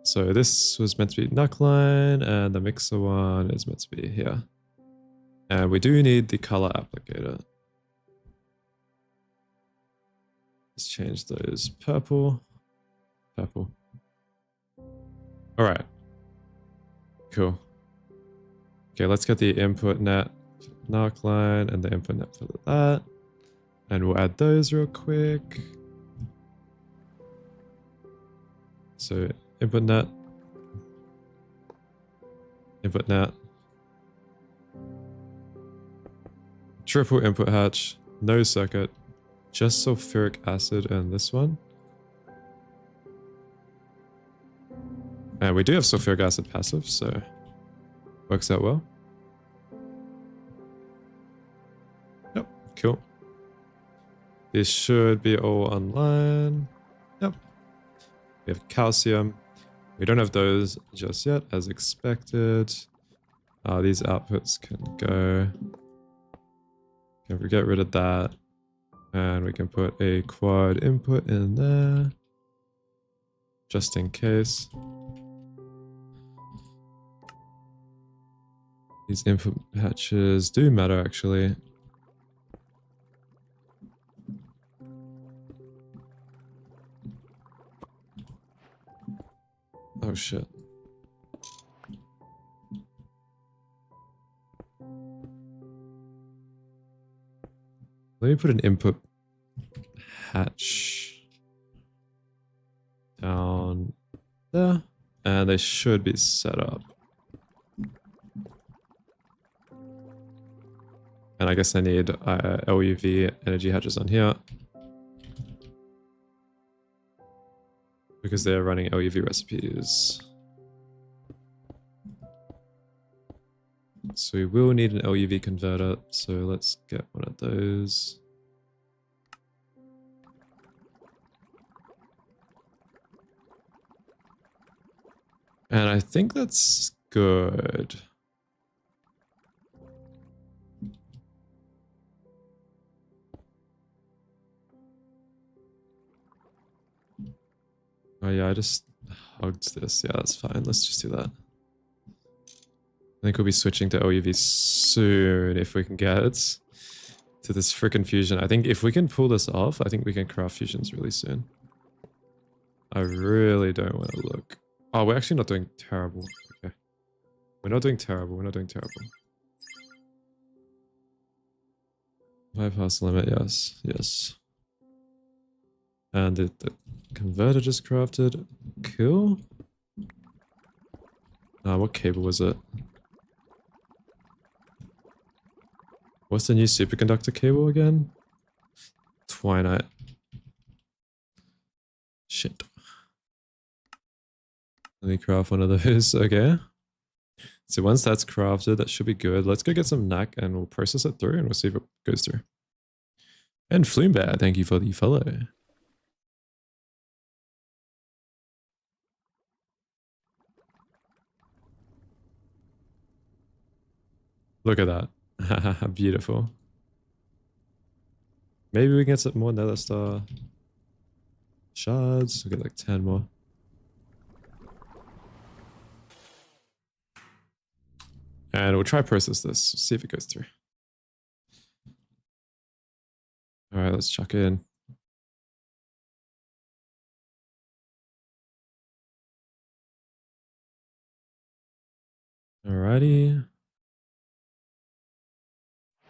So this was meant to be knockline, and the mixer one is meant to be here. And we do need the color applicator. Let's change those purple. Purple. All right. Cool. Okay, let's get the input net knockline and the input net for that. And we'll add those real quick. So input net. Input net. Triple input hatch. No circuit. Just sulfuric acid and this one. And we do have sulfuric acid passive, so works out well. Yep, cool. This should be all online. Yep. We have calcium. We don't have those just yet, as expected. These outputs can go. Can we get rid of that? And we can put a quad input in there. Just in case. These input patches do matter, actually. Oh shit. Let me put an input hatch down there, and they should be set up. And I guess I need LuV energy hatches on here because they're running LuV recipes. So we will need an LuV converter, so let's get one of those. And I think that's good. Oh yeah, I just hugged this. Yeah, that's fine. Let's just do that. I think we'll be switching to LuV soon if we can get to this freaking fusion. I think if we can pull this off, I think we can craft fusions really soon. I really don't want to look. Oh, we're actually not doing terrible. Okay. We're not doing terrible. We're not doing terrible. Bypass limit, yes. Yes. And the converter just crafted. Cool. What cable was it? What's the new superconductor cable again? Twinite. Shit. Let me craft one of those. Okay. So once that's crafted, that should be good. Let's go get some knack and we'll process it through and we'll see if it goes through. And Flumebear, thank you for the follow. Look at that. Beautiful. Maybe we can get some more nether star shards. We'll get like 10 more. And we'll try process this. See if it goes through. Alright, let's chuck it in. Alrighty.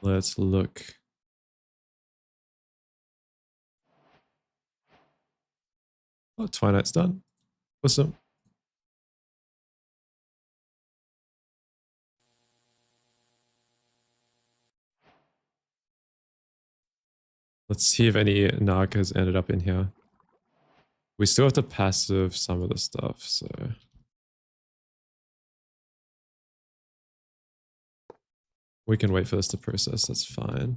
Let's look. Oh, Twinite's done. Awesome. Let's see if any narc has ended up in here. We still have to passive some of the stuff, so... we can wait for this to process, that's fine.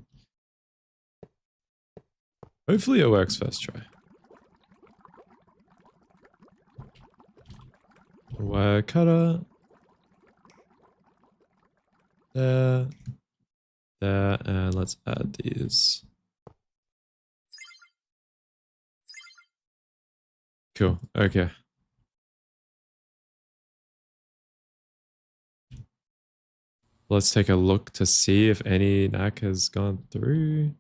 Hopefully it works first try. Wire cutter. There. There, and let's add these. Cool, okay. Let's take a look to see if any knack has gone through.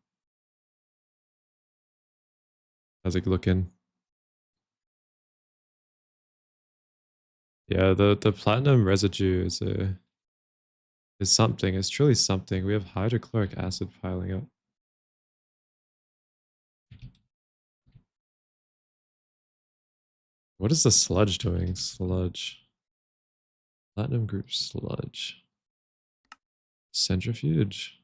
How's it looking? Yeah, the platinum residue is something. It's truly something. We have hydrochloric acid piling up. What is the sludge doing? Sludge. Platinum group sludge. Centrifuge.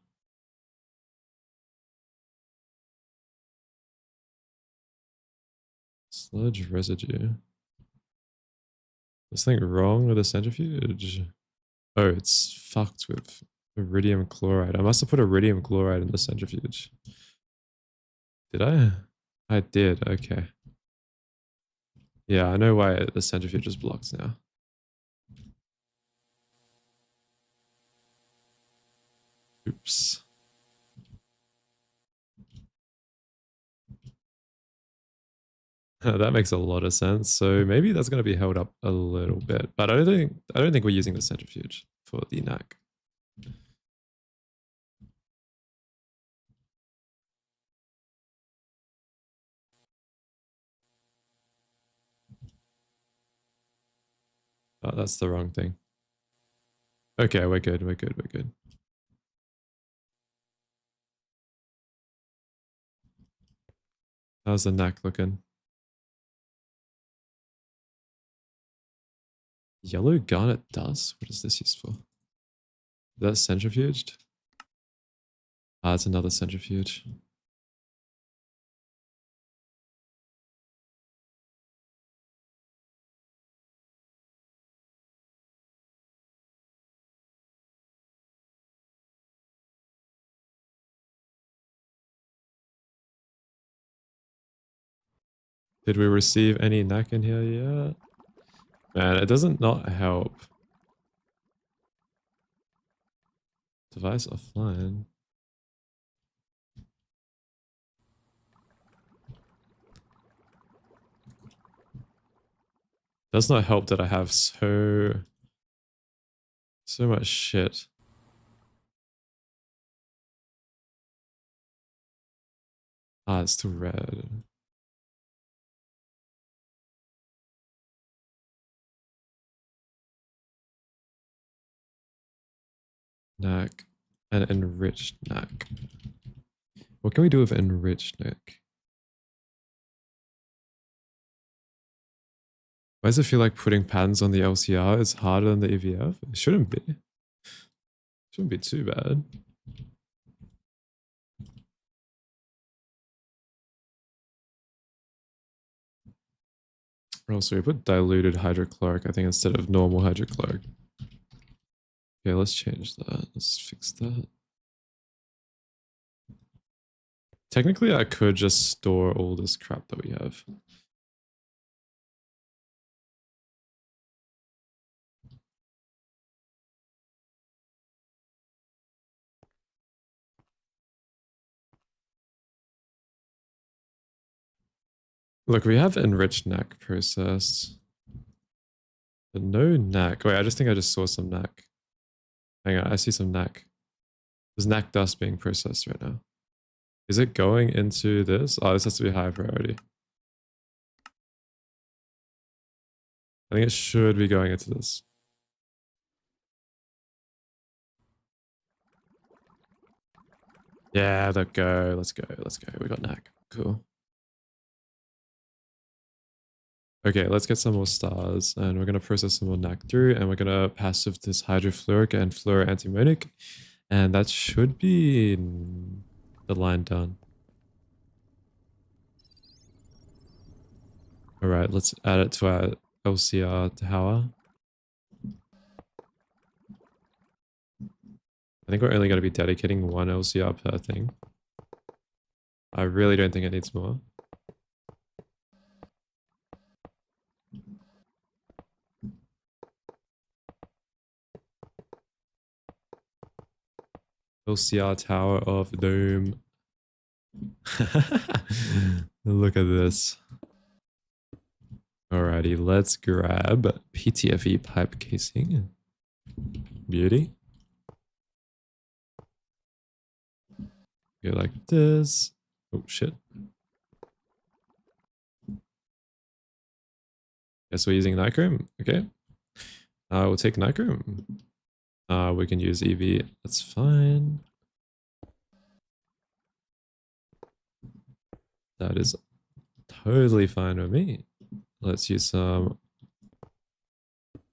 Sludge residue. There's something wrong with the centrifuge. Oh, it's fucked with iridium chloride. I must have put iridium chloride in the centrifuge. Did I? I did, okay. Yeah, I know why the centrifuge is blocked now. Oops. That makes a lot of sense. So maybe that's going to be held up a little bit, but I don't think we're using the centrifuge for the knack. Oh, that's the wrong thing. Okay, we're good. We're good. We're good. How's the neck looking? Yellow garnet dust? What is this used for? Is that centrifuged? Ah, it's another centrifuge. Did we receive any neck in here yet? Man, it doesn't not help. Device offline. Does not help that I have so much shit. Ah, it's still red. Neck. And enriched neck. What can we do with enriched neck? Why does it feel like putting patterns on the LCR is harder than the EVF? It shouldn't be. Shouldn't be too bad. Also, we put diluted hydrochloric, I think, instead of normal hydrochloric. Okay, let's change that. Let's fix that. Technically, I could just store all this crap that we have. Look, we have enriched neck processed. But no neck. Wait, I just think I just saw some neck. Hang on, I see some neck. There's neck dust being processed right now. Is it going into this? Oh, this has to be high priority. I think it should be going into this. Yeah, let's go. Let's go. Let's go. We got neck. Cool. Okay, let's get some more stars, and we're gonna process some more neck through, and we're gonna passive this hydrofluoric and fluoroantimonic, and that should be the line done. All right, let's add it to our LCR tower. I think we're only going to be dedicating one LCR per thing. I really don't think it needs more. LCR Tower of Doom. Look at this. Alrighty, let's grab PTFE pipe casing. Beauty. Go like this. Oh shit. Guess we're using nichrome. Okay. We'll take nichrome. We can use EV. That's fine. That is totally fine with me. Let's use some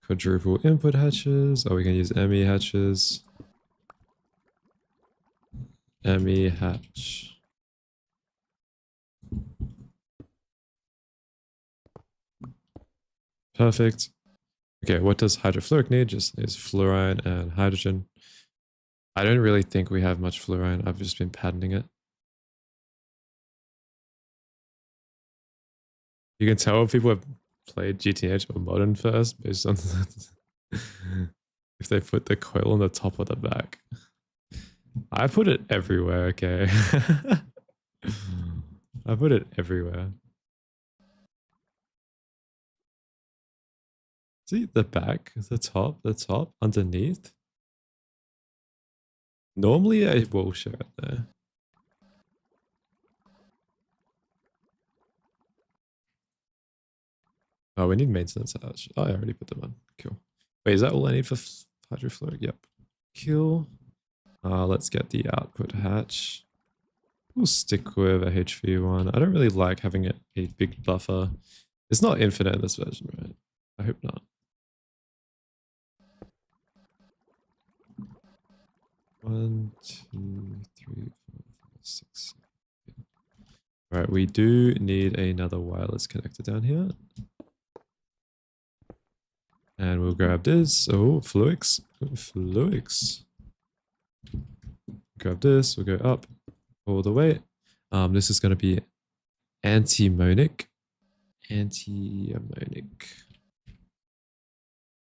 quadruple input hatches, or we can use ME hatches. ME hatch. Perfect. Okay, what does hydrofluoric need? Just needs fluorine and hydrogen. I don't really think we have much fluorine. I've just been patterning it. You can tell if people have played GTH or Modern first based on if they put the coil on the top or the back. I put it everywhere, okay? I put it everywhere. See, the back, the top, underneath. Normally I will show it there. Oh, we need maintenance hatch. Oh, I already put them on. Cool. Wait, is that all I need for hydrofluoric? Yep. Cool. Let's get the output hatch. we'll stick with a HV1. I don't really like having a big buffer. It's not infinite in this version, right? I hope not. 1, 2, 3, 4, 5, 6, 7. All right, we do need another wireless connector down here. And we'll grab this. Oh, Fluix. Fluix. Grab this. We'll go up all the way. This is going to be antimonic. Antimonic.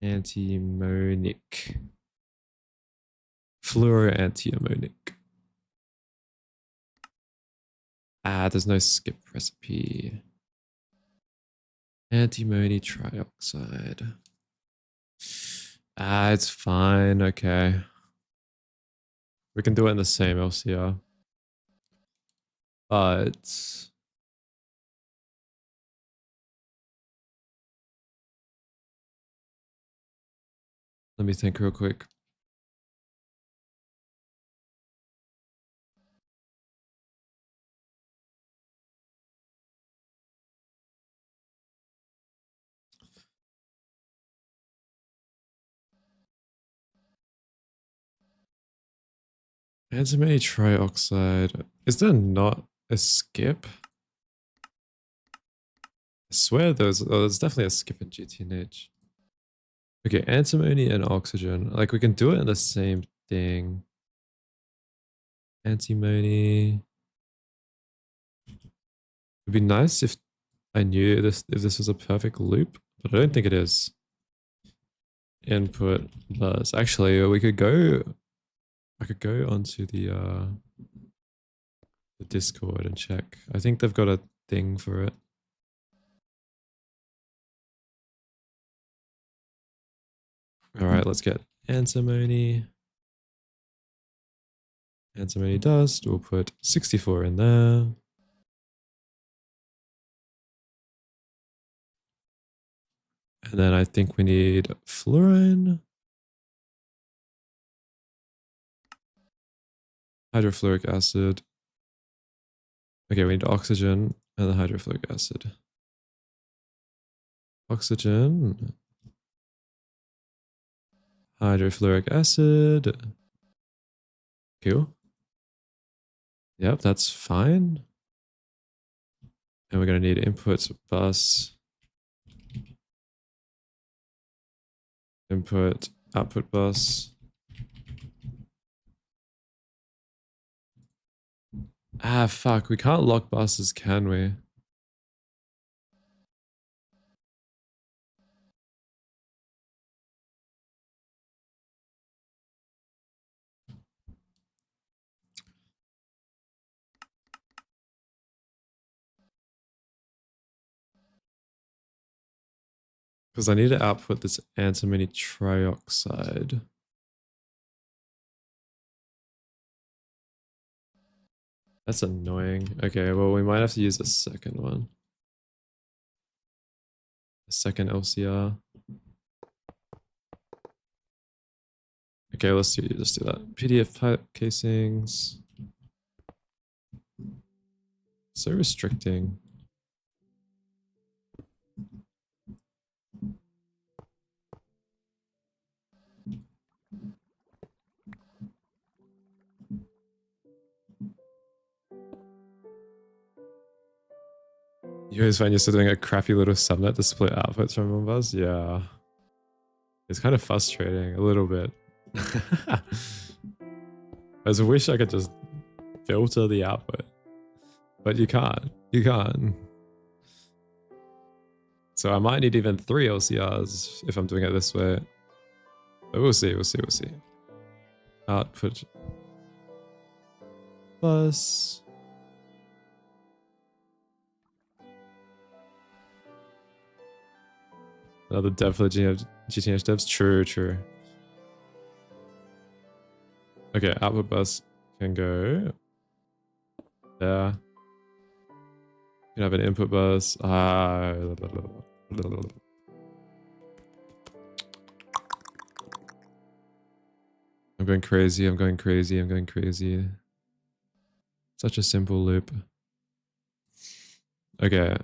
Antimonic. Fluoroantiamonic. There's no skip recipe. Antimony trioxide. It's fine. Okay. We can do it in the same LCR. But let me think real quick. Antimony trioxide. Is there not a skip? I swear there's definitely a skip in GTNH. Okay, antimony and oxygen. Like we can do it in the same thing. Antimony. It'd be nice if I knew if this was a perfect loop, but I don't think it is. Input bus. Actually, we could go. I could go onto the Discord and check. I think they've got a thing for it. All right, let's get antimony. Antimony dust. We'll put 64 in there. And then I think we need fluorine. Hydrofluoric acid. Okay, we need oxygen and the hydrofluoric acid. Oxygen. Hydrofluoric acid. Cool. Yep, that's fine. And we're going to need input bus. Input, output bus. Fuck, we can't lock buses, can we? Because I need to output this antimony trioxide. That's annoying. Okay, well, we might have to use a second one. A second LCR. Okay, let's do that. PDF pipe casings. So restricting. You guys find yourself doing a crappy little subnet to split outputs from one bus? Yeah. It's kind of frustrating, a little bit. I just wish I could just filter the output. But you can't. You can't. So I might need even 3 LCRs if I'm doing it this way. But we'll see, we'll see, we'll see. Output bus. Another dev for the GTH devs? True, true. Okay, output bus can go there. You can have an input bus. I'm going crazy, I'm going crazy, I'm going crazy. Such a simple loop. Okay.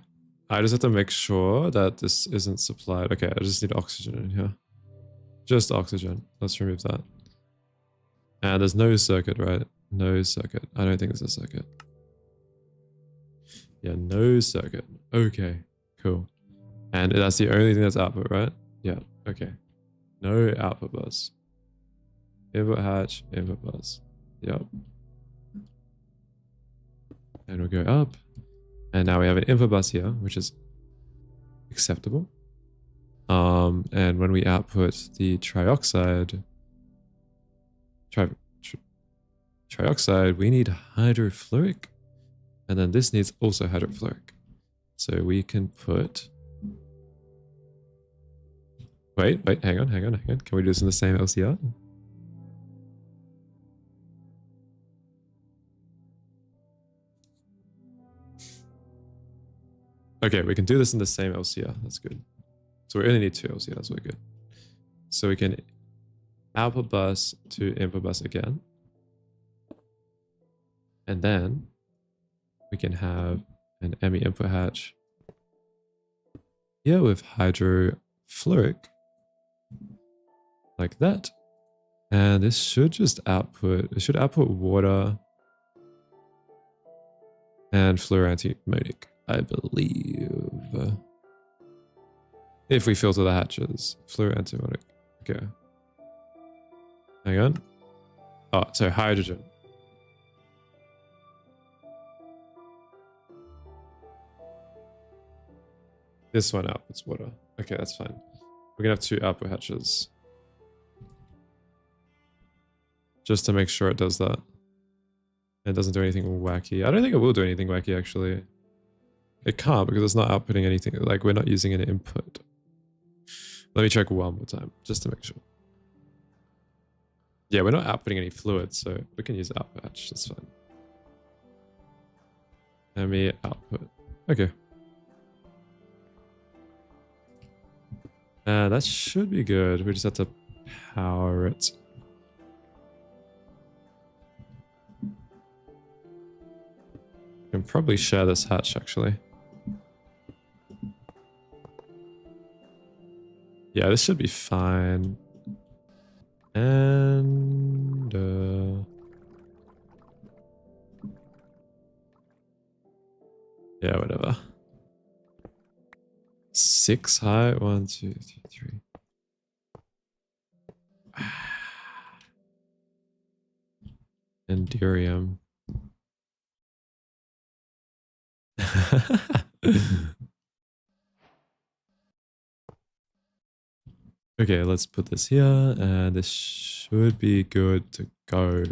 I just have to make sure that this isn't supplied. Okay, I just need oxygen in here. Just oxygen. Let's remove that. And there's no circuit, right? No circuit. I don't think there's a circuit. Yeah, no circuit. Okay, cool. And that's the only thing that's output, right? Yeah, okay. No output bus. Input hatch, input bus. Yep. And we'll go up. And now we have an input bus here, which is acceptable. And when we output the trioxide, trioxide, we need hydrofluoric. And then this needs also hydrofluoric. So we can put... Wait, hang on. Can we do this in the same LCR? Okay, we can do this in the same LCR. That's good. So we only need 2 LCRs. We're good. So we can output bus to input bus again. And then we can have an ME input hatch here with hydrofluoric like that. And this should just output, it should output water and fluoroantimonic, I believe. If we filter the hatches, fluoroantimonic. Okay. Hang on. Oh, so hydrogen. This one outputs water. Okay, that's fine. We're gonna have 2 output hatches. Just to make sure it does that. It doesn't do anything wacky. I don't think it will do anything wacky, actually. It can't because it's not outputting anything. Like, we're not using an input. Let me check one more time, just to make sure. Yeah, we're not outputting any fluids, so we can use output hatch. That's fine. ME output. Okay. That should be good. We just have to power it. We can probably share this hatch, actually. Yeah, this should be fine. And... yeah, whatever. 6 high. 1, 2, 3, 3. Endurium. Okay, let's put this here, and this should be good to go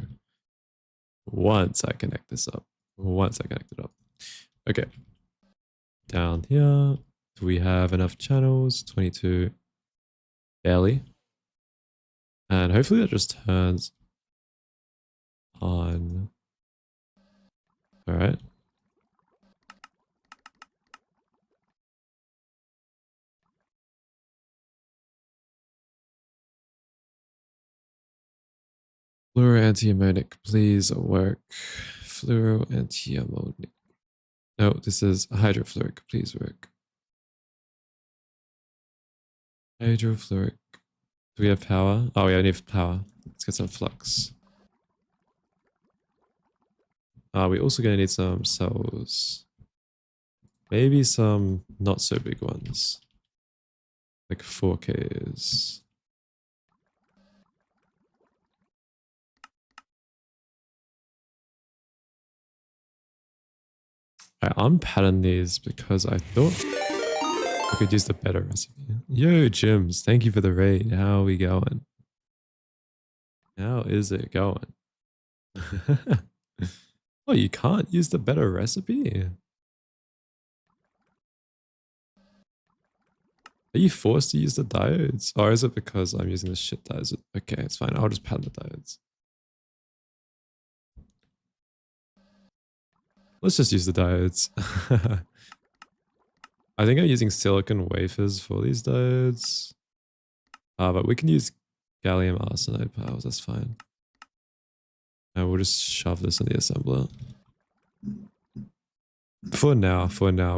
once I connect this up. Once I connect it up. Okay. Down here, do we have enough channels? 22. Barely. And hopefully that just turns on. All right. Fluoroantiamonic, please work. Fluoroantiamonic. No, this is hydrofluoric, please work. Hydrofluoric. Do we have power? Oh, yeah, I need power. Let's get some flux. We're also going to need some cells. Maybe some not so big ones. Like 4Ks. I unpatterned these because I thought I could use the better recipe. Yo, Jims, thank you for the raid. How are we going? How is it going? Oh, you can't use the better recipe? Are you forced to use the diodes? Or is it because I'm using the shit diodes? Okay, it's fine. I'll just pattern the diodes. Let's just use the diodes. I think I'm using silicon wafers for these diodes. But we can use gallium arsenide powers. That's fine. And we'll just shove this in the assembler. For now,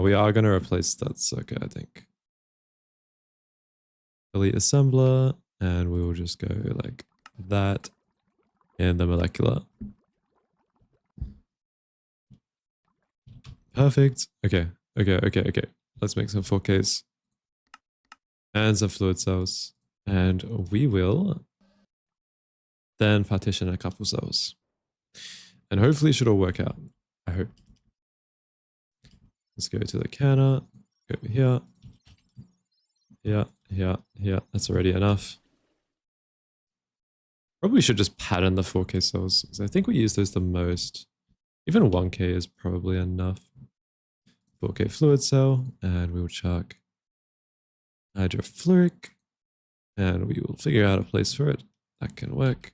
we are going to replace that circuit, I think. Delete assembler, and we will just go like that in the molecular. Perfect. Okay. Let's make some 4Ks and some fluid cells. And we will then partition a couple cells. And hopefully it should all work out. I hope. Let's go to the canner. Go over here. Yeah. That's already enough. Probably should just pattern the 4K cells, because I think we use those the most. Even 1K is probably enough. 4K fluid cell, and we will chuck hydrofluoric, and we will figure out a place for it that can work.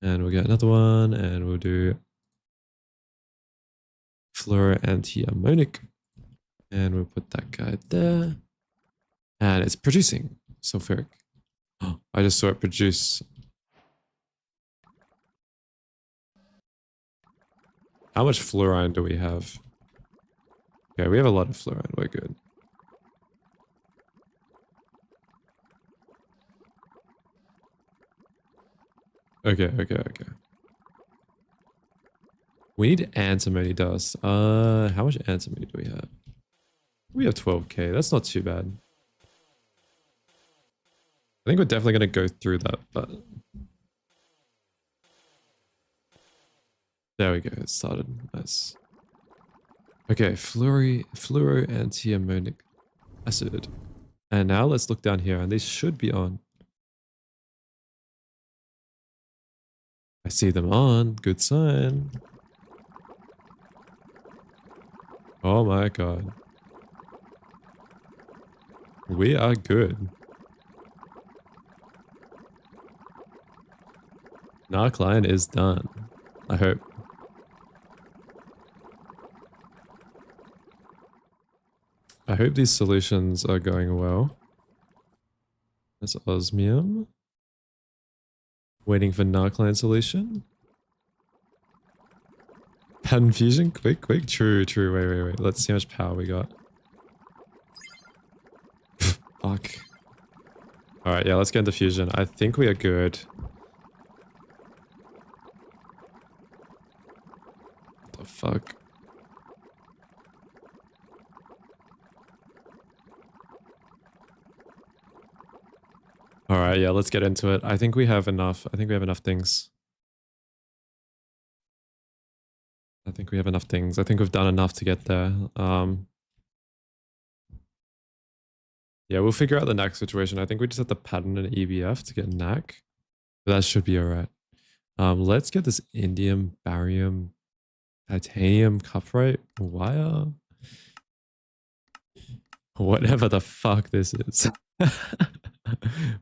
And we'll get another one, and we'll do fluoroantiammonic, and we'll put that guy there. And it's producing sulfuric. Oh, I just saw it produce. How much fluorine do we have? Okay, we have a lot of fluorine. We're good. Okay. We need antimony dust. How much antimony do we have? We have 12K. That's not too bad. I think we're definitely going to go through that, but... There we go. It started. Nice. Okay, fluoroantiammonic acid. And now let's look down here, and these should be on. I see them on. Good sign. Oh my god. We are good. Narc line is done. I hope. I hope these solutions are going well. That's osmium. Waiting for narc line solution. Pattern fusion? Quick. True. Wait. Let's see how much power we got. Fuck. Alright, yeah, let's get into fusion. I think we are good. What the fuck? Alright, yeah, let's get into it. I think we have enough. I think we have enough things. I think we've done enough to get there. Yeah, we'll figure out the NAC situation. I think we just have to pattern an EBF to get NAC. But that should be alright. Let's get this indium, barium, titanium, cuprite, wire. Whatever the fuck this is.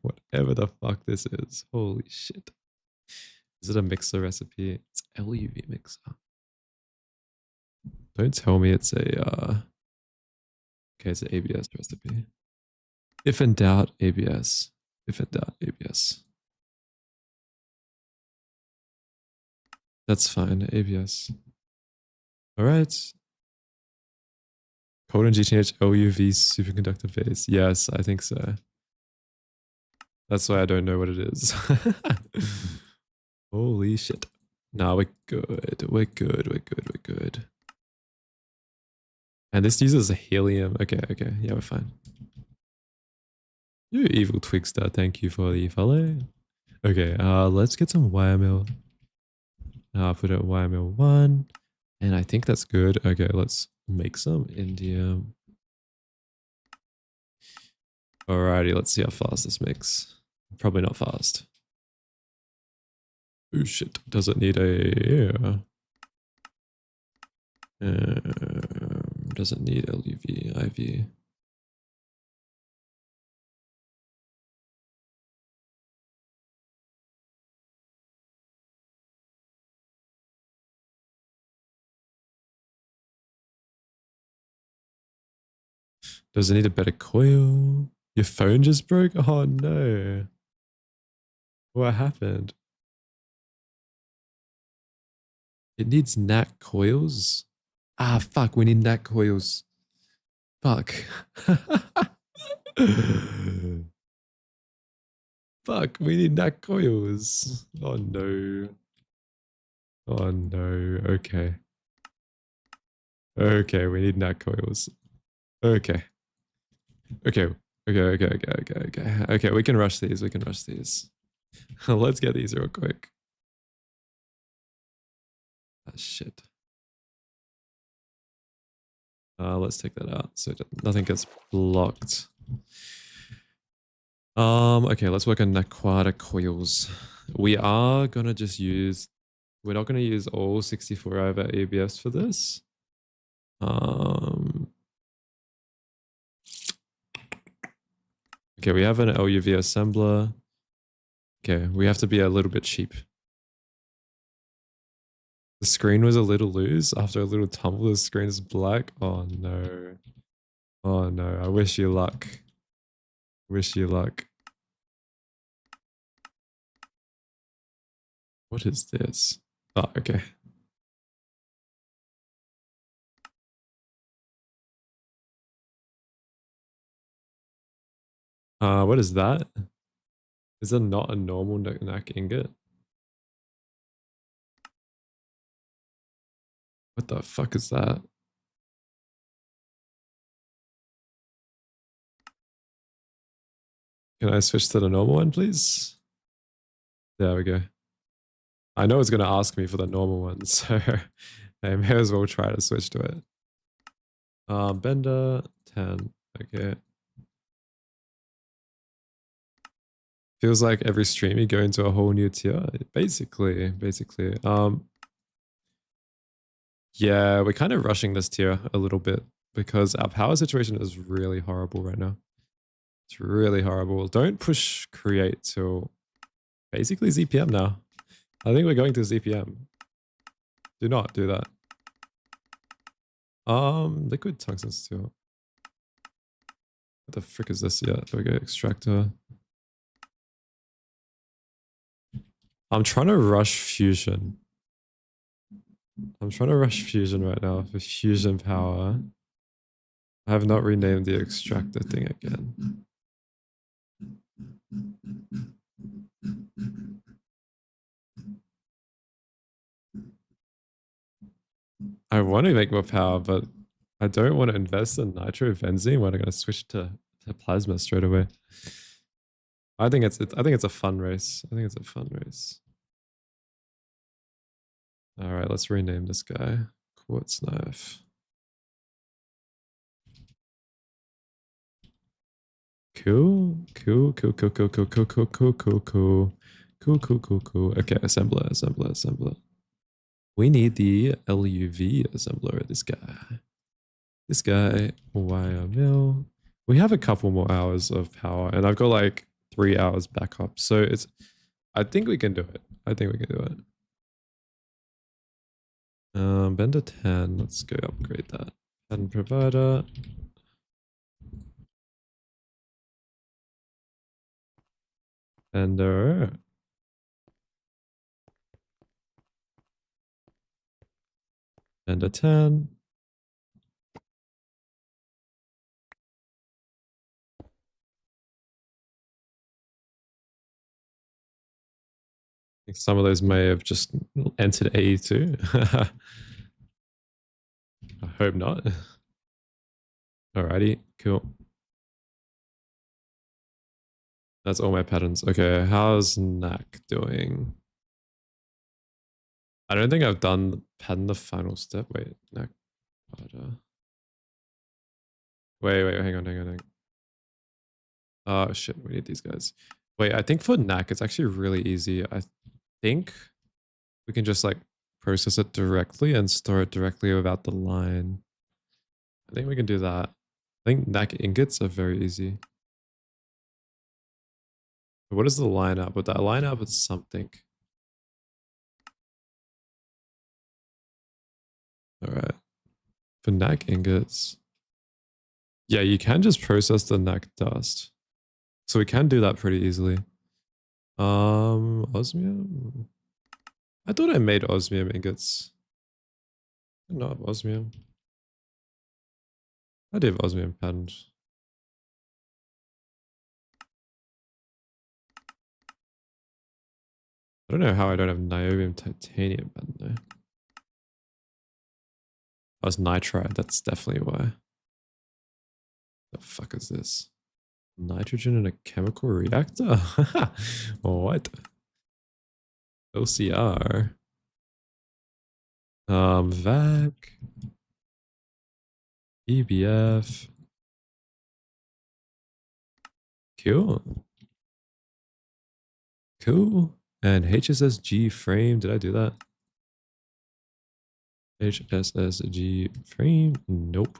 Whatever the fuck this is. Holy shit. Is it a mixer recipe? It's LuV mixer. Don't tell me it's a okay, it's an ABS recipe. If in doubt, ABS. That's fine, ABS. Alright. Code and GTH LuV superconductor base. Yes, I think so. That's why I don't know what it is. Holy shit. Nah, we're good. And this uses a helium. Okay. Yeah, we're fine. You evil twigster, thank you for the follow. Okay, let's get some wire mill. I'll put it wire mill 1. And I think that's good. Okay, let's make some indium. Alrighty, let's see how fast this makes. Probably not fast. Oh shit, does it need a... does it need LuV, IV? Does it need a better coil? Your phone just broke? Oh no. What happened? It needs nat coils. Ah, fuck. We need nat coils. Fuck. Fuck. We need nat coils. Oh no. Oh no. Okay. Okay. We need nat coils. Okay. Okay. Okay. Okay. Okay. Okay. Okay. Okay. We can rush these. We can rush these. Let's get these real quick. Ah, shit. Let's take that out so nothing gets blocked. Okay, let's work on aquatic coils. We are gonna just use, we're not gonna use all 64 over ABS for this. Okay, we have an LuV assembler. Okay, we have to be a little bit cheap. The screen was a little loose. After a little tumble, the screen is black. Oh no. Oh no, I wish you luck. Wish you luck. What is this? Oh, okay. What is that? Is that not a normal knack ingot? What the fuck is that? Can I switch to the normal one, please? There we go. I know it's going to ask me for the normal one, so I may as well try to switch to it. Bender, 10. Okay. Feels like every stream you go into a whole new tier. Basically. Yeah, we're kind of rushing this tier a little bit because our power situation is really horrible right now. It's really horrible. Don't push create till basically ZPM now. I think we're going to ZPM. Do not do that. Liquid tungsten steel. What the frick is this? Yeah, there we go. Extractor. I'm trying to rush fusion. I'm trying to rush fusion right now for fusion power. I have not renamed the extractor thing again. I want to make more power, but I don't want to invest in nitrobenzene when I'm going to switch to plasma straight away. I think it's a fun race. I think it's a fun race. All right, let's rename this guy. Quartz knife. Cool. Okay, assembler. We need the LuV assembler, this guy, wire mill. We have a couple more hours of power and I've got like 3 hours backup. So I think we can do it. Bender 10, let's go upgrade that. And provider. Bender 10. I think some of those may have just entered AE2. I hope not. Alrighty, cool. That's all my patterns. Okay, how's Knack doing? I don't think I've done pattern the final step. Wait, Knack. Wait, hang on. Oh shit, we need these guys. Wait, I think for Knack, it's actually really easy. I think we can just like process it directly and store it directly without the line. I think we can do that. I think Knack ingots are very easy. What is the line up? But that line up with something. All right. For Knack ingots. Yeah, you can just process the Knack dust. So we can do that pretty easily. Osmium? I thought I made osmium ingots. Not osmium. I do have osmium patterns. I don't know how I don't have niobium titanium pattern though. Oh, it's nitride. That's definitely why. The fuck is this? Nitrogen in a chemical reactor? What? OCR. VAC. EBF. Cool. Cool. And HSSG frame. Did I do that? HSSG frame. Nope.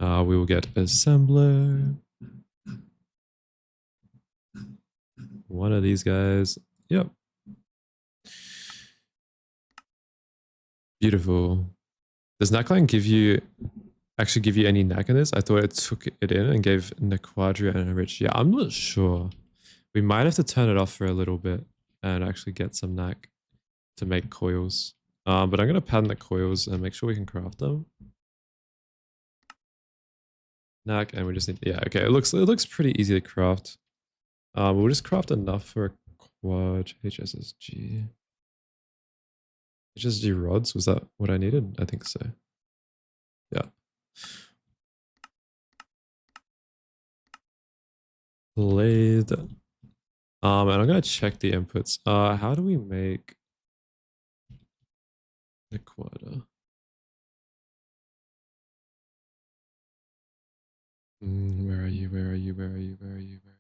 We will get assembler. One of these guys. Yep. Beautiful. Does Knackline actually give you any knack in this? I thought it took it in and gave Nequadria and Enrich. Yeah, I'm not sure. We might have to turn it off for a little bit and actually get some knack to make coils. But I'm gonna pattern the coils and make sure we can craft them. Knack, and we just need, yeah, okay. It looks pretty easy to craft. We'll just craft enough for a quad HSSG. HSSG rods, was that what I needed? I think so. Yeah. Lathe. And I'm gonna check the inputs. How do we make the quad? Where are you? Where are you? Where are you? Where are you? Where?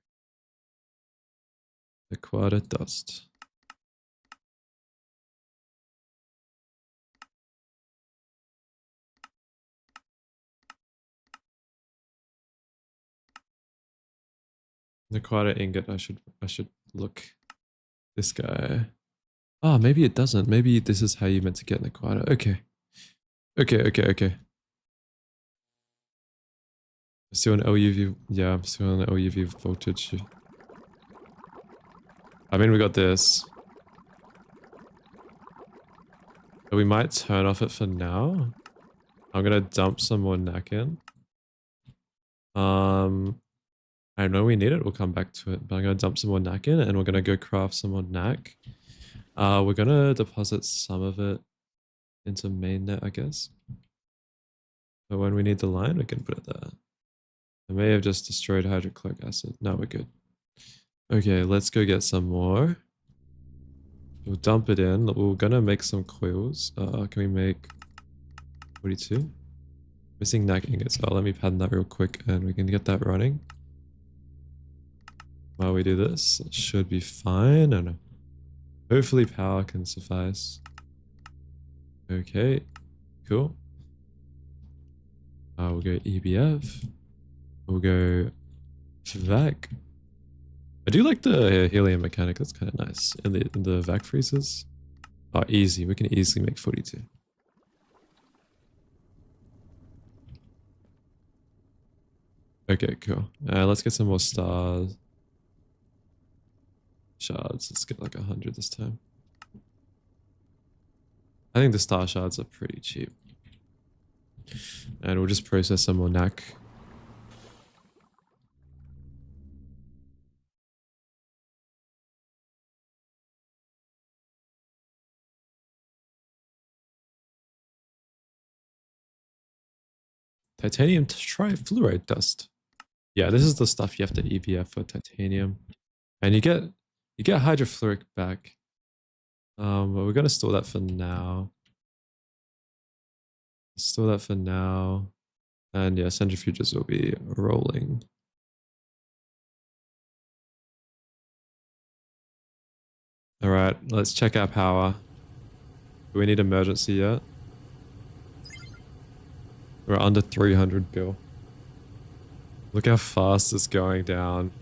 The quad dust. The quad ingot. I should look. This guy. Oh, maybe it doesn't. Maybe this is how you meant to get the quad. Okay. Okay. I'm still on LUV. Yeah, I'm still on LUV voltage. I mean, we got this. But we might turn off it for now. I'm gonna dump some more knack in. I know we need it. We'll come back to it. But I'm gonna dump some more knack in, and we're gonna go craft some more knack. We're gonna deposit some of it into mainnet, I guess. But when we need the line, we can put it there. I may have just destroyed hydrochloric acid. No, we're good. Okay, let's go get some more. We'll dump it in. We're gonna make some coils. Can we make 42? Missing knack ingots. Oh, let me pattern that real quick and we can get that running. While we do this, it should be fine. And hopefully power can suffice. Okay, cool. We'll go EBF. We'll go vac. I do like the helium mechanic. That's kind of nice. In the vac freezers. Oh, easy. We can easily make 42. Okay, cool. Let's get some more stars. Shards. Let's get like 100 this time. I think the star shards are pretty cheap. And we'll just process some more knack. Titanium trifluoride dust. Yeah, this is the stuff you have to EBF for titanium. And you get hydrofluoric back. But we're gonna store that for now. Store that for now. And yeah, centrifuges will be rolling. All right, let's check our power. Do we need emergency yet? We're under 300 bill. Look how fast it's going down.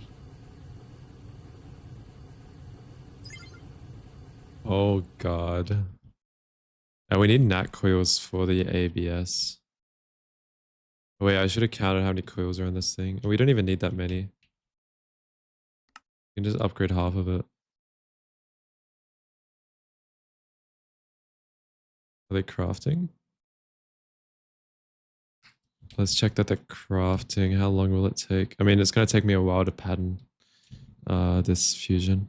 Oh god. And we need NAT coils for the ABS. Oh, wait, I should have counted how many coils are in this thing. We don't even need that many. We can just upgrade half of it. Are they crafting? Let's check that they're crafting. How long will it take? I mean, it's going to take me a while to pattern this fusion.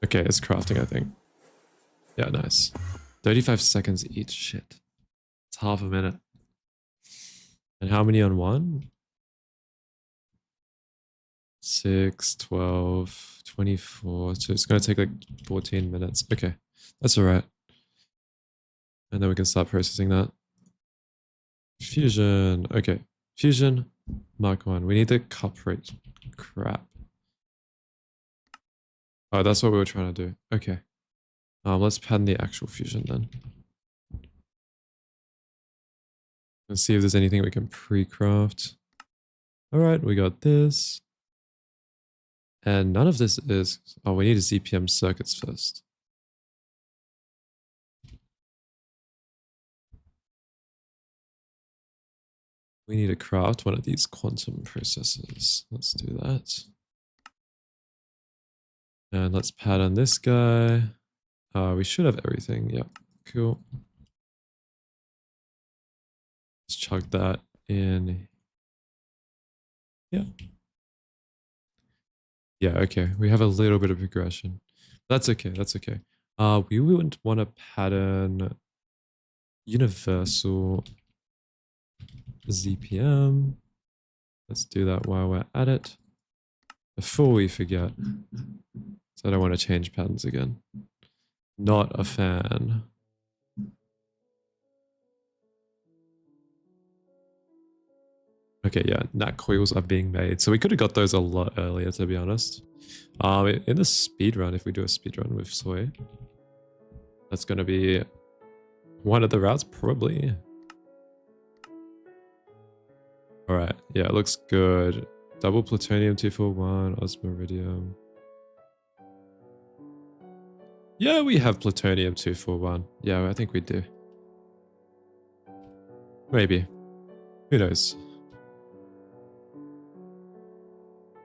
Okay, it's crafting, I think. Yeah, nice. 35 seconds each. Shit. It's half a minute. And how many on one? 6, 12, 24. So it's going to take like 14 minutes. Okay, that's all right. And then we can start processing that. Fusion. Okay, fusion. Mark 1. We need the cup rate. Crap. Oh, that's what we were trying to do. Okay. Let's pattern the actual fusion then. Let's see if there's anything we can pre-craft. All right, we got this. And none of this is... Oh, we need a ZPM circuits first. We need to craft one of these quantum processors. Let's do that. And let's pattern this guy. We should have everything. Yep, cool. Let's chuck that in. Yeah. Yeah, okay. We have a little bit of progression. That's okay, that's okay. We wouldn't want to pattern universal ZPM. Let's do that while we're at it. Before we forget. So I don't want to change patterns again. Not a fan. Okay, yeah, NAT coils are being made. So we could have got those a lot earlier, to be honest. In the speed run, if we do a speed run with soy, that's going to be one of the routes, probably. All right, yeah, it looks good. Double plutonium 241, osmiridium. Yeah, we have plutonium 241. Yeah, I think we do. Maybe. Who knows?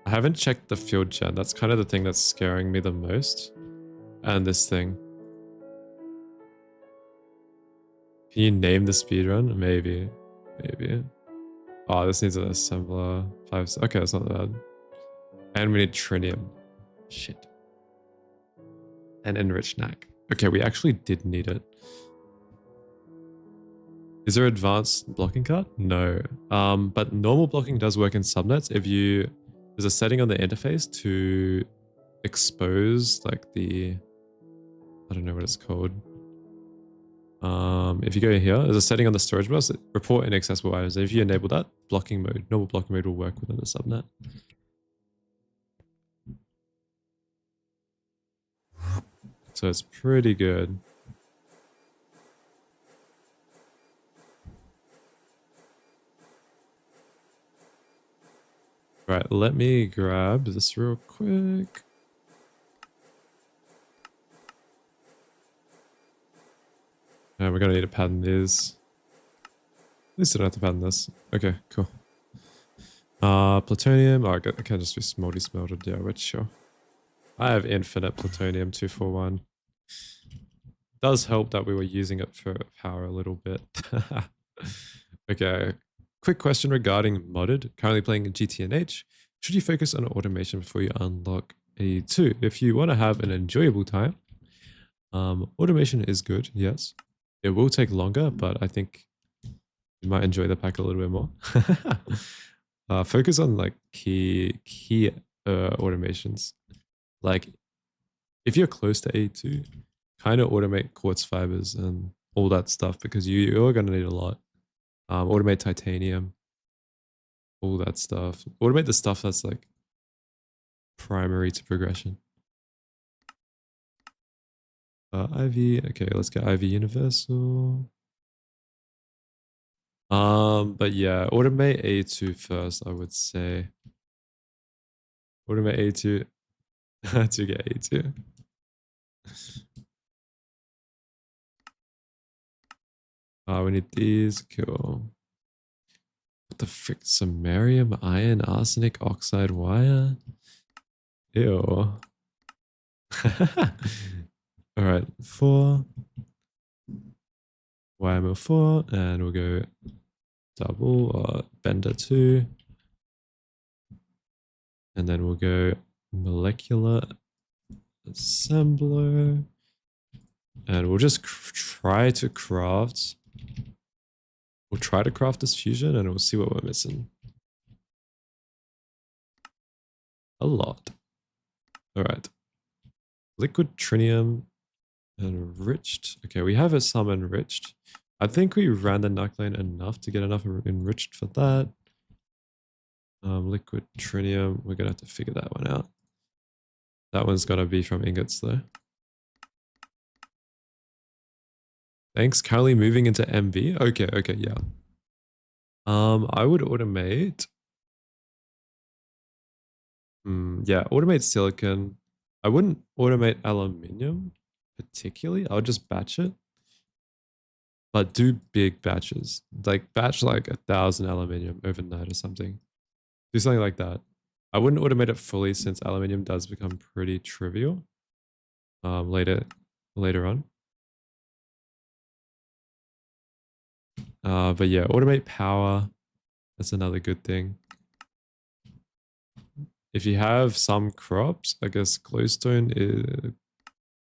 I haven't checked the field gen. That's kind of the thing that's scaring me the most. And this thing. Can you name the speedrun? Maybe. Maybe. Oh, this needs an assembler. 5. Okay, that's not bad. And we need trinium. Shit. And enriched NAC. Okay, we actually did need it. Is there advanced blocking cut? No. But normal blocking does work in subnets. If you... There's a setting on the interface to expose like the... I don't know what it's called. If you go here, there's a setting on the storage bus, report inaccessible items. And if you enable that, blocking mode, normal blocking mode will work within the subnet. So it's pretty good. Right, let me grab this real quick. And we're gonna need to pattern these. At least I don't have to pattern this. Okay, cool. Plutonium. Oh, I can just be multi-smelted. Yeah, but sure. I have infinite plutonium 241. Does help that we were using it for power a little bit. Okay. Quick question regarding modded. Currently playing GTNH. Should you focus on automation before you unlock A2? If you want to have an enjoyable time, automation is good, yes. It will take longer, but I think you might enjoy the pack a little bit more. Focus on like key automations. Like if you're close to A2, kind of automate quartz fibers and all that stuff because you're going to need a lot. Automate titanium, all that stuff. Automate the stuff that's like primary to progression. IV, okay, let's get IV universal. But yeah, automate A2 first, I would say. Automate A2 to get A2. We need these, cool. What the frick? Samarium, iron, arsenic, oxide, wire? Ew. Alright, 4. YML 4, and we'll go double bender 2. And then we'll go molecular assembler. And we'll just try to craft. We'll try to craft this fusion and we'll see what we're missing. A lot. All right. Liquid trinium enriched. Okay, we have some enriched. I think we ran the NUC lane enough to get enough enriched for that. Liquid trinium, we're gonna have to figure that one out. That one's gonna be from ingots though. Thanks, currently moving into MV. Okay, yeah. I would automate. Yeah, automate silicon. I wouldn't automate aluminium particularly. I would just batch it. But do big batches. Like batch like 1,000 aluminium overnight or something. Do something like that. I wouldn't automate it fully since aluminium does become pretty trivial later on. But yeah, automate power. That's another good thing. If you have some crops, I guess glowstone is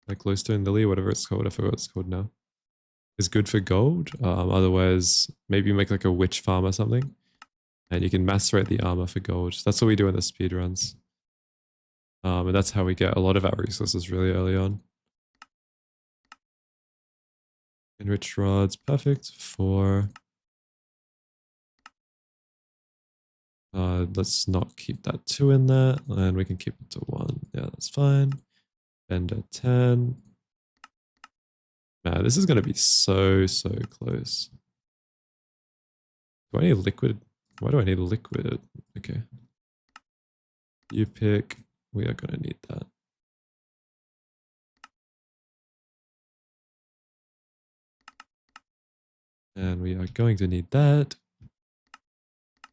like glowstone lily, whatever it's called. I forgot what it's called now. Is good for gold. Otherwise, maybe you make like a witch farm or something, and you can macerate the armor for gold. That's what we do in the speed runs. And that's how we get a lot of our resources really early on. Enriched rods, perfect. 4. Let's not keep that 2 in there, and we can keep it to 1. Yeah, that's fine. Bender 10. Man, this is going to be so close. Do I need liquid? Why do I need liquid? Okay. You pick. We are going to need that. And we are going to need that.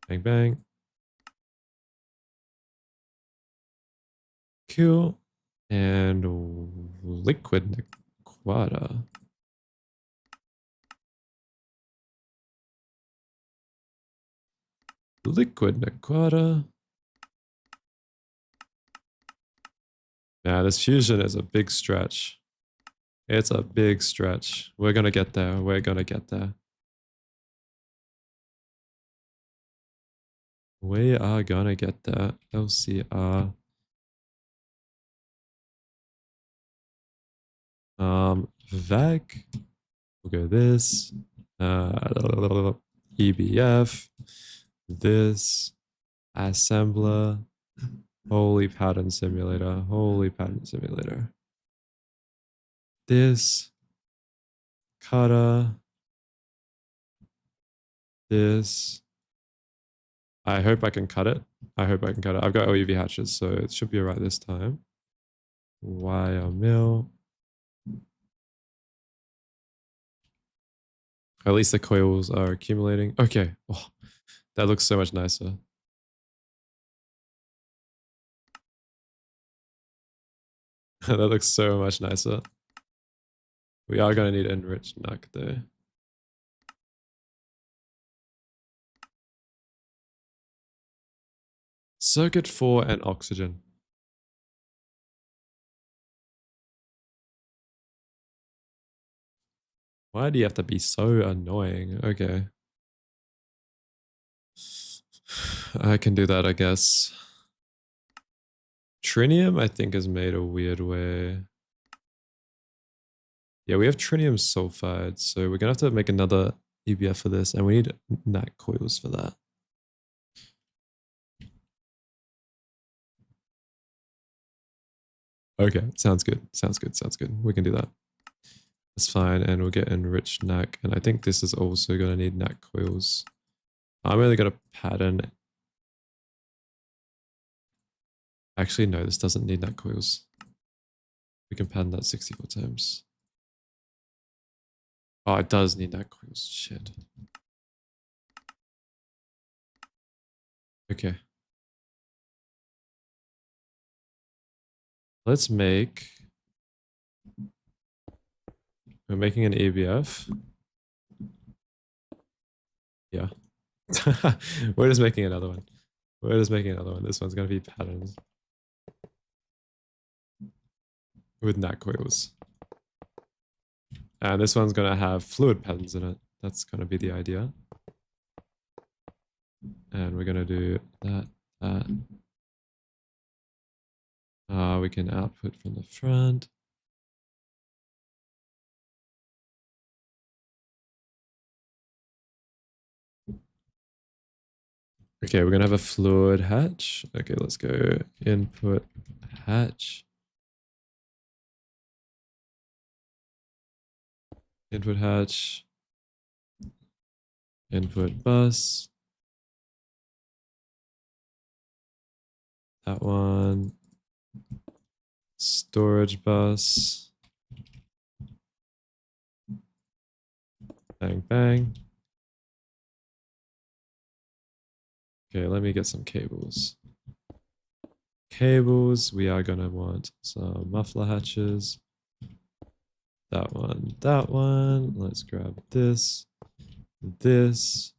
Bang, bang. Cool. And liquid Nequata. Liquid Nequata. Yeah, this fusion is a big stretch. It's a big stretch. We're gonna get there. We're gonna get there. We are gonna get there. LCR. VAC. We'll go this. EBF. This. Assembler. Holy pattern simulator. Holy pattern simulator. This. Cutter. This. I hope I can cut it. I hope I can cut it. I've got LUV hatches, so it should be alright this time. Wire mill. At least the coils are accumulating. Okay. Oh, that looks so much nicer. That looks so much nicer. We are going to need enriched NUC though. Circuit 4 and oxygen. Why do you have to be so annoying? Okay. I can do that, I guess. Trinium, I think, is made a weird way. Yeah, we have trinium sulfide, so we're going to have to make another EBF for this, and we need NAT coils for that. Okay, sounds good. Sounds good. We can do that. That's fine, and we'll get enriched NAC, and I think this is also going to need NAC coils. I'm only going to pattern. Actually, no, this doesn't need NAC coils. We can pattern that 64 times. Oh, it does need NAC coils. Shit. Okay. Let's make... We're making an ABF. Yeah. We're just making another one. We're just making another one. This one's gonna be patterns with nat coils. And this one's gonna have fluid patterns in it. That's gonna be the idea. And we're gonna do that, that. We can output from the front. Okay, we're gonna have a fluid hatch. Okay, let's go input hatch. Input hatch. Input bus. That one. Storage bus. Bang, bang. Okay, let me get some cables. Cables, we are gonna want some muffler hatches. That one, that one. Let's grab this, this.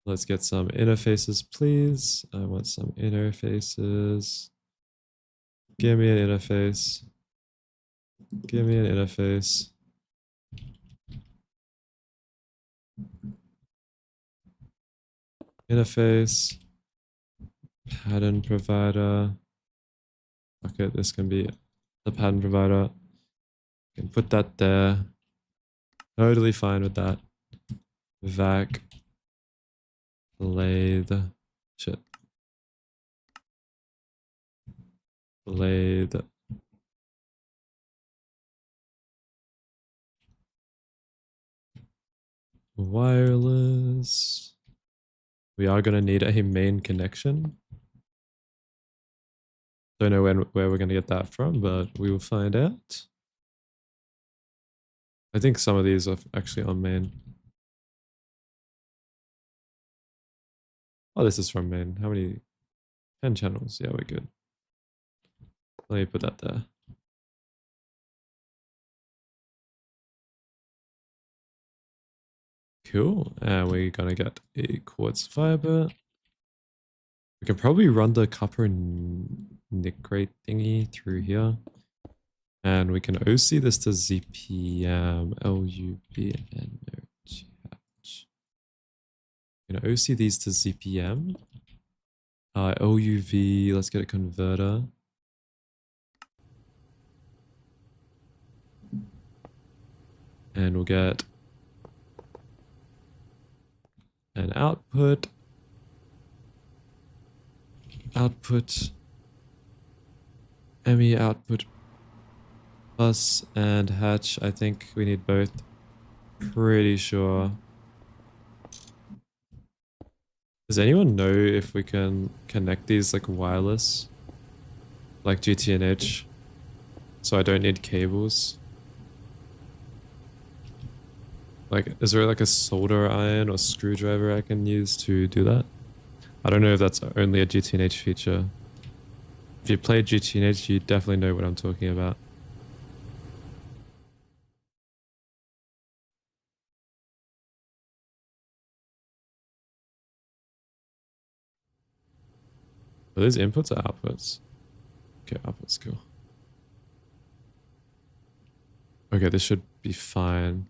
Let's get some interfaces, please. I want some interfaces. Give me an interface. Give me an interface. Interface. Pattern provider. Okay, this can be the pattern provider. Can put that there. Totally fine with that. Vac. Lathe. Shit. Lathe. Wireless. We are going to need a main connection. Don't know where we're going to get that from, but we will find out. I think some of these are actually on main. Oh, this is from main. How many? 10 channels. Yeah, we're good. Let me put that there. Cool. And we're going to get a quartz fiber. We can probably run the copper nickrate thingy through here. And we can OC this to ZPM, LUV, energy hatch. We're going to OC these to ZPM. LUV, let's get a converter. And we'll get an output. Output. ME output bus and hatch. I think we need both. Pretty sure. Does anyone know if we can connect these like wireless? Like GTNH? So I don't need cables? Like, is there like a solder iron or screwdriver I can use to do that? I don't know if that's only a GTNH feature. If you played GTNH, you definitely know what I'm talking about. Are those inputs or outputs? Okay, outputs, cool. Okay, this should be fine.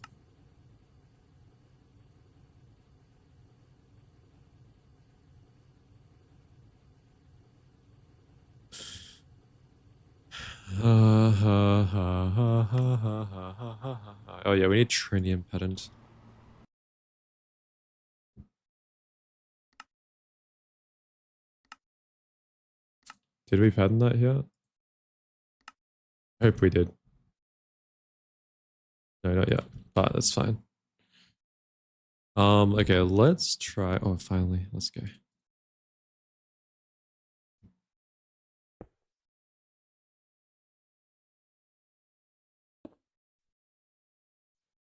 Oh yeah, we need trinium patterns. Did we pattern that here? I hope we did. No, not yet, but that's fine. Okay, let's try. Oh, finally, let's go.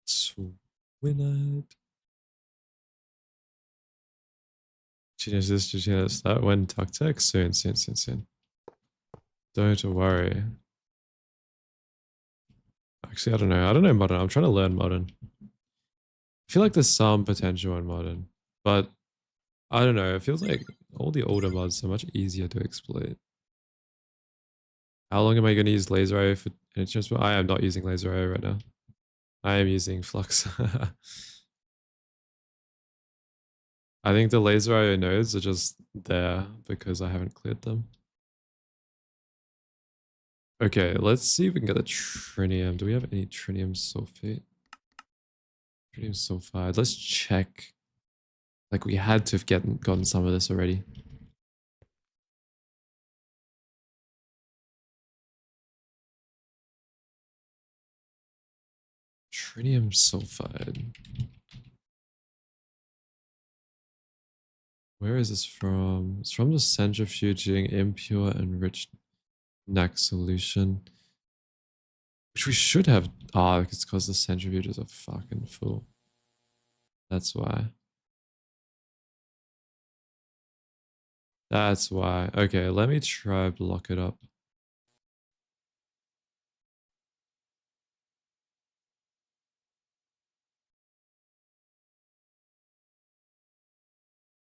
Swinite. Change this to change that when talk tech soon. Don't worry. Actually, I don't know modern. I'm trying to learn modern. I feel like there's some potential in modern, But I don't know. It feels like all the older mods are much easier to exploit. How long am I going to use laser eye for enchantments? I am not using laser eye right now. I am using flux. I think the laser eye nodes are just there because I haven't cleared them. Okay, let's see if we can get the trinium. Do we have any trinium sulfate? Trinium sulfide. Let's check. Like we had to have gotten some of this already. Trinium sulfide. Where is this from? It's from the centrifuging impure enriched NAC solution. Which we should have. Ah, it's because the centrifuges are fucking full. That's why. That's why. Okay, let me try block it up.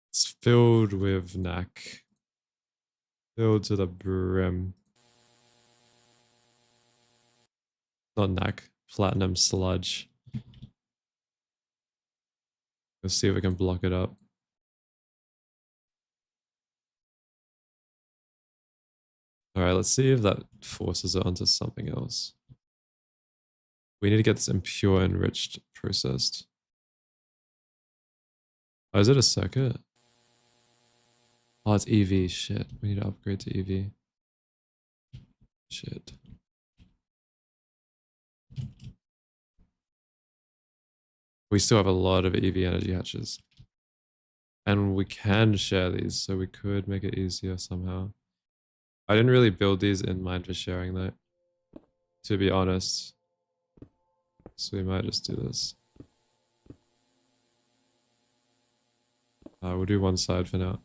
It's filled with NAC. Filled to the brim. Not NAC. Platinum sludge. Let's see if we can block it up. Alright, let's see if that forces it onto something else. We need to get this impure enriched processed. Oh, is it a circuit? Oh, it's EV. Shit. We need to upgrade to EV. Shit. We still have a lot of EV energy hatches. And we can share these, so we could make it easier somehow. I didn't really build these in mind for sharing though, to be honest. So we might just do this. We'll do one side for now.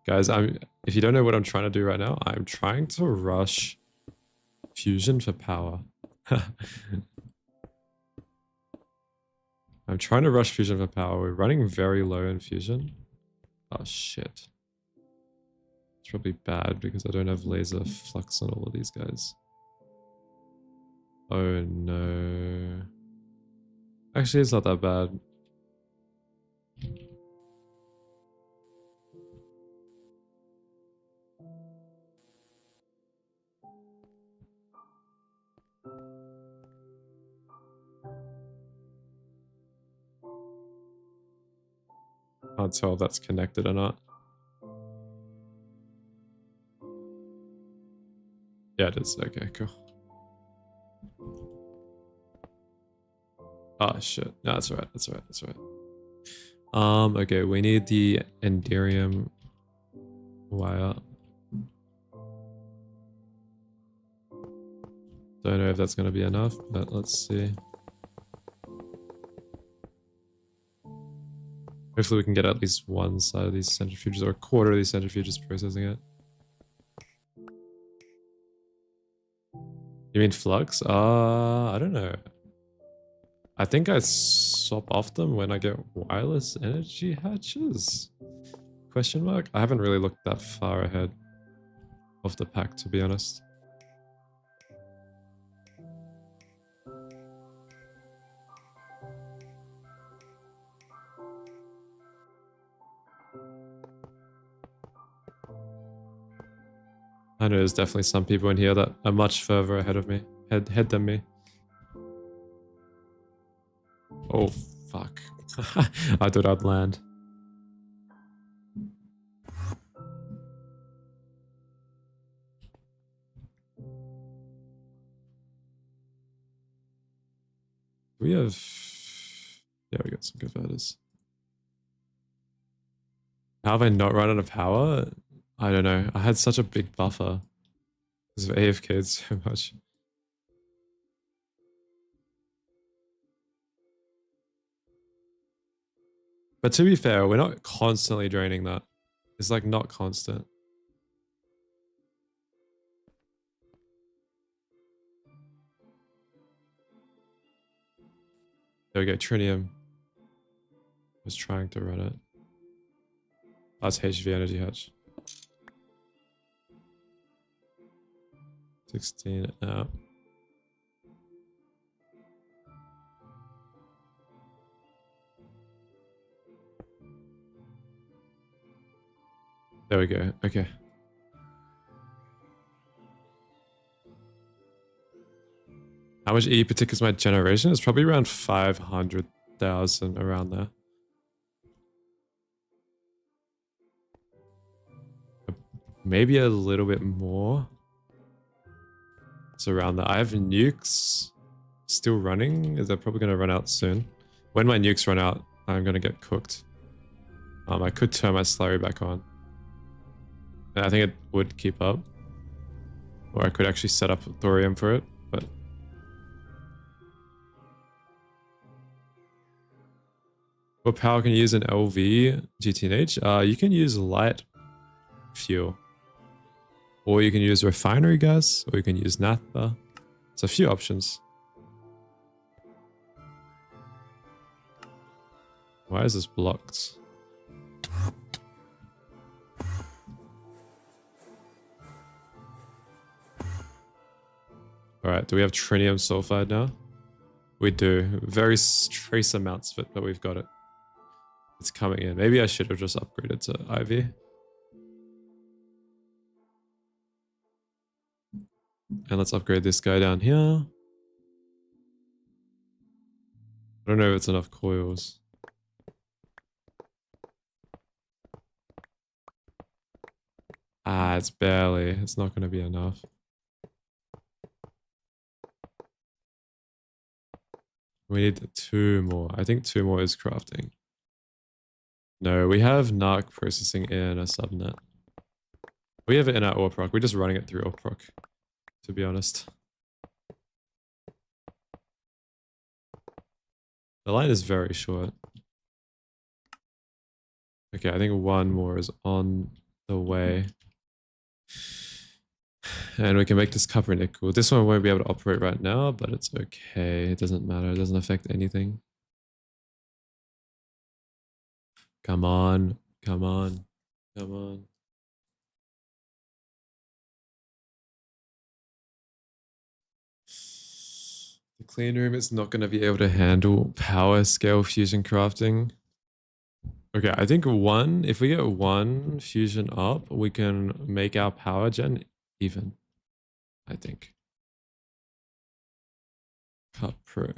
Guys, if you don't know what I'm trying to do right now, I'm trying to rush fusion for power. I'm trying to rush fusion for power. We're running very low in fusion. Oh shit. It's probably bad because I don't have laser flux on all of these guys. Oh no. Actually, it's not that bad. Can't tell if that's connected or not. Yeah, it is. Okay, cool. Oh shit. No, that's alright. That's alright. That's alright. Okay, we need the enderium wire. Don't know if that's gonna be enough, but let's see. Hopefully we can get at least one side of these centrifuges, or a quarter of these centrifuges processing it. You mean flux? I don't know. I think I swap off them when I get wireless energy hatches? Question mark? I haven't really looked that far ahead of the pack, to be honest. I know there's definitely some people in here that are much further ahead of me, head than me. Oh, fuck. I thought I'd land. We have... Yeah, we got some converters. How have I not run out of power? I don't know. I had such a big buffer because of AFK'd so much. But to be fair, we're not constantly draining that. It's like not constant. There we go, tritium. Was trying to run it. That's HV energy hatch. 16 out. There we go. Okay. How much E per tick is my generation? It's probably around 500,000 around there. Maybe a little bit more. It's around that. I have nukes still running. They're probably going to run out soon. When my nukes run out, I'm going to get cooked. I could turn my slurry back on. And I think it would keep up. Or I could actually set up thorium for it, but... What power can you use in LV, GTH? You can use light fuel. Or you can use refinery gas, or you can use naphtha. It's a few options. Why is this blocked? Alright, do we have tritium sulfide now? We do. Very trace amounts of it, but we've got it. It's coming in. Maybe I should have just upgraded to Ivy. And let's upgrade this guy down here. I don't know if it's enough coils. Ah, it's barely. It's not going to be enough. We need 2 more. I think 2 more is crafting. No, we have NARC processing in a subnet. We have it in our ore proc. We're just running it through ore proc, to be honest. The line is very short. Okay, I think 1 more is on the way. And we can make this copper nickel. This one won't be able to operate right now, but it's okay. It doesn't matter. It doesn't affect anything. Come on. Come on. Come on. The clean room is not going to be able to handle power scale fusion crafting. Okay, I think 1, if we get 1 fusion up, we can make our power gen even. I think. Cut Pro.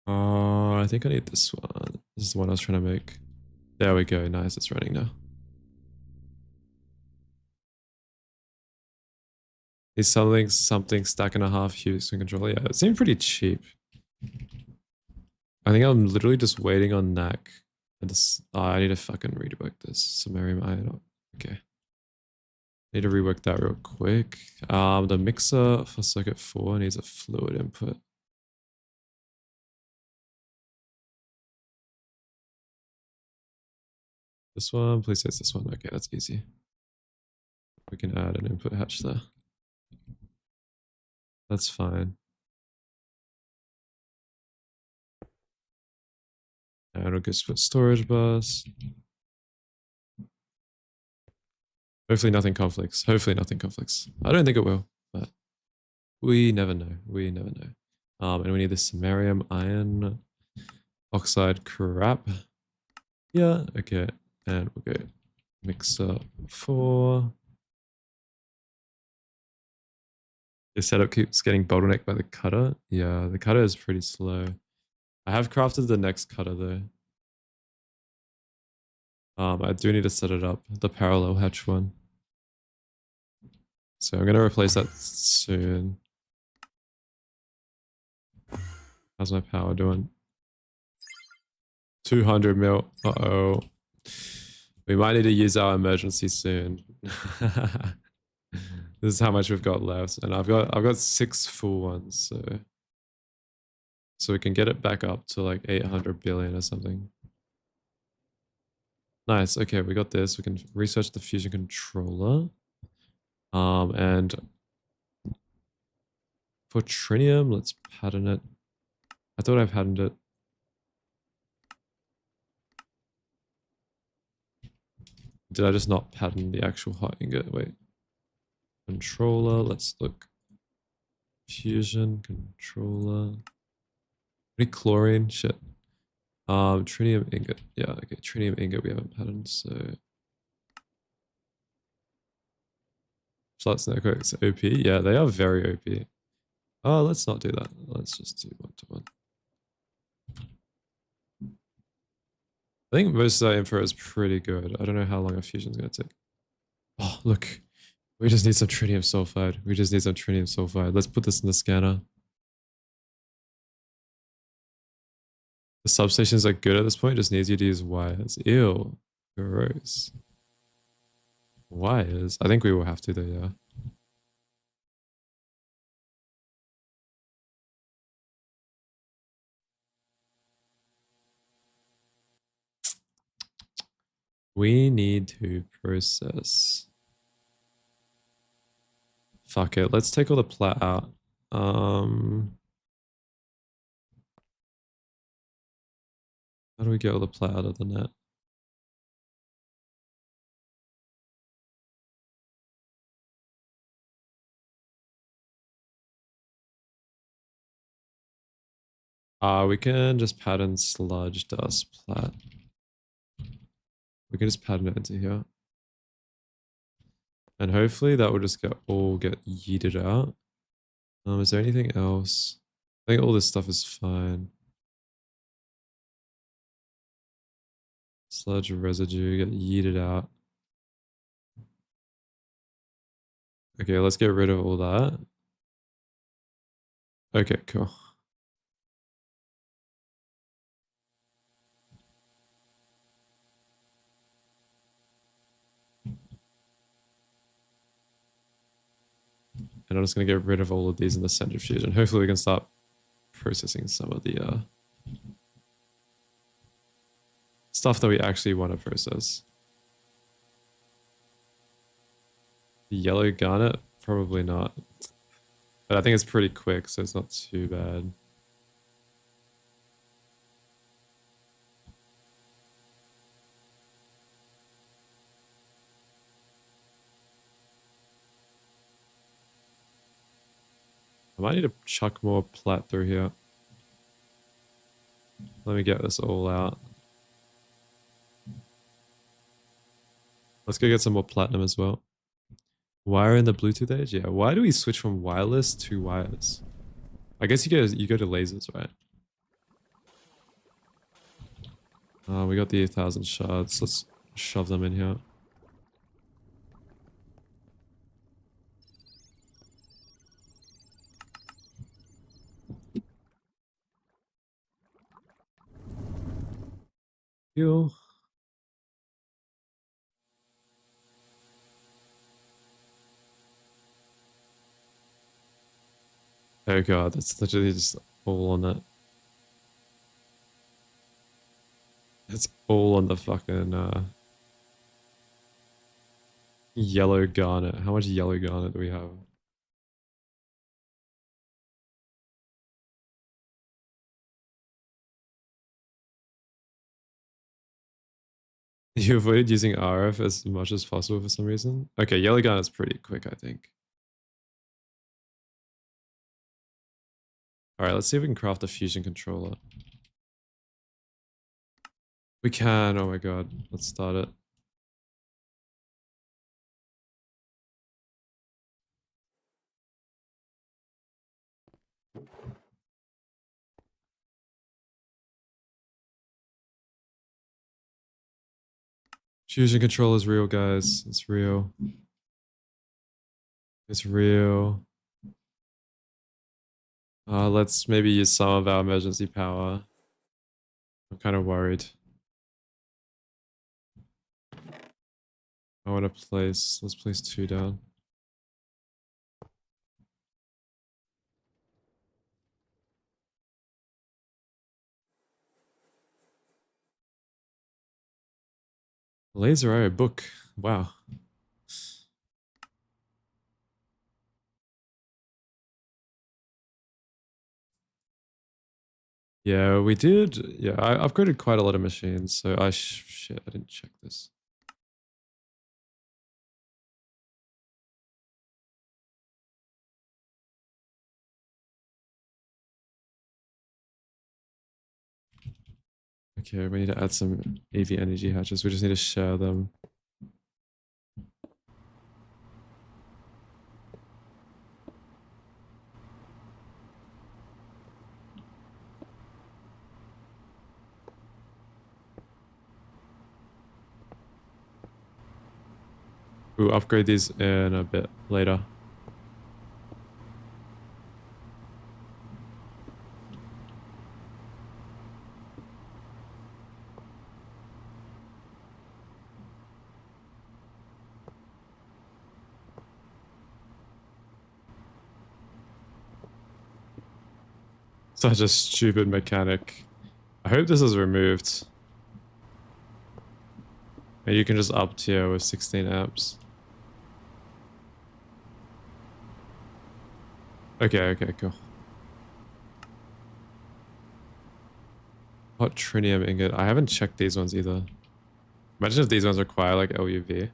Oh, I think I need this one. This is the one I was trying to make. There we go. Nice, it's running now. Is something stack and a half Houston controller? Yeah, it seemed pretty cheap. I think I'm literally just waiting on NAC. I need to fucking rework this. Samarium iron. Okay. Need to rework that real quick. The mixer for circuit 4 needs a fluid input. This one, please say it's this one. Okay, that's easy. We can add an input hatch there. That's fine. And we'll just put storage bus. Hopefully nothing conflicts. Hopefully nothing conflicts. I don't think it will, but we never know. We never know. And we need the samarium iron oxide crap. Yeah, okay. And we'll go mixer 4. The setup keeps getting bottlenecked by the cutter. Yeah, the cutter is pretty slow. I have crafted the next cutter though. I do need to set it up, the parallel hatch one. So I'm gonna replace that soon. How's my power doing? 200 mil. Uh-oh. We might need to use our emergency soon. This is how much we've got left, and I've got 6 full ones, so we can get it back up to like 800 billion or something. Nice. Okay, we got this. We can research the fusion controller, and For trinium, let's pattern it. I thought I patterned it. Did I just not pattern the actual hot ingot? Wait. Controller, let's look. Fusion, controller. Any chlorine? Shit. Trinium ingot. Yeah, okay. Trinium ingot we haven't patterned, so. Flats networks OP. Yeah, they are very OP. Oh, let's not do that. Let's just do 1-to-1. I think most of that info is pretty good. I don't know how long a fusion's gonna take. Oh, look. We just need some tritium sulfide. We just need some tritium sulfide. Let's put this in the scanner. The substations are good at this point. Just needs you to use wires. Ew. Gross. Wires? I think we will have to though, yeah. We need to process. Fuck it. Let's take all the plat out. How do we get all the plat out of the net? We can just pattern sludge dust plat. We can just pattern it into here. And hopefully that will just all get yeeted out. Is there anything else? I think all this stuff is fine. Sludge residue get yeeted out. Okay, let's get rid of all that. Okay, cool. And I'm just going to get rid of all of these in the centrifuge, and hopefully we can start processing some of the stuff that we actually want to process. The yellow garnet? Probably not. But I think it's pretty quick, so it's not too bad. I might need to chuck more plat through here. Let me get this all out. Let's go get some more platinum as well. Wire in the Bluetooth age? Yeah. Why do we switch from wireless to wires? I guess you go to lasers, right? We got the 1,000 shards. Let's shove them in here. Heal. Oh god, that's literally just all on that. It's all on the fucking yellow garnet. How much yellow garnet do we have? You avoided using RF as much as possible for some reason? Okay, yellow garnet's pretty quick, I think. Alright, let's see if we can craft a fusion controller. We can, oh my god. Let's start it. Fusion control is real, guys. It's real. It's real. Let's maybe use some of our emergency power. I'm kind of worried. I want to place, let's place 2 down. Laser arrow book. Wow. Yeah, we did. Yeah, I upgraded quite a lot of machines. So shit, I didn't check this. Okay, we need to add some AV energy hatches. We just need to share them. We'll upgrade these in a bit later. Such a stupid mechanic. I hope this is removed. And you can just up tier with 16 amps. Okay, cool. Hot trinium ingot. I haven't checked these ones either. Imagine if these ones require like LuV.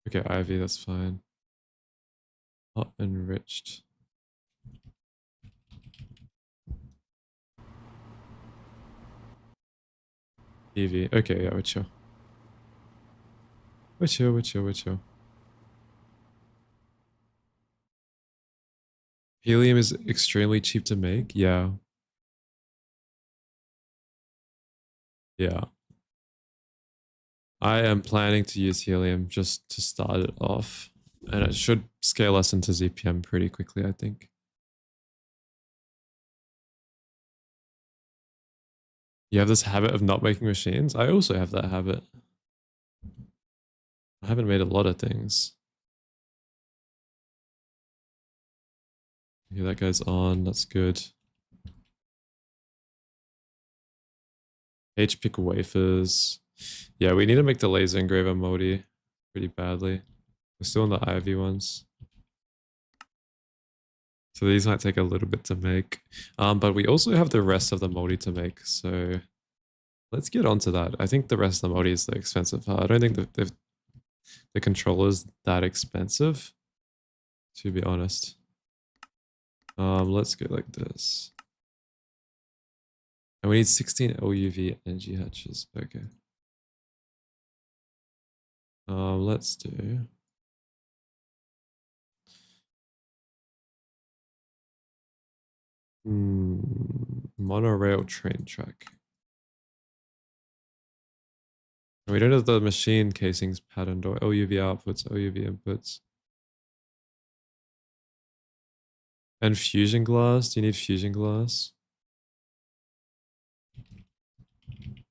Okay, IV, that's fine. Hot enriched. EV. Okay, yeah, we're chill. We're chill. Helium is extremely cheap to make. Yeah. Yeah. I am planning to use helium just to start it off. And it should scale us into ZPM pretty quickly, I think. You have this habit of not making machines? I also have that habit. I haven't made a lot of things. Okay, that guy's on. That's good. H-pick wafers. Yeah, we need to make the laser engraver moldy pretty badly. We're still in the Ivy ones. So these might take a little bit to make. But we also have the rest of the moldy to make. So let's get onto that. I think the rest of the moldy is the expensive part. I don't think that the controller's that expensive, to be honest. Let's go like this. And we need 16 LUV energy hatches. Okay. Let's do monorail train track. And we don't have the machine casings patterned or LUV outputs, LUV inputs. And fusion glass. Do you need fusion glass?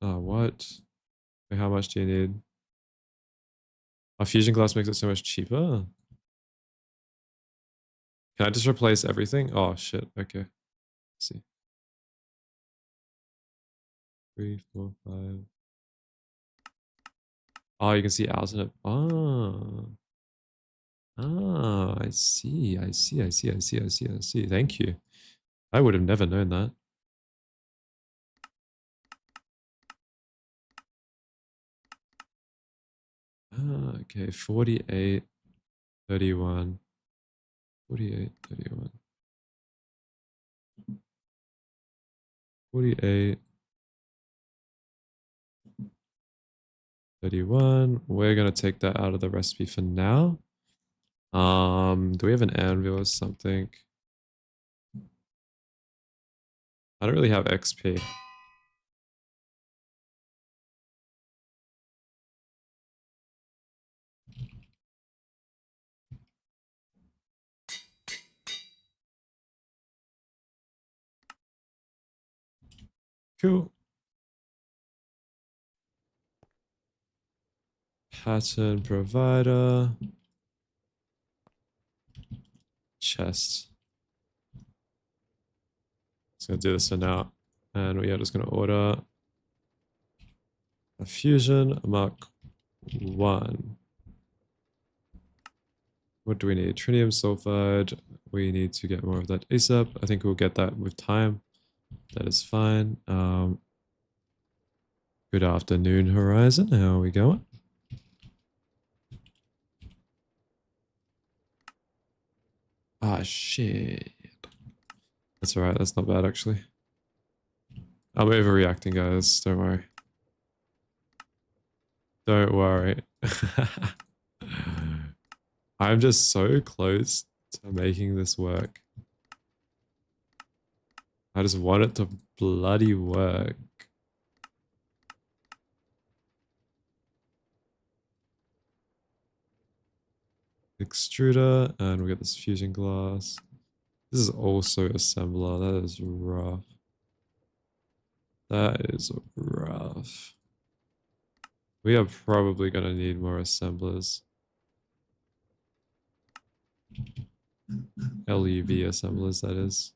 Oh, what? Wait, how much do you need? Oh, fusion glass makes it so much cheaper. Can I just replace everything? Oh, shit. Okay. Let's see. 3, 4, 5. Oh, you can see ours in it. Oh. Ah, I see. Thank you. I would have never known that. Ah, okay. 48, 31. 48, 31. 48, 31. We're gonna take that out of the recipe for now. Do we have an anvil or something? I don't really have XP. Cool. Pattern provider. Chest. Just gonna do this for now. And we are just gonna order a fusion Mark 1. What do we need? Tritium sulfide. We need to get more of that ASAP. I think we'll get that with time. That is fine. Good afternoon, Horizon. How are we going? Ah, shit. That's alright. That's not bad, actually. I'm overreacting, guys. Don't worry. Don't worry. I'm just so close to making this work. I just want it to bloody work. Extruder, and we get this fusion glass. This is also assembler. That is rough. That is rough. We are probably going to need more assemblers. LuV assemblers, that is.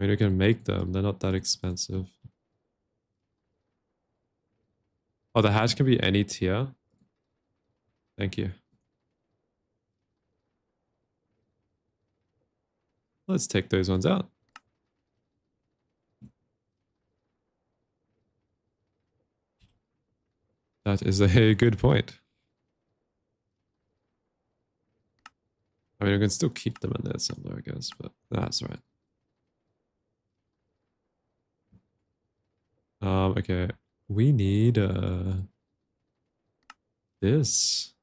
I mean, we can make them. They're not that expensive. Oh, the hatch can be any tier. Thank you. Let's take those ones out. That is a good point. I mean, we can still keep them in there somewhere, I guess, but that's right. Okay. We need this.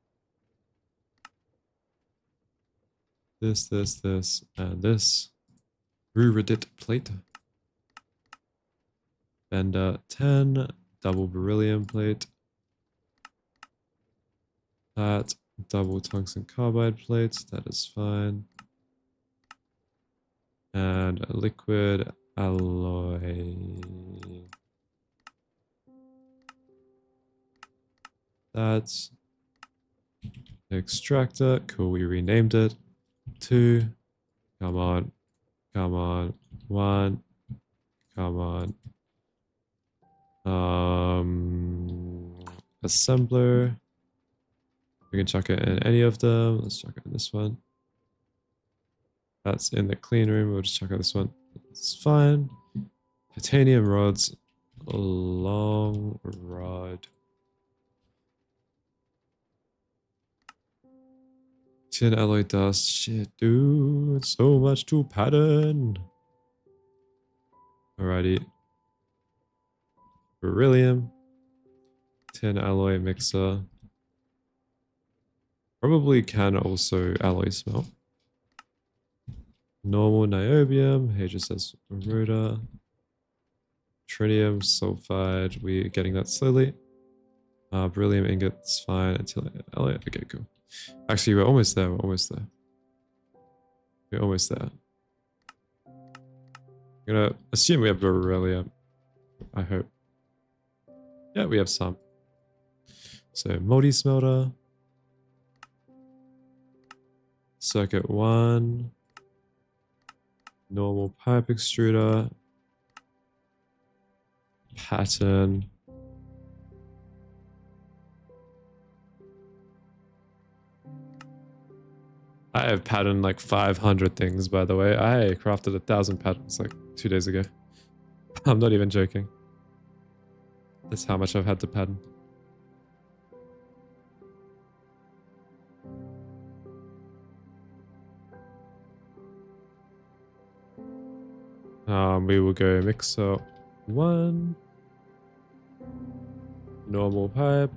This, and this. Ruridit plate. Bender 10. Double beryllium plate. That. Double tungsten carbide plates. That is fine. And a liquid alloy. That's extractor. Cool, we renamed it. 2. Come on. Come on. 1. Come on. Assembler. We can chuck it in any of them. Let's chuck it in this one. That's in the clean room. We'll just chuck out this one. It's fine. Titanium rods. A long rod. Tin alloy dust. Shit, dude. So much to pattern. Alrighty. Beryllium. Tin alloy mixer. Probably can also alloy smelt. Normal niobium. Hey, just says rotor. Tritium sulfide. We're getting that slowly. Beryllium ingots fine until alloy. Okay, cool. Actually, we're almost there. We're almost there. We're almost there. I'm gonna assume we have beryllium. I hope. Yeah, we have some. So multi smelter. Circuit 1. Normal pipe extruder. Pattern. I have patterned like 500 things, by the way. I crafted 1,000 patterns like 2 days ago. I'm not even joking. That's how much I've had to pattern. We will go mixer 1. Normal pipe.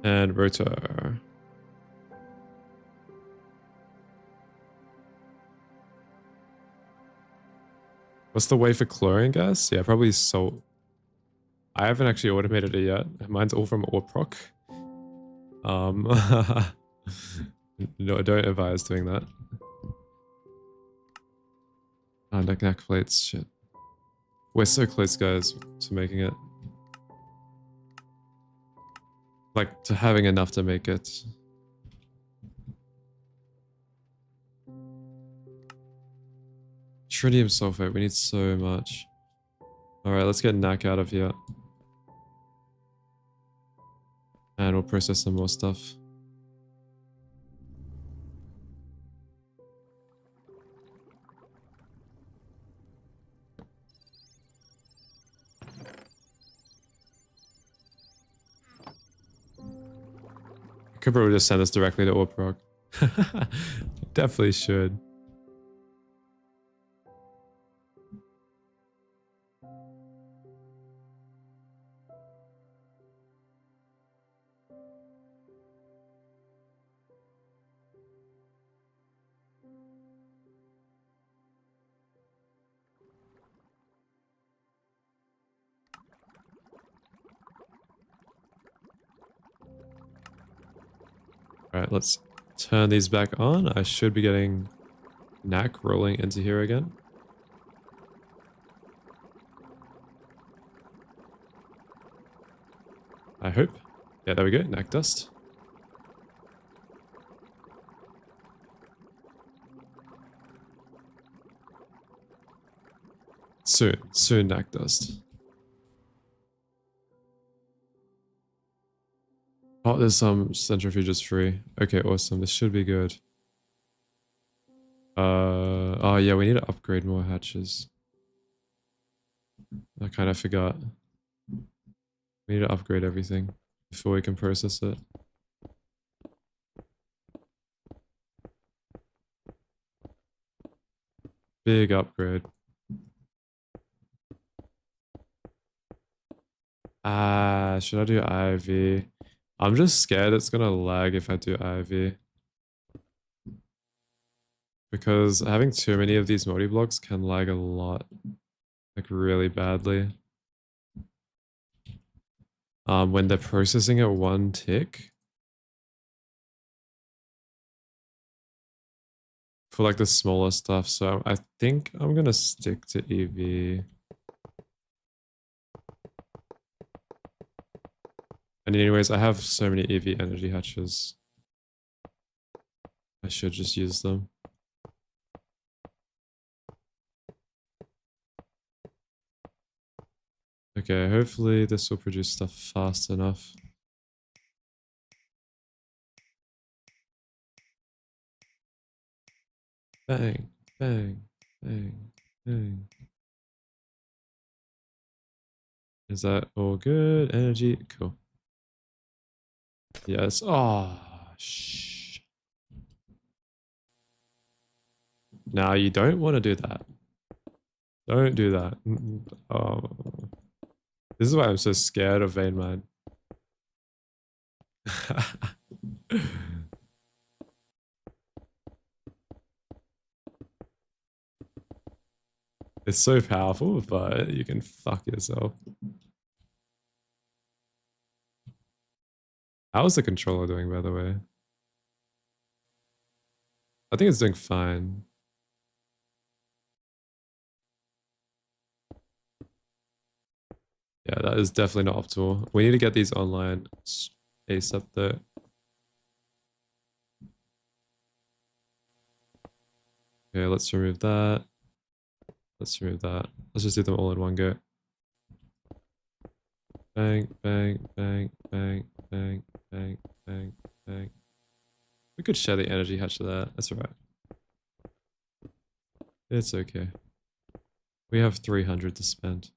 And rotor. What's the way for chlorine gas? Yeah, probably salt. I haven't actually automated it yet. Mine's all from Orproc. No, don't advise doing that. Neck plates, shit. We're so close, guys, to making it. Like, to having enough to make it. Tritium sulfate, we need so much. Alright, let's get Knack out of here. And we'll process some more stuff. could probably just send this directly to Orproc. Definitely should. Alright, let's turn these back on. I should be getting knack rolling into here again. I hope. Yeah, there we go. Knack dust. Soon knack dust. Oh, there's some centrifuges free. Okay, awesome. This should be good. Oh yeah, we need to upgrade more hatches. I kind of forgot. We need to upgrade everything before we can process it. Big upgrade. Should I do IV? I'm just scared it's gonna lag if I do IV. Because having too many of these multi-blocks can lag a lot. Like really badly. When they're processing at one tick. For like the smaller stuff, so I think I'm gonna stick to EV. And anyways, I have so many EV energy hatches. I should just use them. Okay, hopefully this will produce stuff fast enough. Bang, bang, bang, bang. Is that all good? Energy? Cool. Yes. Oh, shh. Now you don't want to do that. Don't do that. Oh. This is why I'm so scared of vein mine. It's so powerful, but you can fuck yourself. How's the controller doing, by the way? I think it's doing fine. Yeah, that is definitely not optimal. We need to get these online ASAP though. Okay, let's remove that. Let's remove that. Let's just do them all in one go. Bang, bang, bang, bang, bang, bang, bang, bang. We could share the energy hatch to that. That's alright. It's okay. We have 300 to spend.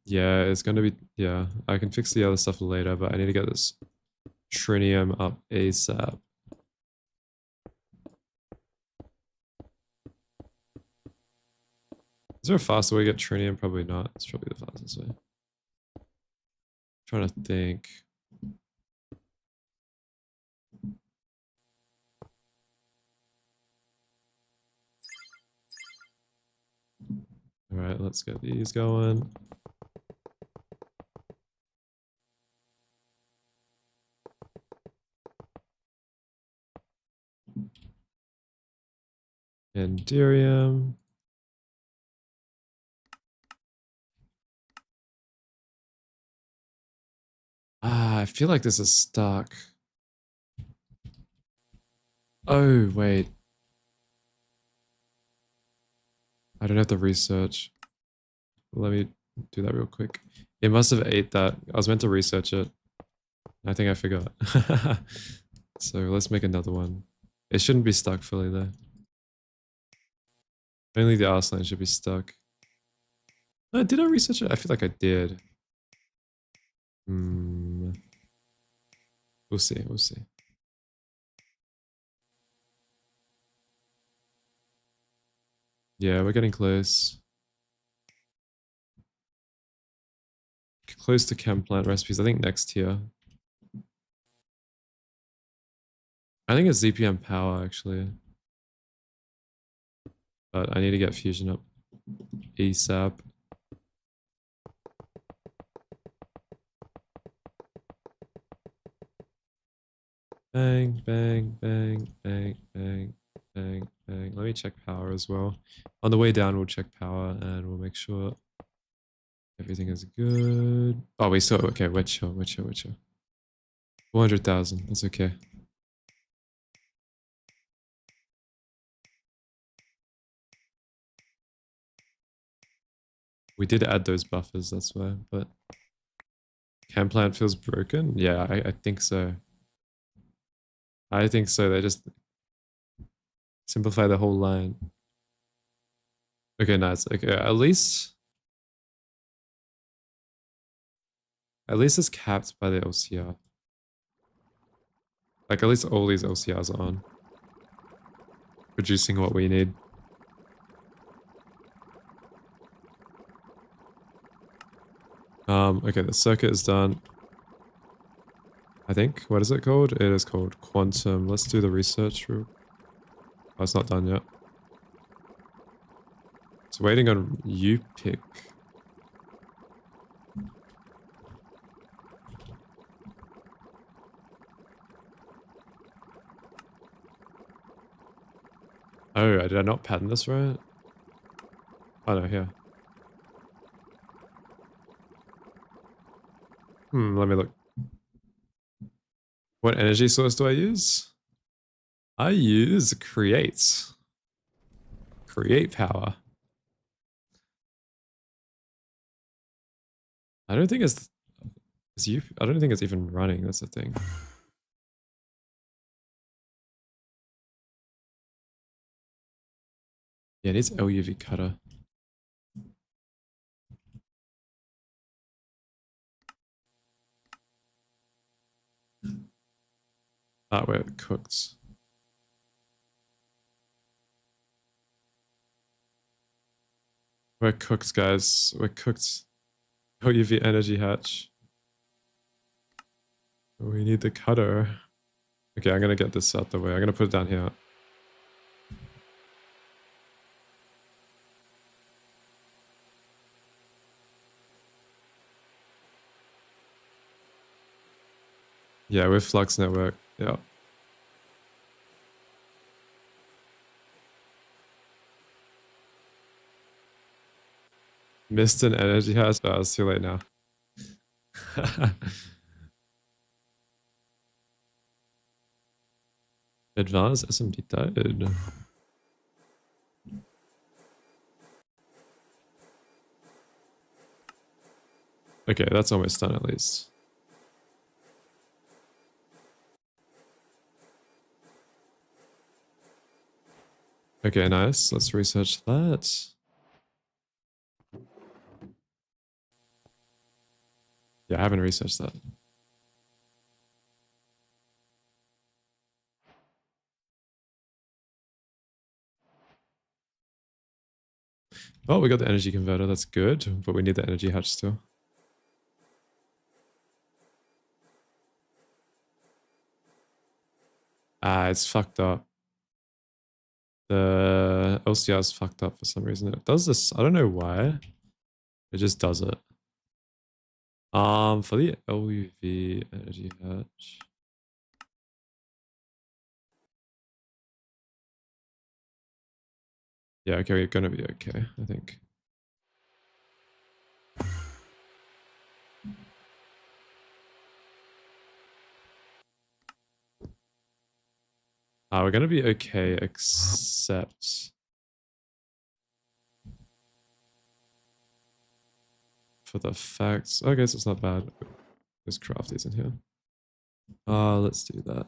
Yeah, it's gonna be, yeah, I can fix the other stuff later, but I need to get this trinium up ASAP. Is there a faster way to get trinium? Probably not. It's probably the fastest way. Trying to think. All right, let's get these going. Anderium. I feel like this is stuck. Oh, wait. I don't have to research. Let me do that real quick. It must have ate that. I was meant to research it. I think I forgot. So let's make another one. It shouldn't be stuck fully though. Only the arsenal should be stuck. Did I research it? I feel like I did. Hmm. We'll see. We'll see. Yeah, we're getting close. Close to chem plant recipes. I think next tier. I think it's ZPM power actually. But I need to get fusion up ASAP. Bang, bang, bang, bang, bang, bang, bang. Let me check power as well. On the way down, we'll check power and we'll make sure everything is good. Oh, we still, okay, we're chill, we're chill, we're chill. 400,000, that's okay. We did add those buffers, that's why, but chem plant feels broken? Yeah, I think so. I think so, they just simplify the whole line. Okay, nice. Okay, at least it's capped by the LCR. Like at least all these LCRs are on. Producing what we need. Okay, the circuit is done. I think. What is it called? It is called quantum. Let's do the research. Oh, it's not done yet. It's waiting on you pick. Oh, did I not pattern this right? Oh no, here. Let me look. What energy source do I use? I use create. Create power. I don't think it's you. I don't think it's even running. That's the thing. Yeah, it needs LUV cutter. Ah, where it cooked. We're cooked, guys. We're cooked. LUV energy hatch. We need the cutter. Okay, I'm gonna get this out the way. I'm gonna put it down here. Yeah, with Flux Network. Yeah. Missed an energy hatch. Oh, it's too late now. Advanced SMD diode. Okay, that's almost done at least. Okay, nice. Let's research that. Yeah, I haven't researched that. Oh, we got the energy converter. That's good, but we need the energy hatch still. Ah, it's fucked up. The LCR is fucked up for some reason. It does this. I don't know why. It just does it. For the LUV energy hatch. Yeah, okay, we're gonna be okay, I think. We're gonna be okay, except for the facts. I guess it's not bad. There's crafties in here. Let's do that.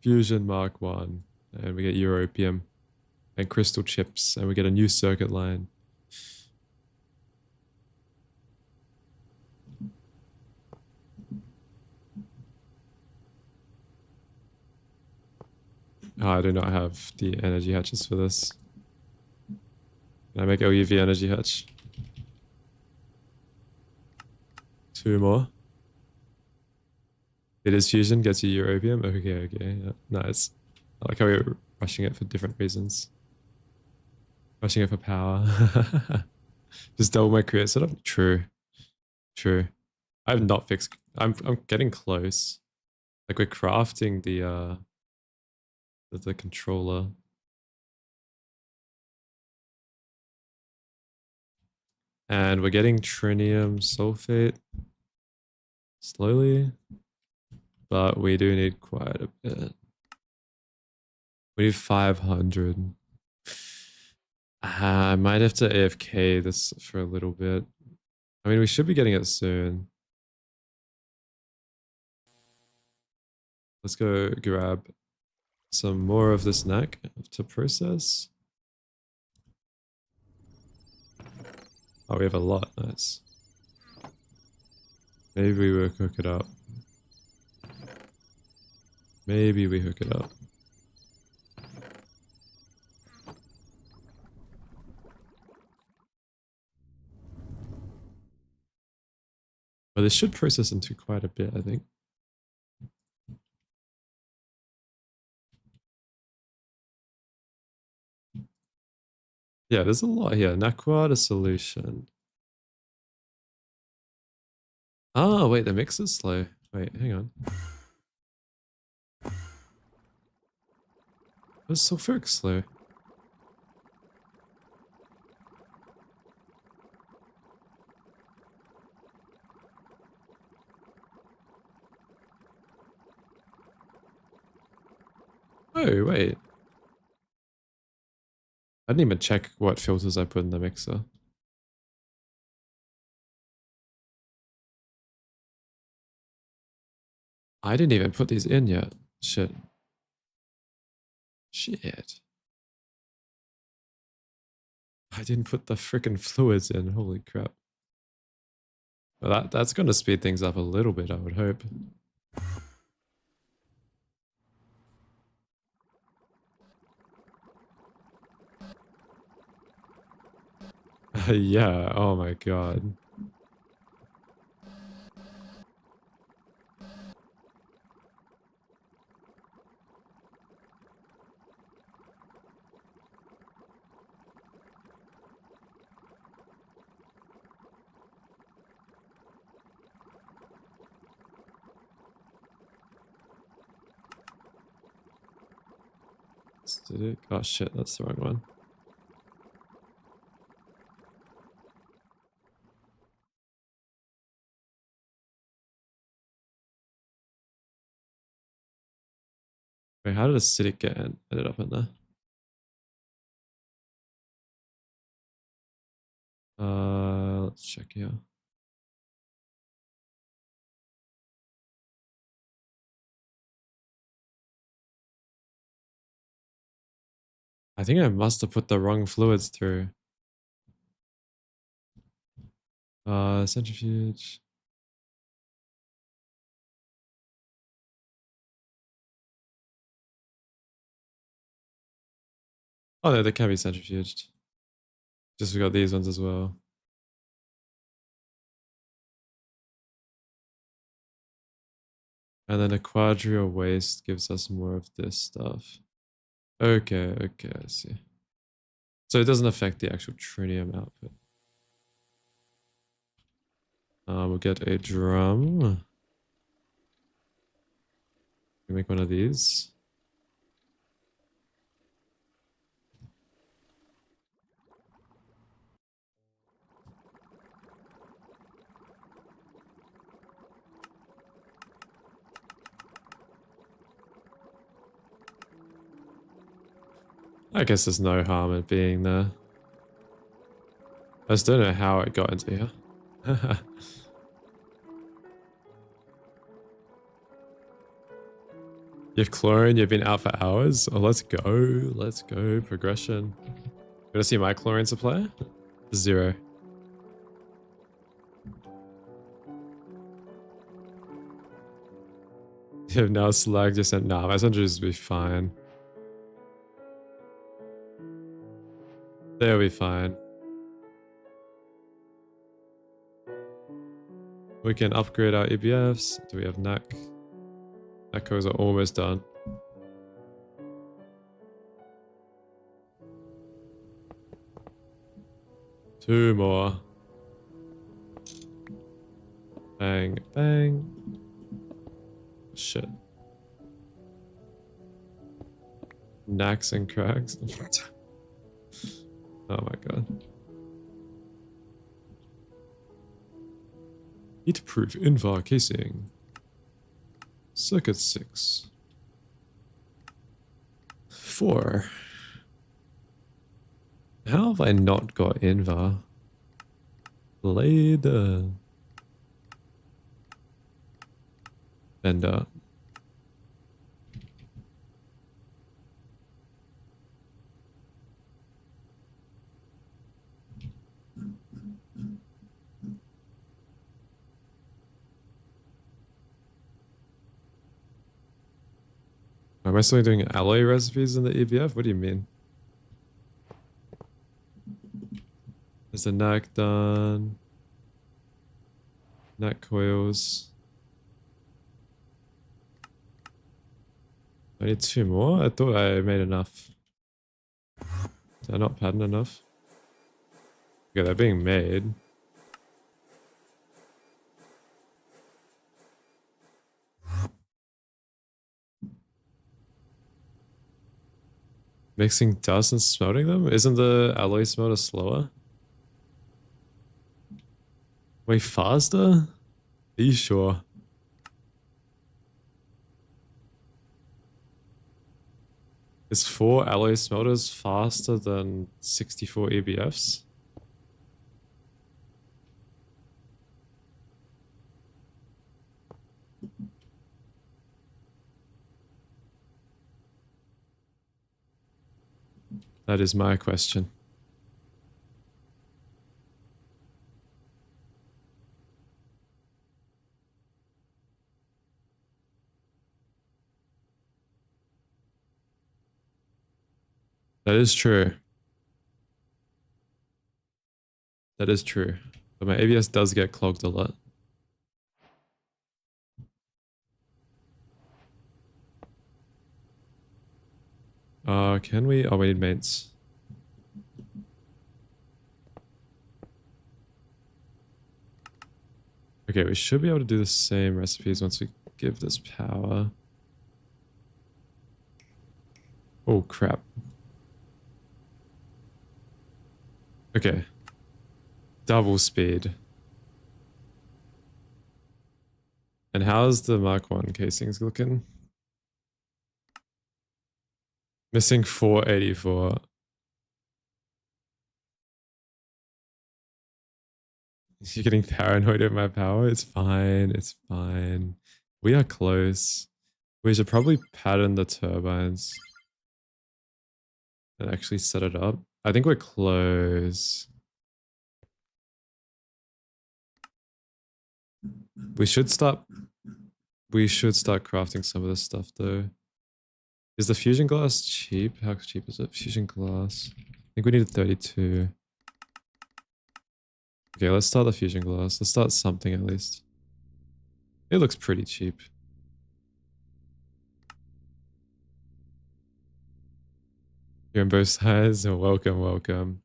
Fusion Mark 1. And we get Europium and crystal chips. And we get a new circuit line. Oh, I do not have the energy hatches for this. Can I make LuV energy hatch? 2 more. It is fusion, gets you Europium. Okay, yeah, nice. I like how we're rushing it for different reasons. Rushing it for power. Just double my create setup. True. I have not fixed. I'm getting close. Like we're crafting the controller. And we're getting trinium sulfate slowly, but we do need quite a bit. We need 500. I might have to AFK this for a little bit. I mean, we should be getting it soon. Let's go grab some more of this neck to process. Oh, we have a lot. Nice. Maybe we will hook it up. Maybe we hook it up. But this should process into quite a bit, I think. Yeah, there's a lot here. Naquad, a solution. Oh, wait, the mix is slow. Wait, hang on. What's sulfuric slow? Oh, wait. I didn't even check what filters I put in the mixer. I didn't even put these in yet. Shit. I didn't put the freaking fluids in. Holy crap. Well, that's going to speed things up a little bit, I would hope. Yeah, oh my god. Did it? Oh shit, that's the wrong one. Wait, how did acidic get ended up in there? Let's check here. I think I must have put the wrong fluids through. Centrifuge. Oh no, they can be centrifuged. Just we got these ones as well. And then a quadrial waste gives us more of this stuff. Okay, I see. So it doesn't affect the actual trinium output. We'll get a drum. We make one of these. I guess there's no harm in being there. I just don't know how it got into here. You've cloned, you've been out for hours. Oh, let's go. Let's go. Progression. You wanna see my chlorine supply? 0. You have now slagged your sent. Nah, my sentries will be fine. They'll be fine. We can upgrade our EBFs. Do we have NAC? NACOs are almost done. Two more. Bang, bang. Shit. Knacks and cracks. Oh my god. Heat-proof Invar casing. Circuit 6. 4. How have I not got Invar? Blade. Bender. Am I still doing alloy recipes in the EBF? What do you mean? Is the NAC done? NAC coils. I need 2 more? I thought I made enough. Did I not pattern enough? Okay, they're being made. Mixing dust and smelting them? Isn't the alloy smelter slower? Way faster? Are you sure? Is 4 alloy smelters faster than 64 EBFs? That is my question. That is true. That is true. But my ABS does get clogged a lot. Can we? Oh, we need mains. Okay, we should be able to do the same recipes once we give this power. Oh, crap. Okay. Double speed. And how's the Mark 1 casings looking? Missing 484. You're getting paranoid at my power? It's fine. It's fine. We are close. We should probably pattern the turbines and actually set it up. I think we're close. We should start crafting some of this stuff though. Is the fusion glass cheap? How cheap is it? Fusion glass. I think we need 32. Okay, let's start the fusion glass. Let's start something at least. It looks pretty cheap. You're on both sides. Welcome, welcome.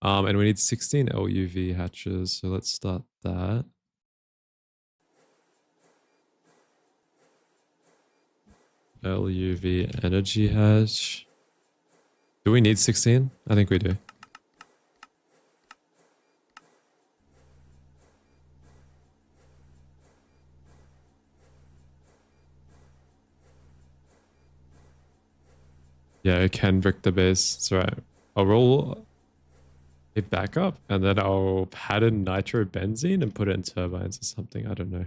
And we need 16 LuV hatches, so let's start that. LuV energy hatch. Do we need 16? I think we do. Yeah, I can brick the base. That's right. I'll roll a backup and then I'll pattern nitrobenzene and put it in turbines or something. I don't know.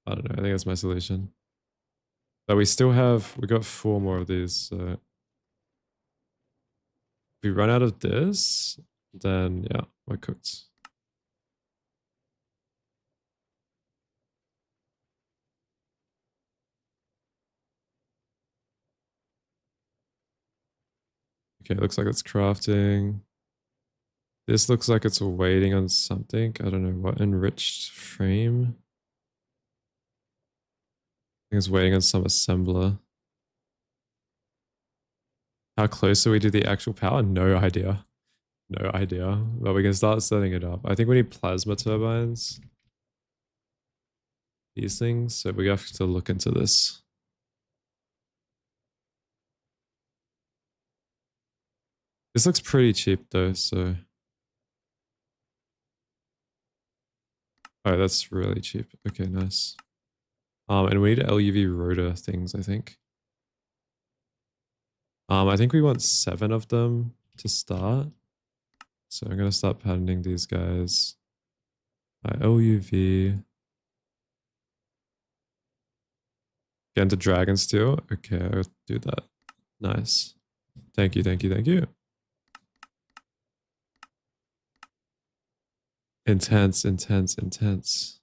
I think that's my solution. But we got 4 more of these. So if we run out of this, then yeah, we're cooked. Okay, looks like it's crafting. This looks like it's waiting on something. I don't know what. Enriched frame. I think it's waiting on some assembler. How close are we to the actual power? No idea. No idea. But we can start setting it up. I think we need plasma turbines. These things. So we have to look into this. This looks pretty cheap though, so. Oh, that's really cheap. Okay, nice. And we need LUV rotor things, I think. I think we want 7 of them to start. So I'm gonna start patterning these guys by LUV. Get into dragon steel. Okay, I'll do that. Nice. Thank you, thank you, thank you. Intense, intense, intense.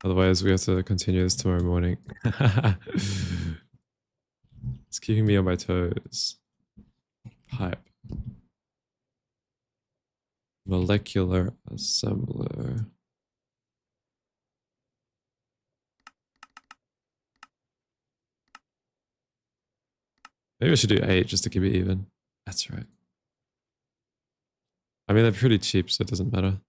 Otherwise, we have to continue this tomorrow morning. It's keeping me on my toes. Pipe. Molecular assembler. Maybe I should do 8 just to keep it even. That's right. I mean, they're pretty cheap, so it doesn't matter.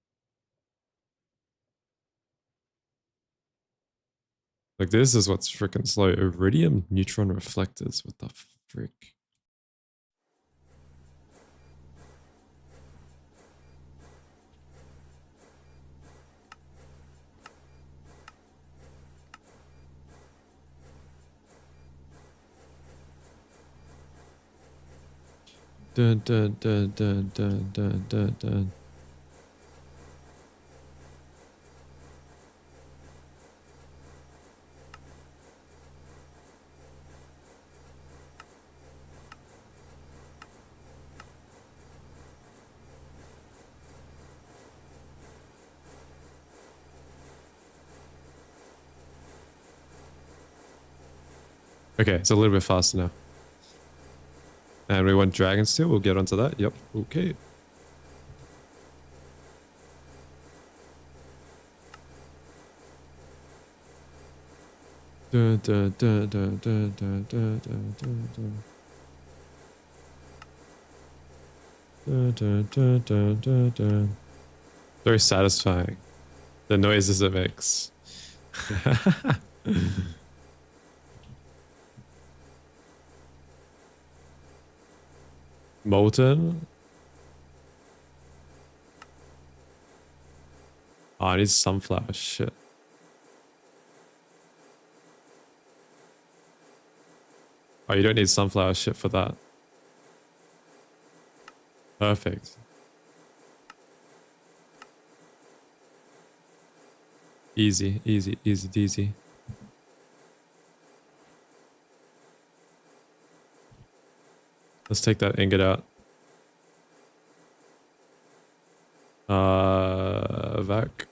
Like, this is what's freaking slow. Iridium neutron reflectors. What the frick? Dun dun dun dun dun dun dun dun. Okay, it's a little bit faster now. And we want dragon steel. We'll get onto that. Yep. Okay. Dun, dun, dun, dun, dun, dun, dun, dun, dun, dun. Dun, dun, dun, dun, dun, dun. Very satisfying. The noises it makes. Molten. Oh, I need sunflower shit. Oh, you don't need sunflower shit for that. Perfect. Easy, easy, easy, easy. Let's take that ingot out. Vac.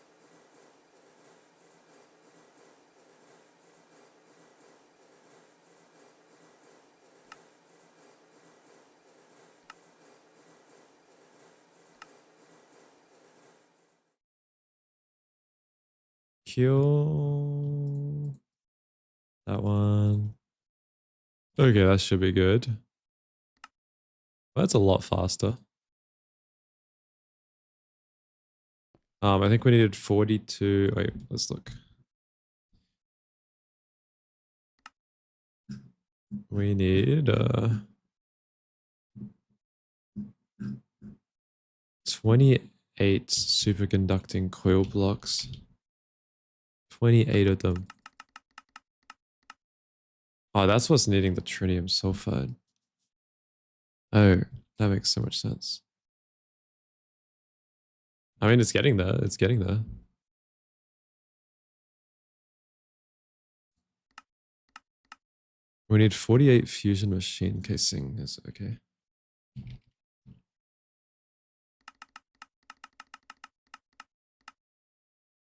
Kill that one. Okay, that should be good. That's a lot faster. I think we needed 42. Wait, let's look. We need 28 superconducting coil blocks. 28 of them. Oh, that's what's needing the tritium sulfide. Oh, that makes so much sense. I mean, it's getting there. It's getting there. We need 48 fusion machine casing. Is okay.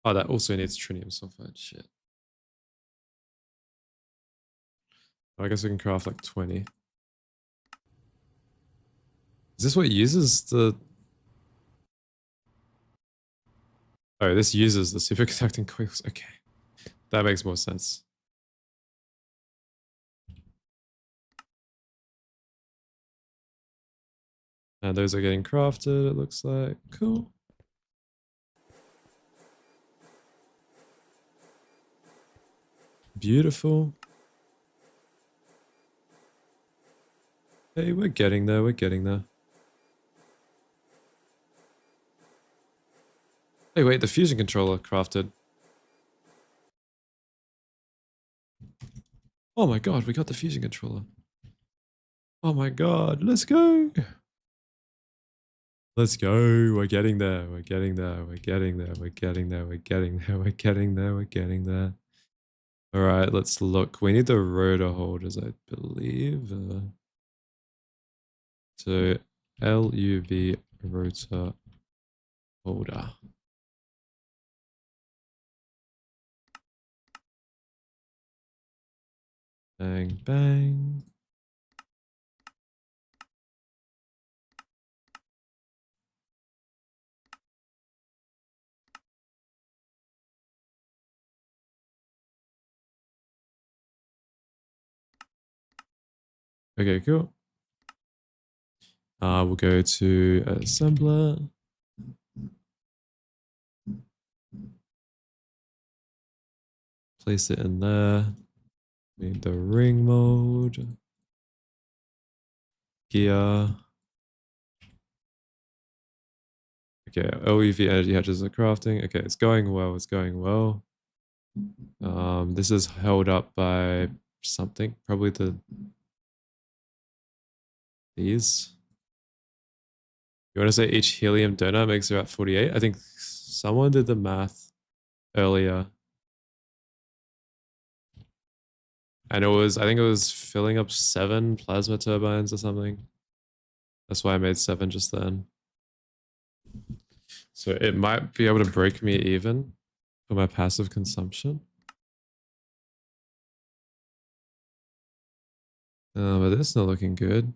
Oh, that also needs tritium sulfide. Shit. I guess we can craft like 20. Is this what uses the... Oh, this uses the superconducting coils. Okay. That makes more sense. And those are getting crafted, it looks like. Cool. Beautiful. Hey, we're getting there, we're getting there. Hey, wait, the fusion controller crafted. Oh my god, we got the fusion controller. Oh my god, let's go. Let's go. We're getting there. We're getting there. We're getting there. We're getting there. We're getting there. We're getting there. We're getting there. All right, let's look. We need the rotor holders, I believe. So LuV rotor holder. Bang, bang. Okay, cool. We'll go to assembler. Place it in there. We need the ring mode. Gear. Okay, LUV energy hatches are crafting. Okay, it's going well. It's going well. This is held up by something. Probably these. You want to say each helium donut makes about 48? I think someone did the math earlier. And I think it was filling up 7 plasma turbines or something. That's why I made 7 just then. So it might be able to break me even for my passive consumption. But this is not looking good.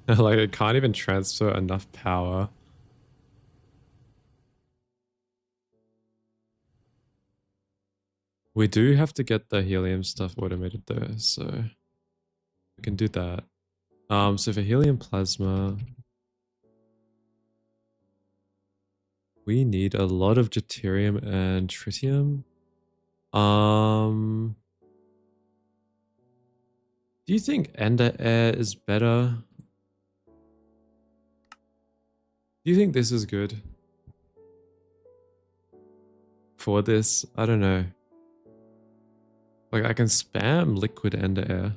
Like, it can't even transfer enough power. We do have to get the helium stuff automated though, so we can do that. So for helium plasma, we need a lot of deuterium and tritium. Do you think Ender Air is better? Do you think this is good for this? I don't know. Like, I can spam liquid Ender Air.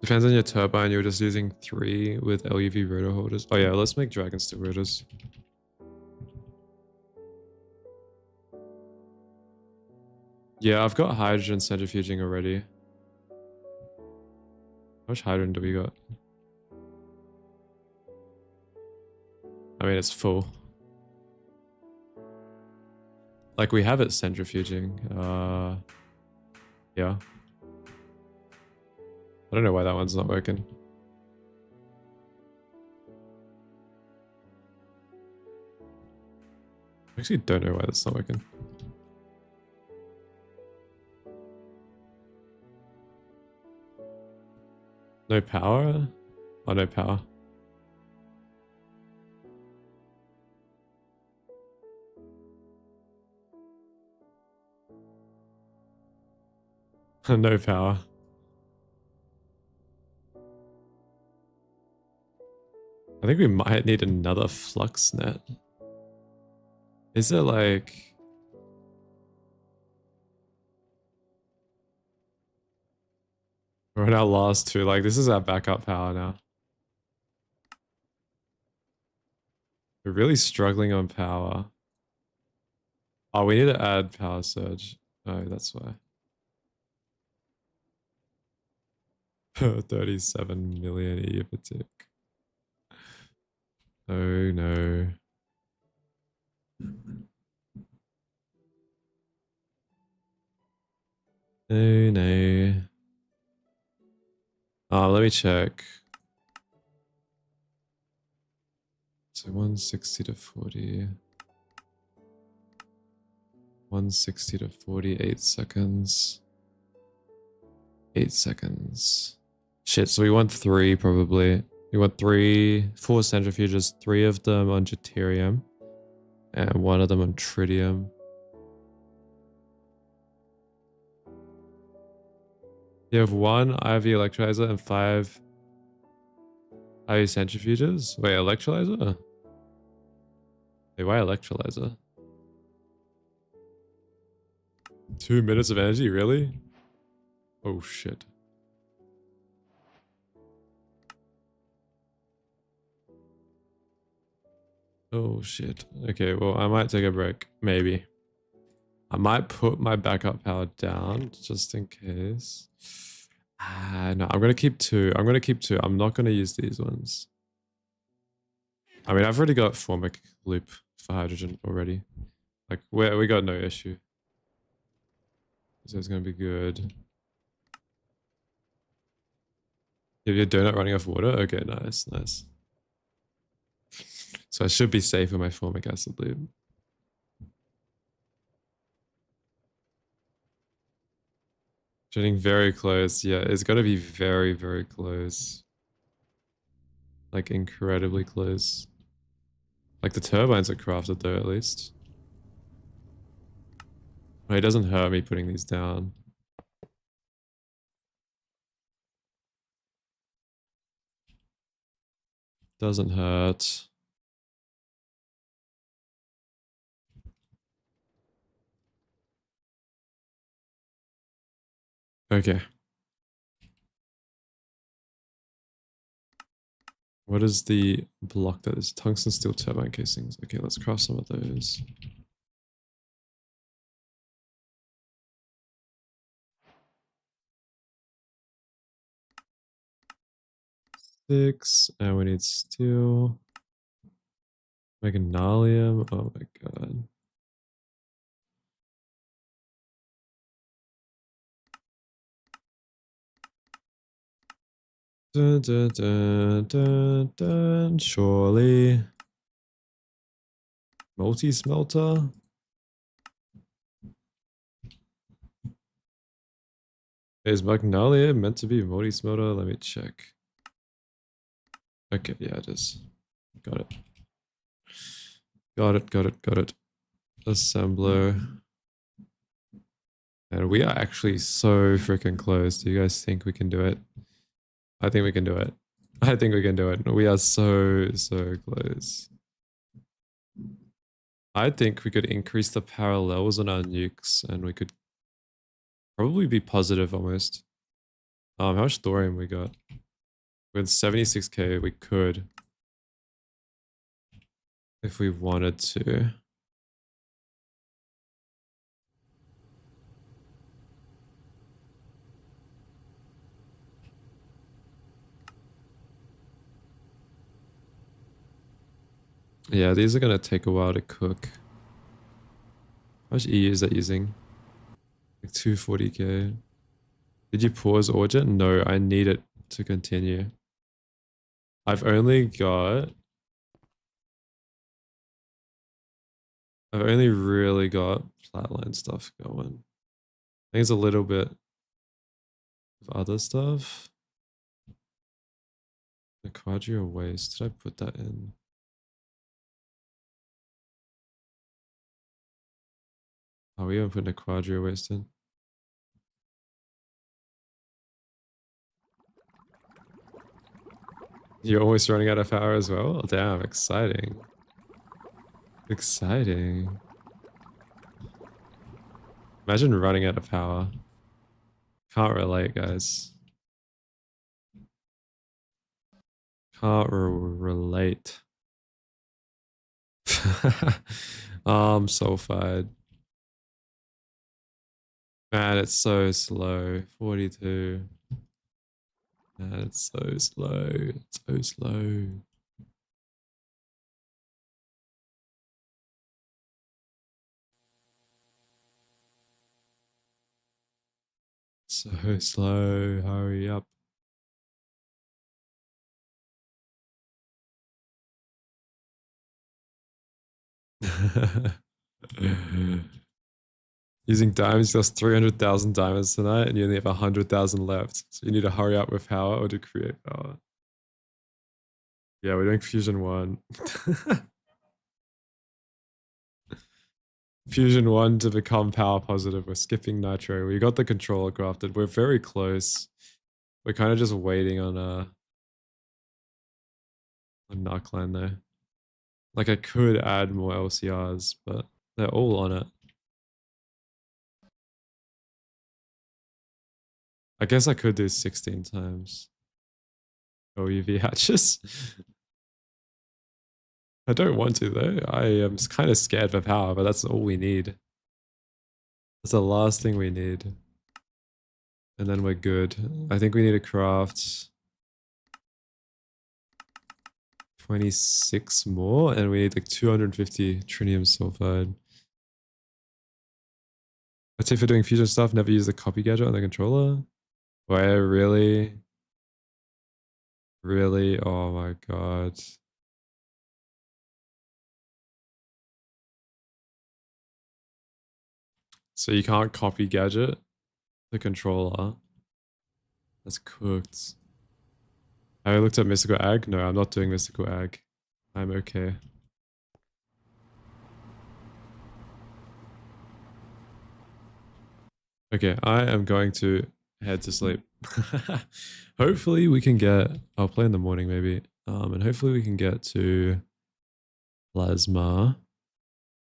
Depends on your turbine. You're just using 3 with LUV rotor holders. Oh yeah, let's make dragon steel rotors. Yeah, I've got hydrogen centrifuging already. How much hydrogen do we got? I mean, it's full. Like, we have it centrifuging. Yeah. I don't know why that one's not working. I actually don't know why that's not working. No power? Oh, no power. No power. I think we might need another flux net. Is it like... We're on our last two. Like, this is our backup power now. We're really struggling on power. Oh, we need to add power surge. Oh, that's why. 37 million EF a tick. Oh no. No, no. Let me check. So 160 to 40. 160 to 40, 8 seconds. 8 seconds. Shit, so we want 3 probably. We want 4 centrifuges, 3 of them on deuterium, and 1 of them on tritium. You have 1 IV electrolyzer and 5 IV centrifuges? Wait, electrolyzer? Wait, why electrolyzer? 2 minutes of energy, really? Oh shit. Oh shit. Okay, well, I might take a break. Maybe. I might put my backup power down just in case. No, I'm gonna keep 2. I'm gonna keep 2. I'm not gonna use these ones. I mean, I've already got formic loop for hydrogen already. Like, we got no issue. So it's gonna be good. If your donut running off water? Okay, nice, nice. So I should be safe with my formic acid loop. Getting very close. Yeah, it's got to be very, very close. Like incredibly close. Like the turbines are crafted though, at least. Oh, it doesn't hurt me putting these down. Doesn't hurt. Okay. What is the block that is? Tungsten steel turbine casings. Okay, let's craft some of those. Six, and we need steel. Helium. Oh my god. Dun, dun, dun, dun, dun. Surely. Multi-smelter? Is Magnalia meant to be multi-smelter? Let me check. Okay, yeah, it is. Got it. Got it, got it, got it. Assembler. And we are actually so freaking close. Do you guys think we can do it? I think we can do it. I think we can do it. We are so, so close. I think we could increase the parallels on our nukes and we could probably be positive almost. How much thorium we got? With 76k, we could. If we wanted to. Yeah, these are going to take a while to cook. How much EU is that using? Like 240k. Did you pause Origin? No, I need it to continue. I've only really got flatline stuff going. I think it's a little bit of other stuff. The quadria waste. Did I put that in? Oh, we haven't put a quadria waste in. You're almost running out of power as well? Oh, damn, exciting. Exciting. Imagine running out of power. Can't relate, guys. Can't relate. Sulfide. Man, it's so slow. 42. Man, it's so slow. It's so slow. So slow. Hurry up. Using diamonds costs 300,000 diamonds tonight, and you only have 100,000 left. So you need to hurry up with power or to create power. Yeah, we're doing Fusion 1. Fusion 1 to become power positive. We're skipping Nitro. We got the controller crafted. We're very close. We're kind of just waiting on Narcline though. Like I could add more LCRs, but they're all on it. I guess I could do 16 times. UV hatches. I don't want to though. I am kind of scared for power, but that's all we need. That's the last thing we need. And then we're good. I think we need to craft 26 more, and we need like 250 trinium sulfide. I'd say for doing fusion stuff, never use the copy gadget on the controller. Wait, really? Really? Oh my god. So you can't copy gadget the controller. That's cooked. I looked at Mystical Ag. No, I'm not doing Mystical Ag. I'm okay. Okay, I am going to head to sleep. Hopefully we can get, I'll play in the morning maybe. And hopefully we can get to plasma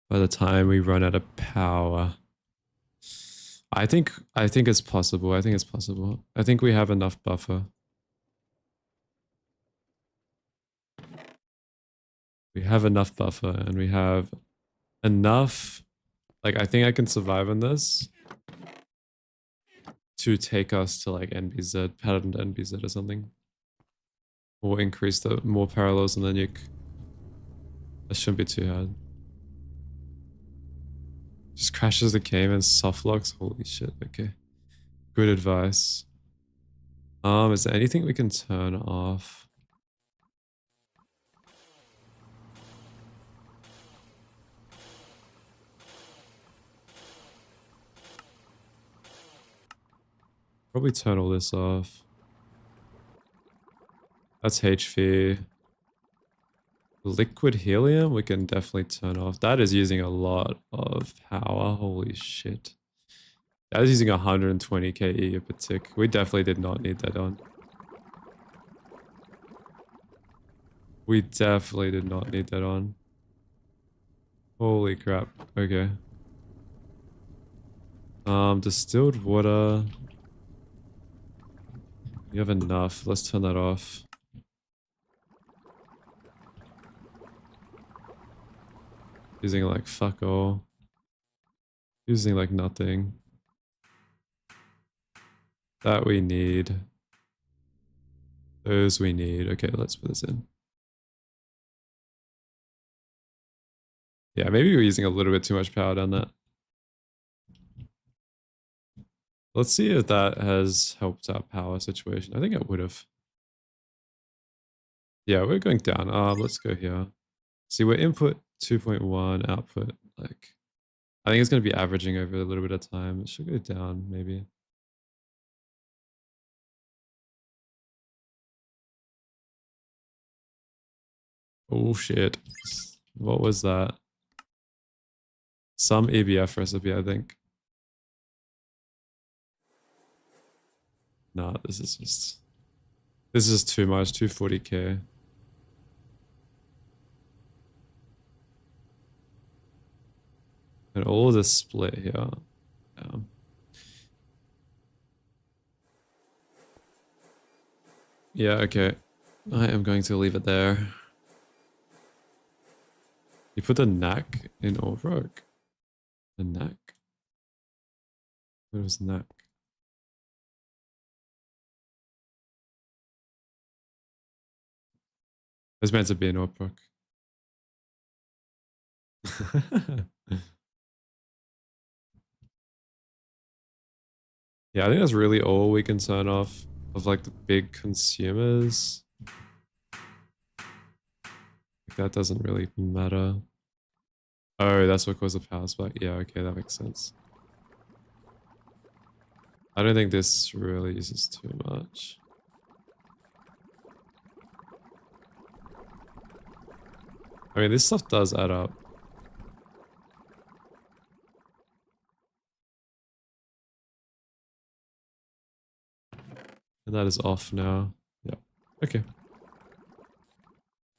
by the time we run out of power. I think it's possible. I think it's possible. I think we have enough buffer. We have enough buffer and we have enough, like I think I can survive on this to take us to like NBZ, patterned NBZ or something. Or increase the more parallels and then you, that shouldn't be too hard. Just crashes the game and soft locks. Holy shit. Okay. Good advice. Is there anything we can turn off? Probably turn all this off. That's HV. Liquid helium we can definitely turn off. That is using a lot of power. Holy shit. That is using 120 KE per tick. We definitely did not need that on. We definitely did not need that on. Holy crap. Okay. Distilled water. You have enough. Let's turn that off. Using like fuck all. Using like nothing. That we need. Those we need. Okay, let's put this in. Yeah, maybe we're using a little bit too much power down that. Let's see if that has helped our power situation. I think it would have. Yeah, we're going down. Let's go here. See, we're input 2.1, output, like, I think it's going to be averaging over a little bit of time. It should go down, maybe. Oh, shit. What was that? Some ABF recipe, I think. Nah, this is too much, 240k. And all this split here. Yeah, okay. I am going to leave it there. You put the knack in overwork? The knack? What was knack? It's meant to be an overwork. Yeah, I think that's really all we can turn off of like the big consumers. Like, that doesn't really matter. Oh, that's what caused the power spike. Yeah, okay, that makes sense. I don't think this really uses too much. I mean, this stuff does add up. And that is off now. Yeah. Okay.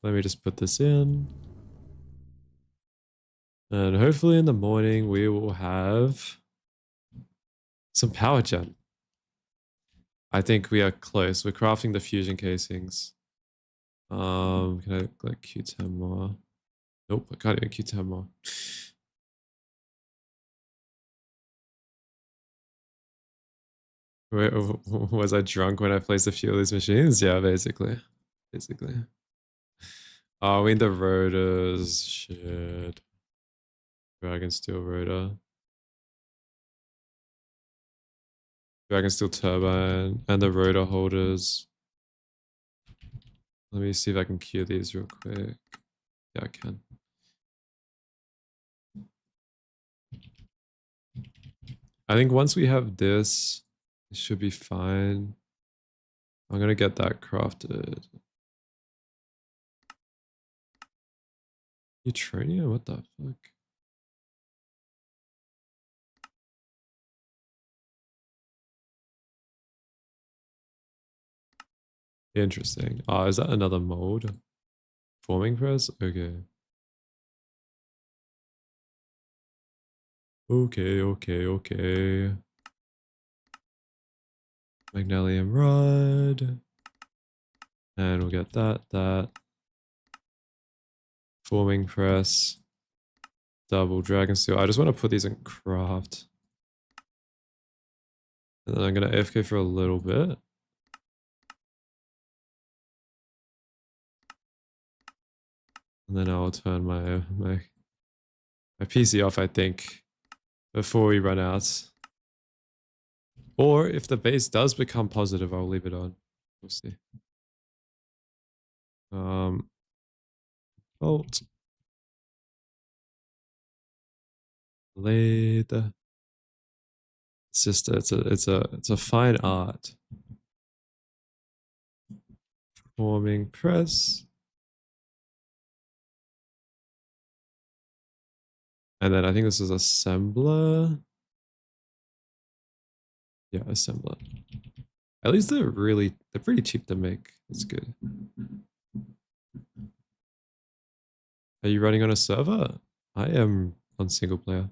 Let me just put this in. And hopefully in the morning we will have some power gen. I think we are close. We're crafting the fusion casings. Can I like Q10 more? Nope, I can't even Q10 more. Was I drunk when I placed a few of these machines? Yeah, basically. Basically. Oh, we need the rotors. Shit. Dragon Steel rotor. Dragon Steel turbine. And the rotor holders. Let me see if I can queue these real quick. Yeah, I can. I think once we have this, it should be fine. I'm gonna get that crafted. Neutronium? What the fuck? Interesting. Is that another mode? Forming press? Okay. Okay. Magnesium rod. And we'll get that. Forming press. Double dragon steel. I just want to put these in craft. And then I'm going to AFK for a little bit. And then I'll turn my PC off, I think, before we run out. Or if the base does become positive, I'll leave it on. We'll see. Bolt. Blade. It's just it's a fine art. Forming press. And then I think this is assembler. Yeah, assembler. At least they're pretty cheap to make. That's good. Are you running on a server? I am on single player.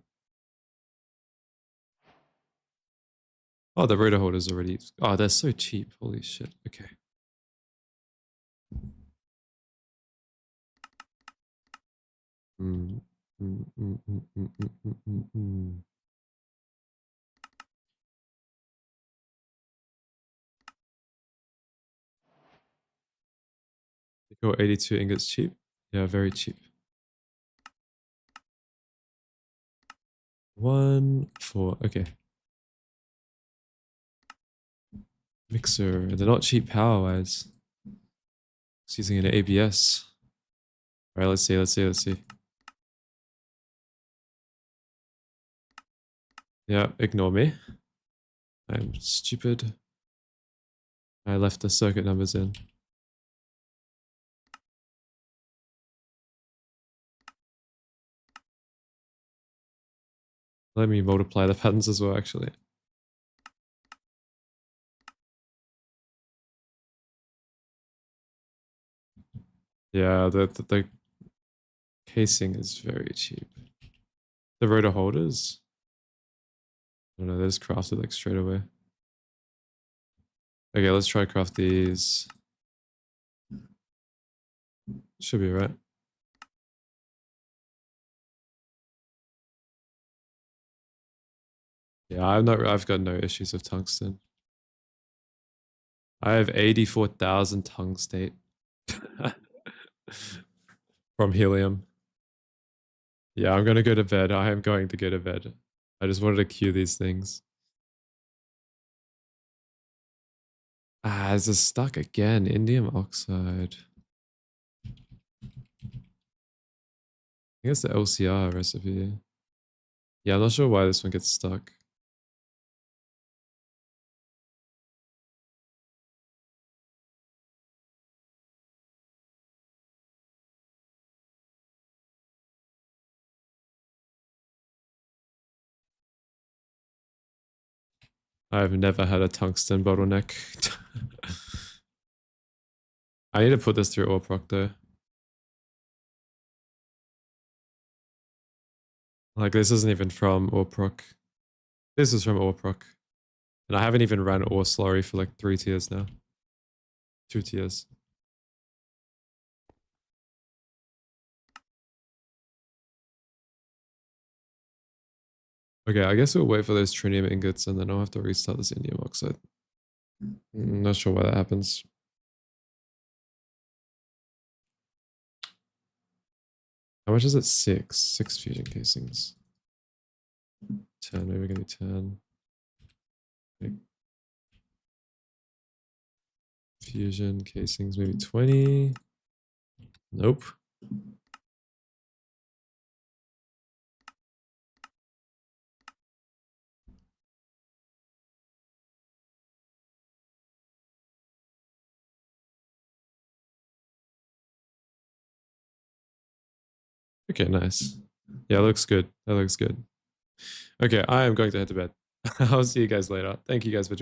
Oh, the rotor holders already. Oh, they're so cheap. Holy shit. Okay. Mm, mm, mm, mm, mm, mm, mm, mm, mm. Nickel 82 ingots cheap. Yeah, very cheap. 1, 4. Okay. Mixer. They're not cheap power wise. It's using an ABS. All right, let's see. Yeah, ignore me. I'm stupid. I left the circuit numbers in. Let me multiply the patterns as well, actually. Yeah, the casing is very cheap. The rotor holders? I don't know, they're just crafted like straight away. Okay, let's try craft these. Should be right. Yeah, I've got no issues with tungsten. I have 84,000 tungstate from helium. Yeah, I'm gonna go to bed. I am going to go to bed. I just wanted to queue these things. Ah, it's just stuck again. Indium oxide. I think it's the LCR recipe. Yeah, I'm not sure why this one gets stuck. I've never had a tungsten bottleneck. I need to put this through ore proc though. Like this isn't even from ore proc. This is from ore proc. And I haven't even ran ore slurry for like 3 tiers now. 2 tiers. Okay, I guess we'll wait for those trinium ingots and then I'll have to restart this indium oxide. Not sure why that happens. How much is it? 6. 6 fusion casings. 10, maybe we're gonna do 10. Okay. Fusion casings, maybe 20. Nope. Okay, nice. Yeah, looks good. That looks good. Okay, I am going to head to bed. I'll see you guys later. Thank you guys for joining.